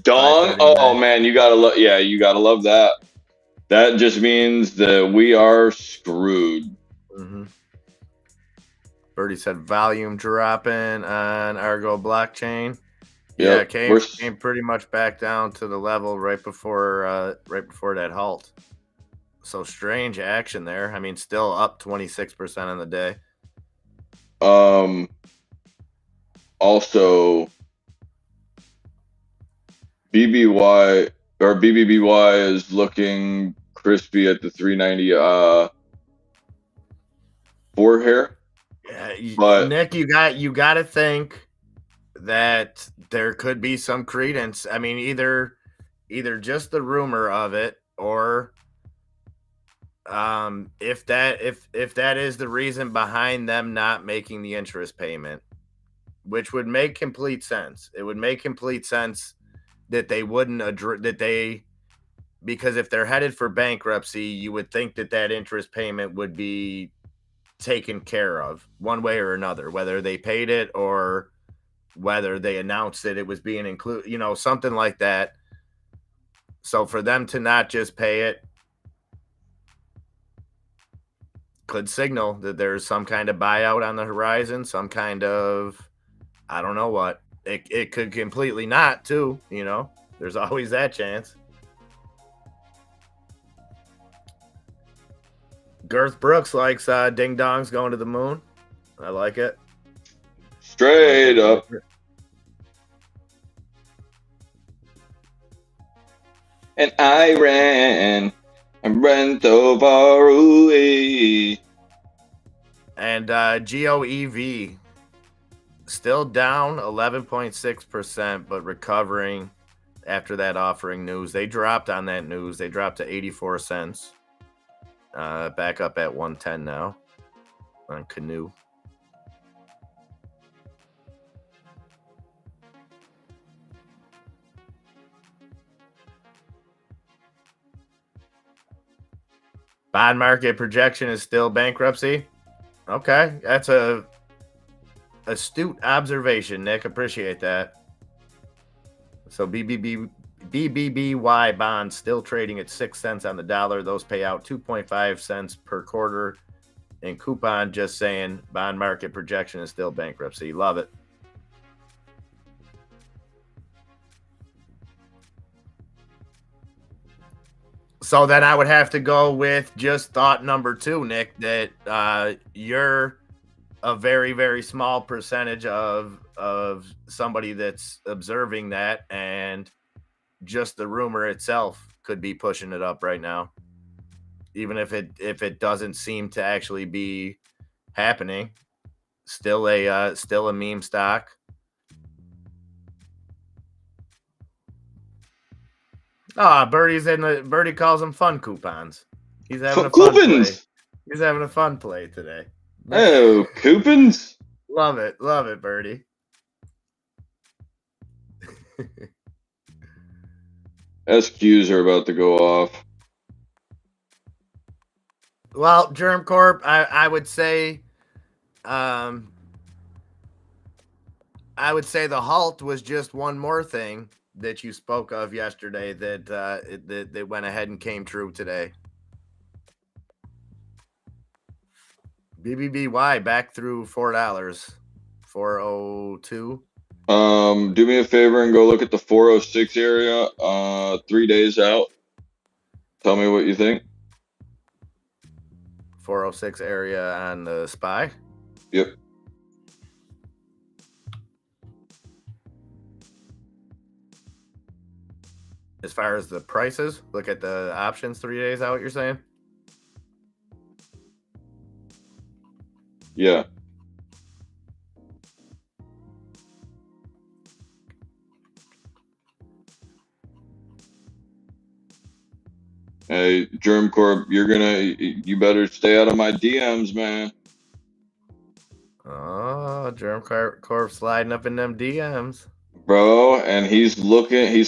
Dong. Oh 539. man, you gotta love. Yeah, you gotta love that. That just means that we are screwed. Mm-hmm. Birdie said volume dropping on Argo blockchain. Yeah, Yep. it came pretty much back down to the level right before that halt. So strange action there. I mean, still up 26% on the day. Also, BBY or BBBY is looking crispy at the 390 four hair. Yeah, But Nick, you got to think that there could be some credence. I mean, either just the rumor of it, or if that is the reason behind them not making the interest payment, which would make complete sense. It would make complete sense that they wouldn't because if they're headed for bankruptcy, you would think that interest payment would be taken care of one way or another, whether they paid it or whether they announced that it was being included, something like that. So for them to not just pay it could signal that there's some kind of buyout on the horizon, some kind of, I don't know what. It could completely not too, there's always that chance. Girth Brooks likes Ding Dongs going to the moon. I like it. straight up. And I ran so far away. And GOEV still down 11.6%, but recovering after that offering news. They dropped on that news. They dropped to 84 cents. Back up at 110 now on Canoe. Bond market projection is still bankruptcy. Okay, that's a astute observation, Nick. Appreciate that. So BBBY bonds still trading at 6 cents on the dollar. Those pay out 2.5 cents per quarter. And coupon just saying bond market projection is still bankruptcy. Love it. So then I would have to go with just thought number 2, Nick, that you're a very, very small percentage of somebody that's observing that, and just the rumor itself could be pushing it up right now, even if it doesn't seem to actually be happening. Still a meme stock. Birdie calls them fun coupons. He's having a fun play. He's having a fun play today. Oh, coupons. Love it, Birdie. SQs are about to go off. Well, Germ Corp, I would say, the halt was just one more thing that you spoke of yesterday that went ahead and came true today. BBBY back through $4, 402. Do me a favor and go look at the 406 area. 3 days out. Tell me what you think. 406 area on the SPY. Yep. As far as the prices, look at the options 3 days out, you're saying? Yeah. Hey, Germ Corp, you better stay out of my DMs, man. Oh, Germ Corp sliding up in them DMs. Bro, and he's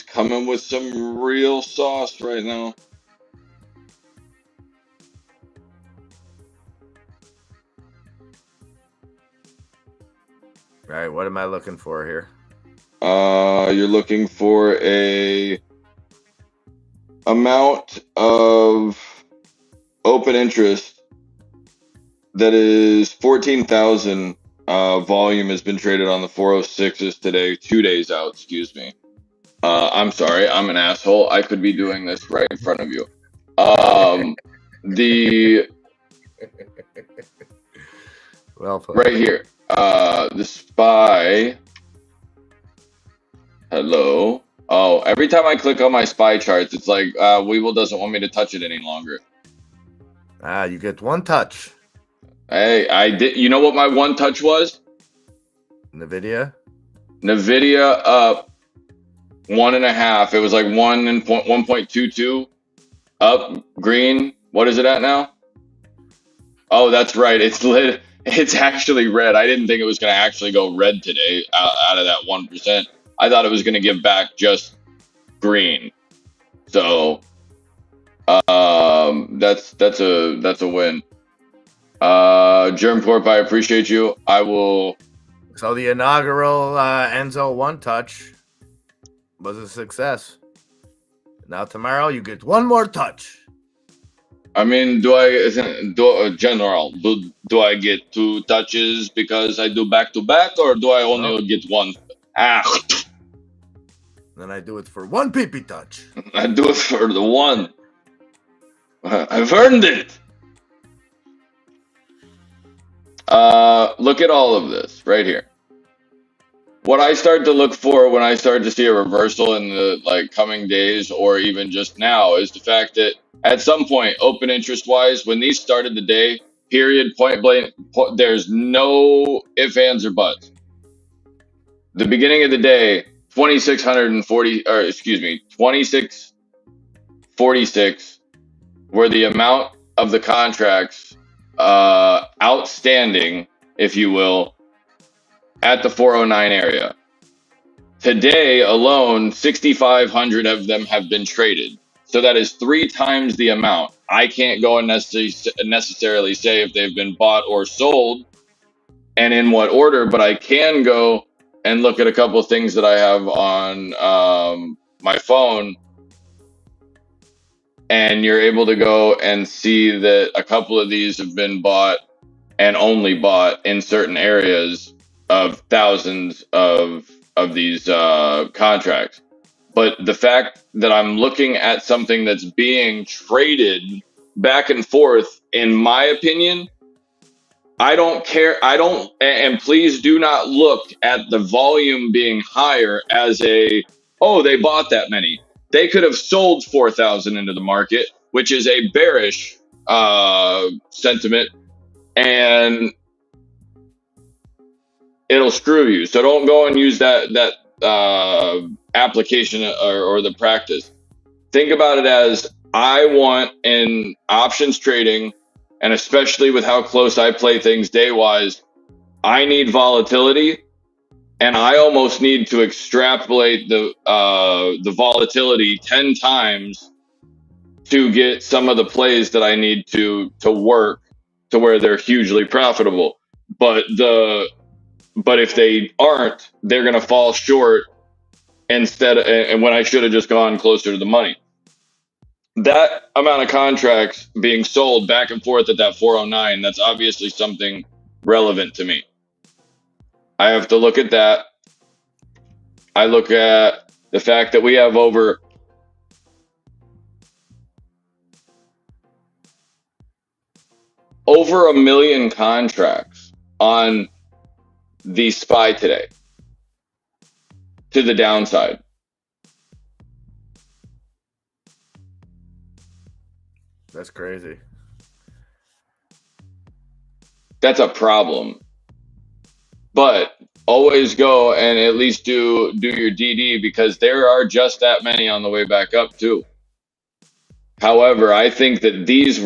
coming with some real sauce right now. All right, what am I looking for here? You're looking for a amount of open interest that is 14,000. Volume has been traded on the 406s today, 2 days out, excuse me. I'm sorry, I'm an asshole. I could be doing this right in front of you. The Well put. right here, the SPY. Hello. Oh, every time I click on my SPY charts, it's like Weevil doesn't want me to touch it any longer. You get one touch. Hey, I did. You know what my one touch was? NVIDIA. Nvidia up 1.5. It was like 1.22 up green. What is it at now? Oh, that's right. It's lit. It's actually red. I didn't think it was going to actually go red today out of that 1%. I thought it was going to give back just green. So that's a win. Germ Corp, I appreciate you. I will. So the inaugural Enzo one touch was a success. Now tomorrow you get one more touch. I mean, general? Do I get 2 touches because I do back to back, or do I only get 1? Then I do it for one PP touch. I do it for the 1. I've earned it. Look at all of this right here. What I start to look for when I start to see a reversal in the coming days, or even just now, is the fact that at some point, open interest wise, when these started the day, period, point blank, there's no ifs, ands, or buts. The beginning of the day, 2646 were the amount of the contracts outstanding, if you will, at the 409 area. Today alone, 6,500 of them have been traded. So that is 3 times the amount. I can't go and necessarily say if they've been bought or sold and in what order, but I can go and look at a couple of things that I have on my phone, and you're able to go and see that a couple of these have been bought and only bought in certain areas of thousands of these contracts. But the fact that I'm looking at something that's being traded back and forth, in my opinion, I don't care. And please do not look at the volume being higher as they bought that many. They could have sold 4,000 into the market, which is a bearish sentiment, and it'll screw you. So don't go and use that application or the practice. Think about it as, I want in options trading, and especially with how close I play things day wise, I need volatility, and I almost need to extrapolate the volatility 10 times to get some of the plays that I need to work to where they're hugely profitable. But if they aren't, they're going to fall short and when I should have just gone closer to the money. That amount of contracts being sold back and forth at that 409, that's obviously something relevant to me. I have to look at that. I look at the fact that we have over a million contracts on the SPY today to the downside. That's crazy. That's a problem. But always go and at least do your DD, because there are just that many on the way back up too. However, I think that these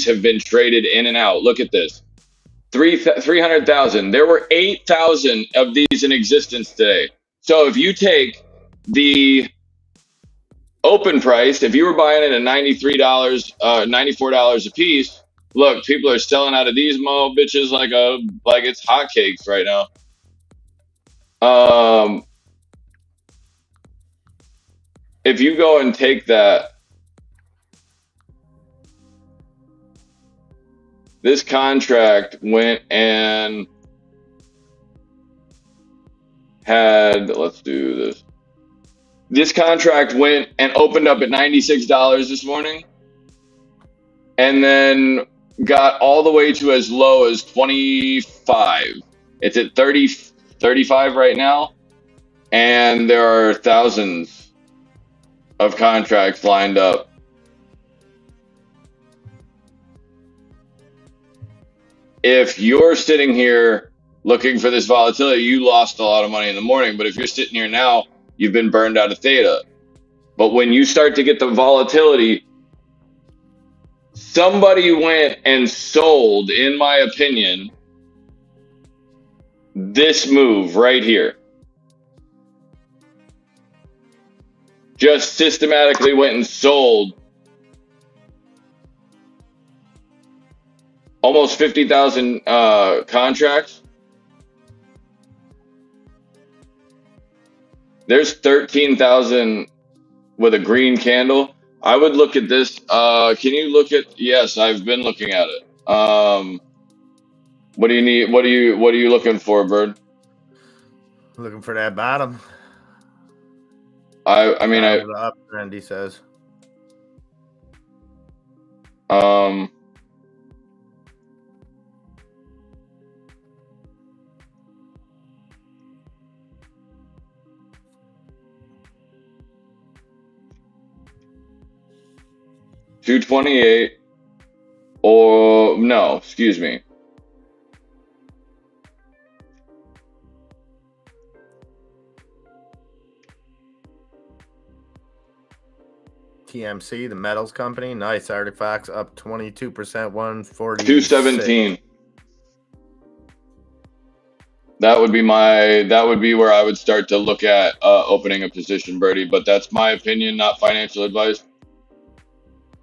have been traded in and out. Look at this. 300,000. There were 8,000 of these in existence today. So if you take the open price, if you were buying it at $93, $94 a piece, look, people are selling out of these mo bitches like it's hotcakes right now. Um, if you go and take that, this contract went and had, let's do this. This contract went and opened up at $96 this morning and then got all the way to as low as 25. It's at 35 right now, and there are thousands of contracts lined up. If you're sitting here looking for this volatility, you lost a lot of money in the morning. But if you're sitting here now, you've been burned out of theta. But when you start to get the volatility, somebody went and sold, in my opinion, this move right here. Just systematically went and sold almost 50,000 contracts. There's 13,000 with a green candle. I would look at this. Can you look at? Yes, I've been looking at it. What do you need? What are you looking for, Bird? Looking for that bottom. I mean, the uptrend, he says. $228, or no, excuse me. TMC, the metals company, nice artifacts, up 22%, 140. 217. That would be where I would start to look at opening a position, Birdie. But that's my opinion, not financial advice.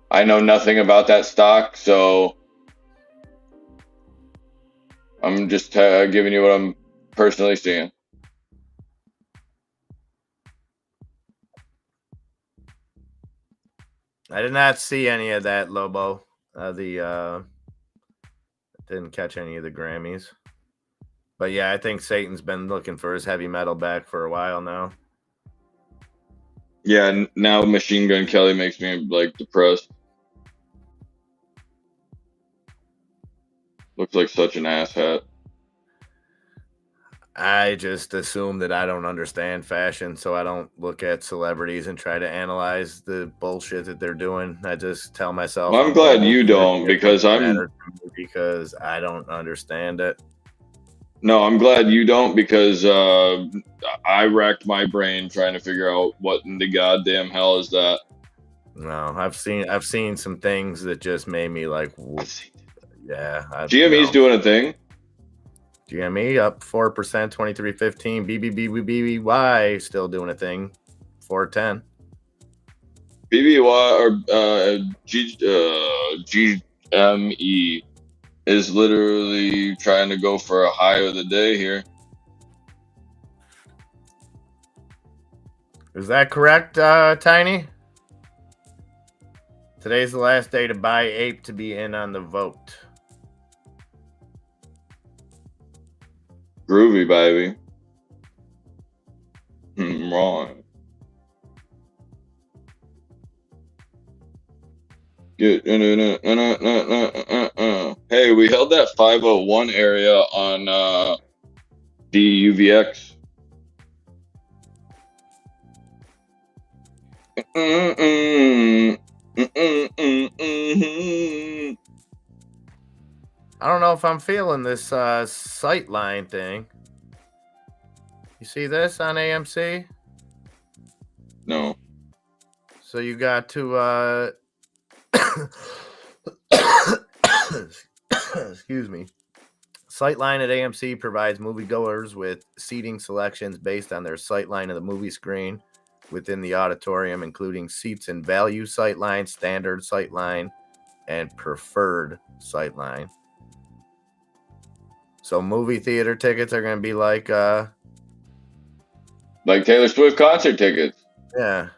I know nothing about that stock, so I'm just giving you what I'm personally seeing. I did not see any of that, Lobo. Didn't catch any of the Grammys. But yeah, I think Satan's been looking for his heavy metal back for a while now. Yeah, now Machine Gun Kelly makes me like depressed. Looks like such an asshat. I just assume that I don't understand fashion, so I don't look at celebrities and try to analyze the bullshit that they're doing. I just tell myself. Well, I'm glad you don't, because because I don't understand it. No, I'm glad you don't, because I racked my brain trying to figure out what in the goddamn hell is that. No, I've seen some things that just made me like, yeah. GME's doing a thing. GME up 4%, 23.15. BBBY still doing a thing, 4.10. BBY or GME is literally trying to go for a high of the day here. Is that correct, Tiny? Today's the last day to buy Ape to be in on the vote. Groovy, baby. Wrong. Good. Hey, we held that 501 area on DUVX. I don't know if I'm feeling this Sightline thing. You see this on AMC? No. So you got to excuse me. Sightline at AMC provides moviegoers with seating selections based on their sightline of the movie screen within the auditorium, including seats in value sightline, standard sightline, and preferred sightline. So movie theater tickets are going to be like Like Taylor Swift concert tickets. Yeah.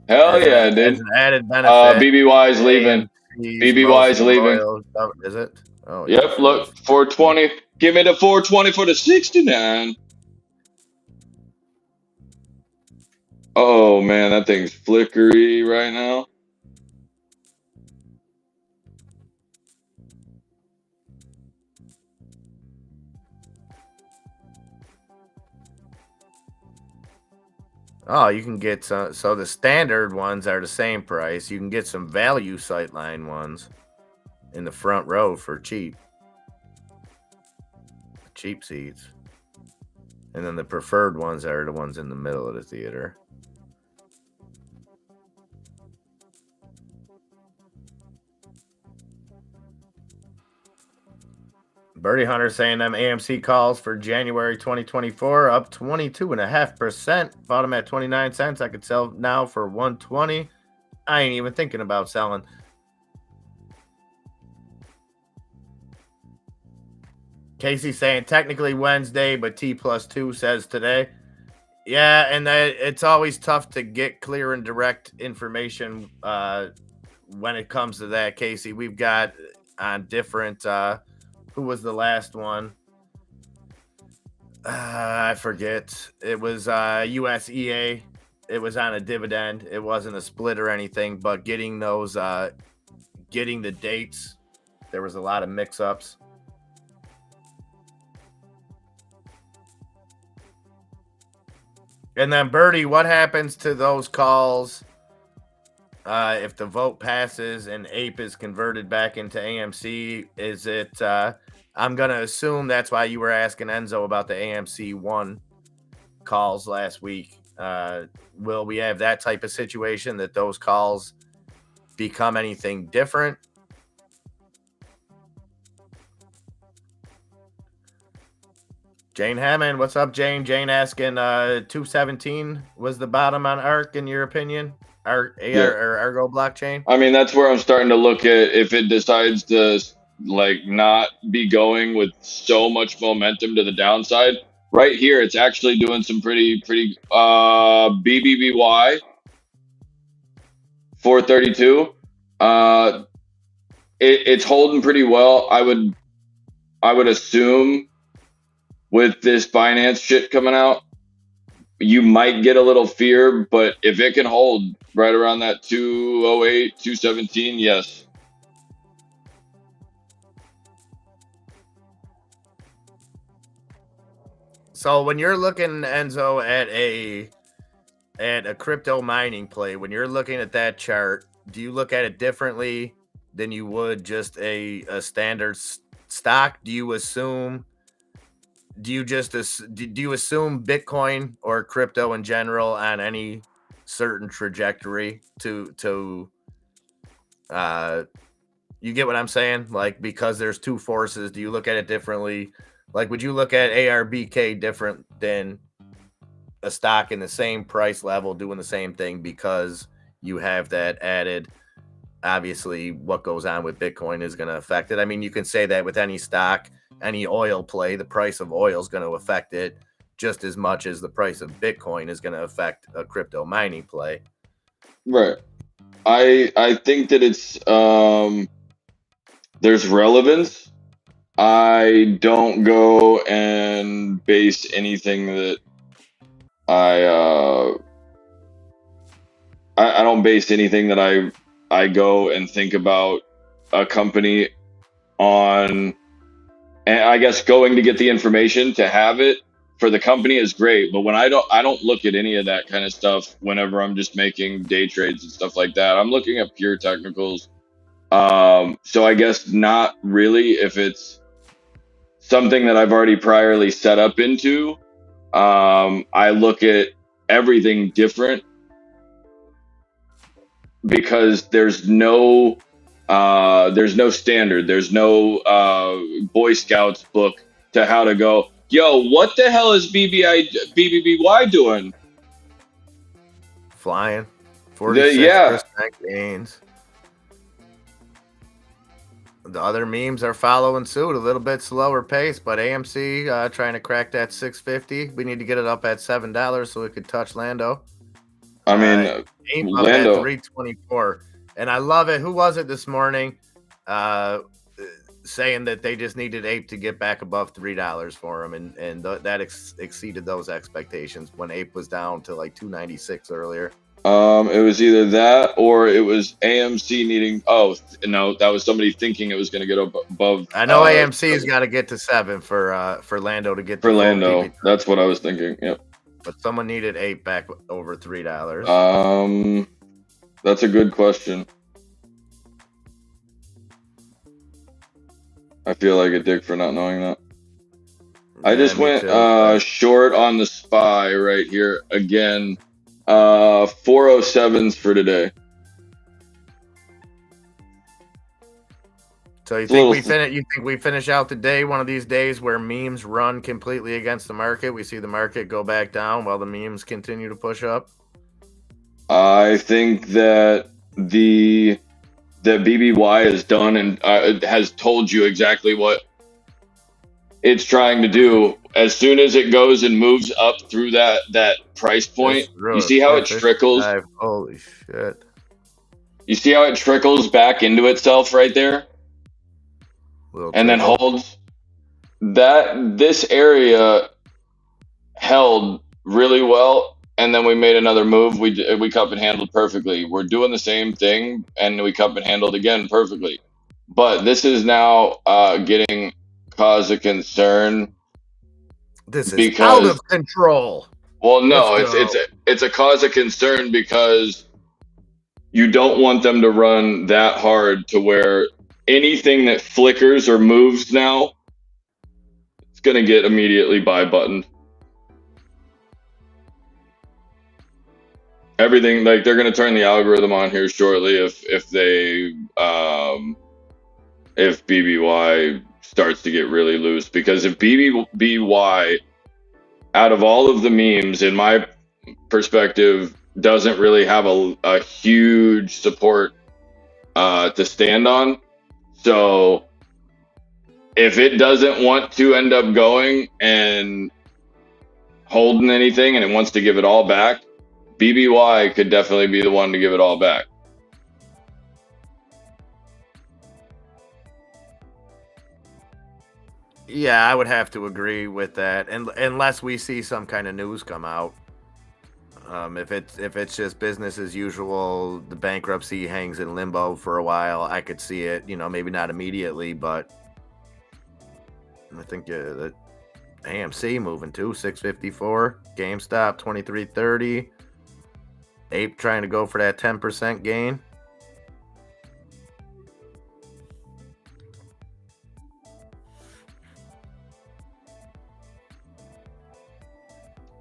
Hell As, yeah, as dude. an added benefit. BBY's leaving. AMC's BBY's most leaving. loyal. Is it? Oh, Yep, yes, it look, is. 420. Give me the 420 for the 69. Oh man, that thing's flickery right now. Oh, you can get some. So the standard ones are the same price. You can get some value sightline ones in the front row for cheap. Cheap seats. And then the preferred ones are the ones in the middle of the theater. Birdie Hunter saying them AMC calls for January 2024 up 22.5%. Bought them at 29 cents. I could sell now for 120. I ain't even thinking about selling. Casey saying technically Wednesday, but T+2 says today. Yeah, and it's always tough to get clear and direct information when it comes to that, Casey. We've got on different who was the last one? I forget. It was USEA. It was on a dividend. It wasn't a split or anything, but getting those getting the dates, there was a lot of mix-ups. And then Birdie, what happens to those calls if the vote passes and APE is converted back into AMC? Is it? I'm gonna assume that's why you were asking Enzo about the AMC 1 calls last week. Will we have that type of situation that those calls become anything different? Jane Hammond, what's up, Jane? Jane asking 217 was the bottom on ARK in your opinion? Or Argo blockchain? I mean, that's where I'm starting to look at if it decides to like not be going with so much momentum to the downside. Right here, it's actually doing some pretty BBBY 432. It's holding pretty well. I would assume with this Binance shit coming out, you might get a little fear, but if it can hold right around that 208, 217, yes. So when you're looking, Enzo, at a crypto mining play, when you're looking at that chart, do you look at it differently than you would just a standard stock? Do you assume Bitcoin or crypto in general on any certain trajectory to you get what I'm saying? Like, because there's two forces, do you look at it differently? Like, would you look at ARBK different than a stock in the same price level doing the same thing because you have that added? Obviously, what goes on with Bitcoin is going to affect it. I mean, you can say that with any stock, any oil play, the price of oil is going to affect it just as much as the price of Bitcoin is going to affect a crypto mining play. Right. I think that it's there's relevance. I don't go and base anything that I don't base anything that I go and think about a company on, and I guess going to get the information to have it for the company is great, but when I don't look at any of that kind of stuff whenever I'm just making day trades and stuff like that. I'm looking at pure technicals. So I guess not really if it's something that I've already priorly set up into. I look at everything different because there's no standard. There's no Boy Scouts book to how to go, yo, what the hell is BBBY doing? Flying. 46% gains. The other memes are following suit, a little bit slower pace, but AMC trying to crack that 650. We need to get it up at $7 so we could touch Lando. I mean, Ape up at Lando. 324, and I love it. Who was it this morning? Saying that they just needed Ape to get back above $3 for him, and that exceeded those expectations when Ape was down to like 296 earlier. It was either that or it was AMC needing. Oh no, that was somebody thinking it was going to get above. I know AMC's got to get to 7 for Lando to get for the Lando. PB. That's what I was thinking. Yep. But someone needed Ape back over $3. That's a good question. I feel like a dick for not knowing that. I just went short on the SPY right here again. 407s for today. So you think we finish out the day one of these days where memes run completely against the market? We see the market go back down while the memes continue to push up. I think that the BBY is done and has told you exactly what it's trying to do. As soon as it goes and moves up through that price point, you see how it trickles. Holy shit! You see how it trickles back into itself right there, and then holds. This area held really well, and then we made another move. We cup and handled perfectly. We're doing the same thing, and we cup and handled again perfectly. But this is now getting cause a concern. This is out of control. Well, no, it's a cause of concern because you don't want them to run that hard to where anything that flickers or moves now, it's going to get immediately buy buttoned. Everything, like, they're going to turn the algorithm on here shortly if BBY starts to get really loose. Because if BBY, out of all of the memes, in my perspective, doesn't really have a huge support to stand on. So if it doesn't want to end up going and holding anything and it wants to give it all back, BBY could definitely be the one to give it all back. Yeah, I would have to agree with that, and unless we see some kind of news come out. If it's just business as usual, the bankruptcy hangs in limbo for a while. I could see it, maybe not immediately, but I think the AMC moving to 654, GameStop 2330, Ape trying to go for that 10% gain.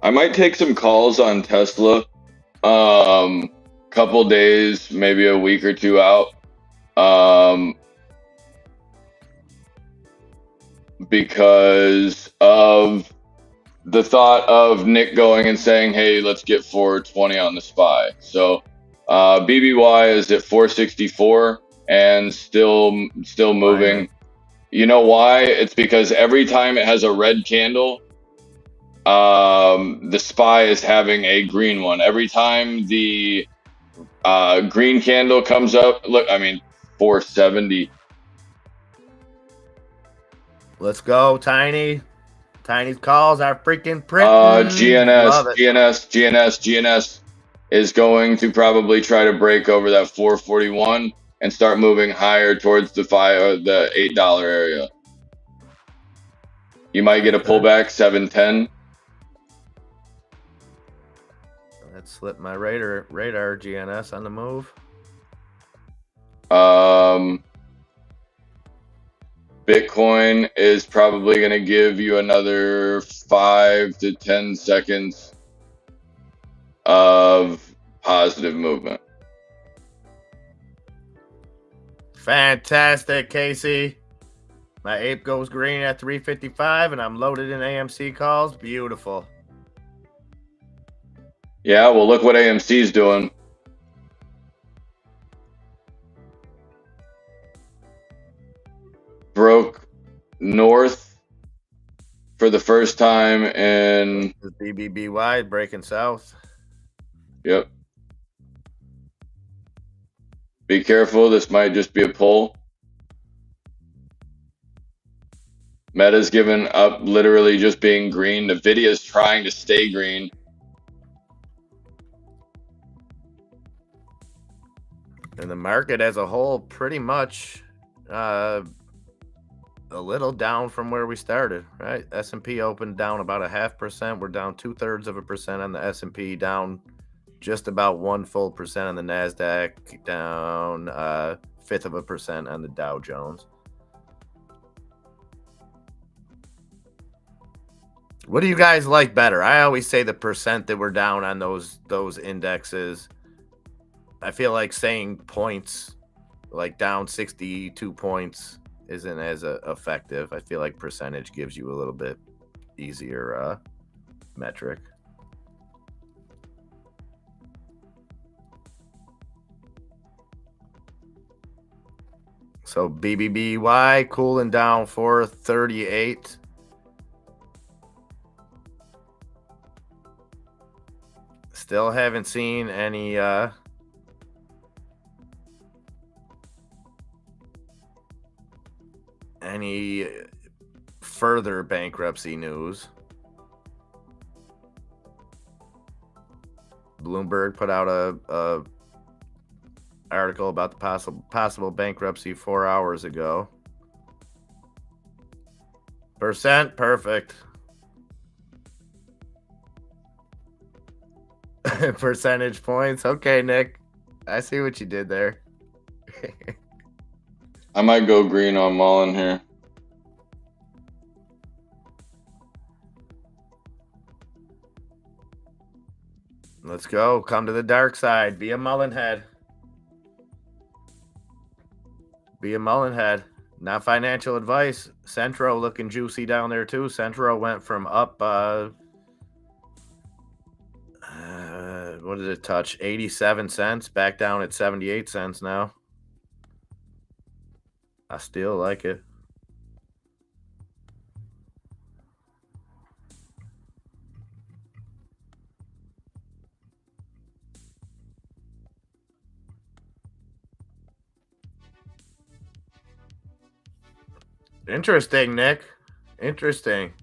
I might take some calls on Tesla. Couple days, maybe a week or two out. Because of the thought of Nick going and saying, "Hey, let's get 420 on the SPY." So BBY is at 464 and still moving. You know why? It's because every time it has a red candle, the SPY is having a green one. Every time the green candle comes up, 470. Let's go, Tiny. Tiny's calls are freaking pretty. GNS is going to probably try to break over that 441 and start moving higher towards the $8 area. You might get a pullback, 710. That slipped my radar. GNS on the move. Bitcoin is probably going to give you another 5 to 10 seconds of positive movement. Fantastic, Casey. My Ape goes green at 355, and I'm loaded in AMC calls. Beautiful. Yeah, well, look what AMC's doing. for the first time in. The BBBY breaking south. Yep. Be careful. This might just be a pull. Meta's given up literally just being green. Nvidia's trying to stay green. And the market as a whole pretty much a little down from where we started, right? S&P opened down about 0.5%. We're down 2/3% on the S&P, down just about 1% on the NASDAQ, down 0.5% on the Dow Jones. What do you guys like better? I always say the percent that we're down on those indexes. I feel like saying points, like down 62 points, isn't as effective. I feel like percentage gives you a little bit easier metric. So BBBY cooling down 438. Still haven't seen any further bankruptcy news. Bloomberg put out a article about the possible bankruptcy 4 hours ago. Percent perfect. Percentage points. Okay, Nick. I see what you did there. I might go green on Mullen here. Let's go. Come to the dark side. Be a Mullen head. Be a Mullen head. Not financial advice. Centro looking juicy down there too. Centro went from up what did it touch? 87 cents, back down at 78 cents now. I still like it. Interesting, Nick. Interesting.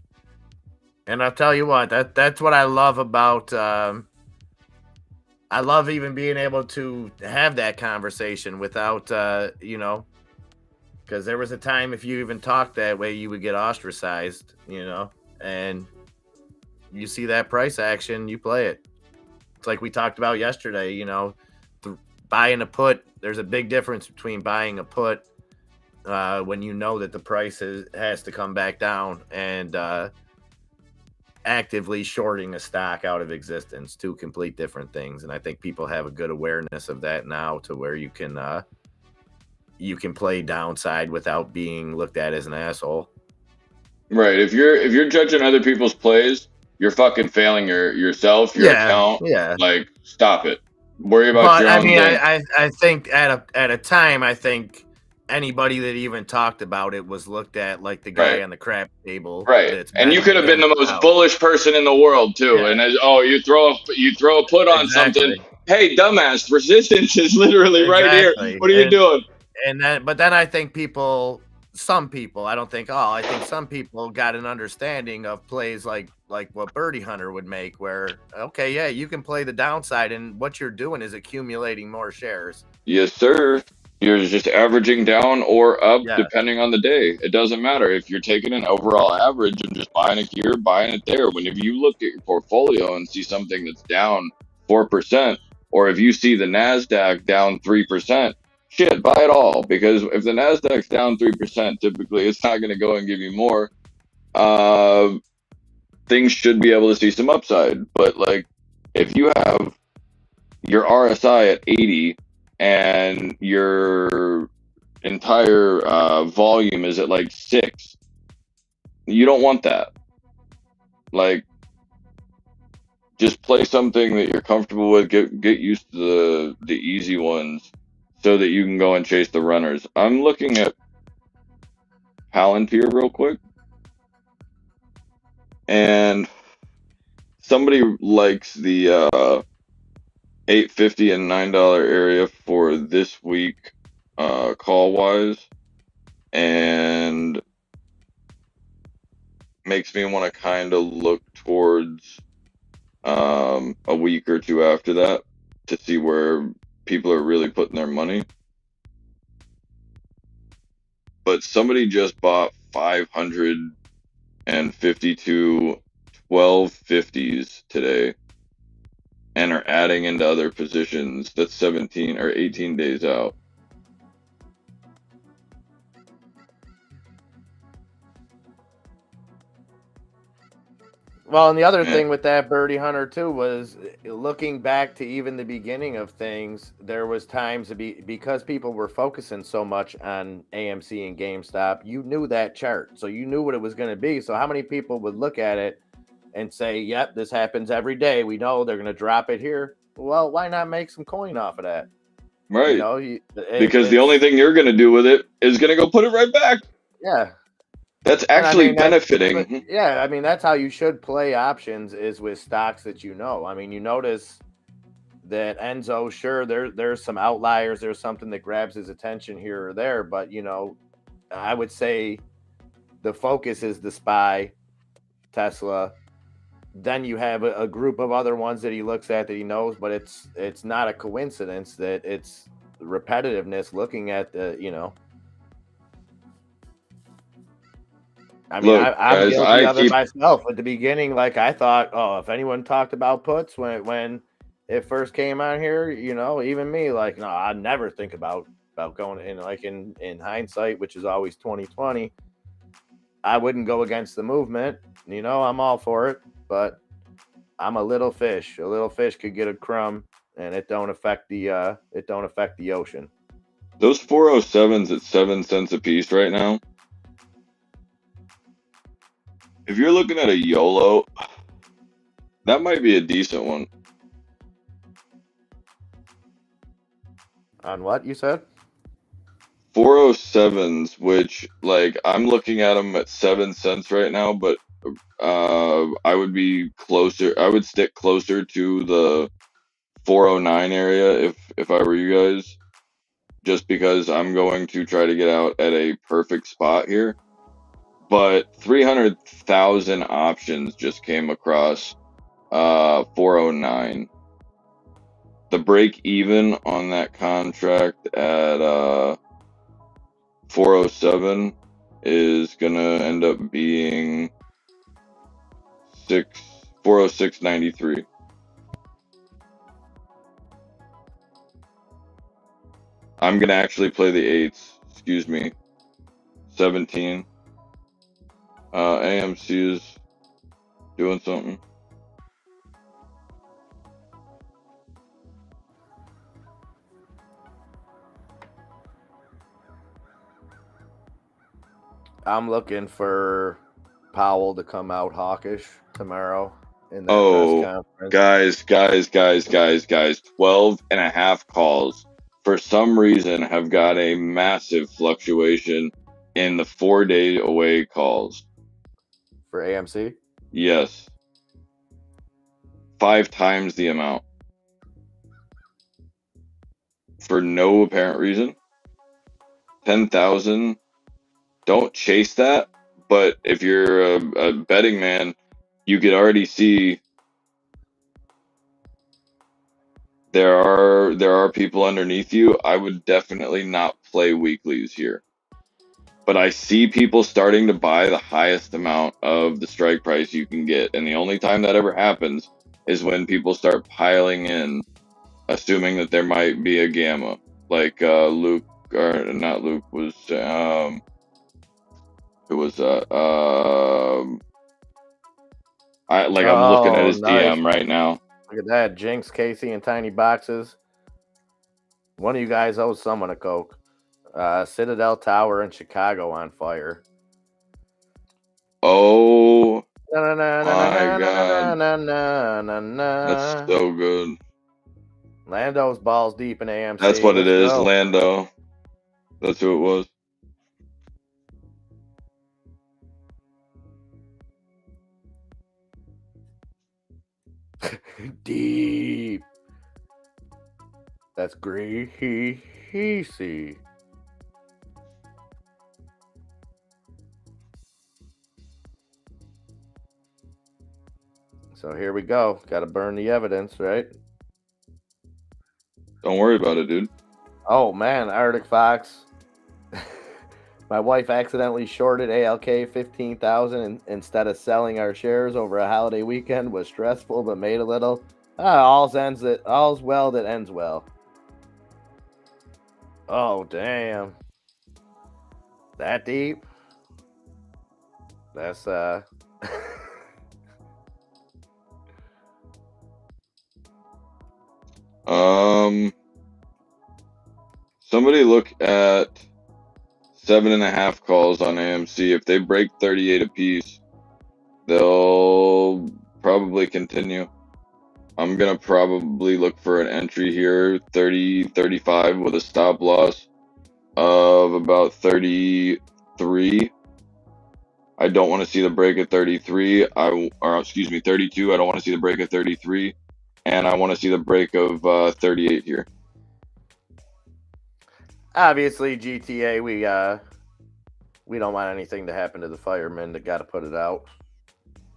And I'll tell you what, that's what I love about I love even being able to have that conversation without because there was a time if you even talked that way, you would get ostracized, and you see that price action, you play it. It's like we talked about yesterday, buying a put. There's a big difference between buying a put when you know that the price has to come back down and actively shorting a stock out of existence. Two complete different things. And I think people have a good awareness of that now to where you can play downside without being looked at as an asshole. Right. If you're judging other people's plays, you're fucking failing yourself, your account. Yeah. Like, stop it. Worry about your own thing. I think at a time, I think anybody that even talked about it was looked at like the guy on the crap table. Right. And you could have been the most bullish person in the world too. Yeah. And you throw a put on something. Hey, dumbass, resistance is literally right here. What are you doing? But then I think some people, I don't think all, I think some people got an understanding of plays like what Birdie Hunter would make, where, okay, yeah, you can play the downside, and what you're doing is accumulating more shares. Yes, sir. You're just averaging down or up depending on the day. It doesn't matter if you're taking an overall average and just buying it here, buying it there. Whenever you look at your portfolio and see something that's down 4%, or if you see the NASDAQ down 3%, shit, buy it all. Because if the NASDAQ's down 3%, typically it's not going to go and give you more. Things should be able to see some upside. But like, if you have your RSI at 80 and your entire volume is at like 6, you don't want that. Like, just play something that you're comfortable with. Get used to the easy ones so that you can go and chase the runners. I'm looking at Palantir real quick. And somebody likes the 850 and $9 area for this week, call wise, and makes me want to kind of look towards a week or two after that to see where people are really putting their money. But somebody just bought 552 1250s today and are adding into other positions. That's 17 or 18 days out. Well, and the other And thing with that Birdie Hunter too was looking back to even the beginning of things. There was times because people were focusing so much on AMC and GameStop. You knew that chart, so you knew what it was going to be. So how many people would look at it and say, "Yep, this happens every day. We know they're going to drop it here." Well, why not make some coin off of that? You right, know, because the only it's thing you're going to do with it is going to go put it right back. yeah. That's And I actually mean but benefiting. yeah, I mean that's how you should play options is with stocks that you know. I mean, you notice that Enzo, sure, there's some outliers, there's something that grabs his attention here or there, but I would say the focus is the SPY, Tesla. Then you have a group of other ones that he looks at that he knows, but it's not a coincidence that it's repetitiveness looking at I mean, Look, I'm guys, guilty I of it keep myself. At the beginning, like I thought, oh, if anyone talked about puts when it first came on here, even me, like, no, I never think about going in. Like in hindsight, which is always 2020, I wouldn't go against the movement. I'm all for it, but I'm a little fish. A little fish could get a crumb, and it don't affect the ocean. those 407s at 7 cents a piece right now. If you're looking at a YOLO, that might be a decent one. On what you said? 407s, which like I'm looking at them at 7 cents right now, but I would be closer. I would stick closer to the 409 area if I were you guys, just because I'm going to try to get out at a perfect spot here. But 300,000 options just came across 409. The break even on that contract at 407 is gonna end up being 406.93. I'm gonna actually play the eights. Excuse me. 17. AMC is doing something. I'm looking for Powell to come out hawkish tomorrow in that press Oh, conference. guys. 12 and a half calls for some reason have got a massive fluctuation in the 4-day away calls. For AMC? Yes. 5 times the amount. For no apparent reason. 10,000. Don't chase that. But if you're a betting man, you could already see there are people underneath you. I would definitely not play weeklies here. But I see people starting to buy the highest amount of the strike price you can get. And the only time that ever happens is when people start piling in, assuming that there might be a gamma. Like Luke, or not Luke, was, it was, I'm looking at Oh, his nice. DM right now. Look at that. Jinx, Casey, and Tiny Boxes. One of you guys owes someone a Coke. Citadel Tower in Chicago on fire. Oh Na, na, na, my na, God. na, na, na, na. That's so good. Lando's balls deep in AMC. That's what it Let's is, go. Lando. That's who it was. Deep. That's greasy. So here we go. Got to burn the evidence, right? Don't worry about it, dude. Oh man, Arctic Fox. My wife accidentally shorted ALK 15,000 instead of selling our shares over a holiday weekend. Was stressful, but made a little. All's well that ends well. Oh damn, that deep. That's Somebody look at 7.5 calls on AMC. If they break 38 apiece, they'll probably continue. I'm gonna probably look for an entry here, 30, 35 with a stop loss of about 33. I don't want to see the break at 33. 32. I don't want to see the break at 33, and I want to see the break of 38 here. obviously GTA. We don't want anything to happen to the firemen that got to put it out,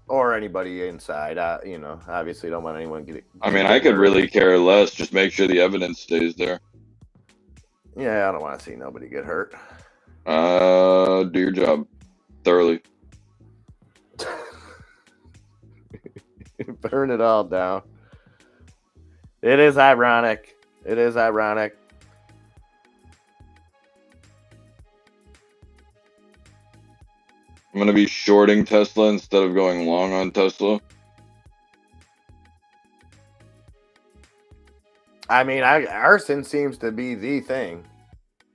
or anybody inside. Obviously don't want anyone get. I mean, I could really care less. Just make sure the evidence stays there. Yeah, I don't want to see nobody get hurt. Do your job thoroughly. Burn it all down. It is ironic. I'm going to be shorting Tesla instead of going long on Tesla. I mean, arson seems to be the thing.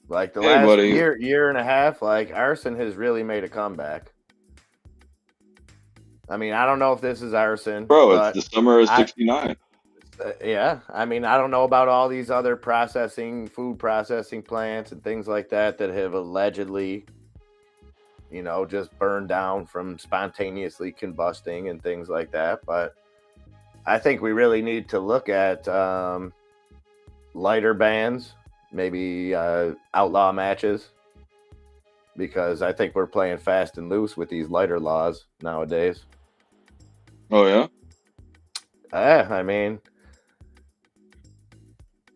Like the last year and a half, like arson has really made a comeback. I mean, I don't know if this is arson. Bro, it's the summer of 69. Yeah. I mean, I don't know about all these other food processing plants and things like that have allegedly, just burned down from spontaneously combusting and things like that. But I think we really need to look at lighter bans, maybe outlaw matches, because I think we're playing fast and loose with these lighter laws nowadays. Oh, yeah? I mean,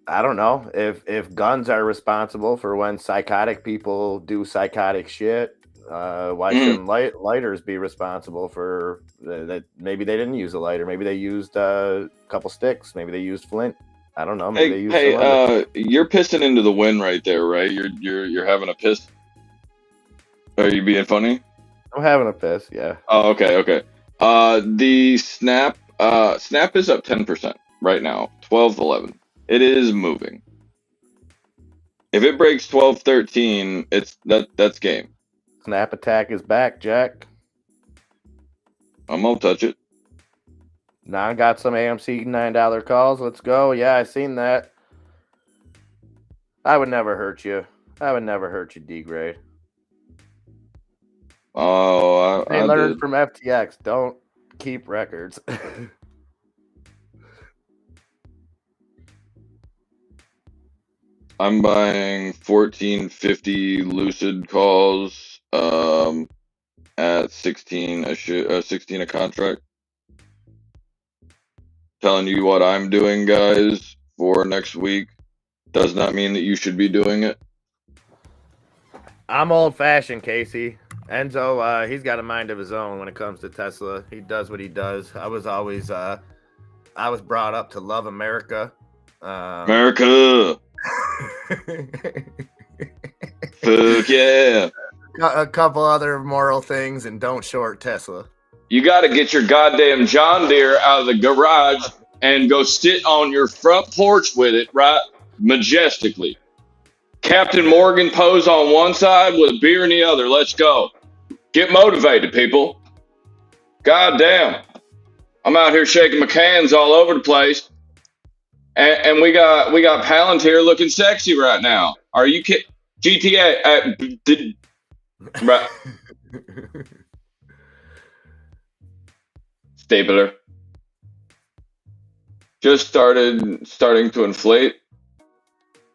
I don't know if guns are responsible for when psychotic people do psychotic shit. Why shouldn't lighters be responsible for that? Maybe they didn't use a lighter. Maybe they used a couple sticks. Maybe they used flint. I don't know. Maybe they used you're pissing into the wind right there, right? You're having a piss. Are you being funny? I'm having a piss. Yeah. Oh, okay. The Snap is up 10% right now, 12.11. It is moving. If it breaks 12.13, that's game. Snap attack is back, Jack. I'm gonna touch it. Now I got some AMC $9 calls. Let's go. Yeah, I seen that. I would never hurt you. D-grade. Oh, I learned from FTX. Don't keep records. I'm buying 1450 Lucid calls at 16 a contract. Telling you what I'm doing, guys, for next week does not mean that you should be doing it. I'm old-fashioned, Casey. Enzo, he's got a mind of his own when it comes to Tesla. He does what he does. I was brought up to love America. America. Fuck yeah. A couple other moral things, and don't short Tesla. You got to get your goddamn John Deere out of the garage and go sit on your front porch with it, right? Majestically. Captain Morgan pose on one side with a beer in the other. Let's go. Get motivated, people. God damn. I'm out here shaking my cans all over the place. And we got Palantir looking sexy right now. Are you kidding? GTA. Right. Stapler. just starting to inflate.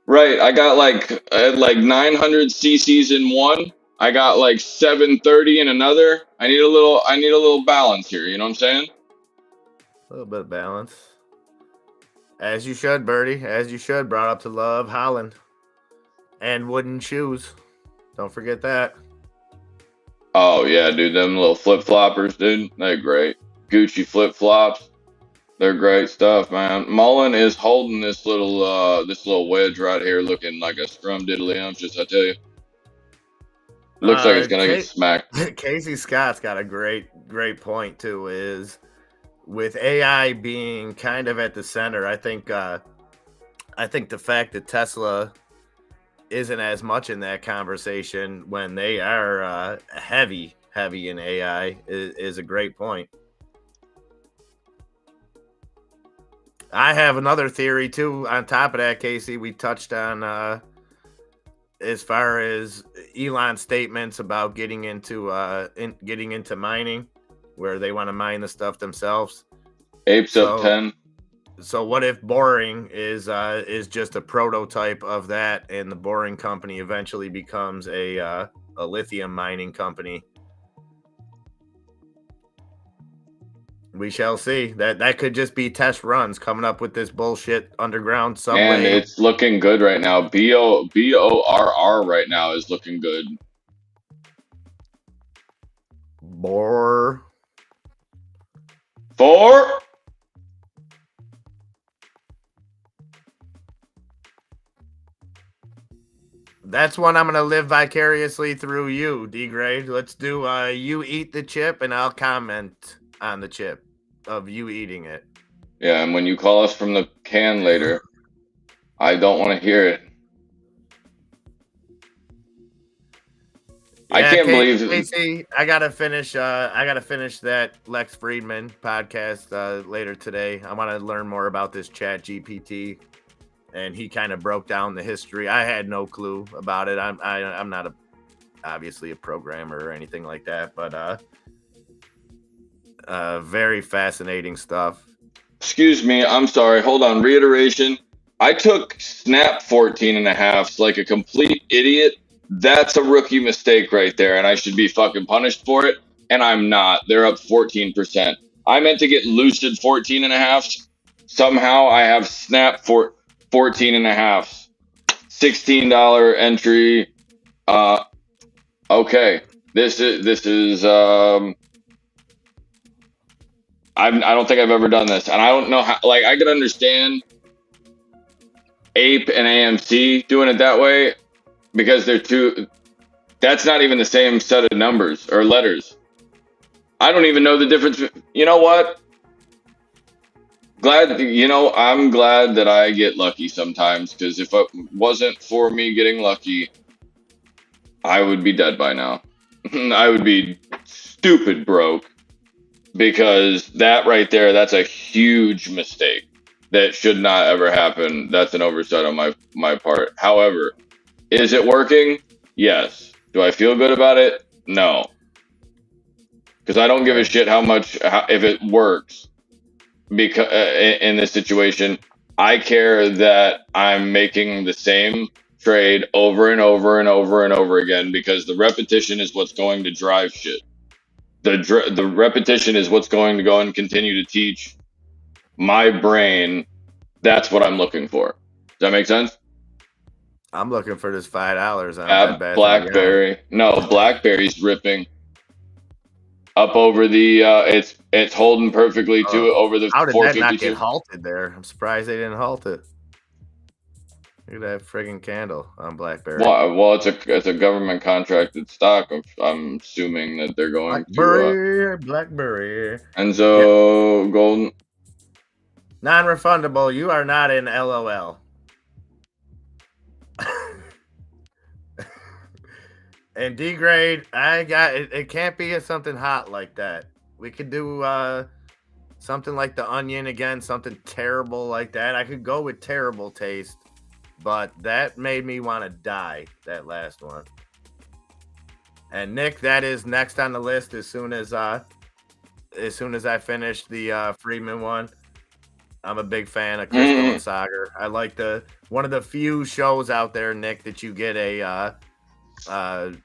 Right, I got like 900 cc's in one. I got like 730 in another. I need a little balance here. You know what I'm saying? A little bit of balance. As you should, Birdie. As you should. Brought up to love Holland. And wooden shoes. Don't forget that. Oh yeah, dude, them little flip floppers, dude, they're great. Gucci flip flops, they're great stuff, man. Mullen is holding this little wedge right here, looking like a scrum diddly-umptious. I tell you, looks like it's gonna get smacked. Casey Scott's got a great point too. Is with AI being kind of at the center, I think the fact that Tesla isn't as much in that conversation when they are heavy in AI is a great point. I have another theory too. On top of that, Casey, we touched on as far as Elon's statements about getting into mining, where they want to mine the stuff themselves. Apes up 10. So what if Boring is just a prototype of that, and the Boring company eventually becomes a lithium mining company? We shall see. That could just be test runs coming up with this bullshit underground subway. And it's looking good right now. BORR right now is looking good. Bore. 4. That's one I'm going to live vicariously through you, D-Grade. Let's do you eat the chip, and I'll comment on the chip of you eating it. Yeah, and when you call us from the can later, I don't want to hear it. Yeah, I can't believe Casey, I gotta finish that Lex Friedman podcast later today. I want to learn more about this Chat GPT. And he kind of broke down the history. I had no clue about it. I'm not obviously a programmer or anything like that, but very fascinating stuff. Excuse me, I'm sorry. Hold on. Reiteration. I took snap 14.5s like a complete idiot. That's a rookie mistake right there, and I should be fucking punished for it. And I'm not. They're up 14%. I meant to get lucid 14.5s. Somehow I have snap 14.5s. $16 entry. Okay. This is I don't think I've ever done this, and I don't know how. Like, I could understand Ape and AMC doing it that way because they're two. That's not even the same set of numbers or letters. I don't even know the difference. You know what? I'm glad that I get lucky sometimes, because if it wasn't for me getting lucky, I would be dead by now. I would be stupid broke. Because that right there, that's a huge mistake that should not ever happen. That's an oversight on my part. However, is it working? Yes. Do I feel good about it? No. Because I don't give a shit if it works. Because in this situation, I care that I'm making the same trade over and over and over and over again, because the repetition is what's going to drive shit. The repetition is what's going to go and continue to teach my brain. That's what I'm looking for. Does that make sense? I'm looking for this $5 on BlackBerry. No, BlackBerry's ripping up over the. It's holding perfectly to it over the. How did that not get halted there? I'm surprised they didn't halt it. Look at that friggin' candle on BlackBerry. Well, it's a government contracted stock. I'm assuming that they're going BlackBerry. And so Golden. Non-refundable. You are not in LOL. And D-Grade, I got it. It can't be something hot like that. We could do something like the Onion again, something terrible like that. I could go with terrible taste. But that made me want to die, that last one. And Nick, that is next on the list as soon as I finish the Friedman one. I'm a big fan of Crystal and Sagar. I like one of the few shows out there, Nick, that you get a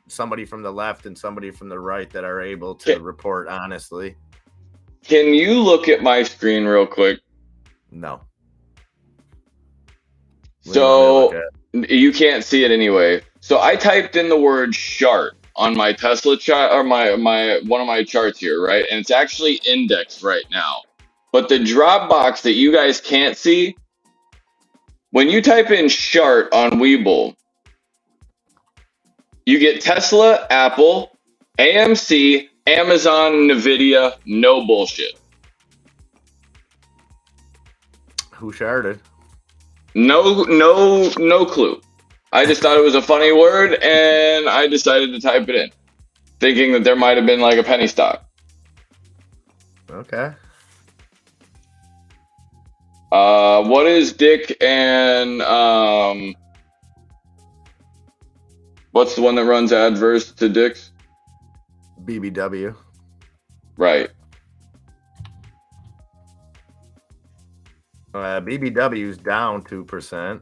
somebody from the left and somebody from the right that are able to report honestly. Can you look at my screen real quick? No. So you can't see it anyway. So I typed in the word "chart" on my Tesla chart or my one of my charts here, right? And it's actually indexed right now. But the drop box that you guys can't see, when you type in "chart" on Webull, you get Tesla, Apple, AMC, Amazon, Nvidia, no bullshit. Who sharded? No clue. I just thought it was a funny word, and I decided to type it in, thinking that there might have been like a penny stock. Okay. What is Dick and what's the one that runs adverse to Dick's? BBW. Right. BBW's down 2%.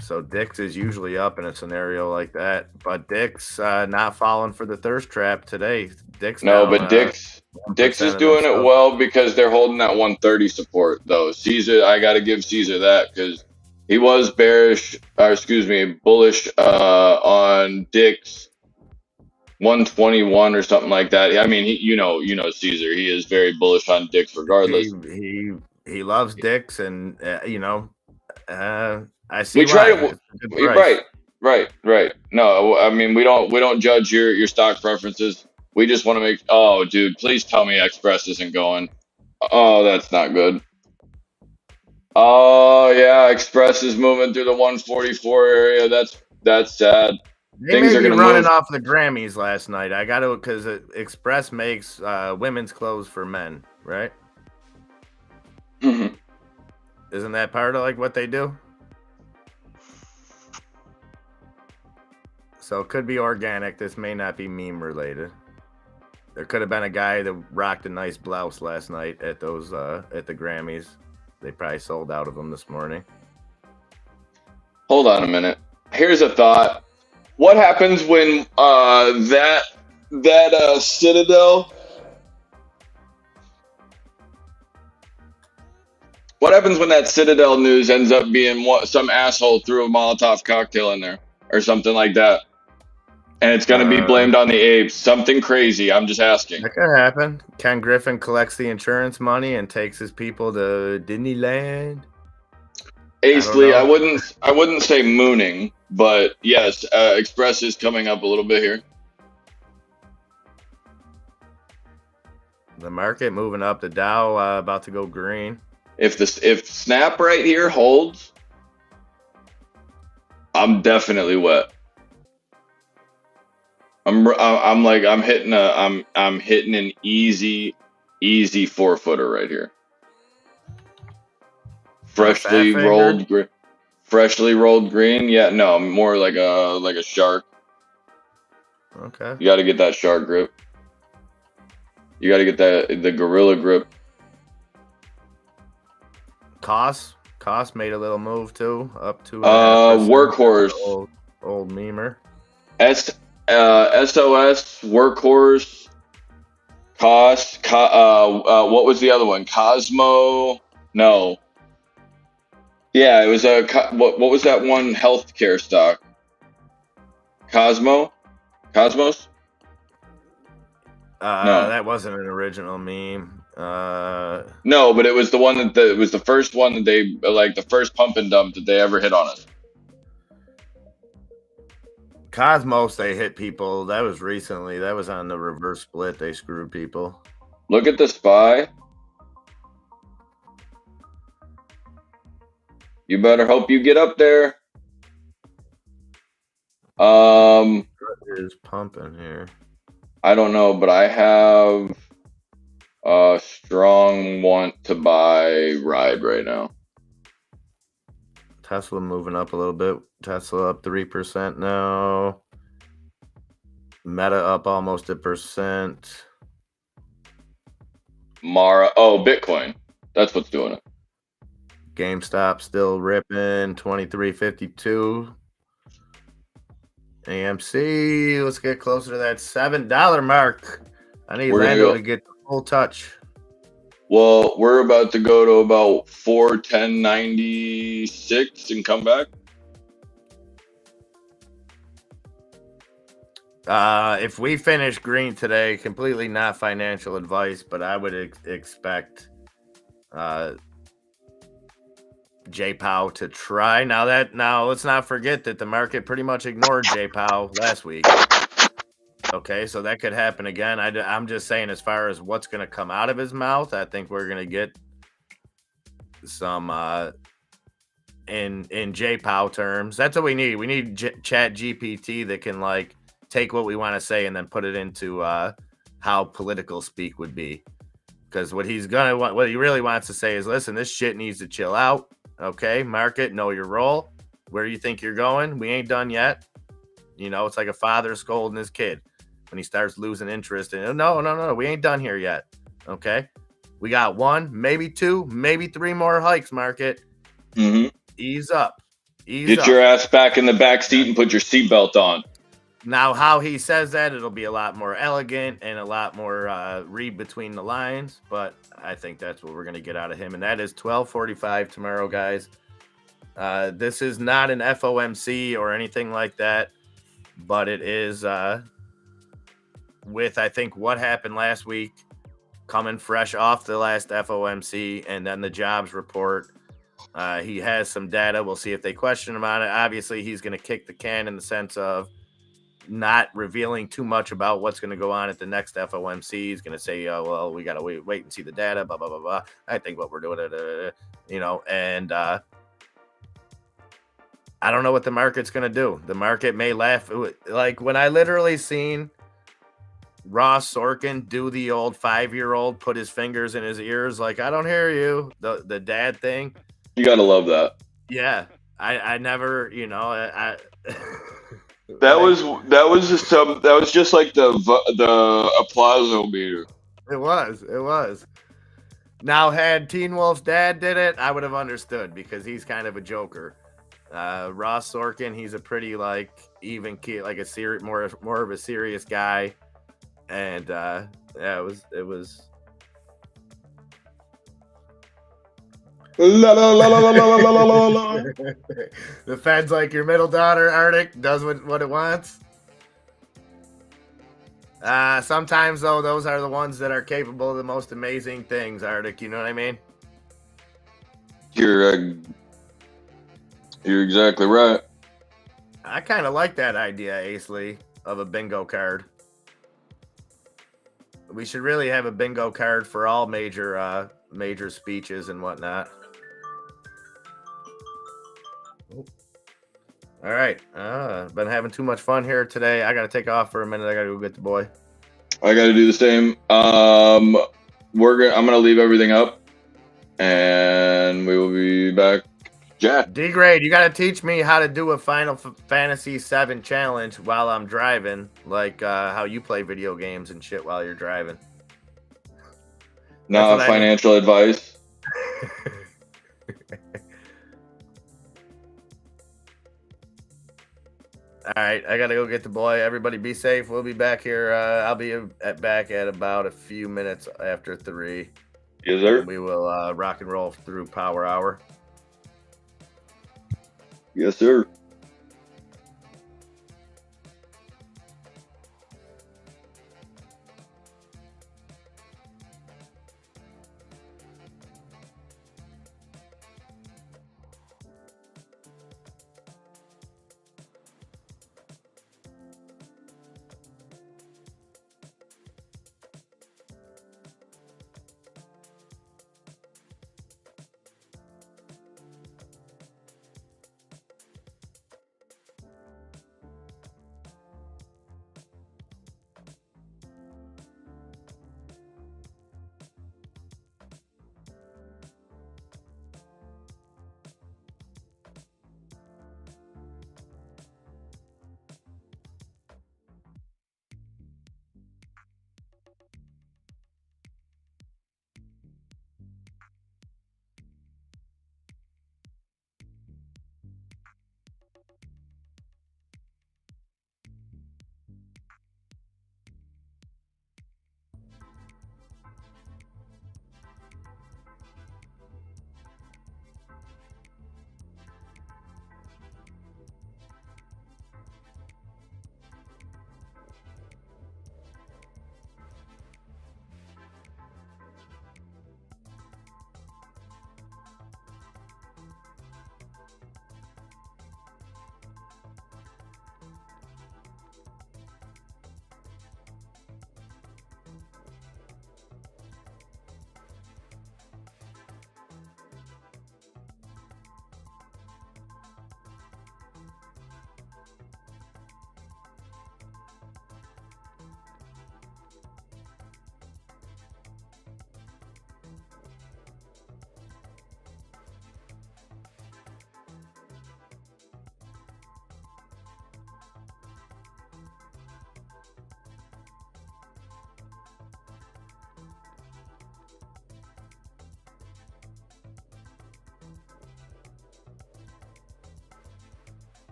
So Dick's is usually up in a scenario like that, but Dick's not falling for the thirst trap today. Dick's no, down, but Dick's is doing it well because they're holding that 130 support though. Caesar, I got to give Caesar that because he was bullish on Dick's 121 or something like that. I mean, you know Caesar. He is very bullish on Dick's regardless. He loves Dick's, and I see. We try to right. No, I mean we don't judge your stock preferences. We just want to make. Oh, dude, please tell me Express isn't going. Oh, that's not good. Oh yeah, Express is moving through the 144 area. That's sad. Things are going to running off the Grammys last night. I got to because Express makes women's clothes for men, right? Mm-hmm. Isn't that part of like what they do? So it could be organic. This may not be meme related. There could have been a guy that rocked a nice blouse last night at those at the Grammys. They probably sold out of them this morning. Hold on a minute. Here's a thought. What happens when that Citadel? What happens when that Citadel news ends up being some asshole threw a Molotov cocktail in there or something like that? And it's going to be blamed on the apes. Something crazy. I'm just asking. That could happen. Ken Griffin collects the insurance money and takes his people to Disneyland. Aisley, I wouldn't say mooning, but yes, Express is coming up a little bit here. The market moving up. The Dow about to go green. If Snap right here holds, I'm definitely wet. I'm hitting an easy 4-footer right here. Freshly rolled green. Yeah, no, more like a shark. Okay. You got to get that shark grip. You got to get the gorilla grip. Cost made a little move too, up to Workhorse. Old memer. SOS, Workhorse, what was the other one? Cosmo? No. Yeah, it was what was that one healthcare stock? Cosmos? No, that wasn't an original meme. No, but it was the one it was the first one that they like the first pump and dump that they ever hit on us. Cosmos, they hit people. That was recently. That was on the reverse split. They screwed people. Look at the SPY. You better hope you get up there. What is pumping here? I don't know, but I have a strong want to buy Ride right now. Tesla moving up a little bit. Tesla up 3% now. Meta up almost 1%. Mara, Bitcoin. That's what's doing it. GameStop still ripping 23.52. AMC, let's get closer to that $7 mark. I need We're gonna Lando go- to get the full touch. Well, we're about to go to about 410.96 and come back. If we finish green today, completely not financial advice, but I would expect J Pow to try. Now let's not forget that the market pretty much ignored J Pow last week. Okay, so that could happen again. I'm just saying, as far as what's going to come out of his mouth, I think we're going to get some in J Pow terms. That's what we need. We need Chat GPT that can like take what we want to say and then put it into how political speak would be. Because what he really wants to say is, listen, this shit needs to chill out. Okay, market, know your role. Where you think you're going? We ain't done yet. You know, it's like a father scolding his kid when he starts losing interest. And no, we ain't done here yet. Okay, we got 1, maybe 2, maybe 3 more hikes. Market, ease up. Get your ass back in the back seat and put your seatbelt on. Now, how he says that, it'll be a lot more elegant and a lot more read between the lines. But I think that's what we're going to get out of him. And that is 12:45 tomorrow, guys. This is not an FOMC or anything like that. But it is with, I think, what happened last week, coming fresh off the last FOMC and then the jobs report. He has some data. We'll see if they question him on it. Obviously, he's going to kick the can in the sense of not revealing too much about what's going to go on at the next FOMC. He's going to say, well, we got to wait and see the data, blah, blah, blah, blah. I think what we're doing, and I don't know what the market's going to do. The market may laugh. Like when I literally seen Ross Sorkin do the old 5-year-old put his fingers in his ears, like, I don't hear you, the dad thing. You got to love that. Yeah. I never, I That was just like the applause-o-meter. It was. Now, had Teen Wolf's dad did it, I would have understood because he's kind of a joker. Ross Sorkin, he's a pretty like even kid, like a more of a serious guy, and yeah, it was. The Fed's like your middle daughter, Arctic, does what it wants. Sometimes though, those are the ones that are capable of the most amazing things, Arctic. You know what I mean? You're exactly right. I kind of like that idea, Aisley, of a bingo card. We should really have a bingo card for all major speeches and whatnot. All right. Been having too much fun here today. I got to take off for a minute. I got to go get the boy. I got to do the same. I'm gonna leave everything up, and we will be back. Jack. D-Grade, you got to teach me how to do a Final Fantasy VII challenge while I'm driving, like how you play video games and shit while you're driving. Not financial advice. All right, I gotta go get the boy. Everybody be safe. We'll be back here. I'll be back at about a few minutes after 3. Yes, sir. And we will rock and roll through Power Hour. Yes, sir.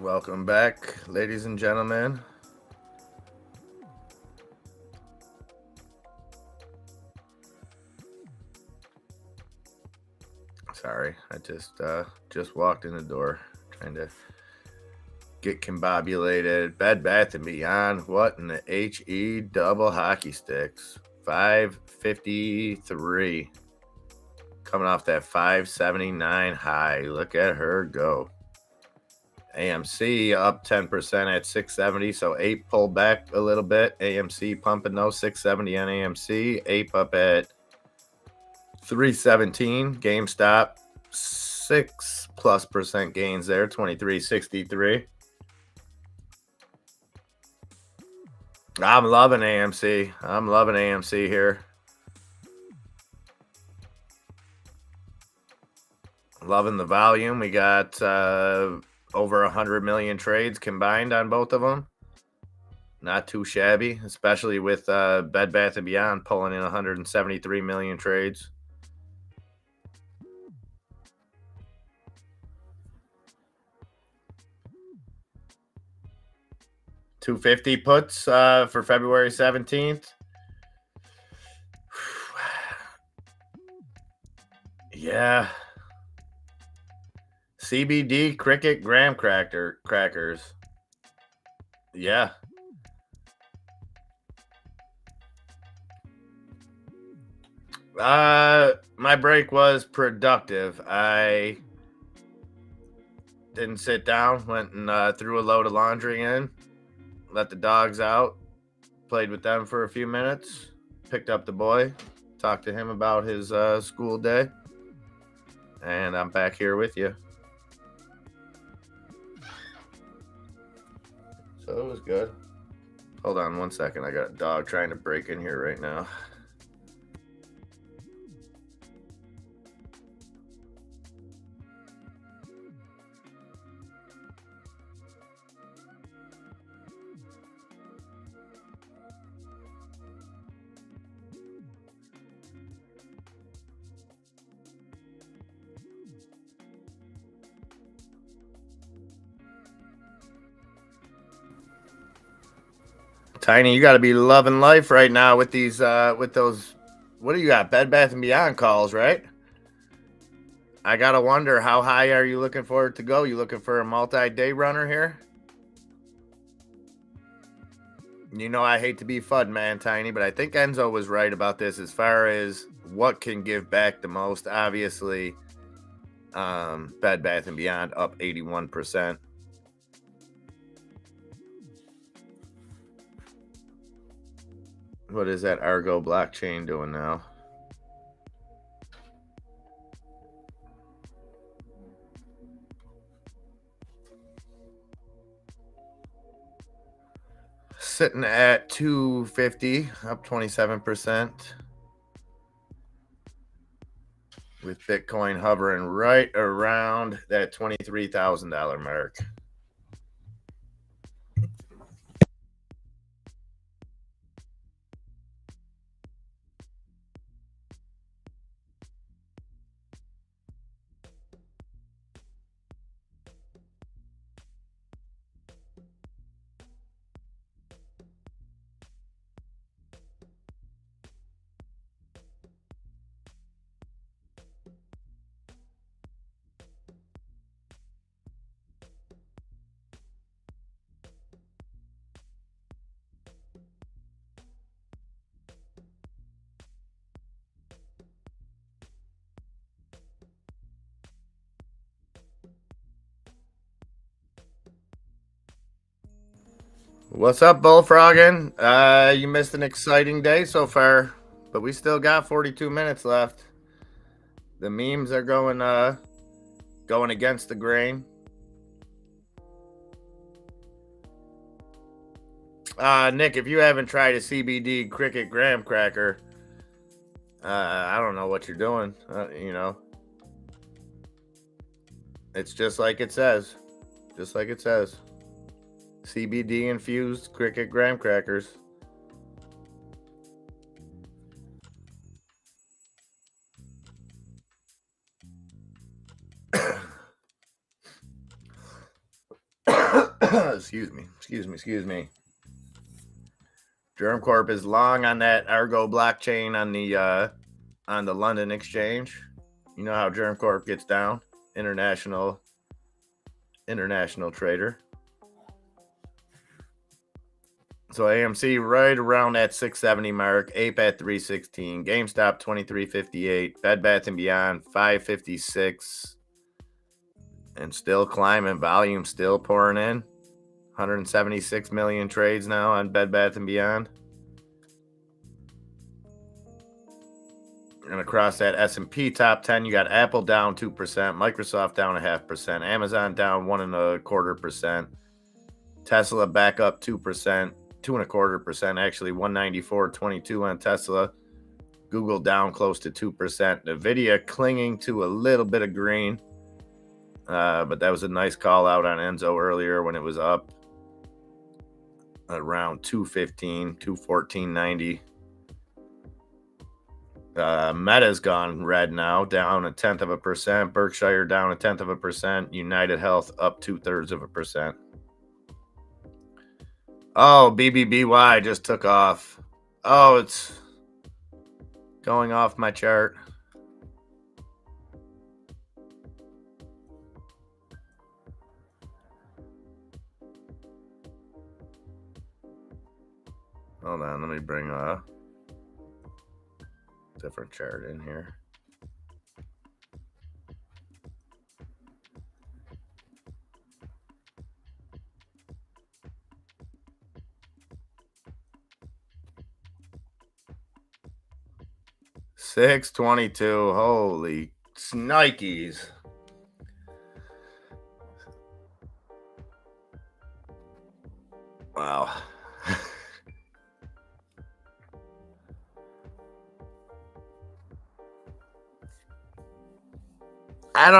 Welcome back, ladies and gentlemen. Sorry, I just walked in the door trying to get combobulated. Bed Bath and Beyond. What in the HE double hockey sticks? 553. Coming off that 579 high. Look at her go. AMC up 10% at 670. So Ape pulled back a little bit. AMC pumping those 670 on AMC. Ape up at 317. GameStop 6+% gains there. 2363. I'm loving AMC. I'm loving AMC here. Loving the volume. We got over 100 million trades combined on both of them. Not too shabby, especially with Bed Bath & Beyond pulling in 173 million trades. $250 puts for February 17th. Yeah. CBD Cricket Graham crackers. Yeah. My break was productive. I didn't sit down, went and threw a load of laundry in, let the dogs out, played with them for a few minutes, picked up the boy, talked to him about his school day, and I'm back here with you. So it was good. Hold on one second. I got a dog trying to break in here right now. Tiny, you got to be loving life right now with these, with those. What do you got? Bed Bath and Beyond calls, right? I gotta wonder, how high are you looking for it to go? You looking for a multi-day runner here? You know I hate to be FUD, man, Tiny, but I think Enzo was right about this as far as what can give back the most. Obviously, Bed Bath and Beyond up 81%. What is that Argo blockchain doing now? Sitting at 250, up 27%. With Bitcoin hovering right around that $23,000 mark. What's up, Bullfroggin? You missed an exciting day so far, but we still got 42 minutes left. The memes are going against the grain. Nick, if you haven't tried a CBD Cricket Graham cracker, I don't know what you're doing. You know, it's just like it says. Just like it says. CBD infused Cricket Graham crackers. Excuse me. Germ Corp is long on that Argo blockchain on the London Exchange. You know how Germ Corp gets down. International trader. So AMC right around that 670 mark, Ape at 316, GameStop 2358, Bed Bath & Beyond 556, and still climbing. Volume still pouring in. 176 million trades now on Bed Bath & Beyond. And across that S&P top 10, you got Apple down 2%, Microsoft down 0.5%, Amazon down 1.25%, Tesla back up 2%. 2.25%, actually 194.22 on Tesla. Google down close to 2%. Nvidia clinging to a little bit of green, but that was a nice call out on Enzo earlier when it was up around 215, 214.90. Meta's gone red now, down 0.1%. Berkshire down 0.1%. United Health up 0.2%. Oh, BBBY just took off. Oh, it's going off my chart. Hold on, let me bring a different chart in here. $6.22. Holy snikes. Wow. I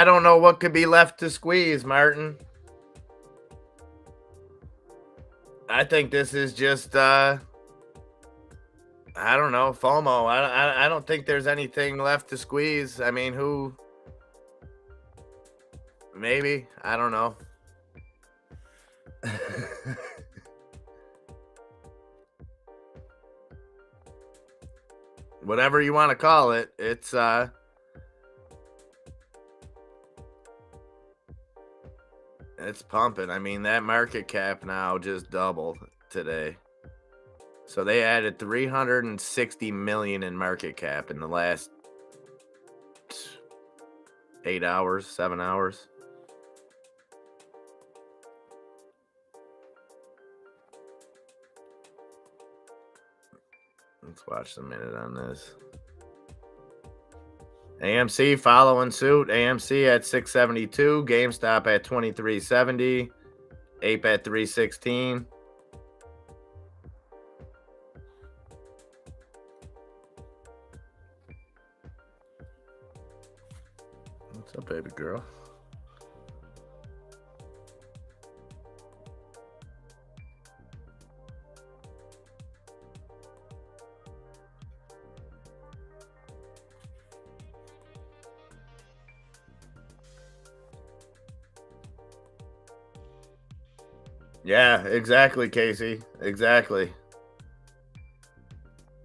don't know what could be left to squeeze, Martin. I think this is just I don't know, FOMO. I don't think there's anything left to squeeze. I mean, who? Maybe. I don't know. Whatever you want to call it, it's pumping. I mean, that market cap now just doubled today. So they added 360 million in market cap in the last 8 hours, 7 hours. Let's watch a minute on this. AMC following suit. AMC at 672. GameStop at 2370. Ape at 316. What's up, baby girl? Yeah, exactly, Casey. Exactly.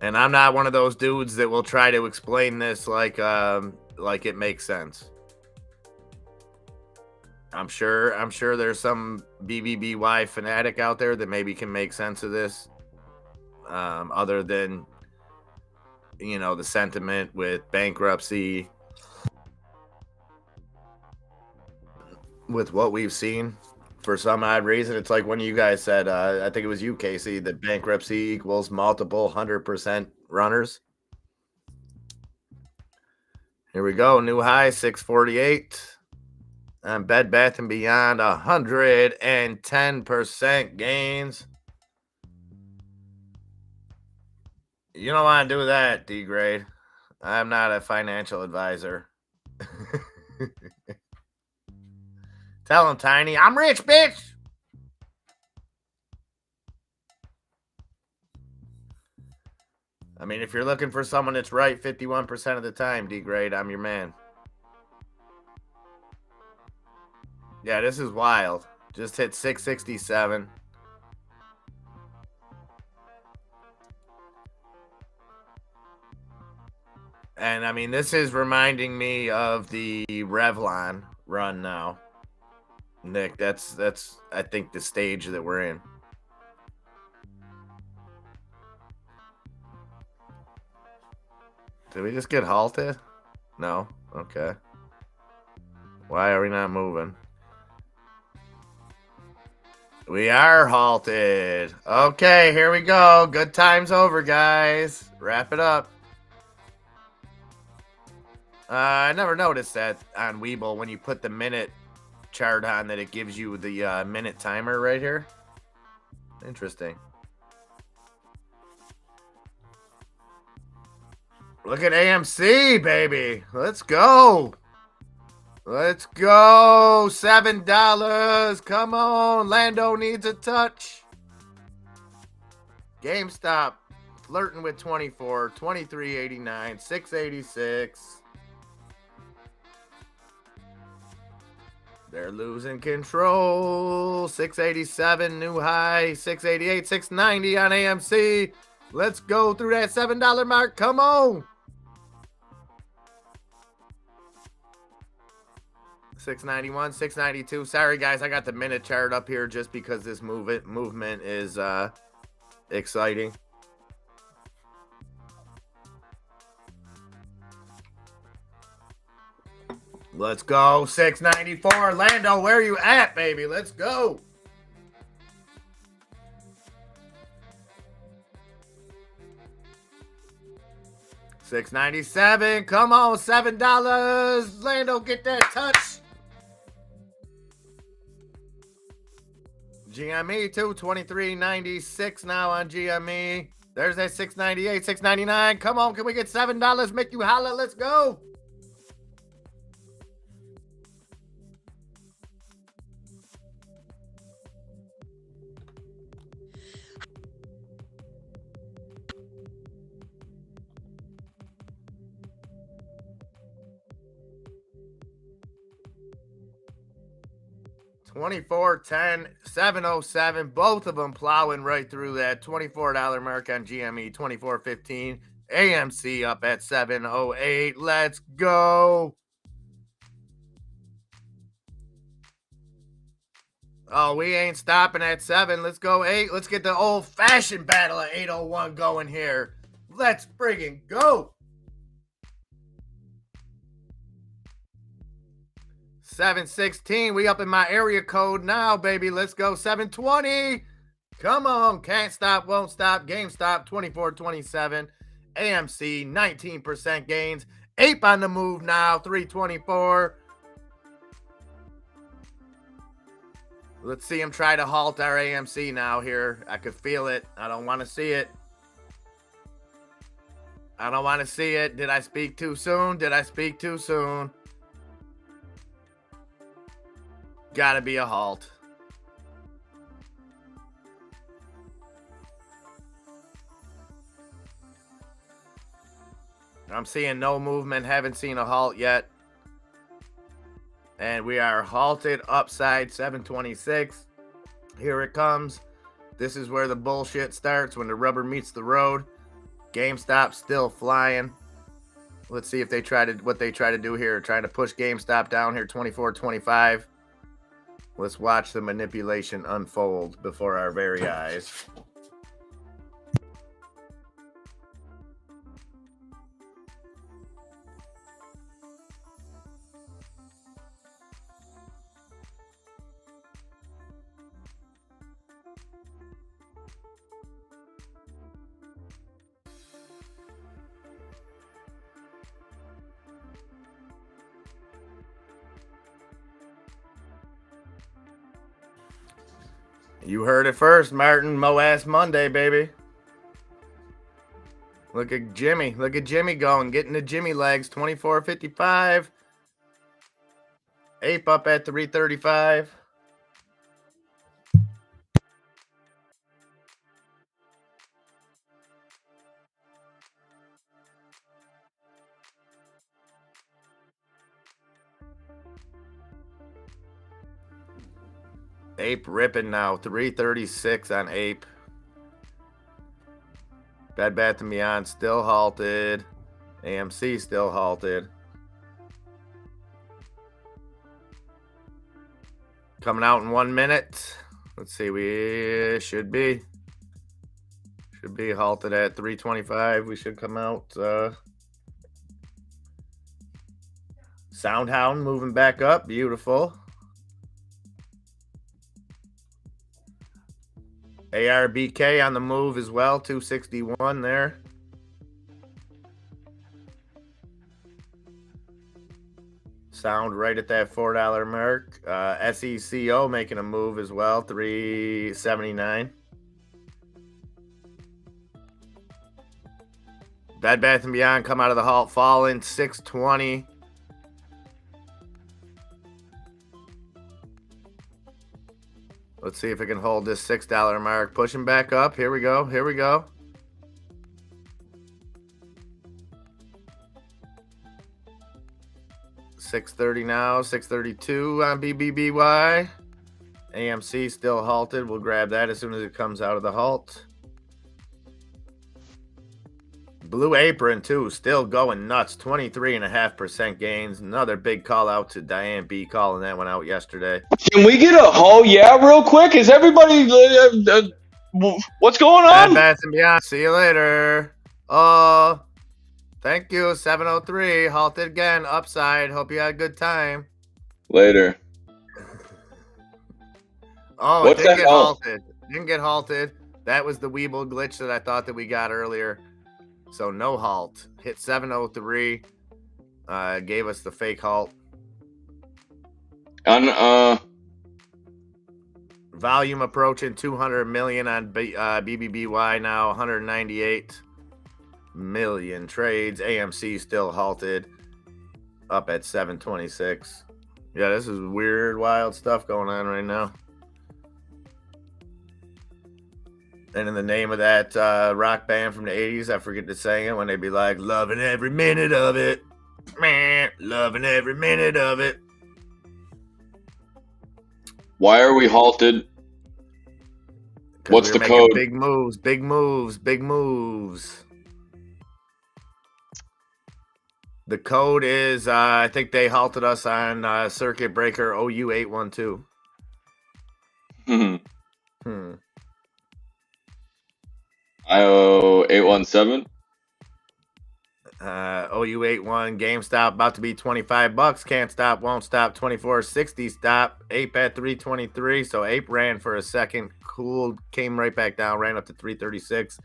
And I'm not one of those dudes that will try to explain this like it makes sense. I'm sure there's some BBBY fanatic out there that maybe can make sense of this, other than, the sentiment with bankruptcy, with what we've seen. For some odd reason, it's like when you guys said, I think it was you, Casey, that bankruptcy equals multiple 100% runners. Here we go. New high, 648. On Bed Bath & Beyond, 110% gains. You don't want to do that, D-grade. I'm not a financial advisor. Tell him, Tiny, I'm rich, bitch. I mean, if you're looking for someone that's right 51% of the time, D-grade, I'm your man. Yeah, this is wild. Just hit 667. And I mean, this is reminding me of the Revlon run now. Nick, that's I think the stage that we're in. Did we just get halted? No. Okay. Why are we not moving? We are halted. Okay, here we go. Good time's over, guys. Wrap it up. I never noticed that on Webull when you put the minute chart on that it gives you the minute timer right here. Interesting. Look at AMC, baby. Let's go. Let's go. $7. Come on. Lando needs a touch. GameStop flirting with 24, 23.89, 686. They're losing control. 687 new high, 688, 690 on AMC. Let's go through that $7 mark. Come on. 691, 692. Sorry guys, I got the minute chart up here just because this movement is exciting. Let's go. 694. Lando, where are you at, baby? Let's go. $6.97. Come on, $7. Lando, get that touch. GME too, 23.96 now on GME. There's that 698, 699. Come on, can we get $7? Make you holla. Let's go. $24.10, $7.07, both of them plowing right through that $24 mark on GME, $24.15. AMC up at $7.08. Let's go. Oh, we ain't stopping at 7. Let's go 8. Let's get the old-fashioned battle at 8:01 going here. Let's friggin' go. 716. We up in my area code now, baby. Let's go. 720. Come on. Can't stop, won't stop. GameStop 24.27. AMC 19% gains. Ape on the move now. 324. Let's see him try to halt our AMC now here. I could feel it. I don't want to see it. I don't want to see it. Did I speak too soon? Did I speak too soon? Gotta be a halt. I'm seeing no movement. Haven't seen a halt yet. And we are halted upside 726. Here it comes. This is where the bullshit starts, when the rubber meets the road. GameStop still flying. Let's see if they what they try to do here. Trying to push GameStop down here, 24.25. Let's watch the manipulation unfold before our very eyes. You heard it first, Martin. Mo-ass Monday, baby. Look at Jimmy. Look at Jimmy going. Getting the Jimmy legs. 24.55. Ape up at 335. Ape ripping now. 336 on Ape. Bed Bath & Beyond still halted. AMC still halted. Coming out in 1 minute. Let's see. We should be halted at 325. We should come out. Soundhound moving back up. Beautiful. ARBK on the move as well. 261 there. Sound right at that $4 mark. SECO making a move as well. 379. Bed Bath & Beyond come out of the halt falling. 620. Let's see if it can hold this $6 mark. Pushing back up. Here we go. Here we go. $6.30 now. $6.32 on BBBY. AMC still halted. We'll grab that as soon as it comes out of the halt. Blue Apron, too, still going nuts. 23.5% gains. Another big call out to Diane B calling that one out yesterday. Can we get a real quick? Is everybody what's going on? Bed Bath & Beyond. See you later. Thank you. 703 halted again. Upside. Hope you had a good time. Later. Oh, What it didn't the get hell? halted. Didn't get halted. That was the Weeble glitch that I thought that we got earlier. So no halt. Hit 703. Gave us the fake halt. Volume approaching 200 million on BBBY now. 198 million trades. AMC still halted. Up at 726. Yeah, this is weird, wild stuff going on right now. And in the name of that rock band from the 80s, I forget to sing it when they'd be like, loving every minute of it. Man, loving every minute of it. Why are we halted? 'Cause What's we the were making code? Big moves, big moves, big moves. The code is, I think they halted us on circuit breaker OU812. IO 817. OU81 GameStop about to be $25. Can't stop, won't stop. 24.60 stop. Ape at 323. So Ape ran for a second, cooled, came right back down, ran up to 336.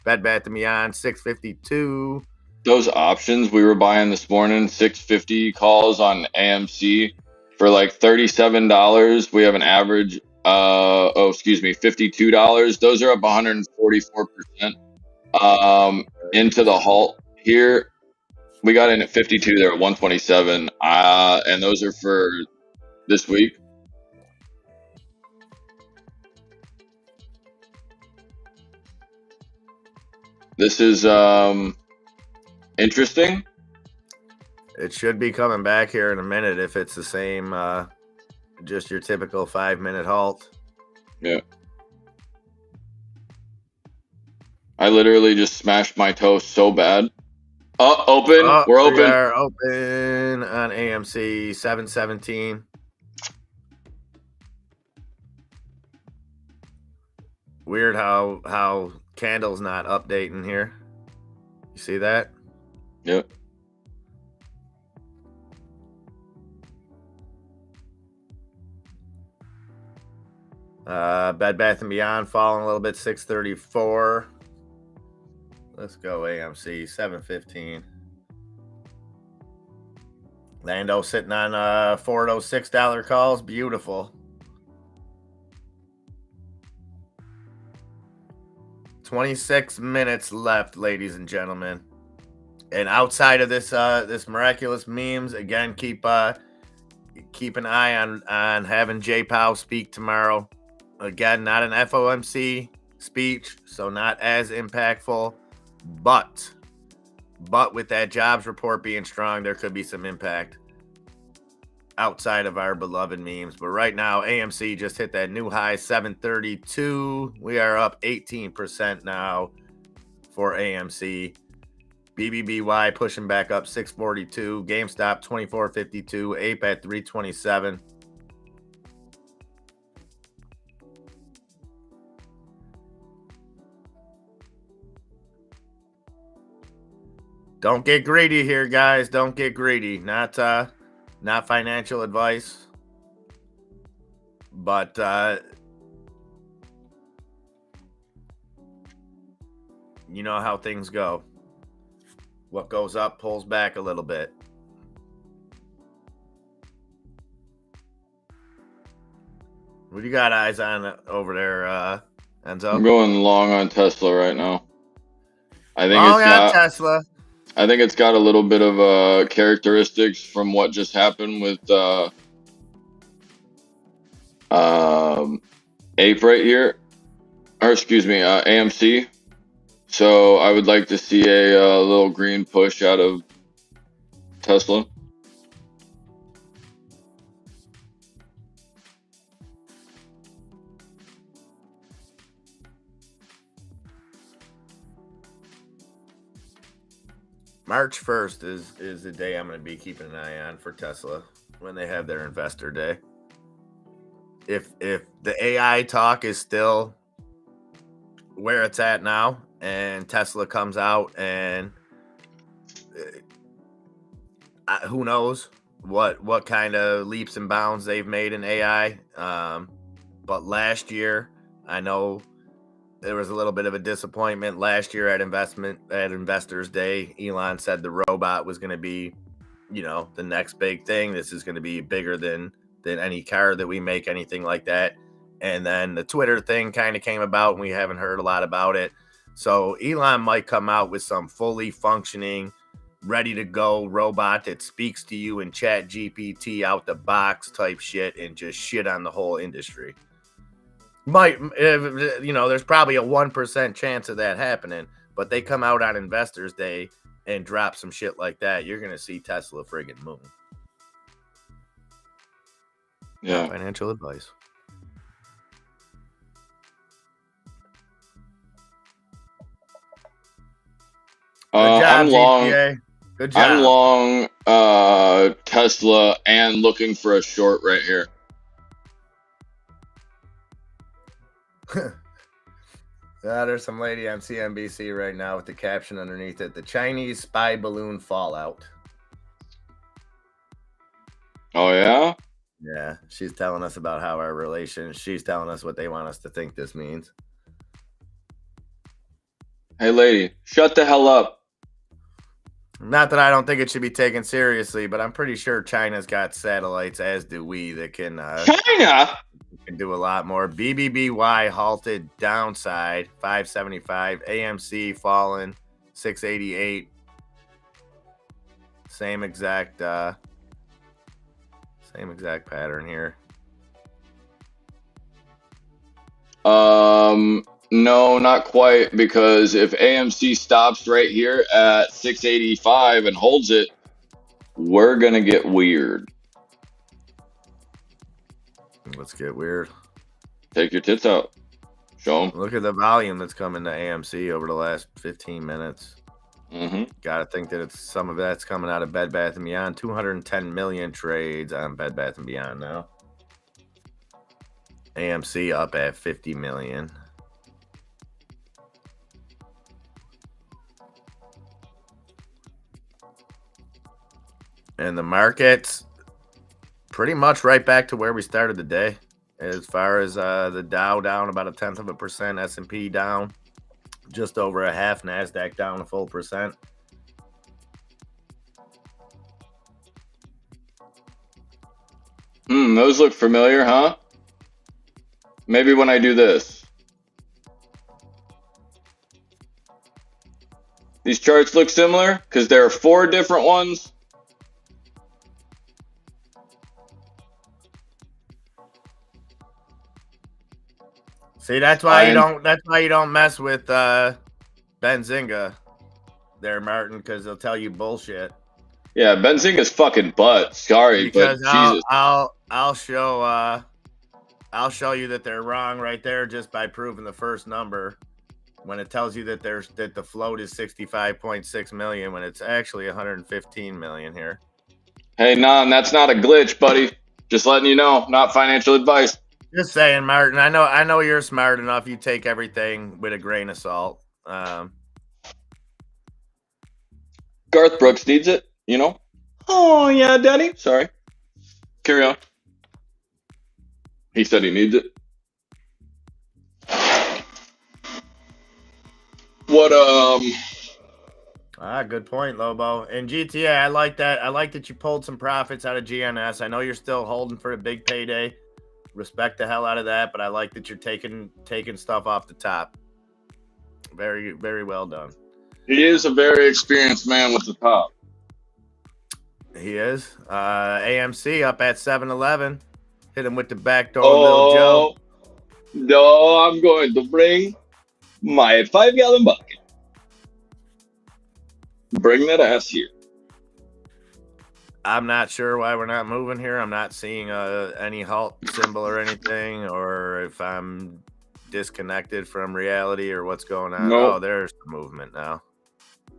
Bed Bath & Beyond 652. Those options we were buying this morning, 650 calls on AMC for like $37. We have an average $52. Those are up 144%. Into the halt here. We got in at 52 there at 127. And those are for this week. This is interesting. It should be coming back here in a minute if it's the same, just your typical 5-minute halt. Yeah. I literally just smashed my toe so bad. Open. We're open. We are open on AMC 717. Weird how Candle's not updating here. You see that? Yep. Bed Bath & Beyond falling a little bit, 634. Let's go AMC 715. Lando sitting on 4 of those $6 calls. Beautiful. 26 minutes left, ladies and gentlemen. And outside of this this miraculous memes, again, keep an eye on having J Powell speak tomorrow. Again, not an FOMC speech, so not as impactful. But with that jobs report being strong, there could be some impact. outside of our beloved memes. But right now, AMC just hit that new high, 732. We are up 18% now for AMC. BBBY pushing back up 642. GameStop 2452. Ape at 327. Don't get greedy here, guys. Don't get greedy. Not financial advice, but you know how things go. What goes up pulls back a little bit. What do you got eyes on over there, Enzo? I'm going long on Tesla right now. I think long on Tesla. I think it's got a little bit of characteristics from what just happened with Ape right here, or excuse me, AMC. So I would like to see a little green push out of Tesla. March 1st is the day I'm going to be keeping an eye on for Tesla when they have their investor day. If the AI talk is still where it's at now and Tesla comes out and who knows what kind of leaps and bounds they've made in AI. But last year, I know there was a little bit of a disappointment last year at Investors Day. Elon said the robot was going to be, the next big thing. This is going to be bigger than any car that we make, anything like that. And then the Twitter thing kind of came about, and we haven't heard a lot about it. So Elon might come out with some fully functioning, ready to go robot that speaks to you in Chat GPT out the box type shit and just shit on the whole industry. There's probably a 1% chance of that happening, but they come out on Investors Day and drop some shit like that, you're going to see Tesla friggin' moon. Yeah. Not financial advice. Good job, I'm long. GPA. Good job. I'm long Tesla and looking for a short right here. There's some lady on CNBC right now with the caption underneath it: "The Chinese spy balloon fallout." Oh yeah? Yeah, she's telling us about how our relations. She's telling us what they want us to think this means. Hey lady, shut the hell up. Not that I don't think it should be taken seriously, but I'm pretty sure China's got satellites, as do we, that can China? Can do a lot more. BBBY halted downside 575. AMC fallen 688. Same exact pattern here. No, not quite, because if AMC stops right here at 685 and holds it, we're gonna get weird. Let's get weird. Take your tits out. Show them. Look at the volume that's coming to AMC over the last 15 minutes. Got to think that some of that's coming out of Bed Bath & Beyond. 210 million trades on Bed Bath & Beyond now. AMC up at 50 million. And the markets pretty much right back to where we started the day. As far as the Dow down about 0.1%, S&P down just over a half, NASDAQ down a full percent. Those look familiar, huh? Maybe when I do this. These charts look similar because there are 4 different ones. See, that's why you don't mess with Benzinga there, Martin, because they'll tell you bullshit. Yeah, Benzinga's fucking butt. Sorry, Because but Jesus. I'll show you that they're wrong right there just by proving the first number when it tells you that the float is 65.6 million when it's actually 115 million here. Hey, Nan, that's not a glitch, buddy. Just letting you know, not financial advice. Just saying, Martin. I know you're smart enough. You take everything with a grain of salt. Garth Brooks needs it, you know? Oh, yeah, Daddy. Sorry. Carry on. He said he needs it. What, Good point, Lobo. And GTA, I like that. I like that you pulled some profits out of GNS. I know you're still holding for a big payday. Respect the hell out of that, but I like that you're taking stuff off the top. Very, very well done. he is a very experienced man with the top. He is. AMC up at 7-Eleven. Hit him with the backdoor Lil Joe. No, I'm going to bring my 5-gallon bucket. Bring that ass here. I'm not sure why we're not moving here. I'm not seeing any halt symbol or anything, or if I'm disconnected from reality or what's going on. Nope. Oh, there's the movement now.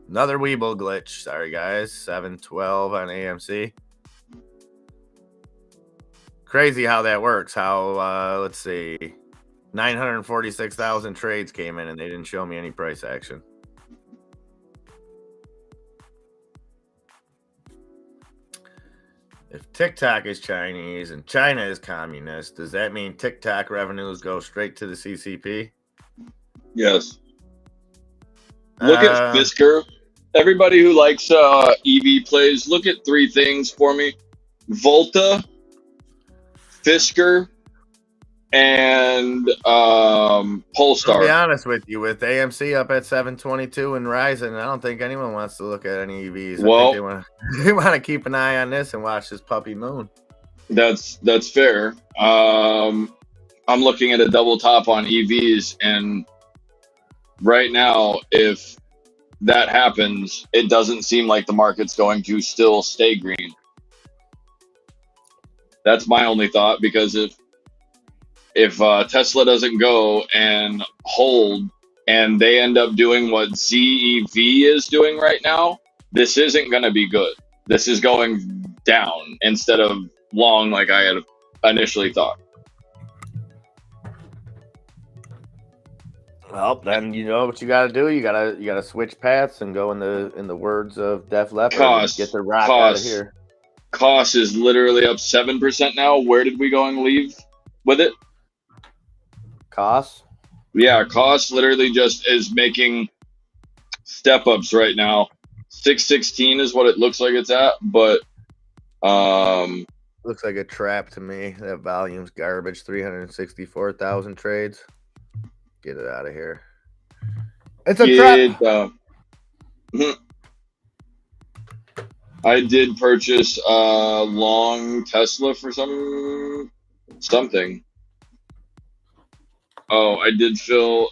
Another Weeble glitch. Sorry, guys. 712 on AMC. Crazy how that works. How, let's see, 946,000 trades came in and they didn't show me any price action. If TikTok is Chinese and China is communist, does that mean TikTok revenues go straight to the CCP? Yes. Look at Fisker. Everybody who likes EV plays, look at three things for me. Volta, Fisker, and Polestar. I'll be honest with you, with AMC up at 722 and Ryzen, I don't think anyone wants to look at any EVs. Well, I think they want to keep an eye on this and watch this puppy moon. That's fair. I'm looking at a double top on EVs, and right now, if that happens, it doesn't seem like the market's going to still stay green. That's my only thought, because if Tesla doesn't go and hold, and they end up doing what ZEV is doing right now, this isn't going to be good. This is going down instead of long, like I had initially thought. Well, then you know what you got to do. You gotta switch paths and go in the words of Def Leppard, get the rock out of here. Cost is literally up 7% now. Where did we go and leave with it? Cost? Yeah, cost literally just is making step ups right now. 616 is what it looks like it's at, but looks like a trap to me. That volume's garbage. 364,000 trades. Get it out of here. It's a trap. I did purchase a long Tesla for something. Oh, I did fill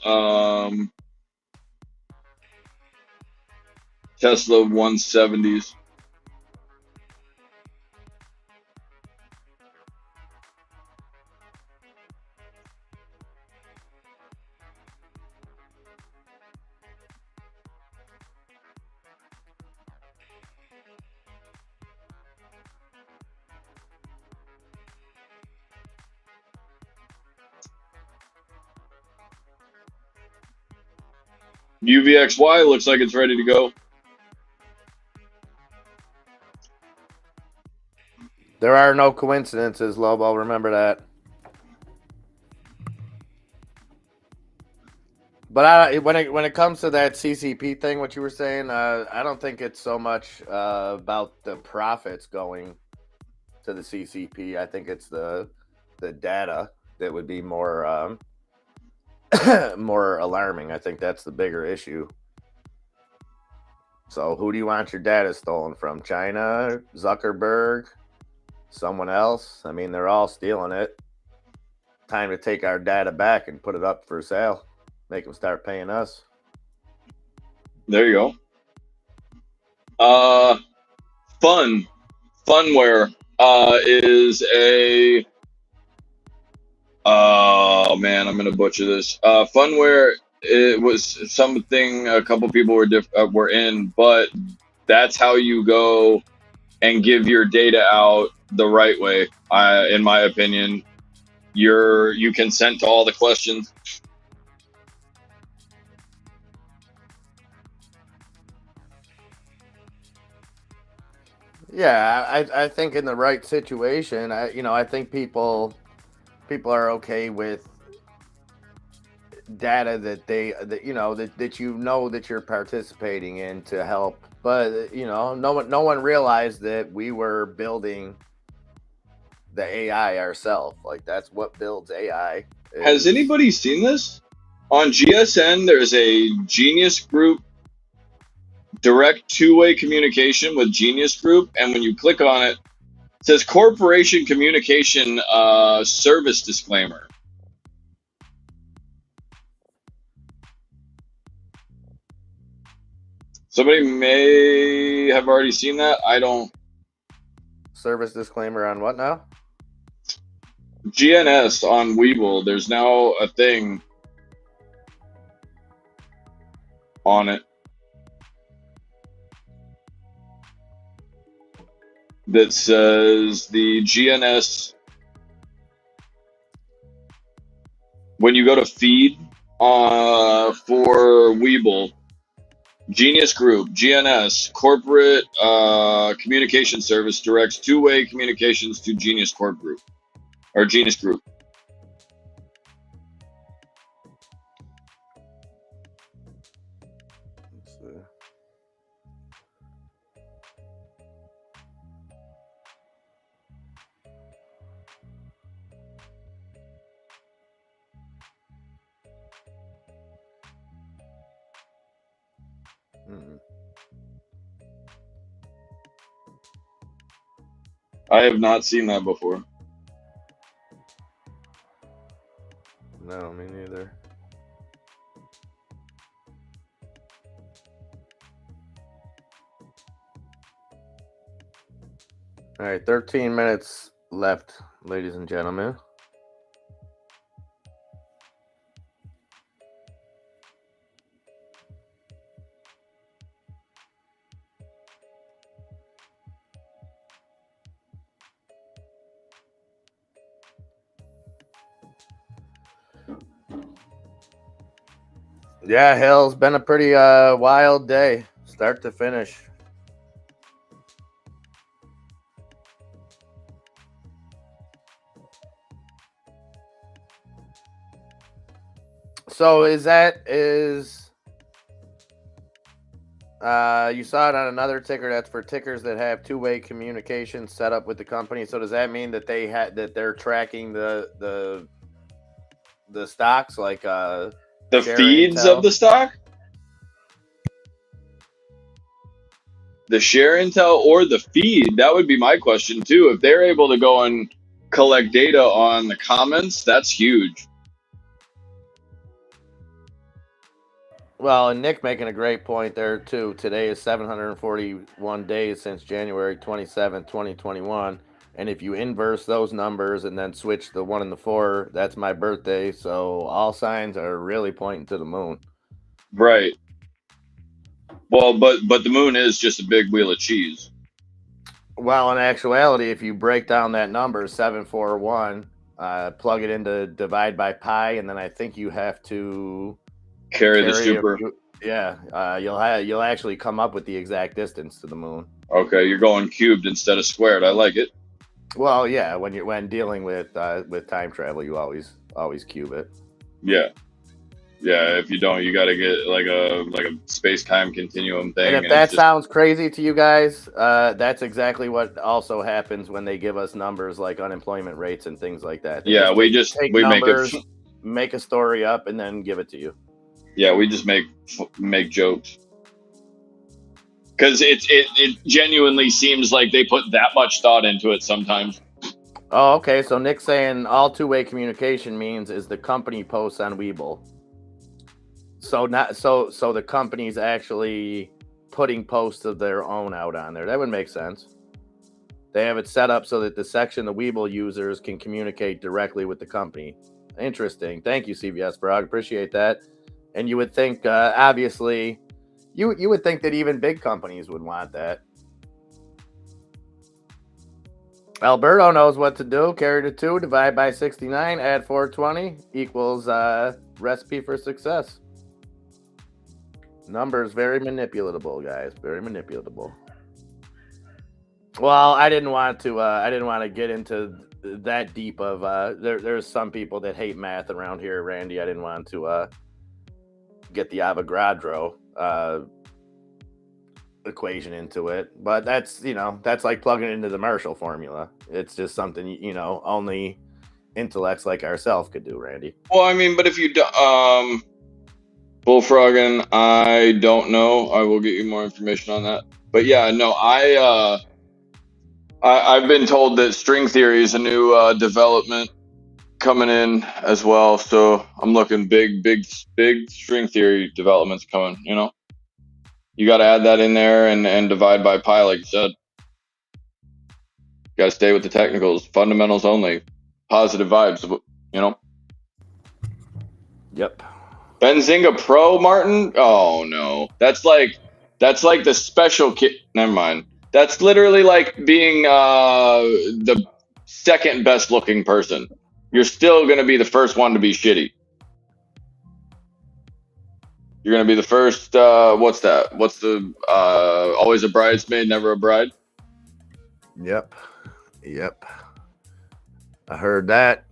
Tesla 170s. UVXY looks like it's ready to go. There are no coincidences, Lobo. Remember that. But when it comes to that CCP thing, what you were saying, I don't think it's so much about the profits going to the CCP. I think it's the data that would be more more alarming. I think that's the bigger issue. So who do you want your data stolen from? China, Zuckerberg, someone else? I mean, they're all stealing it. Time to take our data back and put it up for sale. Make them start paying us. There you go. Funware is a oh man, I'm gonna butcher this. Funware, it was something a couple people were in, but that's how you go and give your data out the right way. In my opinion, you consent to all the questions. Yeah, I think in the right situation, I think people are okay with data that you're participating in to help. But no one realized that we were building the AI ourselves. Like that's what builds AI. Has Is anybody seen this? On GSN, there's a Genius Group direct two-way communication with Genius Group, and when you click on it, it says corporation communication service disclaimer. Somebody may have already seen that. I don't. service disclaimer on what now? GNS on Webull, there's now a thing on it that says the GNS, when you go to feed for Webull, Genius Group, GNS, corporate communication service directs two-way communications to Genius Corp Group, or Genius Group. Let's see. I have not seen that before. No, me neither. All right, 13 minutes left, ladies and gentlemen. Yeah, hell's been a pretty wild day, start to finish. So you saw it on another ticker that's for tickers that have two-way communication set up with the company. So does that mean that they're tracking the stocks like The Share feeds Intel? of the stock? The share intel or the feed? That would be my question too. If they're able to go and collect data on the comments, that's huge. Well, and Nick making a great point there too. Today is 741 days since January 27, 2021. And if you inverse those numbers and then switch the 1 and the 4, that's my birthday. So all signs are really pointing to the moon. Right. Well, but the moon is just a big wheel of cheese. Well, in actuality, if you break down that number 741, plug it into divide by pi, and then I think you have to Carry the super. you'll actually come up with the exact distance to the moon. Okay, you're going cubed instead of squared. I like it. Well, yeah, when dealing with time travel, you always cube it. Yeah. Yeah, if you don't, you got to get like a space-time continuum thing. And if that sounds crazy to you guys, that's exactly what also happens when they give us numbers like unemployment rates and things like that. Yeah, we numbers, make a story up, and then give it to you. Yeah, we just make jokes because it genuinely seems like they put that much thought into it sometimes. Oh, okay. So Nick's saying all two-way communication means is the company posts on Webull. So the company's actually putting posts of their own out on there. That would make sense. They have it set up so that the section the Webull users can communicate directly with the company. Interesting. Thank you, CBS Brog. Appreciate that. And you would think, obviously, you would think that even big companies would want that. Alberto knows what to do. Carry to 2, divide by 69, add 420 equals recipe for success. Numbers very manipulatable, guys. Very manipulatable. Well, I didn't want to get into that deep of there's some people that hate math around here, Randy. I didn't want to get the Avogadro equation into it, but that's like plugging it into the Marshall formula. It's just something only intellects like ourselves could do, Randy. Well, I mean, but if you bullfrogging, I don't know. I will get you more information on that. But yeah, no, I've been told that string theory is a new development coming in as well. So I'm looking big string theory developments coming. You got to add that in there and divide by pi, like you said. Got to stay with the technicals, fundamentals only, positive vibes. Yep. Benzinga Pro, Martin. Oh no, that's like the special kit. Never mind. That's literally like being the second best looking person. You're still going to be the first one to be shitty. You're going to be the first, what's that? What's the, always a bridesmaid, never a bride? Yep. I heard that.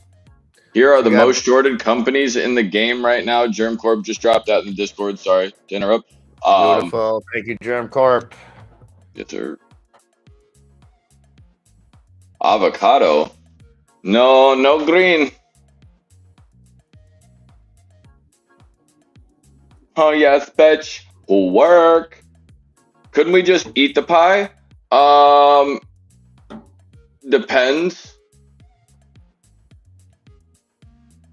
Here are the most shorted companies in the game right now. Germ Corp just dropped that in the Discord. Sorry to interrupt. Beautiful. Thank you, Germ Corp. It's her. Avocado. No green. Oh yes, bitch. Will work. Couldn't we just eat the pie? Depends.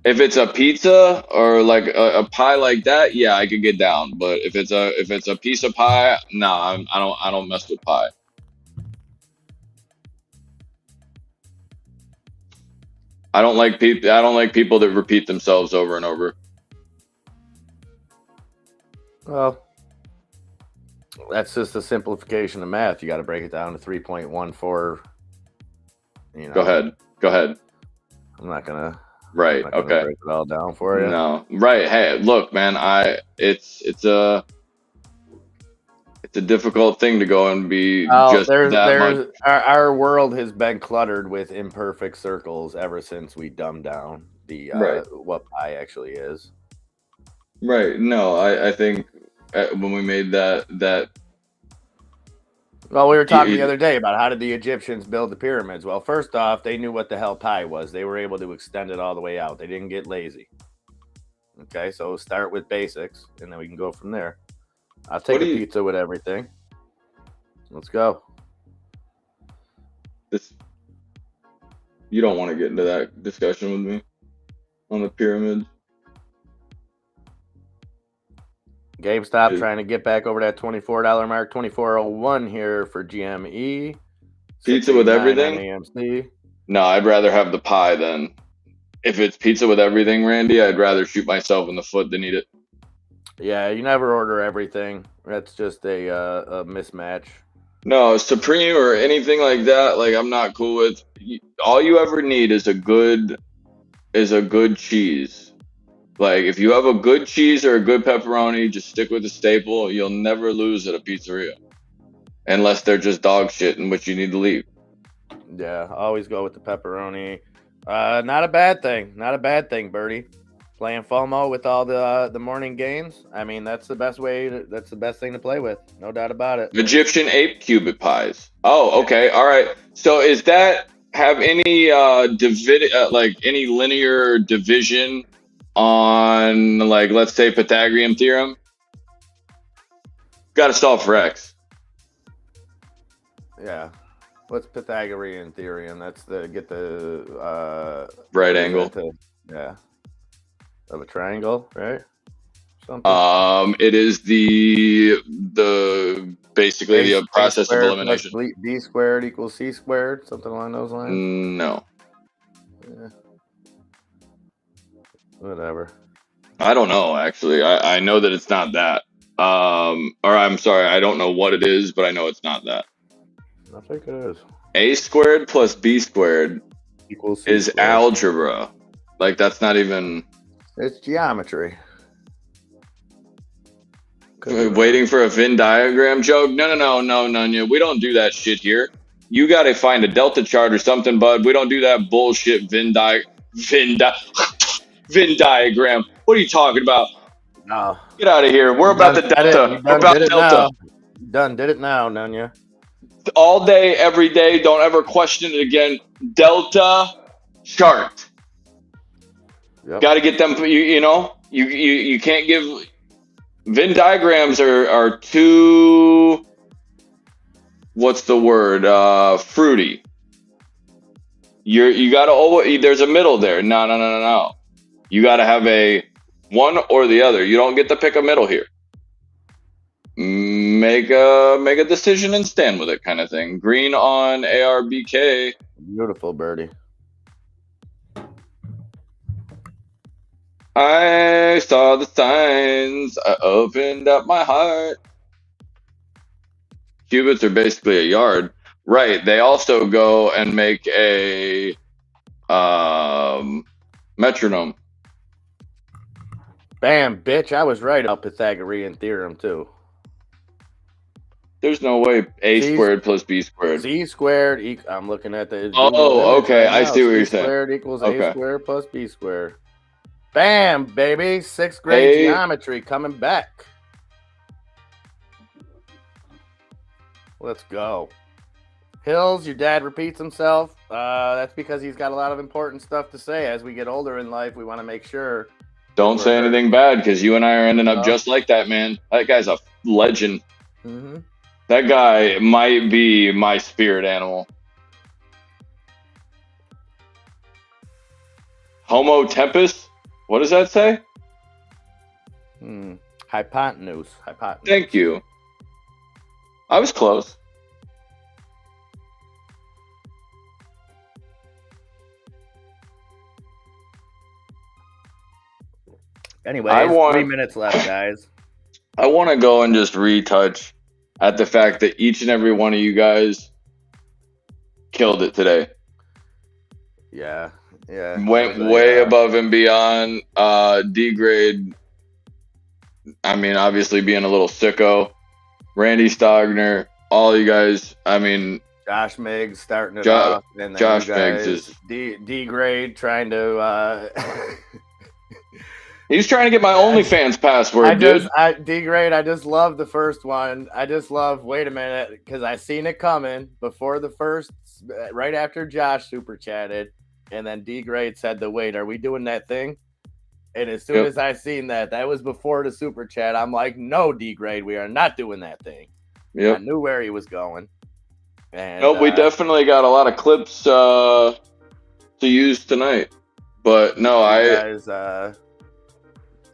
If it's a pizza or like a pie like that, yeah, I could get down. But if it's a piece of pie, nah, I don't mess with pie. I don't like people that repeat themselves over and over. Well, that's just a simplification of math. You got to break it down to 3.14. Go ahead. I'm not gonna. Right. Okay. Break it all down for you. No. Right. Hey, look, man. It's a difficult thing to go and be just that much. Our world has been cluttered with imperfect circles ever since we dumbed down the what pi actually is. Right. No, I think when we made that. Well, we were talking the other day about how did the Egyptians build the pyramids. Well, first off, they knew what the hell pi was. They were able to extend it all the way out. They didn't get lazy. Okay, so start with basics, and then we can go from there. I'll take a pizza with everything. Let's go. You don't want to get into that discussion with me on the pyramids. GameStop trying to get back over that $24 mark, $24.01 here for GME. Pizza with everything? AMC. No, I'd rather have the pie then. If it's pizza with everything, Randy, I'd rather shoot myself in the foot than eat it. Yeah, you never order everything. That's just a mismatch. No, Supreme or anything like that, like I'm not cool with. All you ever need is a good cheese. Like if you have a good cheese or a good pepperoni, just stick with the staple. You'll never lose at a pizzeria. Unless they're just dog shit, in which you need to leave. Yeah, always go with the pepperoni. Not a bad thing. Not a bad thing, Birdie. Playing FOMO with all the morning games. I mean, that's the best way. That's the best thing to play with. No doubt about it. Egyptian ape cubit pies. Oh, okay. All right. So is that have any any linear division on, like, let's say Pythagorean theorem? Got to solve for x. Yeah. What's Pythagorean theorem? That's get the right angle. Of a triangle, right? Something. It is the basically the process of squared plus elimination. B squared equals C squared, something along those lines. No, Yeah. Whatever. I don't know. Actually, I know that it's not that. Or I'm sorry, I don't know what it is, but I know it's not that. I think it is. A squared plus B squared Equals C is squared. algebra. Like that's not even. It's geometry. Waiting for a Venn diagram joke? No. We don't do that shit here. You got to find a delta chart or something, bud. We don't do that bullshit Venn diagram. What are you talking about? No. Get out of here. We're about the delta. We're about delta. Did it now, Nunya. All day, every day. Don't ever question it again. Delta chart. Yep. Got to get them. You can't give. Venn diagrams are too, what's the word? Fruity. You gotta always, there's a middle there. No. You gotta have a one or the other. You don't get to pick a middle here. Make a decision and stand with it, kind of thing. Green on ARBK. Beautiful birdie. I saw the signs. I opened up my heart. Cubits are basically a yard. Right. They also go and make a metronome. Bam, bitch. I was right about Pythagorean theorem, too. There's no way A squared plus B squared. Z squared. I'm looking at the. Oh, okay. I see what you're saying. C squared equals A squared plus B squared. Bam, baby. 6th grade geometry coming back. Let's go. Hills, your dad repeats himself. That's because he's got a lot of important stuff to say. As we get older in life, we want to make sure. Don't say anything bad, because you and I are ending up just like that, man. That guy's a legend. Mm-hmm. That guy might be my spirit animal. Homo Tempest? What does that say? Hypotenuse. Thank you. I was close. Anyway, 3 minutes left, guys. I want to go and just retouch at the fact that each and every one of you guys killed it today. Yeah. Went way above and beyond. D-grade, I mean, obviously being a little sicko. Randy Stogner, all you guys, I mean... Josh Miggs starting it off. And then Josh Miggs is... D-grade trying to... He's trying to get my OnlyFans password, dude. D-grade, I just love the first one. I just love, wait a minute, because I seen it coming before the first, right after Josh super chatted. And then D-grade said, wait, are we doing that thing? And as soon as I seen that was before the super chat. I'm like, no, D-grade, we are not doing that thing. Yep. I knew where he was going. And, nope, we definitely got a lot of clips to use tonight. But no, guys,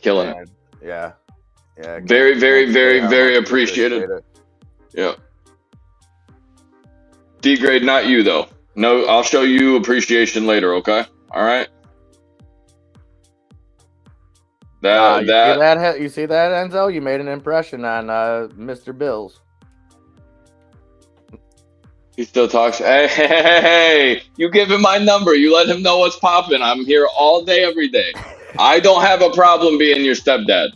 killing it. Yeah. Very, very, very, very appreciated. Yeah. D-grade, not you though. No, I'll show you appreciation later, okay? All right. You see that, Enzo? You made an impression on Mr. Bills. He still talks. Hey, you give him my number. You let him know what's popping. I'm here all day, every day. I don't have a problem being your stepdad.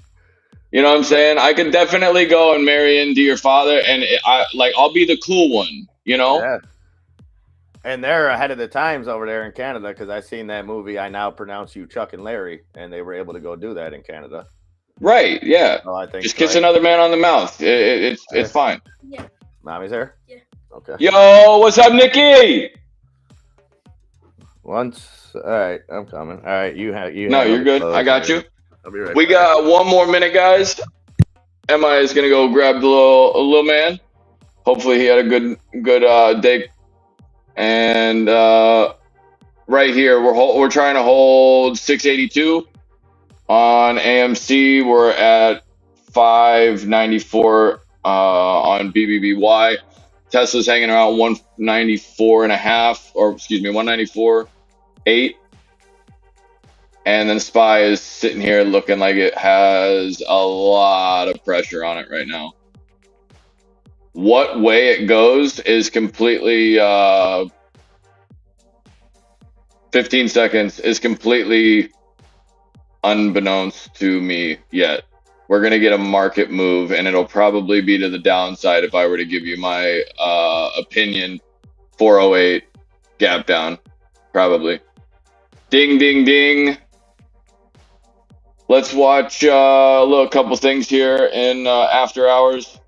You know what I'm saying? I could definitely go and marry into your father, and I'll be the cool one, you know? Yeah. And they're ahead of the times over there in Canada, because I seen that movie, I Now Pronounce You Chuck and Larry, and they were able to go do that in Canada. Right, yeah. So I think just kiss another man on the mouth. It's fine. Yeah. Mommy's there? Yeah. Okay. Yo, what's up, Nikki? All right, I'm coming. All right, No, you're good. I got you. I'll be right We back. got one more minute, guys. Emma is gonna go grab the little man. Hopefully, he had a good day. And right here, we're trying to hold 682. On AMC, we're at 594 on BBBY. Tesla's hanging around 194.5, or excuse me, 194.8. And then SPY is sitting here looking like it has a lot of pressure on it right now. What way it goes is completely 15 seconds is completely unbeknownst to me yet. We're going to get a market move, and it'll probably be to the downside if I were to give you my opinion. 408 gap down, probably. Ding, ding, ding. Let's watch a couple things here in after hours.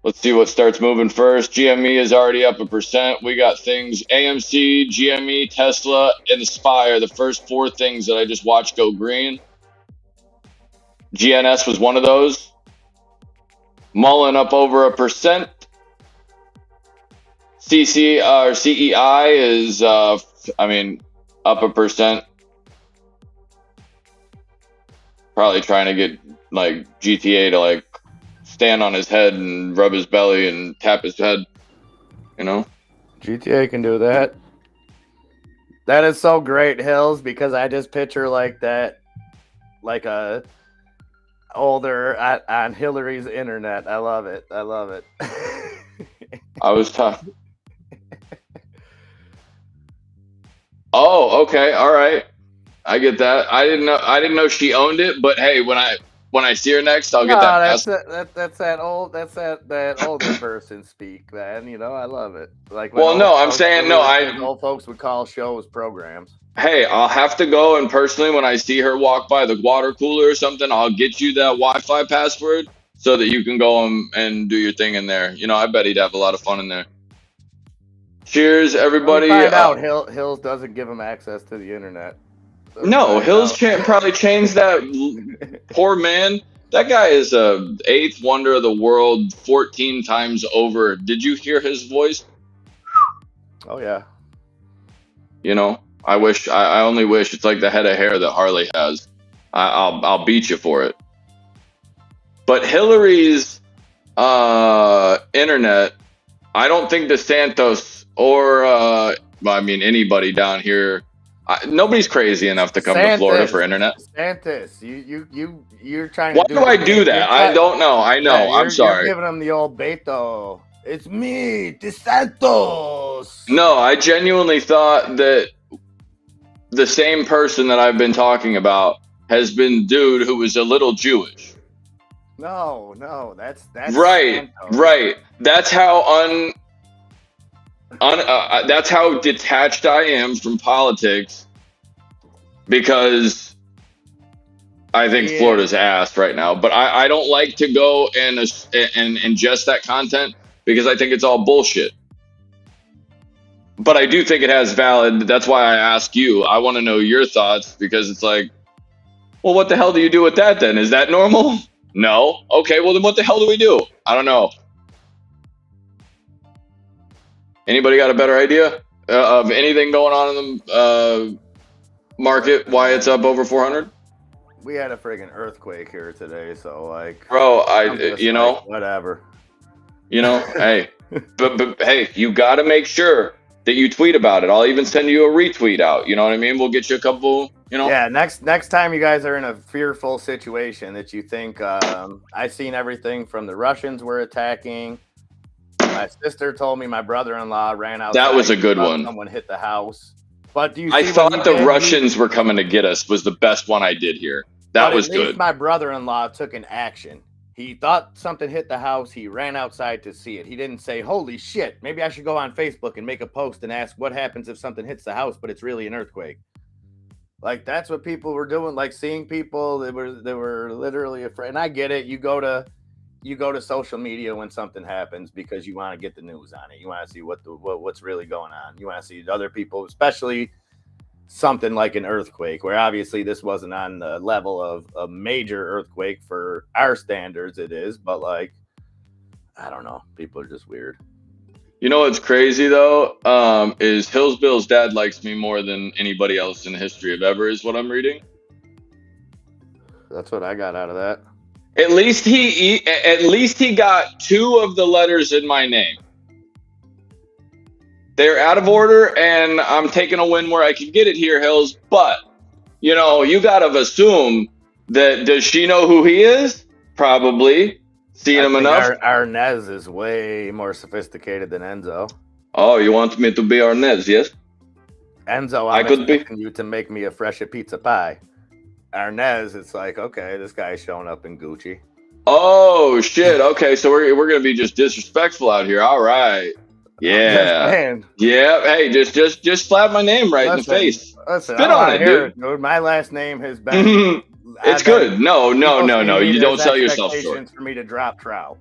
Let's see what starts moving first. GME is already up 1%. We got things AMC, GME, Tesla, and the SPY are the first four things that I just watched go green. GNS was one of those. Mullen up over 1%. CEI is, up 1%. Probably trying to get like GTA to like stand on his head and rub his belly and tap his head, you know? GTA can do that. That is so great, Hills, because I just picture like that, like a older on Hillary's internet. I love it. I love it. I was talking. Oh, okay, all right. I get that. I didn't know she owned it, but hey, when I see her next, I'll get that. That's that older person speak, man. You know, I love it. Like, old folks would call shows programs. Hey, I'll have to go and personally, when I see her walk by the water cooler or something, I'll get you that Wi-Fi password so that you can go and do your thing in there. You know, I bet he'd have a lot of fun in there. Cheers, everybody. Find out Hills doesn't give him access to the internet. No, Hills probably changed that poor man. That guy is a 8th wonder of the world 14 times over. Did you hear his voice? Oh, yeah. You know, I only wish it's like the head of hair that Harley has. I'll beat you for it. But Hillary's internet, I don't think DeSantis or anybody down here. Nobody's crazy enough to come to Florida for internet. DeSantis, you're trying to. Why do I do that? I don't know. I know. Yeah, I'm sorry. You're giving him the old Beto. It's me, DeSantis. No, I genuinely thought that the same person that I've been talking about has been dude who was a little Jewish. No, that's right, Santos. Right. That's how that's how detached I am from politics, because I think Florida's ass right now. But I don't like to go and ingest that content because I think it's all bullshit. But I do think it has valid. That's why I ask you. I want to know your thoughts, because it's like, well, what the hell do you do with that then? Is that normal? No. Okay, well then what the hell do we do? I don't know. Anybody got a better idea of anything going on in the market? Why it's up over 400? We had a friggin' earthquake here today, so like, bro, whatever. You know, hey, but hey, you got to make sure that you tweet about it. I'll even send you a retweet out. You know what I mean? We'll get you a couple. You know. Yeah. Next time you guys are in a fearful situation that you think, I've seen everything from the Russians were attacking. My sister told me my brother-in-law ran out. That was a good one. Someone hit the house. But do you? I thought the Russians were coming to get us. Was the best one I did here. That was good. At least my brother-in-law took an action. He thought something hit the house. He ran outside to see it. He didn't say, "Holy shit, maybe I should go on Facebook and make a post and ask what happens if something hits the house, but it's really an earthquake." Like, that's what people were doing. Like, seeing people they were literally afraid. And I get it. You go to social media when something happens because you want to get the news on it. You want to see what's really going on. You want to see other people, especially something like an earthquake, where obviously this wasn't on the level of a major earthquake for our standards. It is, but like, I don't know. People are just weird. You know what's crazy though? Is Hillsbill's dad likes me more than anybody else in the history of ever, is what I'm reading. That's what I got out of that. At least he got 2 of the letters in my name. They're out of order, and I'm taking a win where I can get it here, Hills. But you know, you gotta assume that does she know who he is? Probably. Seen him enough. Arnez is way more sophisticated than Enzo. Oh, you want me to be Arnez? Yes. Enzo, I I'm could be. expecting you to make me a fresh pizza pie. Arnez, it's like, okay, this guy's showing up in Gucci. Oh shit. Okay, so we're gonna be just disrespectful out here. All right. Yeah. Man, Yeah. Hey, just slap my name right in the face. Listen, Spit I on wanna it, hear dude. My last name has been. It's good. No. You don't sell yourself short. Expectations for me to drop trout.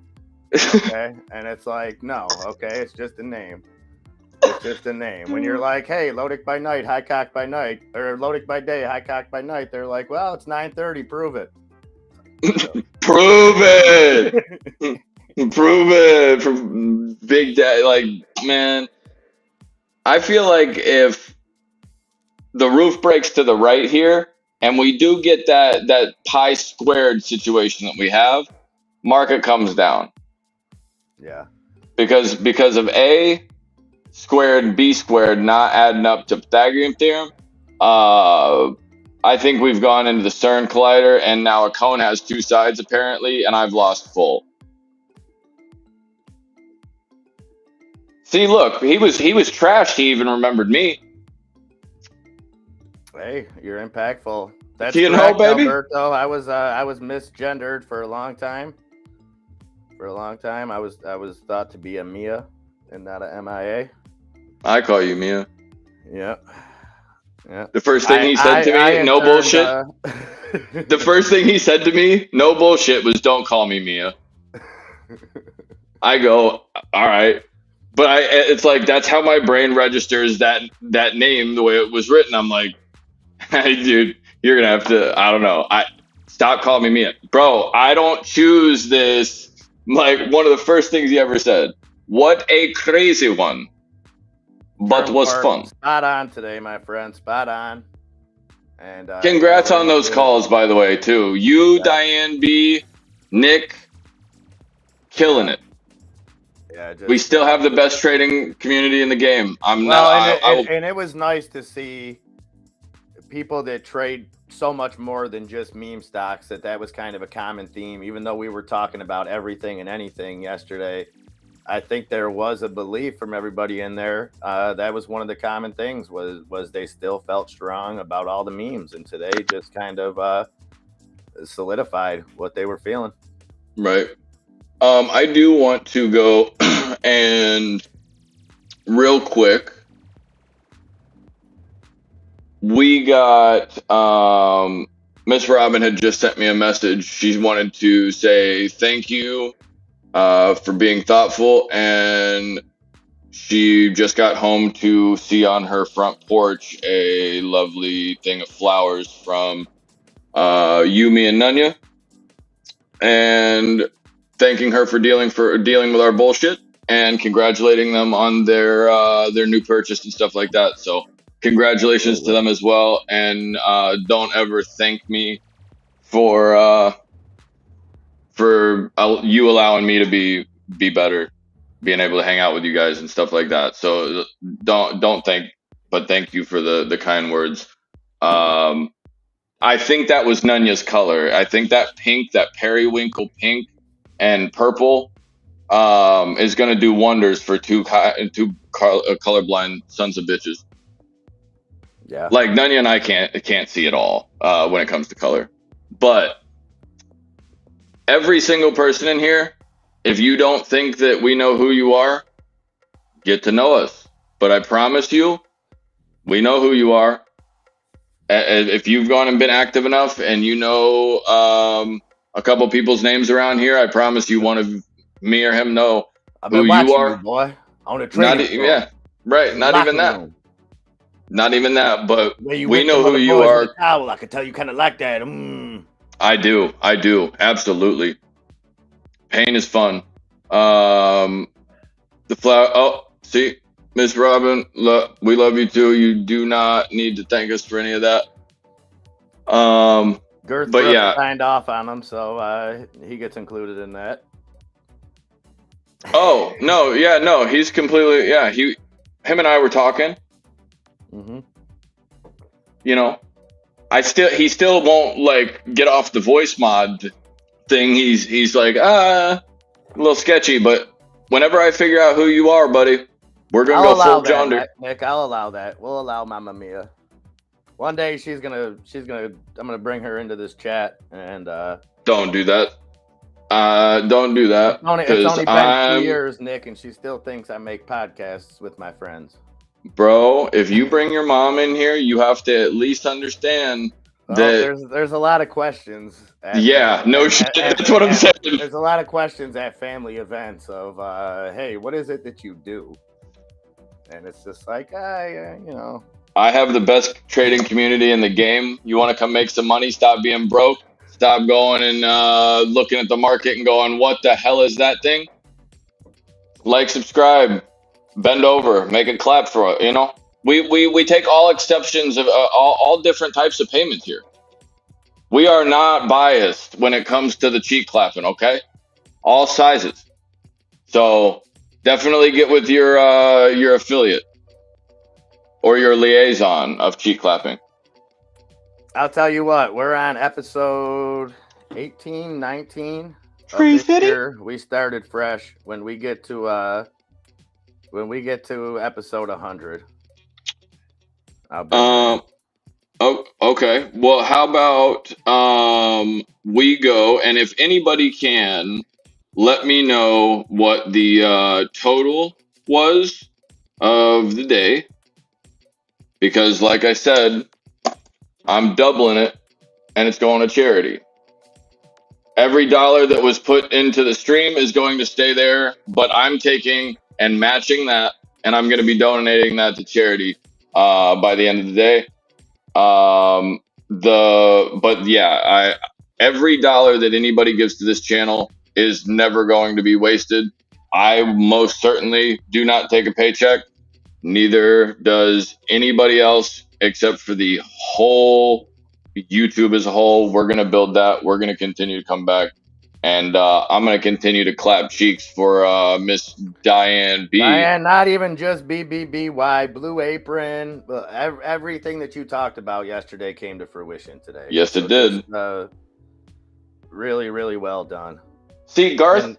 Okay, and it's like, no, okay, it's just a name. It's just a name. When you're like, hey, Lodic by night, high cock by night, or Lodic by day, high cock by night, they're like, well, it's 9:30, prove it. Prove it. Prove it from Big Daddy. Like, man, I feel like if the roof breaks to the right here, and we do get that pi squared situation that we have, market comes down. Yeah. Because of A squared, B squared not adding up to Pythagorean theorem, I think we've gone into the CERN collider, and now a cone has 2 sides apparently, and I've lost full. See, look, he was trashed. He even remembered me. Hey, you're impactful. That's You know, correct, baby? Alberto. I was misgendered for a long time. For a long time, I was thought to be a Mia and not a MIA. I call you Mia. Yep. Yeah. The first thing he said to me, no bullshit. The first thing he said to me, no bullshit, was don't call me Mia. I go, all right. But it's like, that's how my brain registers that name the way it was written. I'm like, hey, dude, you're going to have to, I don't know. Stop calling me Mia. Bro, I don't choose this. Like, one of the first things he ever said. What a crazy one. But was fun. Spot on today, my friend. Spot on. And congrats on those calls, by the way, too. You, yeah. Diane B, Nick, killing it. Yeah, we still have the best trading community in the game. And it was nice to see people that trade so much more than just meme stocks. That was kind of a common theme, even though we were talking about everything and anything yesterday. I think there was a belief from everybody in there. That was one of the common things was they still felt strong about all the memes, and today just kind of solidified what they were feeling. Right. I do want to go and real quick. We got Miss Robin had just sent me a message. She wanted to say thank you for being thoughtful, and she just got home to see on her front porch a lovely thing of flowers from Yumi and Nunya, and thanking her for dealing with our bullshit and congratulating them on their new purchase and stuff like that. So congratulations to them as well, and don't ever thank me for you allowing me to be better, being able to hang out with you guys and stuff like that. So don't thank, but thank you for the kind words. I think that was Nunya's color. I think that pink, that periwinkle pink and purple, is going to do wonders for two colorblind sons of bitches. Yeah, like Nunya and I can't see at all when it comes to color, but every single person in here, if you don't think that we know who you are, get to know us. But I promise you, we know who you are. If you've gone and been active enough and you know a couple people's names around here, I promise you one of me or him know who you are. Boy, on a training floor. Yeah, right. Not even that. Room. Not even that, but we know who you are. Towel, I can tell you kind of like that. I do. Absolutely. Pain is fun. The flower. Oh, see, Miss Robin, we love you too. You do not need to thank us for any of that. Girth But Brooks yeah. signed off on him, so he gets included in that. Oh no, yeah, no, he's completely him and I were talking. Mm-hmm. You know, he still won't like get off the voice mod thing. He's like a little sketchy, but whenever I figure out who you are, buddy, we're gonna I'll go allow full yonder. that, Nick. I'll allow that. We'll allow Mamma Mia. One day I'm gonna bring her into this chat, and Don't do that. Don't do that. it's only been 2 years, Nick, and she still thinks I make podcasts with my friends. Bro, if you bring your mom in here, you have to at least understand that. There's a lot of questions. That's what I'm saying. There's a lot of questions at family events of, hey, what is it that you do? And it's just like, I have the best trading community in the game. You want to come make some money? Stop being broke. Stop going and looking at the market and going, what the hell is that thing? Like, subscribe, bend over, make a clap for it. You know, we take all exceptions of all different types of payments here. We are not biased when it comes to the cheek clapping. Okay, all sizes. So definitely get with your affiliate or your liaison of cheek clapping. I'll tell you what, we're on episode 18, 19. Tree City? We started fresh. When we get to episode 100, okay. Well, how about we go, and if anybody can, let me know what the total was of the day, because like I said, I'm doubling it, and it's going to charity. Every dollar that was put into the stream is going to stay there, but I'm taking and matching that, and I'm going to be donating that to charity by the end of the day. Every dollar that anybody gives to this channel is never going to be wasted. I most certainly do not take a paycheck. Neither does anybody else, except for the whole YouTube as a whole. We're going to build that. We're going to continue to come back. And I'm going to continue to clap cheeks for Miss Diane B. Diane, not even just BBBY, Blue Apron. Everything that you talked about yesterday came to fruition today. Yes, it did. Really, really well done. See, Garth.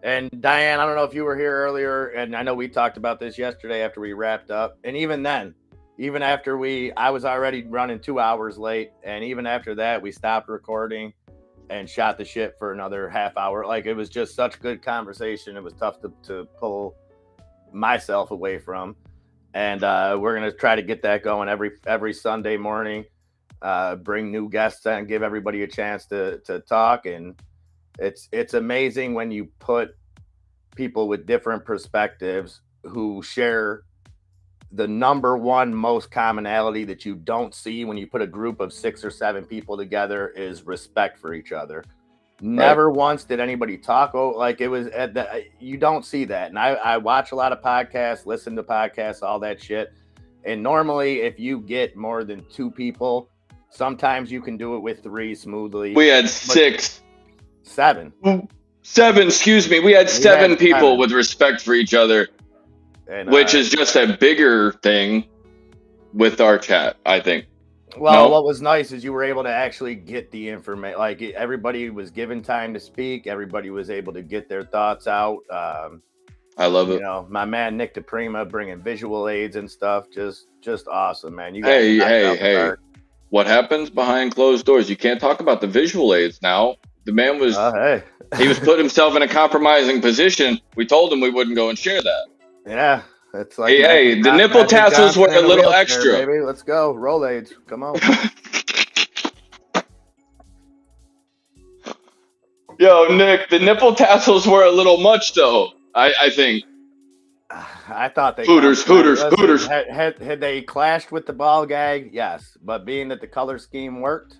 And Diane, I don't know if you were here earlier, and I know we talked about this yesterday after we wrapped up. And even then, even after I was already running 2 hours late, and even after that, we stopped recording and shot the shit for another half hour. Like, it was just such good conversation. It was tough to pull myself away from. And we're going to try to get that going every Sunday morning, bring new guests and give everybody a chance to talk. And it's amazing when you put people with different perspectives who share the number one most commonality that you don't see when you put a group of 6 or 7 people together is respect for each other. Never once did anybody talk like it was you don't see that. And I watch a lot of podcasts, listen to podcasts, all that shit. And normally if you get more than 2 people, sometimes you can do it with 3 smoothly. We had 6. 7. 7, excuse me. We had 7 people with respect for each other. And, which is just a bigger thing with our chat, I think. Well, what was nice is you were able to actually get the information. Like, everybody was given time to speak. Everybody was able to get their thoughts out. I love it. You know, my man Nick DePrima bringing visual aids and stuff. Just awesome, man. You guys hey. What happens behind closed doors? You can't talk about the visual aids now. The man was he was put himself in a compromising position. We told him we wouldn't go and share that. Yeah, it's like the nipple tassels were a little extra. Baby, let's go. Roll aids. Come on. Yo, Nick, the nipple tassels were a little much, though. I think. I thought they Hooters. Had they clashed with the ball gag? Yes, but being that the color scheme worked,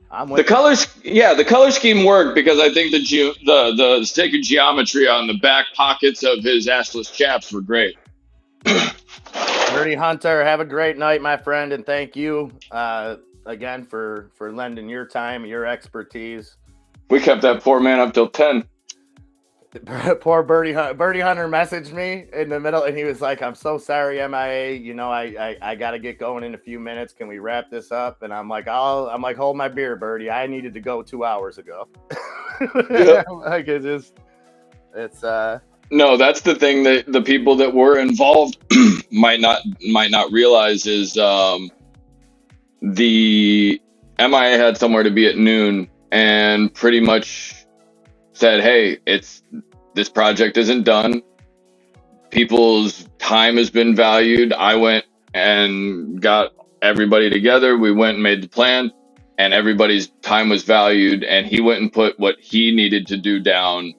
I'm with the color scheme worked because I think the sacred geometry on the back pockets of his assless chaps were great. Dirty Hunter, have a great night, my friend, and thank you. again for lending your time, your expertise. We kept that poor man up till 10. Poor Birdie Hunter messaged me in the middle, and he was like, "I'm so sorry, MIA. You know, I got to get going in a few minutes. Can we wrap this up?" And I'm like, hold my beer, Birdie. I needed to go 2 hours ago. Yep. Like it's No, that's the thing that the people that were involved might not realize is the MIA had somewhere to be at noon and pretty much said, "Hey, this project isn't done. People's time has been valued." I went and got everybody together. We went and made the plan, and everybody's time was valued. And he went and put what he needed to do down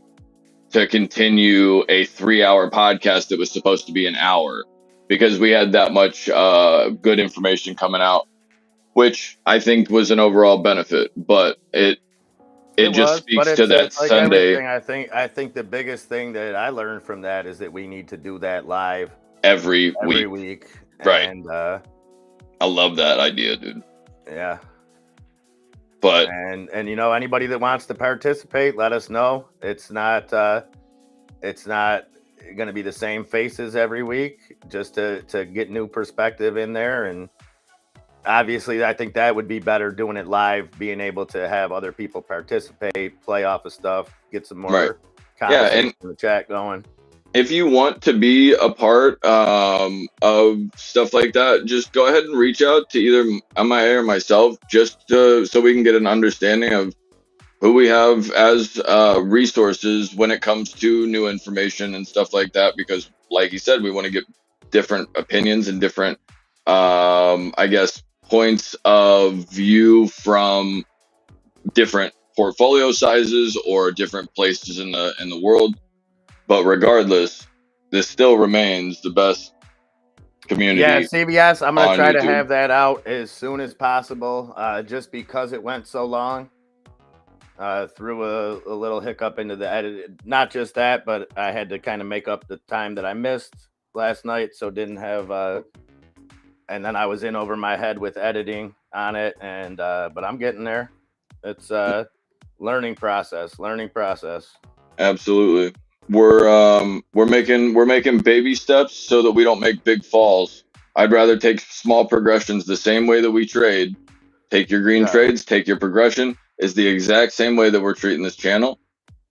to continue a 3-hour podcast that was supposed to be an hour, because we had that much good information coming out, which I think was an overall benefit. But it just speaks to that like Sunday I think the biggest thing that I learned from that is that we need to do that live every week. Right. And I love that idea, dude. yeah. But And you know, anybody that wants to participate, let us know. It's not going to be the same faces every week, just to get new perspective in there. And obviously, I think that would be better doing it live, being able to have other people participate, play off of stuff, get some more conversation in the chat going. If you want to be a part of stuff like that, just go ahead and reach out to either MIA or myself, just so we can get an understanding of who we have as resources when it comes to new information and stuff like that. Because, like you said, we want to get different opinions and different, I guess, points of view from different portfolio sizes or different places in the world. But regardless, this still remains the best community. Yeah, CBS, I'm going to try YouTube. to have that out as soon as possible, just because it went so long. Threw a little hiccup into the edit. Not just that, but I had to kind of make up the time that I missed last night, so didn't have and then I was in over my head with editing on it, and but I'm getting there. It's learning process. Absolutely. We're making baby steps so that we don't make big falls. I'd rather take small progressions the same way that we trade. Take your green trades, take your progression is the exact same way that we're treating this channel.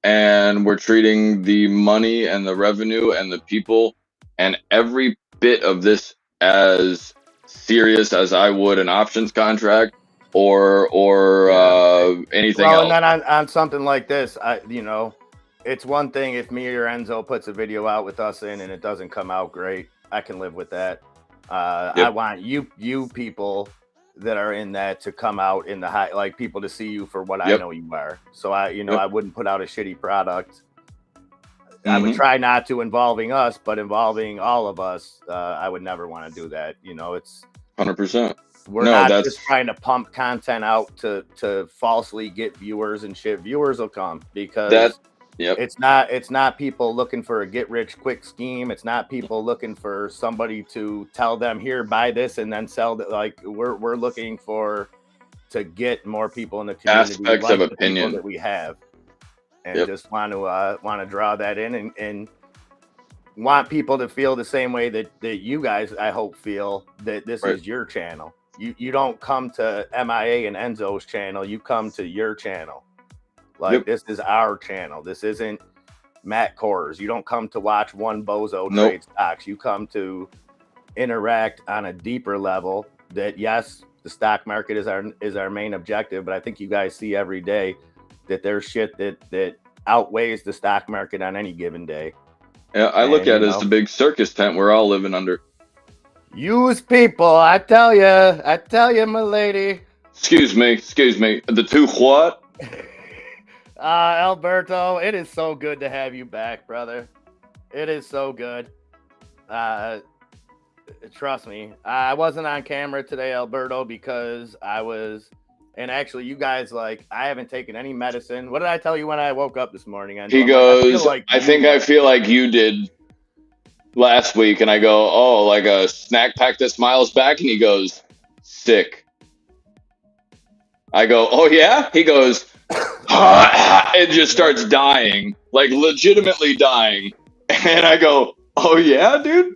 And we're treating the money and the revenue and the people and every bit of this as serious as I would an options contract or anything else. And then on something like this, it's one thing if me or Enzo puts a video out with us in and it doesn't come out great. I can live with that. I want you people that are in that to come out in the high, like people to see you for what I know you are. So I wouldn't put out a shitty product. I would try not to involving us, but involving all of us, I would never want to do that. It's 100%. We're not just trying to pump content out to falsely get viewers and shit. Viewers will come because it's not people looking for a get rich quick scheme. It's not people looking for somebody to tell them, here, buy this and then sell it. Like we're looking to get more people in the community, aspects like of the opinion that we have, and just want to draw that in and want people to feel the same way that you guys, I hope, feel that this is your channel. You don't come to MIA and Enzo's channel. You come to your channel. Like this is our channel. This isn't Matt Kors. You don't come to watch one bozo trade stocks. You come to interact on a deeper level. That yes, the stock market is our main objective, but I think you guys see every day that there's shit that outweighs the stock market on any given day. Yeah, I look at it as the big circus tent we're all living under. Use people, I tell you, my lady. Excuse me. The two what? Alberto, it is so good to have you back, brother. It is so good. Trust me, I wasn't on camera today, Alberto, because I was, and actually you guys, I haven't taken any medicine. What did I tell you when I woke up this morning? He goes, I feel like you did last week. And I go, oh, like a snack pack that smiles back. And he goes, sick. I go, oh yeah? He goes, and just starts dying, like legitimately dying. And I go, oh yeah, dude?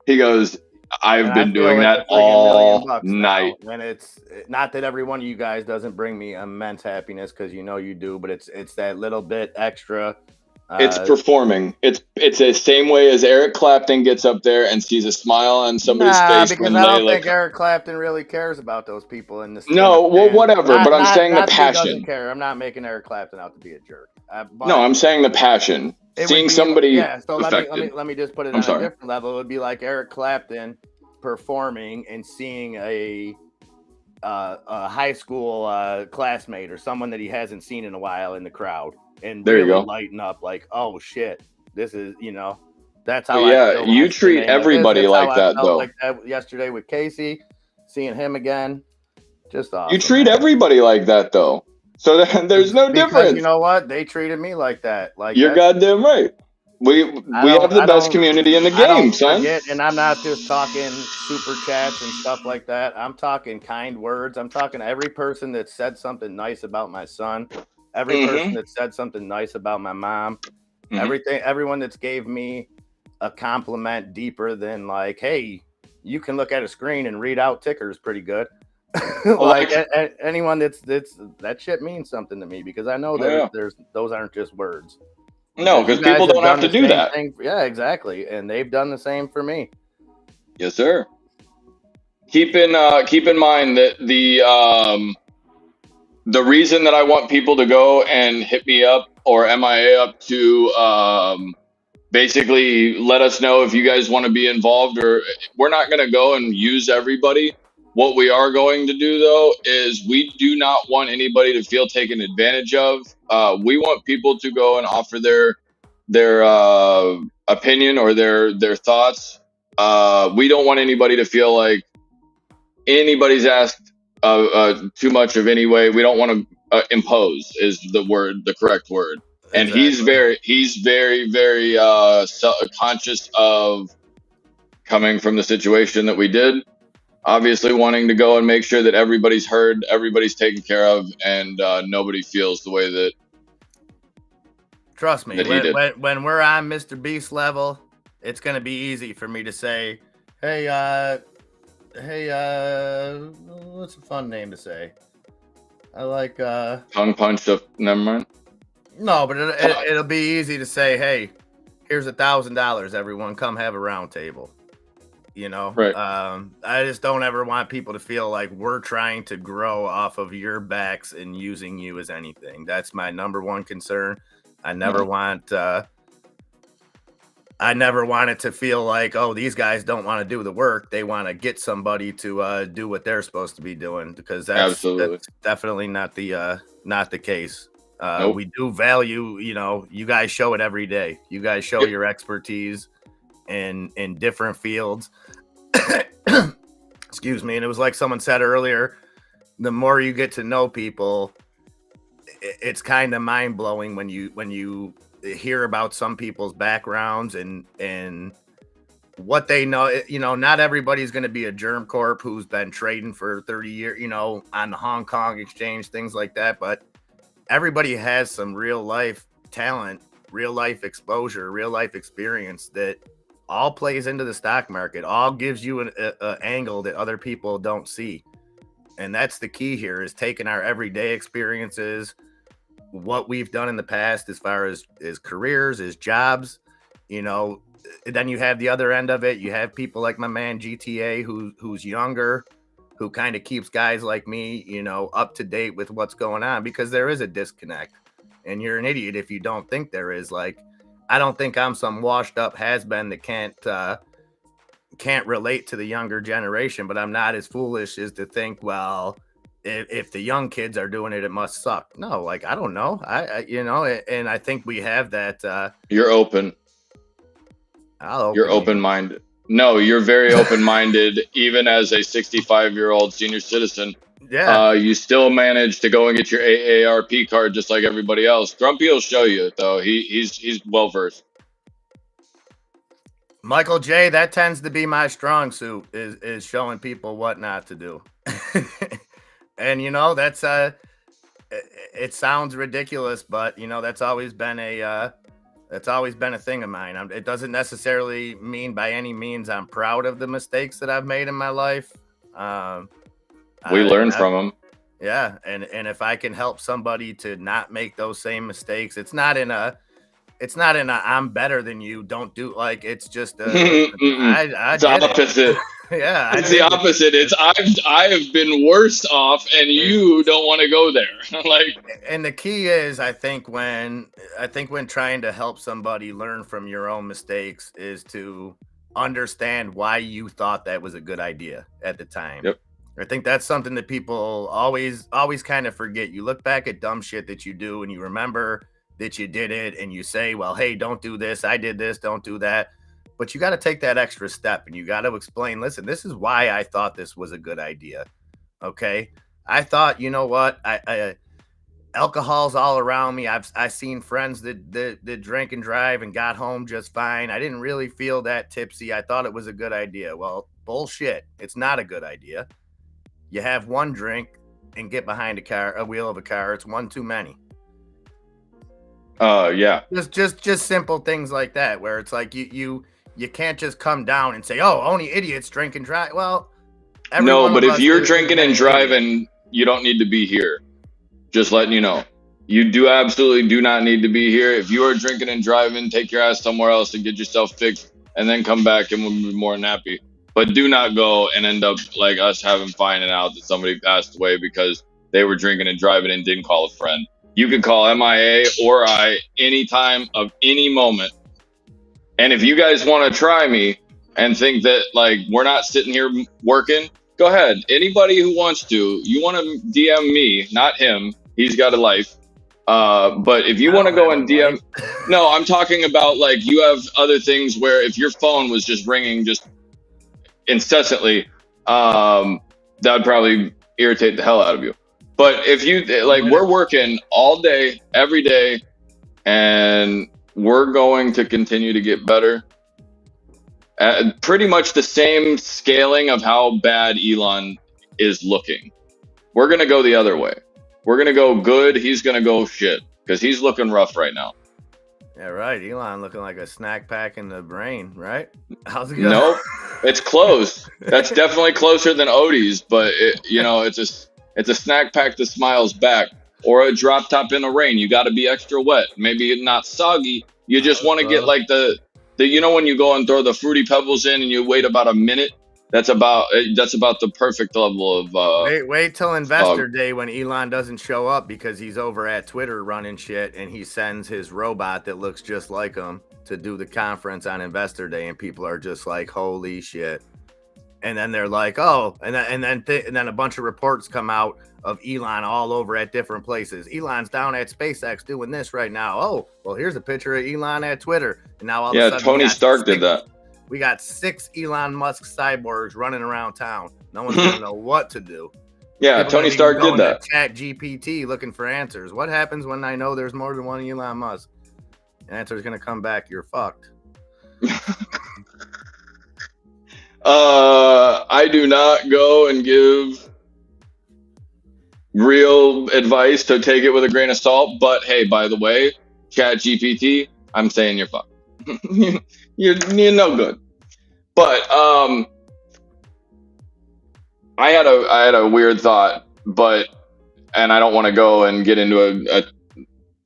He goes, And I've I been feel doing like that a friggin' million all bucks night. now. And it's not that every one of you guys doesn't bring me immense happiness, because you know you do, but it's that little bit extra. It's performing. It's the same way as Eric Clapton gets up there and sees a smile on somebody's Nah, face because when I don't Layla. think Eric Clapton really cares about those people in the No, well, stands. whatever. But Not I'm not saying the not that he doesn't passion. care. I'm not making Eric Clapton out to be a jerk. No, But I'm saying the passion. it would Seeing be, somebody yeah. So affected. let me just put it I'm on a sorry. different level. It would be like Eric Clapton performing and seeing a high school classmate or someone that he hasn't seen in a while in the crowd, and There you really go. lighten up, like, oh shit, this is, that's But how I yeah, feel when I you see the treat name of his. everybody That's how like I that, felt though. like that yesterday with Casey, seeing him again. Just awesome. You treat man. everybody like that, though. So there's no Because difference. you know what? They treated me like that. Like, You're that's, goddamn right. We have the best community in the I game, don't son. forget, and I'm not just talking super chats and stuff like that. I'm talking kind words. I'm talking every person that said something nice about my son, every person that said something nice about my mom, everyone that's gave me a compliment deeper than like, hey, you can look at a screen and read out tickers pretty good. Anyone that's that shit means something to me, because I know there's those aren't just words. No, because people don't have to do that. Thing. Yeah, exactly, and they've done the same for me. Yes, sir. Keep in mind that the reason that I want people to go and hit me up or MIA up to basically let us know if you guys want to be involved, or we're not going to go and use everybody. What we are going to do, though, is we do not want anybody to feel taken advantage of. We want people to go and offer their opinion or their thoughts. We don't want anybody to feel like anybody's asked too much of any way. We don't want to impose is the correct word. And Exactly. he's very conscious of coming from the situation that we did, obviously wanting to go and make sure that everybody's heard, everybody's taken care of, and nobody feels the way that. Trust me, that he did. When we're on Mr. Beast level, it's gonna be easy for me to say, hey, what's a fun name to say? I like Tongue punch up. Never mind. No, but it'll be easy to say, hey, here's $1,000. Everyone, come have a round table. Right. I just don't ever want people to feel like we're trying to grow off of your backs and using you as anything. That's my number one concern. I never want it to feel like, oh, these guys don't want to do the work. They want to get somebody to do what they're supposed to be doing, because that's definitely not the case. Nope. We do value, you guys show it every day. You guys show your expertise in different fields. Excuse me. And it was like someone said earlier, the more you get to know people, it's kind of mind blowing when you hear about some people's backgrounds and what they know. Not everybody's going to be a germ corp who's been trading for 30 years, on the Hong Kong exchange, things like that. But everybody has some real life talent, real life exposure, real life experience that all plays into the stock market, all gives you an angle that other people don't see. And that's the key here, is taking our everyday experiences, what we've done in the past as far as careers, as jobs, then you have the other end of it. You have people like my man GTA, who's younger, who kind of keeps guys like me, up to date with what's going on, because there is a disconnect, and you're an idiot if you don't think there is. Like, I don't think I'm some washed up has-been that can't relate to the younger generation, but I'm not as foolish as to think, well, if the young kids are doing it, it must suck. No, like, I don't know. And I think we have that. You're open. You're open-minded. No, you're very open-minded. Even as a 65-year-old senior citizen, you still manage to go and get your AARP card just like everybody else. Grumpy will show you, though. He's well-versed. Michael J., that tends to be my strong suit, is showing people what not to do. And that's it sounds ridiculous, but that's always been a thing of mine. It doesn't necessarily mean by any means I'm proud of the mistakes that I've made in my life. We learn from them. Yeah, and if I can help somebody to not make those same mistakes, it's not in a I'm better than you, don't do, like, it's just it's opposite. Yeah, it's the opposite. It's I have been worse off, and you don't want to go there. Like, and the key is, I think when trying to help somebody learn from your own mistakes is to understand why you thought that was a good idea at the time. Yep. I think that's something that people always kind of forget. You look back at dumb shit that you do and you remember that you did it and you say, well, hey, don't do this. I did this. Don't do that. But you got to take that extra step and you got to explain, listen, this is why I thought this was a good idea. Okay. I thought, you know what? I alcohol's all around me. I've seen friends that drink and drive and got home just fine. I didn't really feel that tipsy. I thought it was a good idea. Well, bullshit. It's not a good idea. You have one drink and get behind a wheel of a car. It's one too many. Yeah. Just simple things like that, where it's like you can't just come down and say, oh, only idiots drink and drive. Well, no, but if you're drinking and driving, you don't need to be here. Just letting you know. You absolutely do not need to be here. If you are drinking and driving, take your ass somewhere else and get yourself fixed and then come back and we'll be more than happy. But do not go and end up like us finding out that somebody passed away because they were drinking and driving and didn't call a friend. You can call MIA or I anytime of any moment. And if you guys want to try me and think that like we're not sitting here working, go ahead. Anybody who wants to, you want to DM me, not him. He's got a life. But if you want to go and DM, no, I'm talking about like you have other things where if your phone was just ringing just incessantly, that would probably irritate the hell out of you. But if you like, we're working all day, every day, and we're going to continue to get better. Pretty much the same scaling of how bad Elon is looking. We're going to go the other way. We're going to go good. He's going to go shit because he's looking rough right now. Yeah, right. Elon looking like a snack pack in the brain, right? How's it going? Nope. It's close. That's definitely closer than Odie's, but it's a snack pack that smiles back, or a drop top in the rain. You got to be extra wet. Maybe not soggy. You just want to get like the when you go and throw the Fruity Pebbles in and you wait about a minute. That's about the perfect level of. Wait till Investor Day when Elon doesn't show up because he's over at Twitter running shit, and he sends his robot that looks just like him to do the conference on Investor Day, and people are just like, "Holy shit!" And then they're like, "Oh," and then a bunch of reports come out of Elon all over at different places. Elon's down at SpaceX doing this right now. Oh, well, here's a picture of Elon at Twitter, and now all of a sudden, Tony Stark did that. We got 6 Elon Musk cyborgs running around town. No one's gonna know what to do. Yeah, Tony Stark did that. Chat GPT looking for answers. What happens when I know there's more than one Elon Musk? The answer's gonna come back. You're fucked. I do not go and give real advice, to take it with a grain of salt. But hey, by the way, Chat GPT, I'm saying you're fucked. You're no good. But I had a weird thought, and I don't want to go and get into a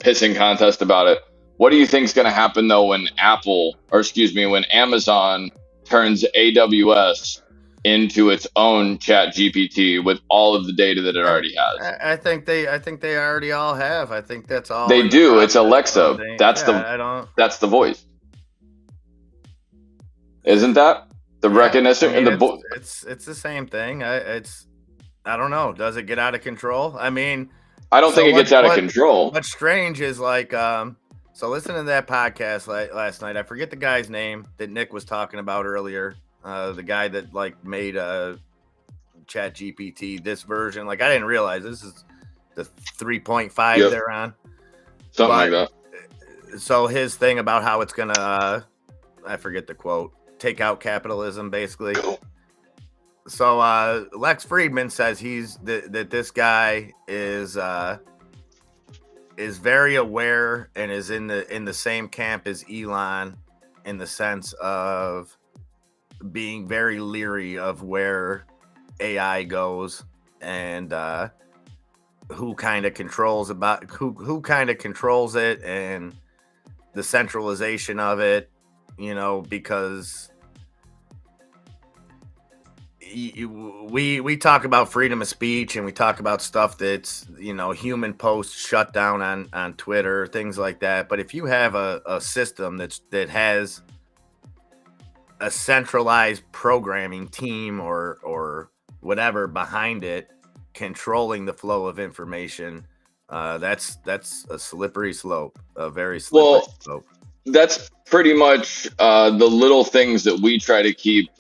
pissing contest about it. What do you think is going to happen though when when Amazon turns AWS into its own Chat GPT with all of the data that it already has? I think they already all have. I think that's all they do. It's Alexa. That's the voice. Isn't that the recognition and the it's the same thing. I don't know. Does it get out of control? I mean, I don't think it gets out of control. What's strange is like, so listen to that podcast last night. I forget the guy's name that Nick was talking about earlier. The guy that like made a Chat GPT, this version. Like I didn't realize this is the 3.5 they're on. Something like that. So his thing about how it's gonna, I forget the quote, take out capitalism, basically. So Lex Friedman says that this guy is very aware and is in the same camp as Elon in the sense of being very leery of where AI goes and who kind of controls it and the centralization of it, because we talk about freedom of speech and we talk about stuff that's human posts shut down on Twitter, things like that. But if you have a system that has a centralized programming team or whatever behind it controlling the flow of information, that's a slippery slope, a very slippery slope. That's pretty much the little things that we try to keep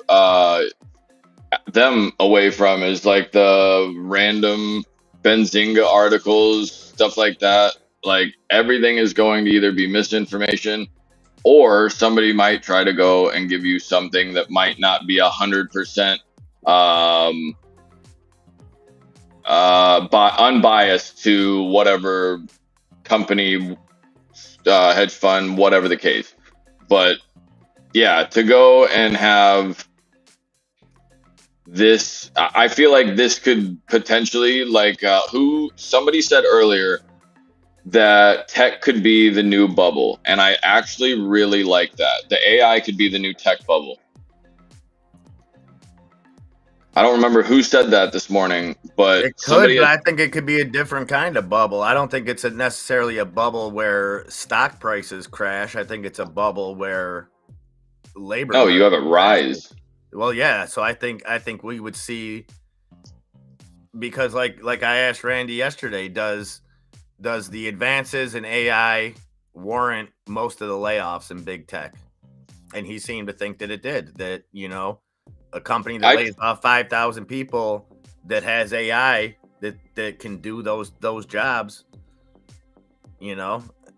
them away from, is like the random Benzinga articles, stuff like that. Like everything is going to either be misinformation, or somebody might try to go and give you something that might not be 100% unbiased to whatever company, hedge fund, whatever the case. But yeah, to go and have this, I feel like this could potentially, like somebody said earlier that tech could be the new bubble, and I actually really like that. The AI could be the new tech bubble. I don't remember who said that this morning, but it could. But I think it could be a different kind of bubble. I don't think it's necessarily a bubble where stock prices crash. I think it's a bubble where labor. No, you have a rise. Well, yeah. So I think we would see, because like I asked Randy yesterday, does the advances in AI warrant most of the layoffs in big tech? And he seemed to think that it did. That a company that lays off 5,000 people that has AI that can do those jobs,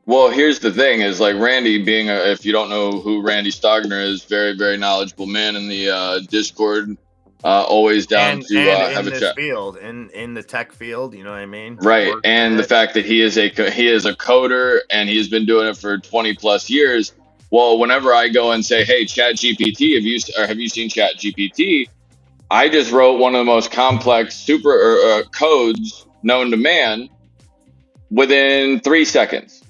Well, here's the thing: is like Randy being if you don't know who Randy Stogner is, very very knowledgeable man in the Discord, always down to have a chat. Field in the tech field, you know what I mean? Right, and the fact that he is a coder and he's been doing it for 20 plus years. Well, whenever I go and say, "Hey, ChatGPT, have you seen ChatGPT?" I just wrote one of the most complex codes known to man within 3 seconds.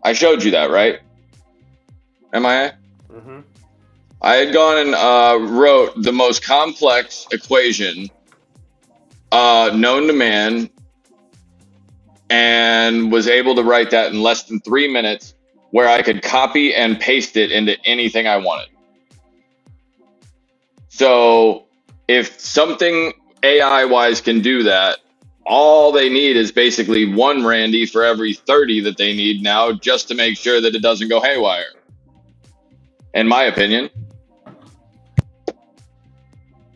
I showed you that, right? MIA? Mm-hmm. I had gone and wrote the most complex equation known to man, and was able to write that in less than 3 minutes, where I could copy and paste it into anything I wanted. So if something AI-wise can do that, all they need is basically one Randy for every 30 that they need now, just to make sure that it doesn't go haywire. In my opinion.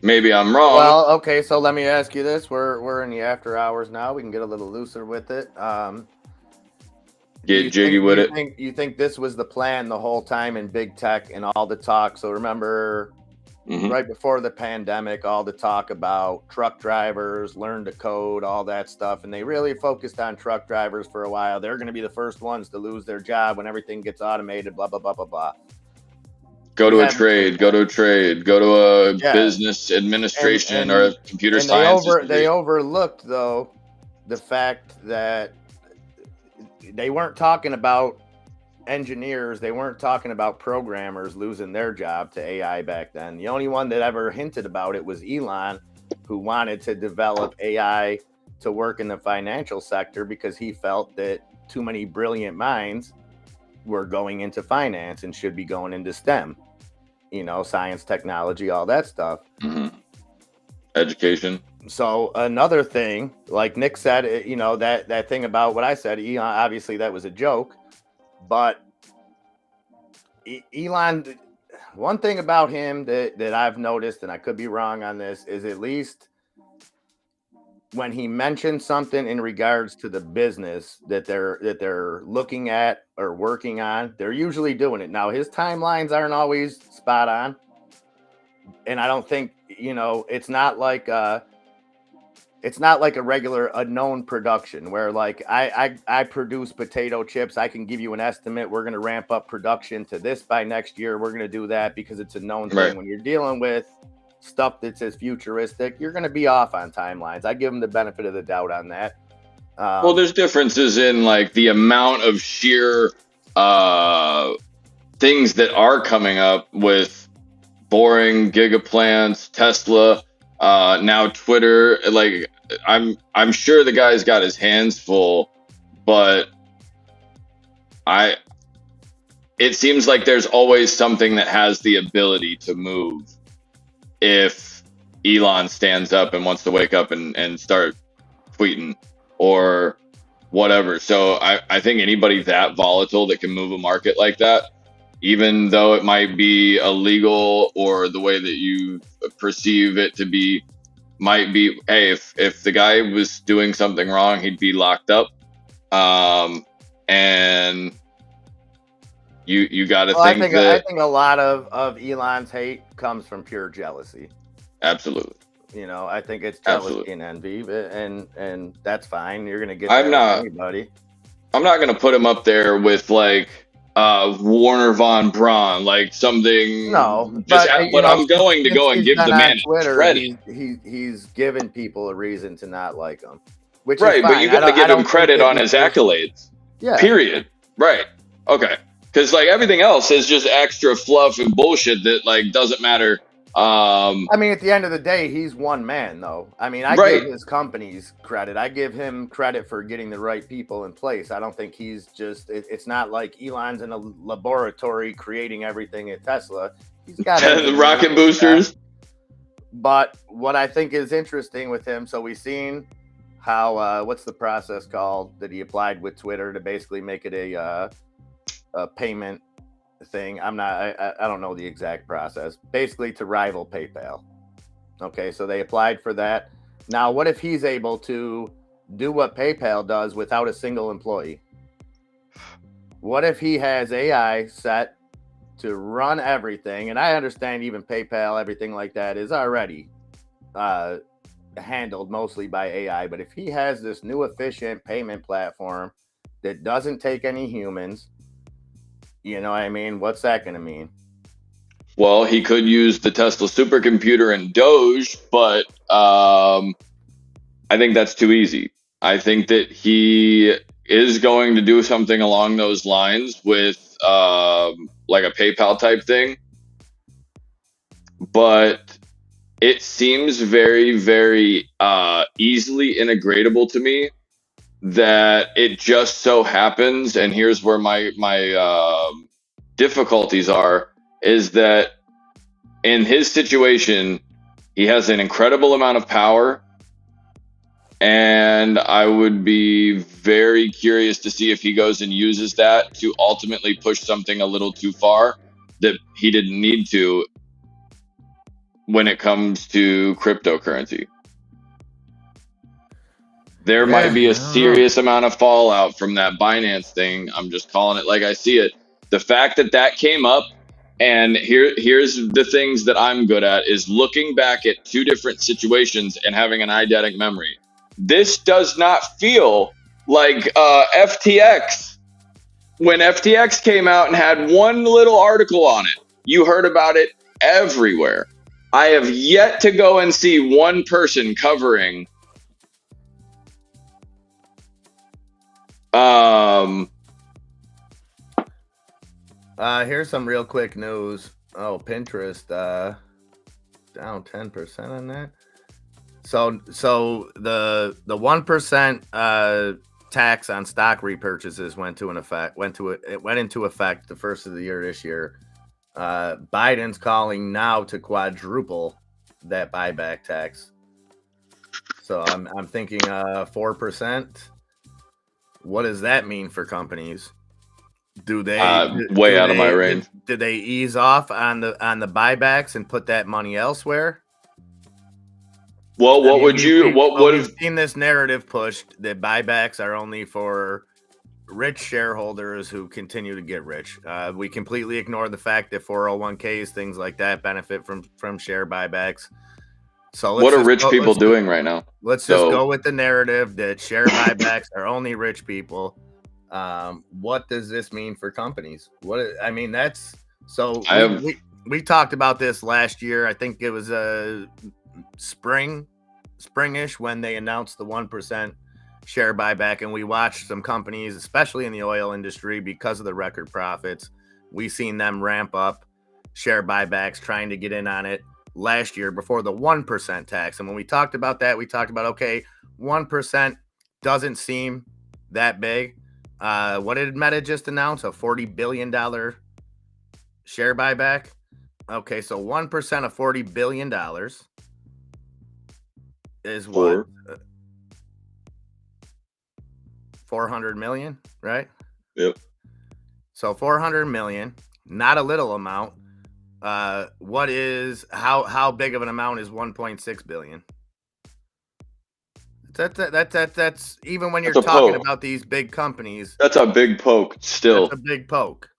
Maybe I'm wrong. Well, okay, so let me ask you this. We're in the after hours now. We can get a little looser with it. Get jiggy with it. You think this was the plan the whole time in big tech and all the talk? So remember, right before the pandemic, all the talk about truck drivers, learn to code, all that stuff. And they really focused on truck drivers for a while. They're going to be the first ones to lose their job when everything gets automated, blah, blah, blah, blah, blah. Go to a trade, go to a business administration or a computer science. They overlooked, though, the fact that they weren't talking about engineers. They weren't talking about programmers losing their job to AI back then. The only one that ever hinted about it was Elon, who wanted to develop AI to work in the financial sector because he felt that too many brilliant minds were going into finance and should be going into STEM, science, technology, all that stuff. Education. So another thing, like Nick said, that thing about what I said, Elon, obviously that was a joke, but Elon, one thing about him that I've noticed, and I could be wrong on this, is at least when he mentions something in regards to the business that they're looking at or working on, they're usually doing it. Now, his timelines aren't always spot on, and I don't think, you know, it's not like a regular a known production where like I produce potato chips. I can give you an estimate. We're going to ramp up production to this by next year. We're going to do that because it's a known thing. Right. When you're dealing with stuff that's as futuristic, you're going to be off on timelines. I give them the benefit of the doubt on that. Well, there's differences in like the amount of sheer things that are coming up with Boring, Gigaplants, Tesla, now Twitter. Like I'm sure the guy's got his hands full, but it seems like there's always something that has the ability to move if Elon stands up and wants to wake up and start tweeting or whatever. So I think anybody that volatile that can move a market like that, even though it might be illegal or the way that you perceive it to be, might be, hey, if the guy was doing something wrong, he'd be locked up. And you got to think that. I think a lot of Elon's hate comes from pure jealousy. Absolutely. You know, I think it's jealousy Absolutely. and envy, and that's fine. You're gonna get I'm not anybody. I'm not gonna put him up there with like Warner Von Braun, like something. No, Just but I'm going to go and give the man credit. He's given people a reason to not like him, which Right, is but fine. you got to give him credit on his accolades. accolades. Yeah. Period. Right. Okay. Because like everything else is just extra fluff and bullshit that like doesn't matter. I mean, at the end of the day, he's one man, though. I mean, I Right. give his companies credit. I give him credit for getting the right people in place. I don't think he's just. It's not like Elon's in a laboratory creating everything at Tesla. He's got the rocket boosters. But what I think is interesting with him, so we've seen how what's the process called that he applied with Twitter to basically make it a payment thing. I don't know the exact process. Basically to rival PayPal. Okay, so they applied for that. Now, what if he's able to do what PayPal does without a single employee? What if he has AI set to run everything? And I understand even PayPal, everything like that is already handled mostly by AI. But if he has this new efficient payment platform that doesn't take any humans, you know what I mean? What's that going to mean? Well, he could use the Tesla supercomputer and Doge, but I think that's too easy. I think that he is going to do something along those lines with like a PayPal type thing. But it seems very, very easily integratable to me that it just so happens, and here's where my difficulties are, is that in his situation, he has an incredible amount of power, and I would be very curious to see if he goes and uses that to ultimately push something a little too far that he didn't need to when it comes to cryptocurrency. There might be a serious amount of fallout from that Binance thing. I'm just calling it like I see it. The fact that came up, and here's the things that I'm good at, is looking back at two different situations and having an eidetic memory. This does not feel like FTX. When FTX came out and had one little article on it, you heard about it everywhere. I have yet to go and see one person covering here's some real quick news. Oh, Pinterest down 10% on that. So the 1% tax on stock repurchases went into effect the first of the year this year. Biden's calling now to quadruple that buyback tax. So I'm thinking 4%. What does that mean for companies? Do they way out of my range? Did they ease off on the buybacks and put that money elsewhere? Well, what would you? What would we've seen this narrative pushed that buybacks are only for rich shareholders who continue to get rich. We completely ignore the fact that 401ks, things like that, benefit from share buybacks. So what are rich people doing right now? Let's just go with the narrative that share buybacks are only rich people. What does this mean for companies? That's so. We talked about this last year. I think it was springish when they announced the 1% share buyback, and we watched some companies, especially in the oil industry, because of the record profits. We seen them ramp up share buybacks, trying to get in on it last year before the 1% tax. And when we talked about that, we talked about, okay, 1% doesn't seem that big. What did Meta just announce? A $40 billion share buyback. Okay, so 1% of $40 billion is what? 400 million, right? Yep. So 400 million, not a little amount. What is how big of an amount is 1.6 billion? That's even when you're talking about these big companies. That's a big poke still. That's a big poke.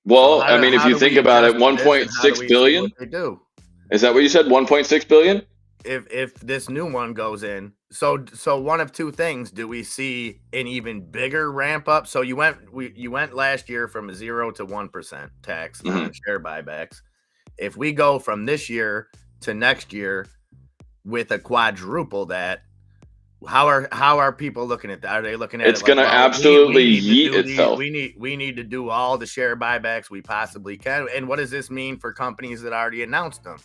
Well, so if you think about it, 1.6 billion. They do. Is that what you said? 1.6 billion? If this new one goes in, so one of two things: do we see an even bigger ramp up? So you went last year from a 0 to 1% tax on share buybacks. If we go from this year to next year with a quadruple that, how are people looking at that? Are they looking at it's going to absolutely yeet itself? We need to do all the share buybacks we possibly can. And what does this mean for companies that already announced them?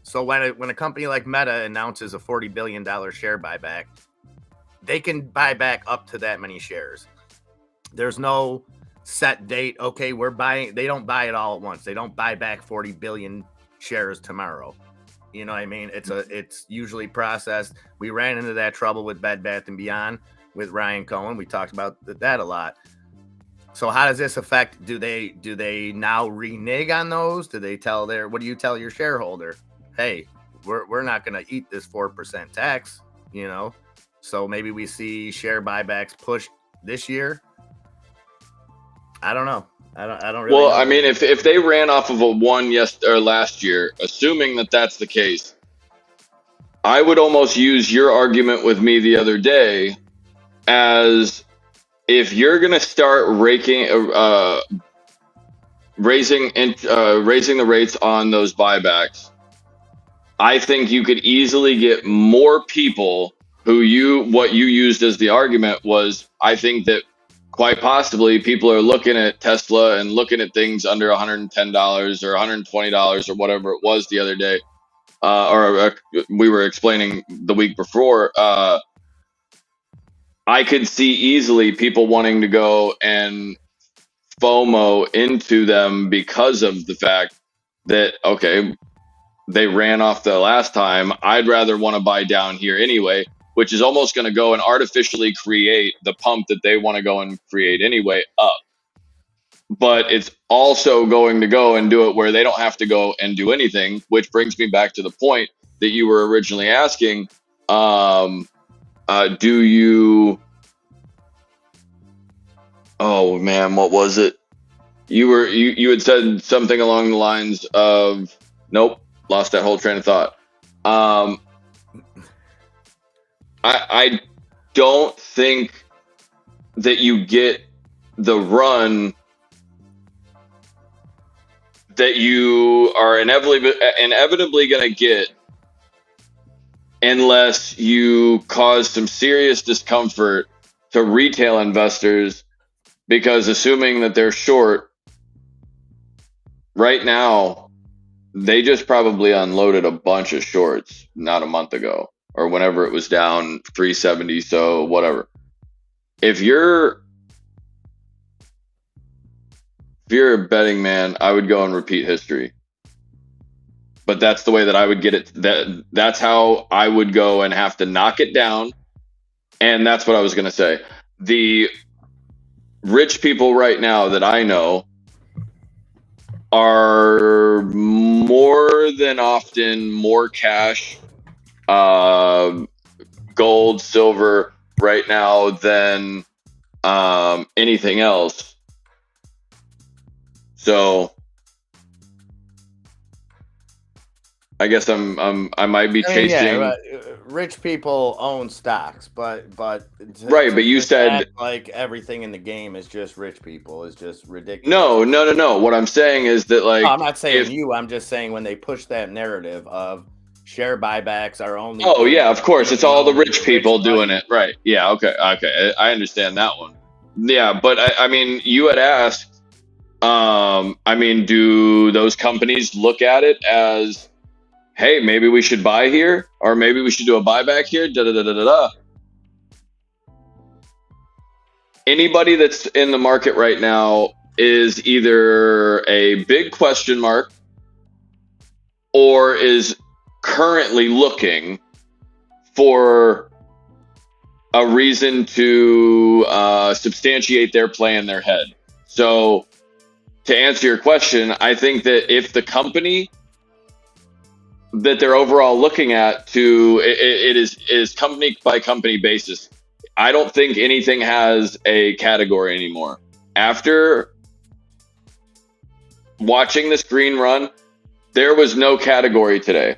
So when a company like Meta announces a $40 billion share buyback, they can buy back up to that many shares. There's no set date. Okay, we're buying. They don't buy it all at once. They don't buy back 40 billion shares tomorrow. You know what I mean? It's usually processed. We ran into that trouble with Bed Bath & Beyond with Ryan Cohen. We talked about that a lot. So how does this affect? Do they now renege on those? Do they what do you tell your shareholder? Hey, we're not going to eat this 4% tax, so maybe we see share buybacks pushed this year. I don't know. I don't really know. If they ran off of a 1 last year, assuming that that's the case, I would almost use your argument with me the other day as if you're going to start raising the rates on those buybacks, I think you could easily get more people what you used as the argument was, I think that quite possibly people are looking at Tesla and looking at things under $110 or $120 or whatever it was the other day. We were explaining the week before. I could see easily people wanting to go and FOMO into them because of the fact that, okay, they ran off the last time. I'd rather want to buy down here anyway, which is almost going to go and artificially create the pump that they want to go and create anyway up. But it's also going to go and do it where they don't have to go and do anything, which brings me back to the point that you were originally asking. Do you... Oh man, what was it? You had said something along the lines of, nope, lost that whole train of thought. I don't think that you get the run that you are inevitably going to get unless you cause some serious discomfort to retail investors, because assuming that they're short right now, they just probably unloaded a bunch of shorts not a month ago or whenever it was down 370. So whatever. If you're a betting man, I would go and repeat history. But that's the way that I would get it. That's how I would go and have to knock it down. And that's what I was going to say. The rich people right now that I know are more than often more cash, gold, silver right now than anything else. So I guess I might be chasing. Rich people own stocks, but Right, but you said like everything in the game is just rich people is just ridiculous. No. What I'm saying is that like no, I'm not saying you. I'm just saying when they push that narrative of share buybacks are only. Oh yeah, of course, it's all the rich people doing it, right? Yeah, okay, I understand that one. Yeah, but I mean, you had asked. I mean, do those companies look at it as, hey, maybe we should buy here, or maybe we should do a buyback here? Da da da da da da. Anybody that's in the market right now is either a big question mark or is currently looking for a reason to substantiate their play in their head. So to answer your question, I think that if the company that they're overall looking at it is company by company basis. I don't think anything has a category anymore. After watching the screen run, there was no category today.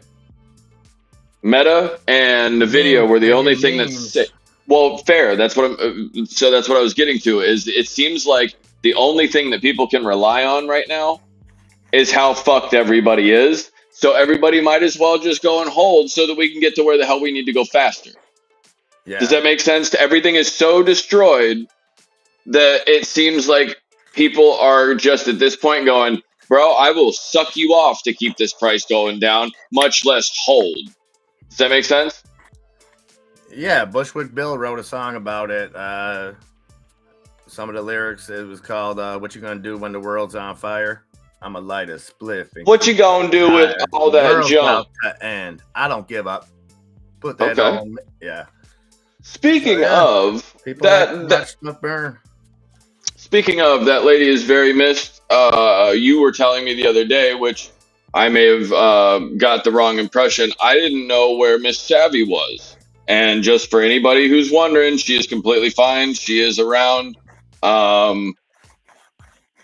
Meta and Nvidia were the only thing that's well, fair. That's what that's what I was getting to. Is it seems like the only thing that people can rely on right now is how fucked everybody is. So everybody might as well just go and hold so that we can get to where the hell we need to go faster. Yeah. Does that make sense? Everything is so destroyed that it seems like people are just at this point going, bro, I will suck you off to keep this price going down, much less hold. Does that make sense? Yeah, Bushwick Bill wrote a song about it. Some of the lyrics, it was called What You Gonna Do When the World's on Fire? I'm a light a spliff. What you gonna do with all that junk? And I don't give up. Put that on. Yeah. Speaking of that stuff burn. Speaking of, that lady is very missed. You were telling me the other day, which I may have got the wrong impression. I didn't know where Miss Savvy was. And just for anybody who's wondering, she is completely fine. She is around.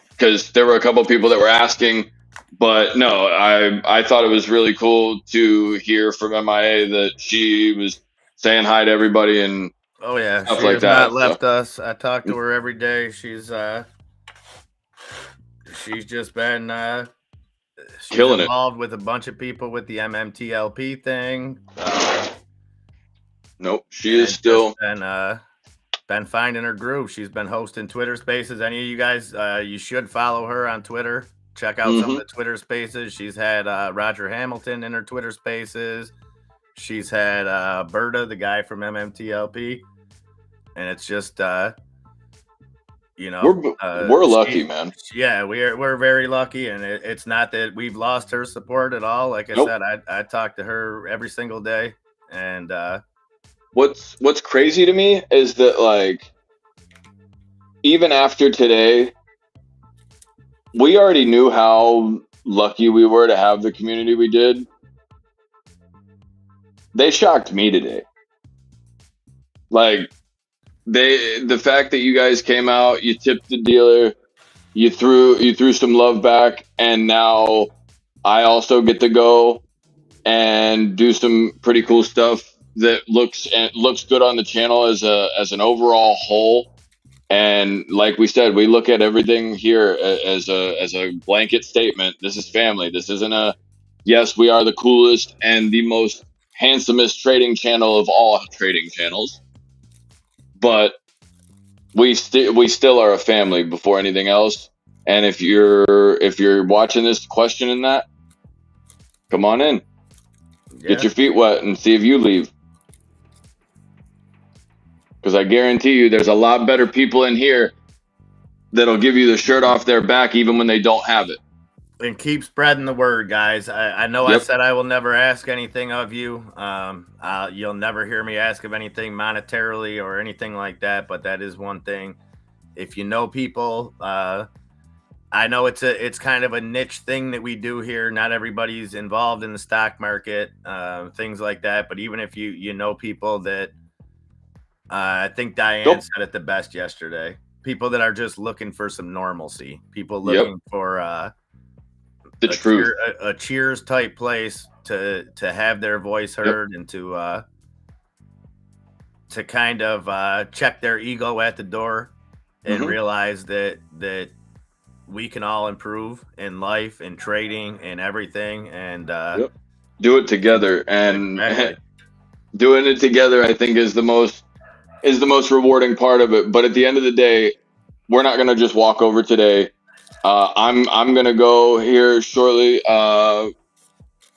Because there were a couple of people that were asking, but no, I thought it was really cool to hear from MIA that she was saying hi to everybody and stuff like that. Not left us. I talk to her every day. She's just been killing involved with a bunch of people with the MMTLP thing. Nope, she is still been finding her groove. She's been hosting Twitter Spaces. Any of you guys, you should follow her on Twitter. Check out some of the Twitter Spaces. She's had Roger Hamilton in her Twitter Spaces. She's had Berta, the guy from MMTLP, and it's just we're lucky, man. Yeah, we're very lucky, and it's not that we've lost her support at all. Like I said, I talk to her every single day, and What's crazy to me is that, like, even after today, we already knew how lucky we were to have the community we did. They shocked me today. Like, the fact that you guys came out, you tipped the dealer, you threw some love back, and now I also get to go and do some pretty cool stuff that looks good on the channel as an overall whole. And like we said, we look at everything here as a blanket statement. This is family. This isn't a, yes, we are the coolest and the most handsomest trading channel of all trading channels, but we still are a family before anything else. And if you're watching this questioning that, come on in, get your feet wet and see if you leave. Because I guarantee you there's a lot better people in here that'll give you the shirt off their back even when they don't have it. And keep spreading the word, guys. I know I said I will never ask anything of you. You'll never hear me ask of anything monetarily or anything like that, but that is one thing. If you know people, I know it's kind of a niche thing that we do here. Not everybody's involved in the stock market, things like that. But even if you know people that I think Diane Nope. said it the best yesterday. People that are just looking for some normalcy. People Yep. looking for The truth. a Cheers type place to have their voice heard and to kind of check their ego at the door and Mhm. realize that we can all improve in life and trading and everything. And Yep. Do it together, and exactly. doing it together, I think, is the most rewarding part of it. But at the end of the day, we're not gonna just walk over today. I'm gonna go here shortly.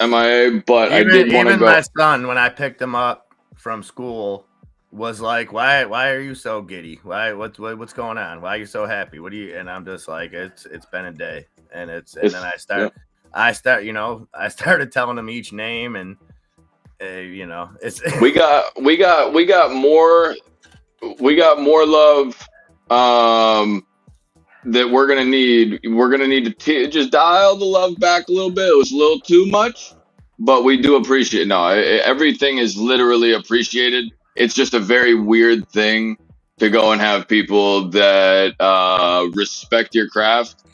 MIA, but I did want to Even go. my son, when I picked him up from school, was like, "Why are you so giddy? What's going on? Why are you so happy? What do you?" And I'm just like, "It's been a day," and then I started telling him each name, and it's we got more love that we're gonna need. We're gonna need to just dial the love back a little bit. It was a little too much, but we do appreciate it. No, everything is literally appreciated. It's just a very weird thing to go and have people that respect your craft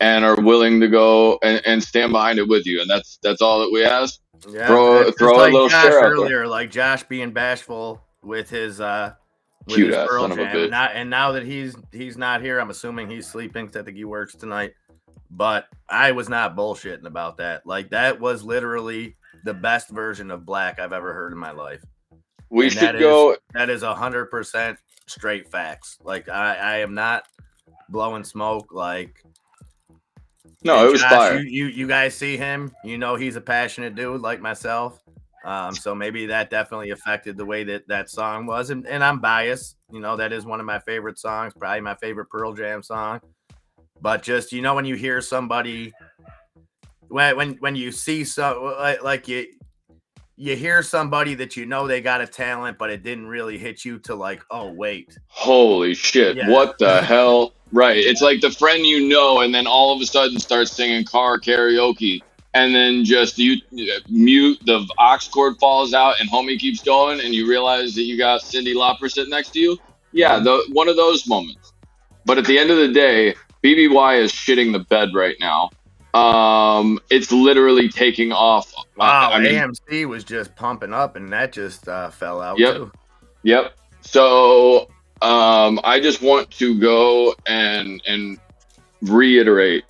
and are willing to go and stand behind it with you, and that's all that we ask. Yeah, Throw it's just a like little Josh share out there. earlier, like Josh being bashful with his Cute ass Pearl son of a Jam, bitch. and now that he's not here, I'm assuming he's sleeping. 'Cause I think he works tonight. But I was not bullshitting about that. Like, that was literally the best version of Black I've ever heard in my life. We And should go. that is 100% straight facts. Like, I am not blowing smoke. Like, No, and it was Josh, fire. you guys see him, he's a passionate dude like myself. So maybe that definitely affected the way that song was. And I'm biased. That is one of my favorite songs, probably my favorite Pearl Jam song. But just, when you hear somebody, when you see like you hear somebody that they got a talent, but it didn't really hit you to like, oh wait, Holy shit! Yeah. What the hell? Right. It's like the friend and then all of a sudden starts singing car karaoke, and then just you mute, the aux cord falls out, and homie keeps going, and you realize that you got Cyndi Lauper sitting next to you. Yeah, one of those moments. But at the end of the day, BBY is shitting the bed right now. It's literally taking off. Wow, I mean, AMC was just pumping up, and that just fell out Yep. too. Yep. So I just want to go and reiterate.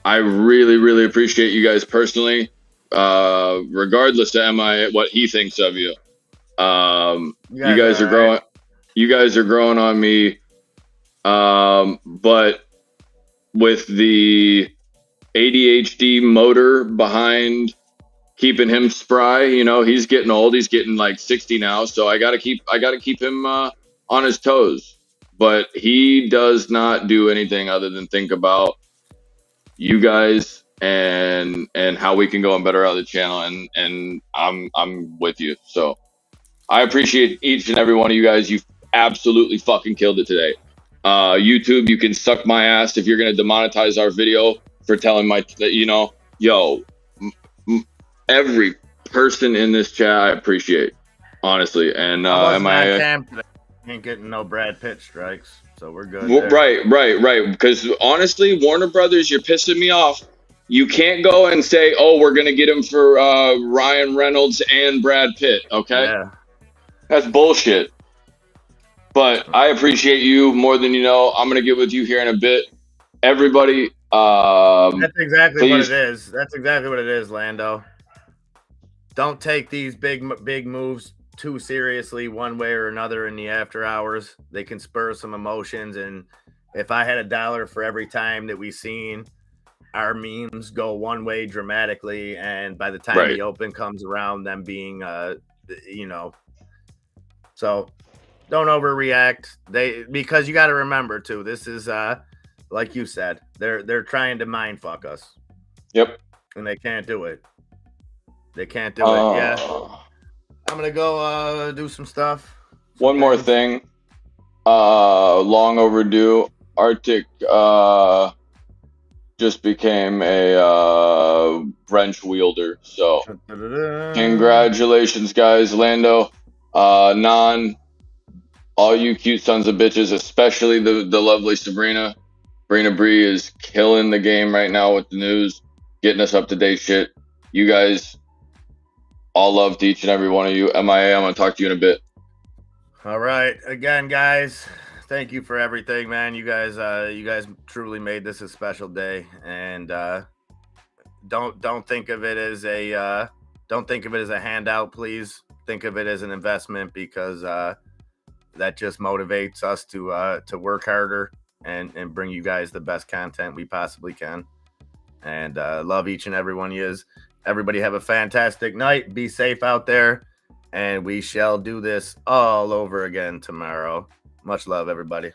I really, really appreciate you guys personally, regardless to what he thinks of you. You guys are growing. You guys are growing on me. But with the ADHD motor behind keeping him spry, he's getting old. He's getting like 60 now, so I gotta keep him on his toes. But he does not do anything other than think about you guys and how we can go and better out the channel. And I'm with you. So I appreciate each and every one of you guys. You absolutely fucking killed it today. YouTube, you can suck my ass if you're gonna demonetize our video for telling every person in this chat I appreciate, honestly. And ain't getting no Brad Pitt strikes, so we're good. Right. Because honestly, Warner Brothers, you're pissing me off. You can't go and say, "Oh, we're gonna get him for Ryan Reynolds and Brad Pitt." Okay, Yeah. That's bullshit. But I appreciate you more than you know. I'm gonna get with you here in a bit, everybody. That's exactly what please. it is. That's exactly what it is, Lando. Don't take these big moves too seriously one way or another in the after hours. They can spur some emotions, and if I had $1 for every time that we've seen our memes go one way dramatically, and by the time the open comes around, them being so don't overreact. Because you got to remember too, this is like you said, they're trying to mind fuck us. Yep. And they can't do it. They can't do it. Yeah. I'm gonna go do some stuff. One more thing. Long overdue. Arctic just became a wrench wielder. So congratulations, guys. Lando, Non, all you cute sons of bitches, especially the lovely Sabrina. Sabrina Bree is killing the game right now with the news, getting us up to date shit. You guys, all love to each and every one of you. MIA, I'm gonna talk to you in a bit. All right, again, guys, thank you for everything, man. You guys truly made this a special day, and don't think of it as a handout, please. Think of it as an investment, because that just motivates us to work harder and bring you guys the best content we possibly can. And love each and every one of you. Everybody have a fantastic night. Be safe out there, and we shall do this all over again tomorrow. Much love, everybody.